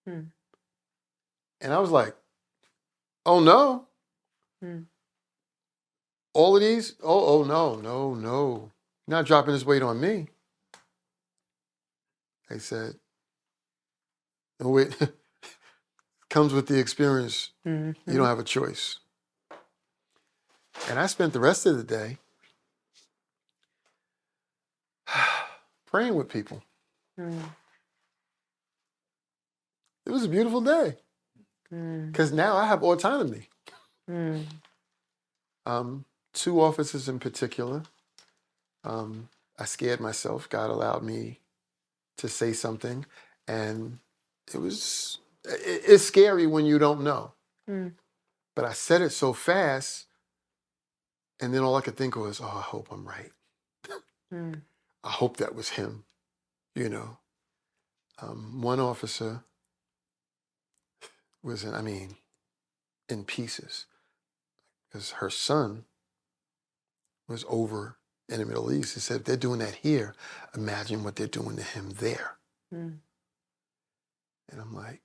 Speaker 3: And I was like, oh no. All of these? Oh no. You're not dropping this weight on me. They said, no wait, comes with the experience. You don't have a choice. And I spent the rest of the day praying with people. It was a beautiful day. Because now I have autonomy. 2 officers in particular, I scared myself. God allowed me to say something. And it's scary when you don't know. But I said it so fast, and then all I could think was, oh, I hope I'm right. I hope that was him, you know. One officer was in pieces, because her son was over in the Middle East. He said, if they're doing that here, imagine what they're doing to him there. And I'm like,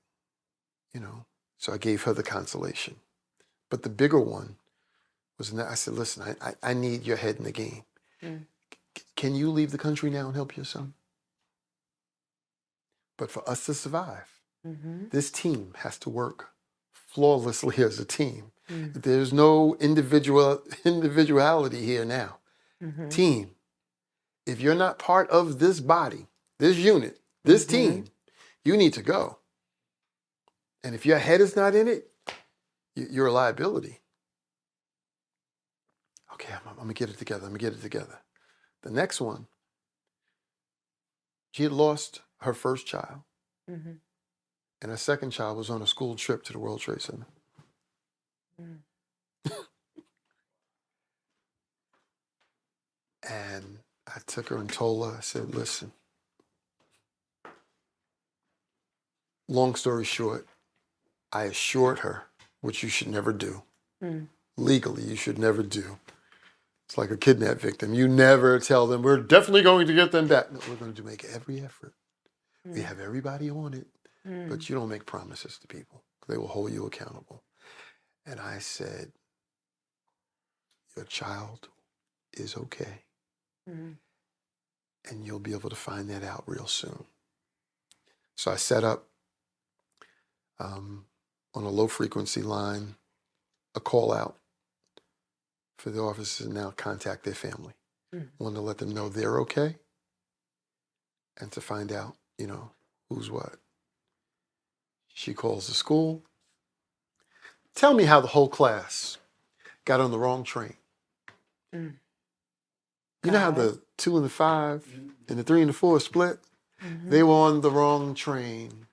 Speaker 3: you know, so I gave her the consolation. But the bigger one was, I said, listen, I need your head in the game. Can you leave the country now and help your son? But for us to survive, this team has to work flawlessly as a team. There's no individuality here now. Team, if you're not part of this body, this unit, this team, you need to go. And if your head is not in it, you're a liability. Okay, I'm gonna get it together. The next one, she had lost her first child. And her second child was on a school trip to the World Trade Center. And I took her and told her, I said, listen, long story short, I assured her, which you should never do. Legally, you should never do. It's like a kidnap victim. You never tell them, we're definitely going to get them back. No, we're going to make every effort. We have everybody on it, but you don't make promises to people. They will hold you accountable. And I said, your child is okay. And you'll be able to find that out real soon. So I set up on a low frequency line a call out for the officers to now contact their family. Want to let them know they're okay and to find out, you know, who's what. She calls the school. Tell me how the whole class got on the wrong train. You know how the 2 and the 5 and the 3 and the 4 split? They were on the wrong train,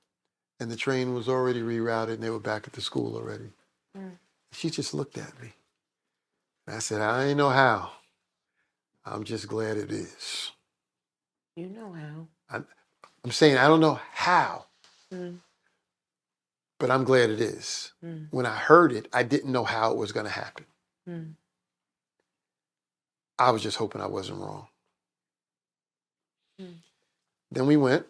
Speaker 3: and the train was already rerouted, and they were back at the school already. She just looked at me. And I said, I ain't know how. I'm just glad it is.
Speaker 1: You know how.
Speaker 3: I'm saying I don't know how, but I'm glad it is. When I heard it, I didn't know how it was going to happen. I was just hoping I wasn't wrong. Then we went.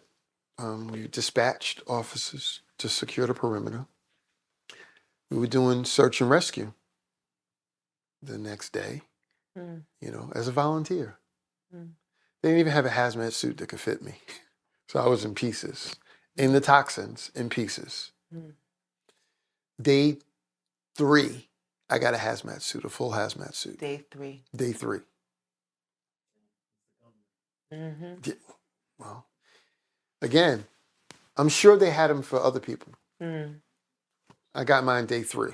Speaker 3: We dispatched officers to secure the perimeter. We were doing search and rescue the next day, you know, as a volunteer. They didn't even have a hazmat suit that could fit me. So I was in pieces, in the toxins, in pieces. Day 3, I got a hazmat suit, a full hazmat suit.
Speaker 1: Day 3.
Speaker 3: Day 3. Yeah, well, again, I'm sure they had them for other people. I got mine day 3.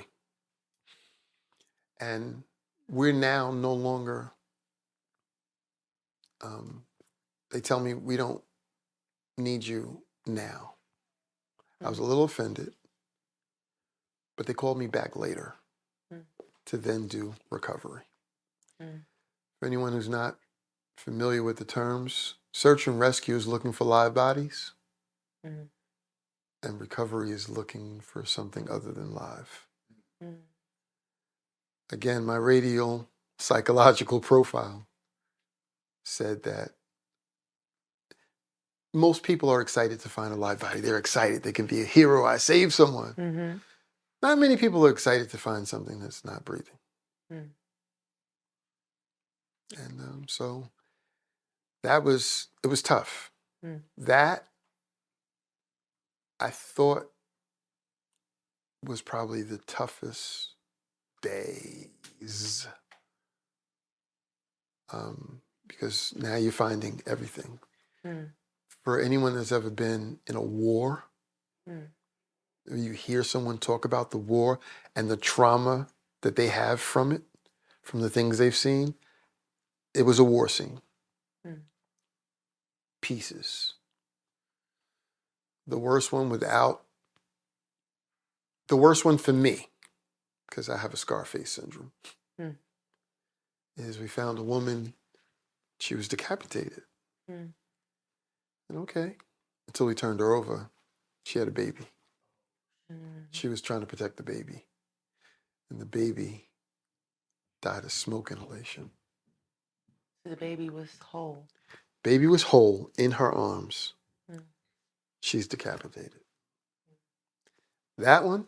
Speaker 3: And we're now no longer, they tell me we don't need you now. I was a little offended, but they called me back later to then do recovery. For anyone who's not familiar with the terms, search and rescue is looking for live bodies, and recovery is looking for something other than live. Again, my radial psychological profile said that most people are excited to find a live body. They're excited. They can be a hero. I saved someone. Not many people are excited to find something that's not breathing. And so it was tough. That, I thought, was probably the toughest days. Because now you're finding everything. For anyone that's ever been in a war, you hear someone talk about the war and the trauma that they have from it, from the things they've seen, it was a war scene. Pieces. The worst one for me, because I have a Scarface syndrome, is we found a woman, she was decapitated. And okay, until we turned her over, she had a baby. She was trying to protect the baby. And the baby died of smoke inhalation.
Speaker 1: The baby was whole.
Speaker 3: Baby was whole in her arms. She's decapitated. That one.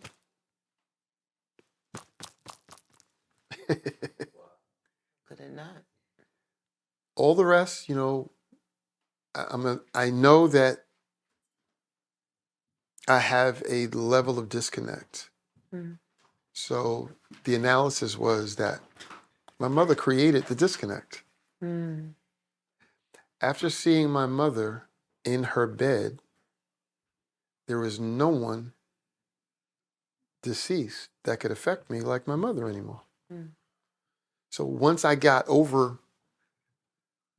Speaker 1: Could it not?
Speaker 3: All the rest, I know that I have a level of disconnect. So the analysis was that my mother created the disconnect. After seeing my mother in her bed, there was no one deceased that could affect me like my mother anymore. So once I got over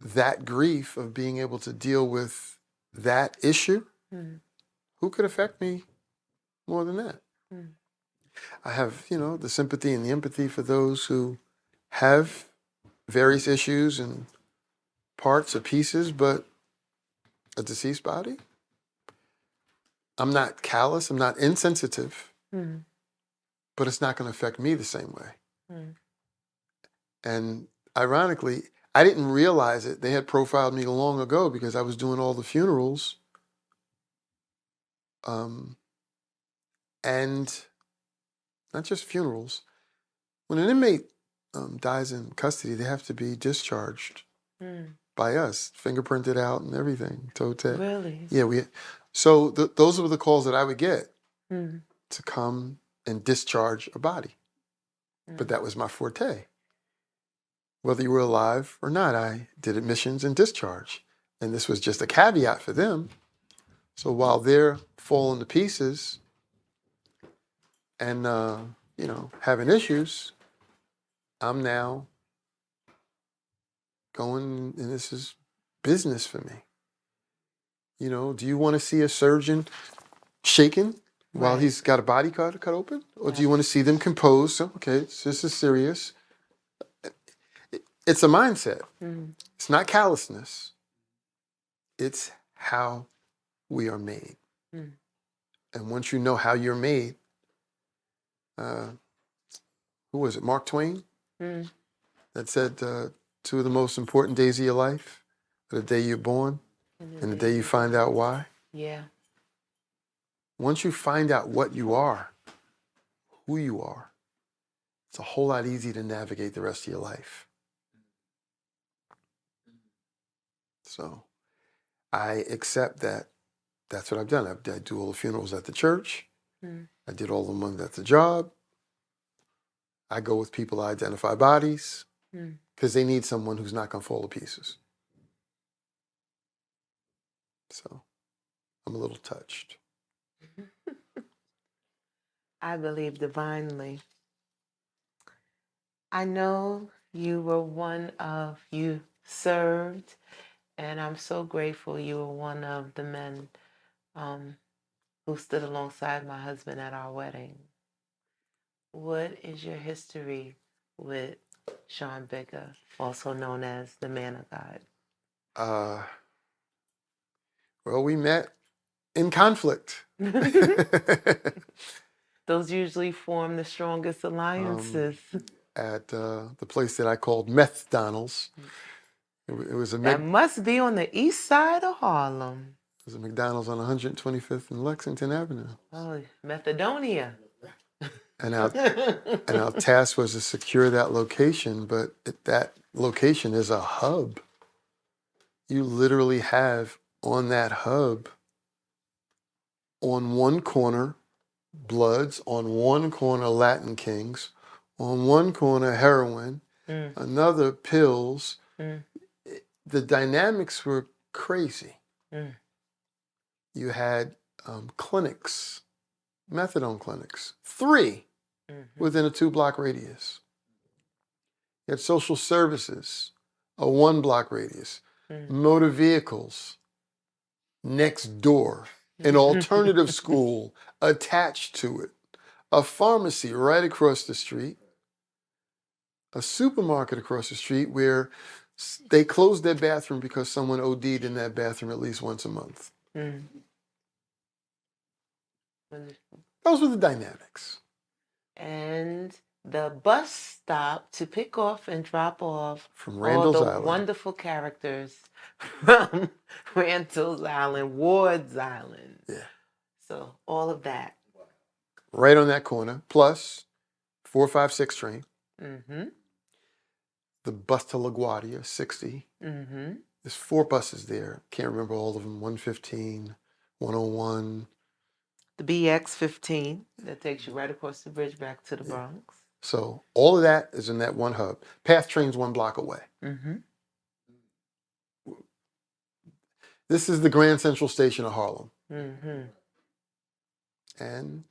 Speaker 3: that grief of being able to deal with that issue, who could affect me more than that? I have, the sympathy and the empathy for those who have various issues and parts or pieces, but a deceased body? I'm not callous, I'm not insensitive, but it's not going to affect me the same way. And ironically, I didn't realize it. They had profiled me long ago because I was doing all the funerals. And not just funerals. When an inmate dies in custody, they have to be discharged by us, fingerprinted out and everything, toe tag.
Speaker 1: Really?
Speaker 3: Yeah, so those were the calls that I would get to come and discharge a body. But that was my forte. Whether you were alive or not, I did admissions and discharge. And this was just a caveat for them. So while they're falling to pieces and, having issues, I'm now going, and this is business for me. Do you want to see a surgeon shaken while he's got a body cut open? Or do you want to see them composed? So, okay, this is serious. It's a mindset. It's not callousness. It's how we are made. And once you know how you're made, who was it, Mark Twain? That said, two of the most important days of your life are the day you're born and the day you find out why.
Speaker 1: Yeah.
Speaker 3: Once you find out what you are, who you are, it's a whole lot easier to navigate the rest of your life. So I accept that that's what I've done. I do all the funerals at the church. I did all the ones at the job. I go with people to identify bodies because they need someone who's not going to fall to pieces. So I'm a little touched.
Speaker 1: I believe divinely. I know you served, and I'm so grateful you were one of the men who who stood alongside my husband at our wedding. What is your history with Sean Bigga, also known as the Man of God?
Speaker 3: Well, we met in conflict.
Speaker 1: Those usually form the strongest alliances.
Speaker 3: At the place that I called McDonald's. It was a
Speaker 1: That must be on the east side of Harlem.
Speaker 3: It was a McDonald's on 125th and Lexington Avenue.
Speaker 1: Oh, Macedonia.
Speaker 3: And our task was to secure that location, but that location is a hub. You literally have on that hub, on one corner, Bloods, on one corner, Latin Kings, on one corner, heroin, another, pills. The dynamics were crazy. You had clinics, methadone clinics, 3 within a 2-block radius. You had social services, a 1-block radius, motor vehicles next door, an alternative school attached to it, a pharmacy right across the street, a supermarket across the street where they closed their bathroom because someone OD'd in that bathroom at least once a month. Those were the dynamics.
Speaker 1: And the bus stop to pick off and drop off
Speaker 3: from Randall's
Speaker 1: all the
Speaker 3: Island.
Speaker 1: Wonderful characters from Randall's Island, Ward's Island.
Speaker 3: Yeah.
Speaker 1: So all of that.
Speaker 3: Right on that corner, plus 456 train. The bus to LaGuardia, 60. There's 4 buses there. Can't remember all of them. 115, 101.
Speaker 1: The BX-15 that takes you right across the bridge back to the Bronx.
Speaker 3: So all of that is in that one hub. Path train's 1 block away. This is the Grand Central Station of Harlem. And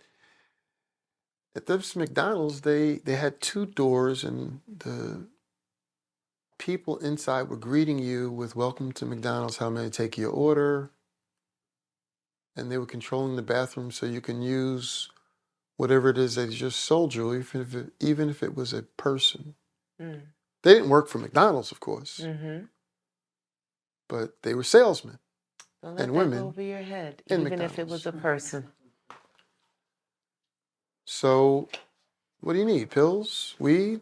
Speaker 3: at this McDonald's, they had 2 doors, and the people inside were greeting you with "Welcome to McDonald's. How may I take your order?" And they were controlling the bathroom so you can use whatever it is they just sold you, even if it was a person. They didn't work for McDonald's, of course, but they were salesmen.
Speaker 1: Don't let
Speaker 3: and
Speaker 1: that
Speaker 3: women
Speaker 1: go over your head,
Speaker 3: in
Speaker 1: even if it was a person.
Speaker 3: So, what do you need? Pills, weed,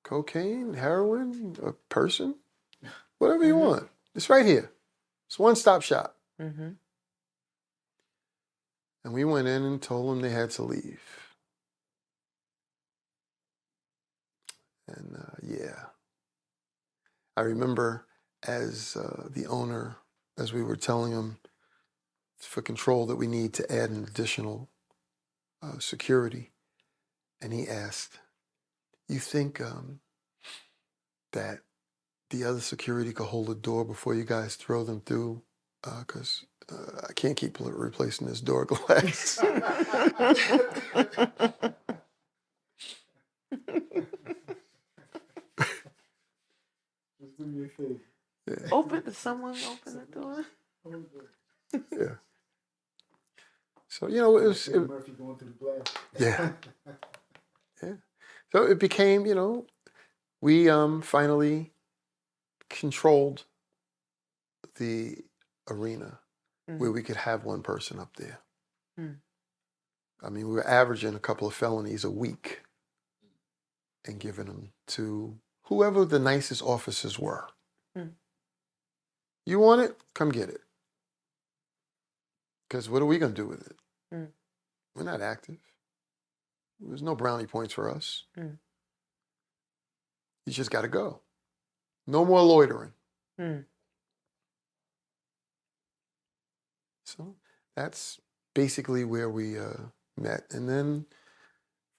Speaker 3: cocaine, heroin, a person? Whatever you want. It's right here. It's one-stop shop. And we went in and told them they had to leave. And I remember as the owner, as we were telling him for control that we need to add an additional security. And he asked, "You think that the other security could hold the door before you guys throw them through? Because I can't keep replacing this door glass."
Speaker 4: Just do me a favor.
Speaker 1: Someone open the door?
Speaker 3: Yeah. So, it was...
Speaker 4: Murphy going through the glass.
Speaker 3: Yeah. Yeah. So it became, we finally controlled the arena where we could have one person up there. I mean, we were averaging a couple of felonies a week and giving them to whoever the nicest officers were. You want it? Come get it. Because what are we going to do with it? We're not active. There's no brownie points for us. You just got to go. No more loitering. So that's basically where we met. And then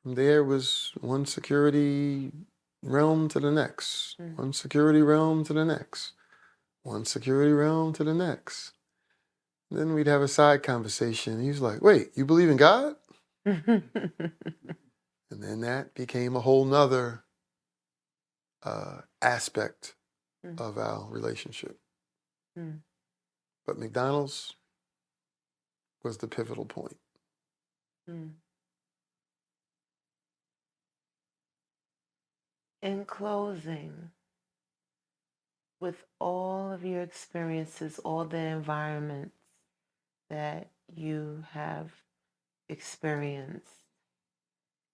Speaker 3: from there was one security realm to the next. One security realm to the next. One security realm to the next. And then we'd have a side conversation. He's like, "Wait, you believe in God?" And then that became a whole nother aspect of our relationship. But McDonald's, was the pivotal point.
Speaker 1: Mm. In closing, with all of your experiences, all the environments that you have experienced,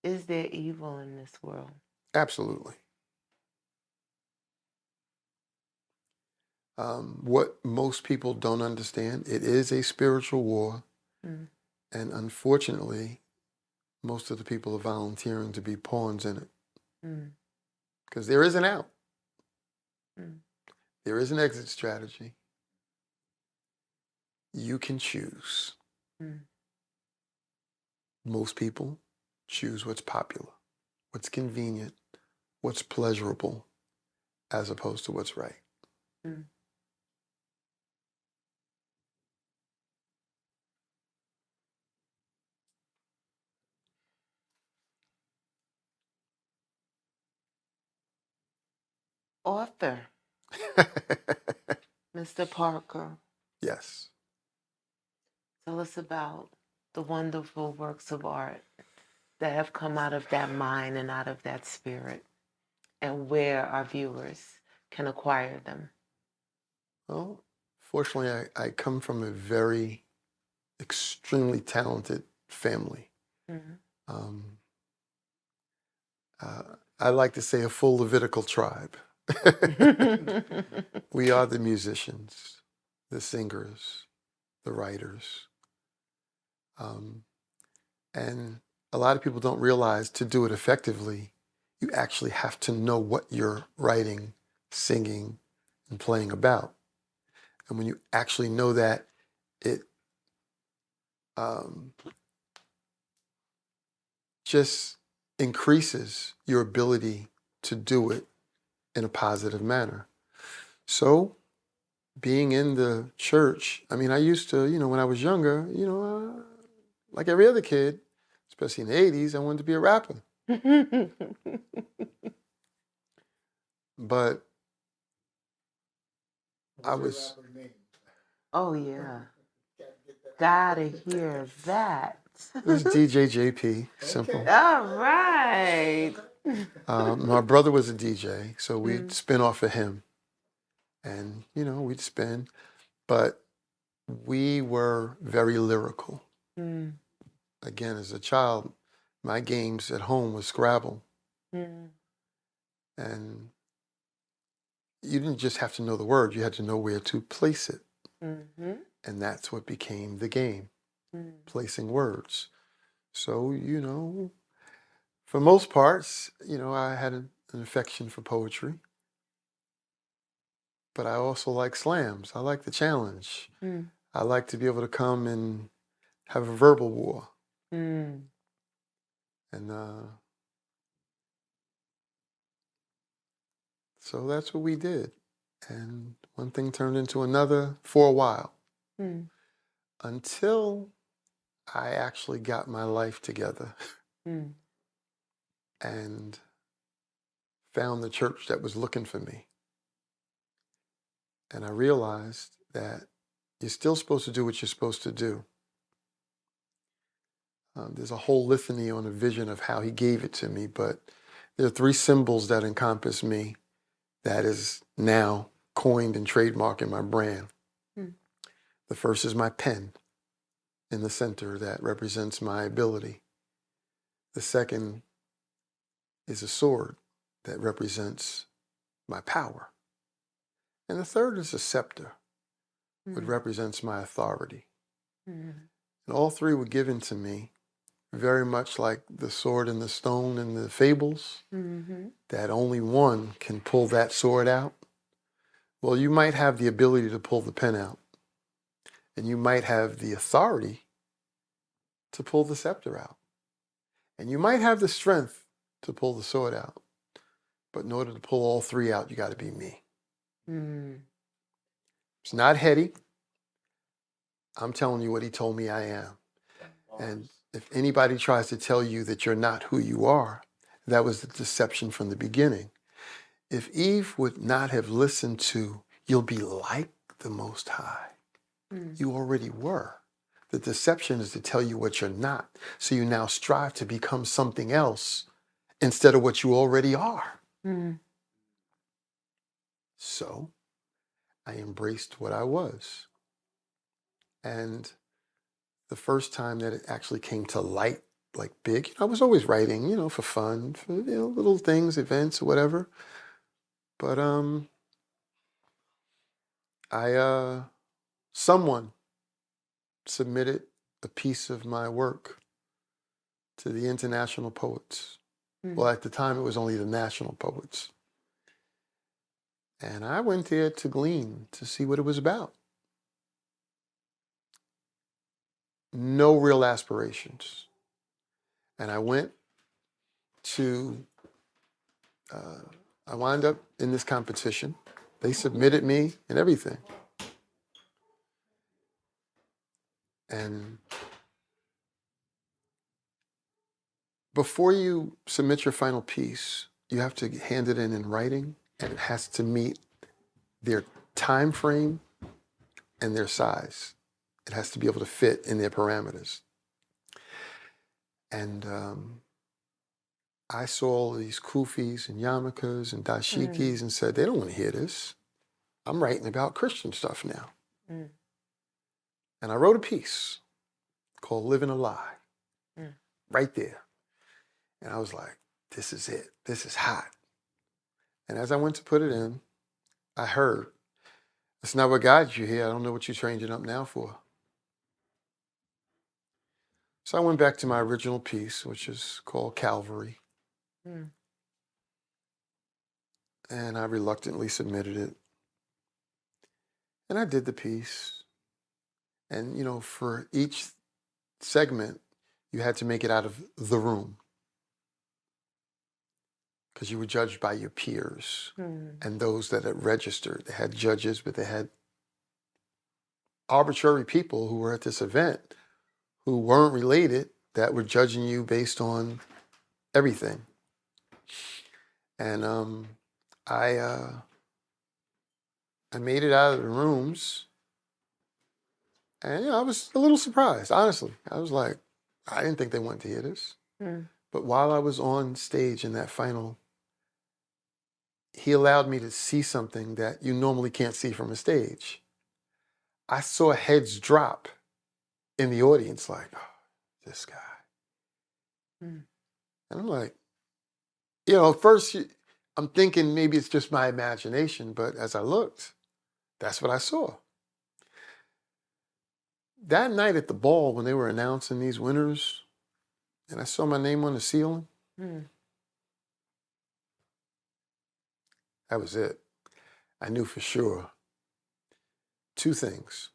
Speaker 1: is there evil in this world?
Speaker 3: Absolutely. What most people don't understand, it is a spiritual war.
Speaker 1: Mm.
Speaker 3: And unfortunately, most of the people are volunteering to be pawns in it. Because there is an out. There is an exit strategy. You can choose. Most people choose what's popular, what's convenient, what's pleasurable, as opposed to what's right.
Speaker 1: Author, Mr. Parker,
Speaker 3: Yes.
Speaker 1: tell us about the wonderful works of art that have come out of that mind and out of that spirit, and where our viewers can acquire them.
Speaker 3: Well, fortunately, I come from a very extremely talented family. I like to say a full Levitical tribe. We are the musicians, the singers, the writers. And a lot of people don't realize to do it effectively, you actually have to know what you're writing, singing, and playing about. And when you actually know that, it just increases your ability to do it in a positive manner. So being in the church, I mean, I used to, when I was younger, like every other kid, especially in the 80s, I wanted to be a rapper. But I was...
Speaker 1: Oh, yeah. Gotta hear that.
Speaker 3: It was DJ JP, simple.
Speaker 1: All right.
Speaker 3: My brother was a DJ, so we'd spin off of him. And, we'd spin. But we were very lyrical. Again, as a child, my games at home was Scrabble. And you didn't just have to know the word, you had to know where to place it. And that's what became the game, placing words. So, for most parts, I had an affection for poetry. But I also like slams. I like the challenge. I like to be able to come and have a verbal war. And so that's what we did. And one thing turned into another for a while. Until I actually got my life together and found the church that was looking for me. And I realized that you're still supposed to do what you're supposed to do. There's a whole litany on a vision of how he gave it to me, but there are 3 symbols that encompass me that is now coined and trademarked in my brand. The first is my pen in the center that represents my ability. The second is a sword that represents my power. And the third is a scepter, which represents my authority. And all 3 were given to me very much like the sword and the stone in the fables, that only one can pull that sword out. Well, you might have the ability to pull the pen out, and you might have the authority to pull the scepter out, and you might have the strength to pull the sword out. But in order to pull all 3 out, you got to be me. It's not heady. I'm telling you what he told me I am. And if anybody tries to tell you that you're not who you are, that was the deception from the beginning. If Eve would not have listened to, you'll be like the Most High, you already were. The deception is to tell you what you're not. So you now strive to become something else instead of what you already are.
Speaker 1: Mm.
Speaker 3: So I embraced what I was. And the first time that it actually came to light, like big, I was always writing, for fun, for little things, events, or whatever. But someone submitted a piece of my work to the international poets. Well, at the time, it was only the national poets. And I went there to glean, to see what it was about. No real aspirations. And I went to, I wound up in this competition. They submitted me and everything. And before you submit your final piece, you have to hand it in writing, and it has to meet their time frame and their size. It has to be able to fit in their parameters. And I saw all these kufis and yarmulkes and dashikis and said, they don't want to hear this. I'm writing about Christian stuff now. And I wrote a piece called Living a Lie, right there. And I was like, this is it. This is hot. And as I went to put it in, I heard, that's not what got you here. I don't know what you're changing up now for. So I went back to my original piece, which is called Calvary. And I reluctantly submitted it. And I did the piece. And, for each segment, you had to make it out of the room. Because you were judged by your peers and those that had registered. They had judges, but they had arbitrary people who were at this event who weren't related that were judging you based on everything. And I made it out of the rooms, and I was a little surprised, honestly. I was like, I didn't think they wanted to hear this. But while I was on stage in that final, he allowed me to see something that you normally can't see from a stage. I saw heads drop in the audience, like, oh, this guy. And I'm like, at first I'm thinking maybe it's just my imagination, but as I looked, that's what I saw. That night at the ball, when they were announcing these winners, and I saw my name on the ceiling, that was it. I knew for sure two things.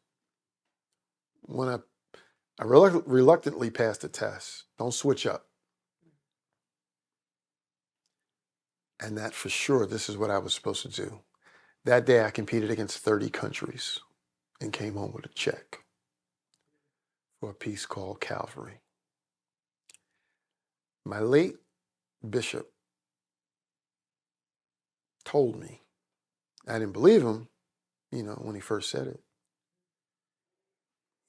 Speaker 3: One, I reluctantly passed the test. Don't switch up. And that for sure, this is what I was supposed to do. That day, I competed against 30 countries and came home with a check for a piece called Calvary. My late bishop told me, I didn't believe him, when he first said it.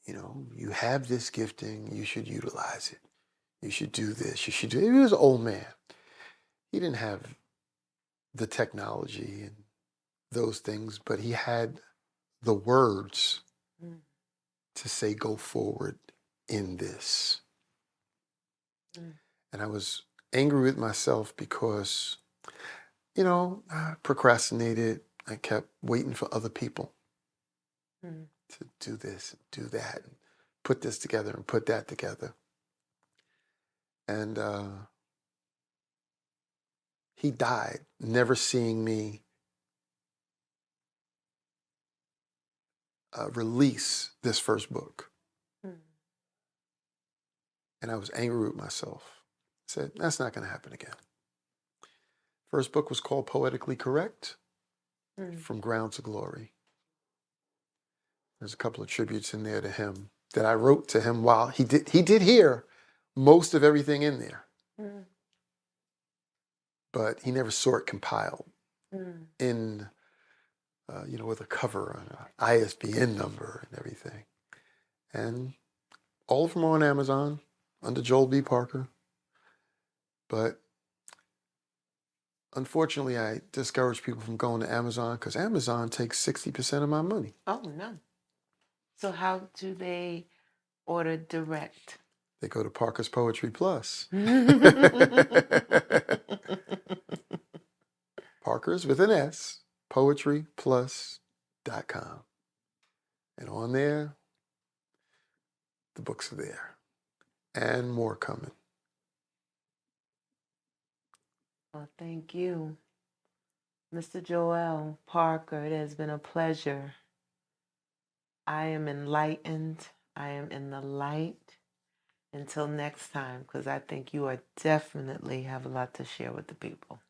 Speaker 3: You have this gifting, you should utilize it. You should do this, you should do it. He was an old man. He didn't have the technology and those things, but he had the words to say, go forward in this. And I was angry with myself because, I procrastinated. I kept waiting for other people to do this, and do that, and put this together and put that together. And he died, never seeing me release this first book. And I was angry with myself. I said, that's not going to happen again. First book was called Poetically Correct, From Ground to Glory. There's a couple of tributes in there to him that I wrote to him while he did hear most of everything in there. But he never saw it compiled in, with a cover and an ISBN number and everything. And All of them are on Amazon under Joel B. Parker. But unfortunately, I discourage people from going to Amazon because Amazon takes 60% of my money.
Speaker 1: Oh, no. So how do they order direct?
Speaker 3: They go to Parker's Poetry Plus. Parker's with an S, poetryplus.com. And on there, the books are there. And more coming.
Speaker 1: Well, thank you, Mr. Joel Parker. It has been a pleasure. I am enlightened. I am in the light. Until next time, because I think you are definitely have a lot to share with the people.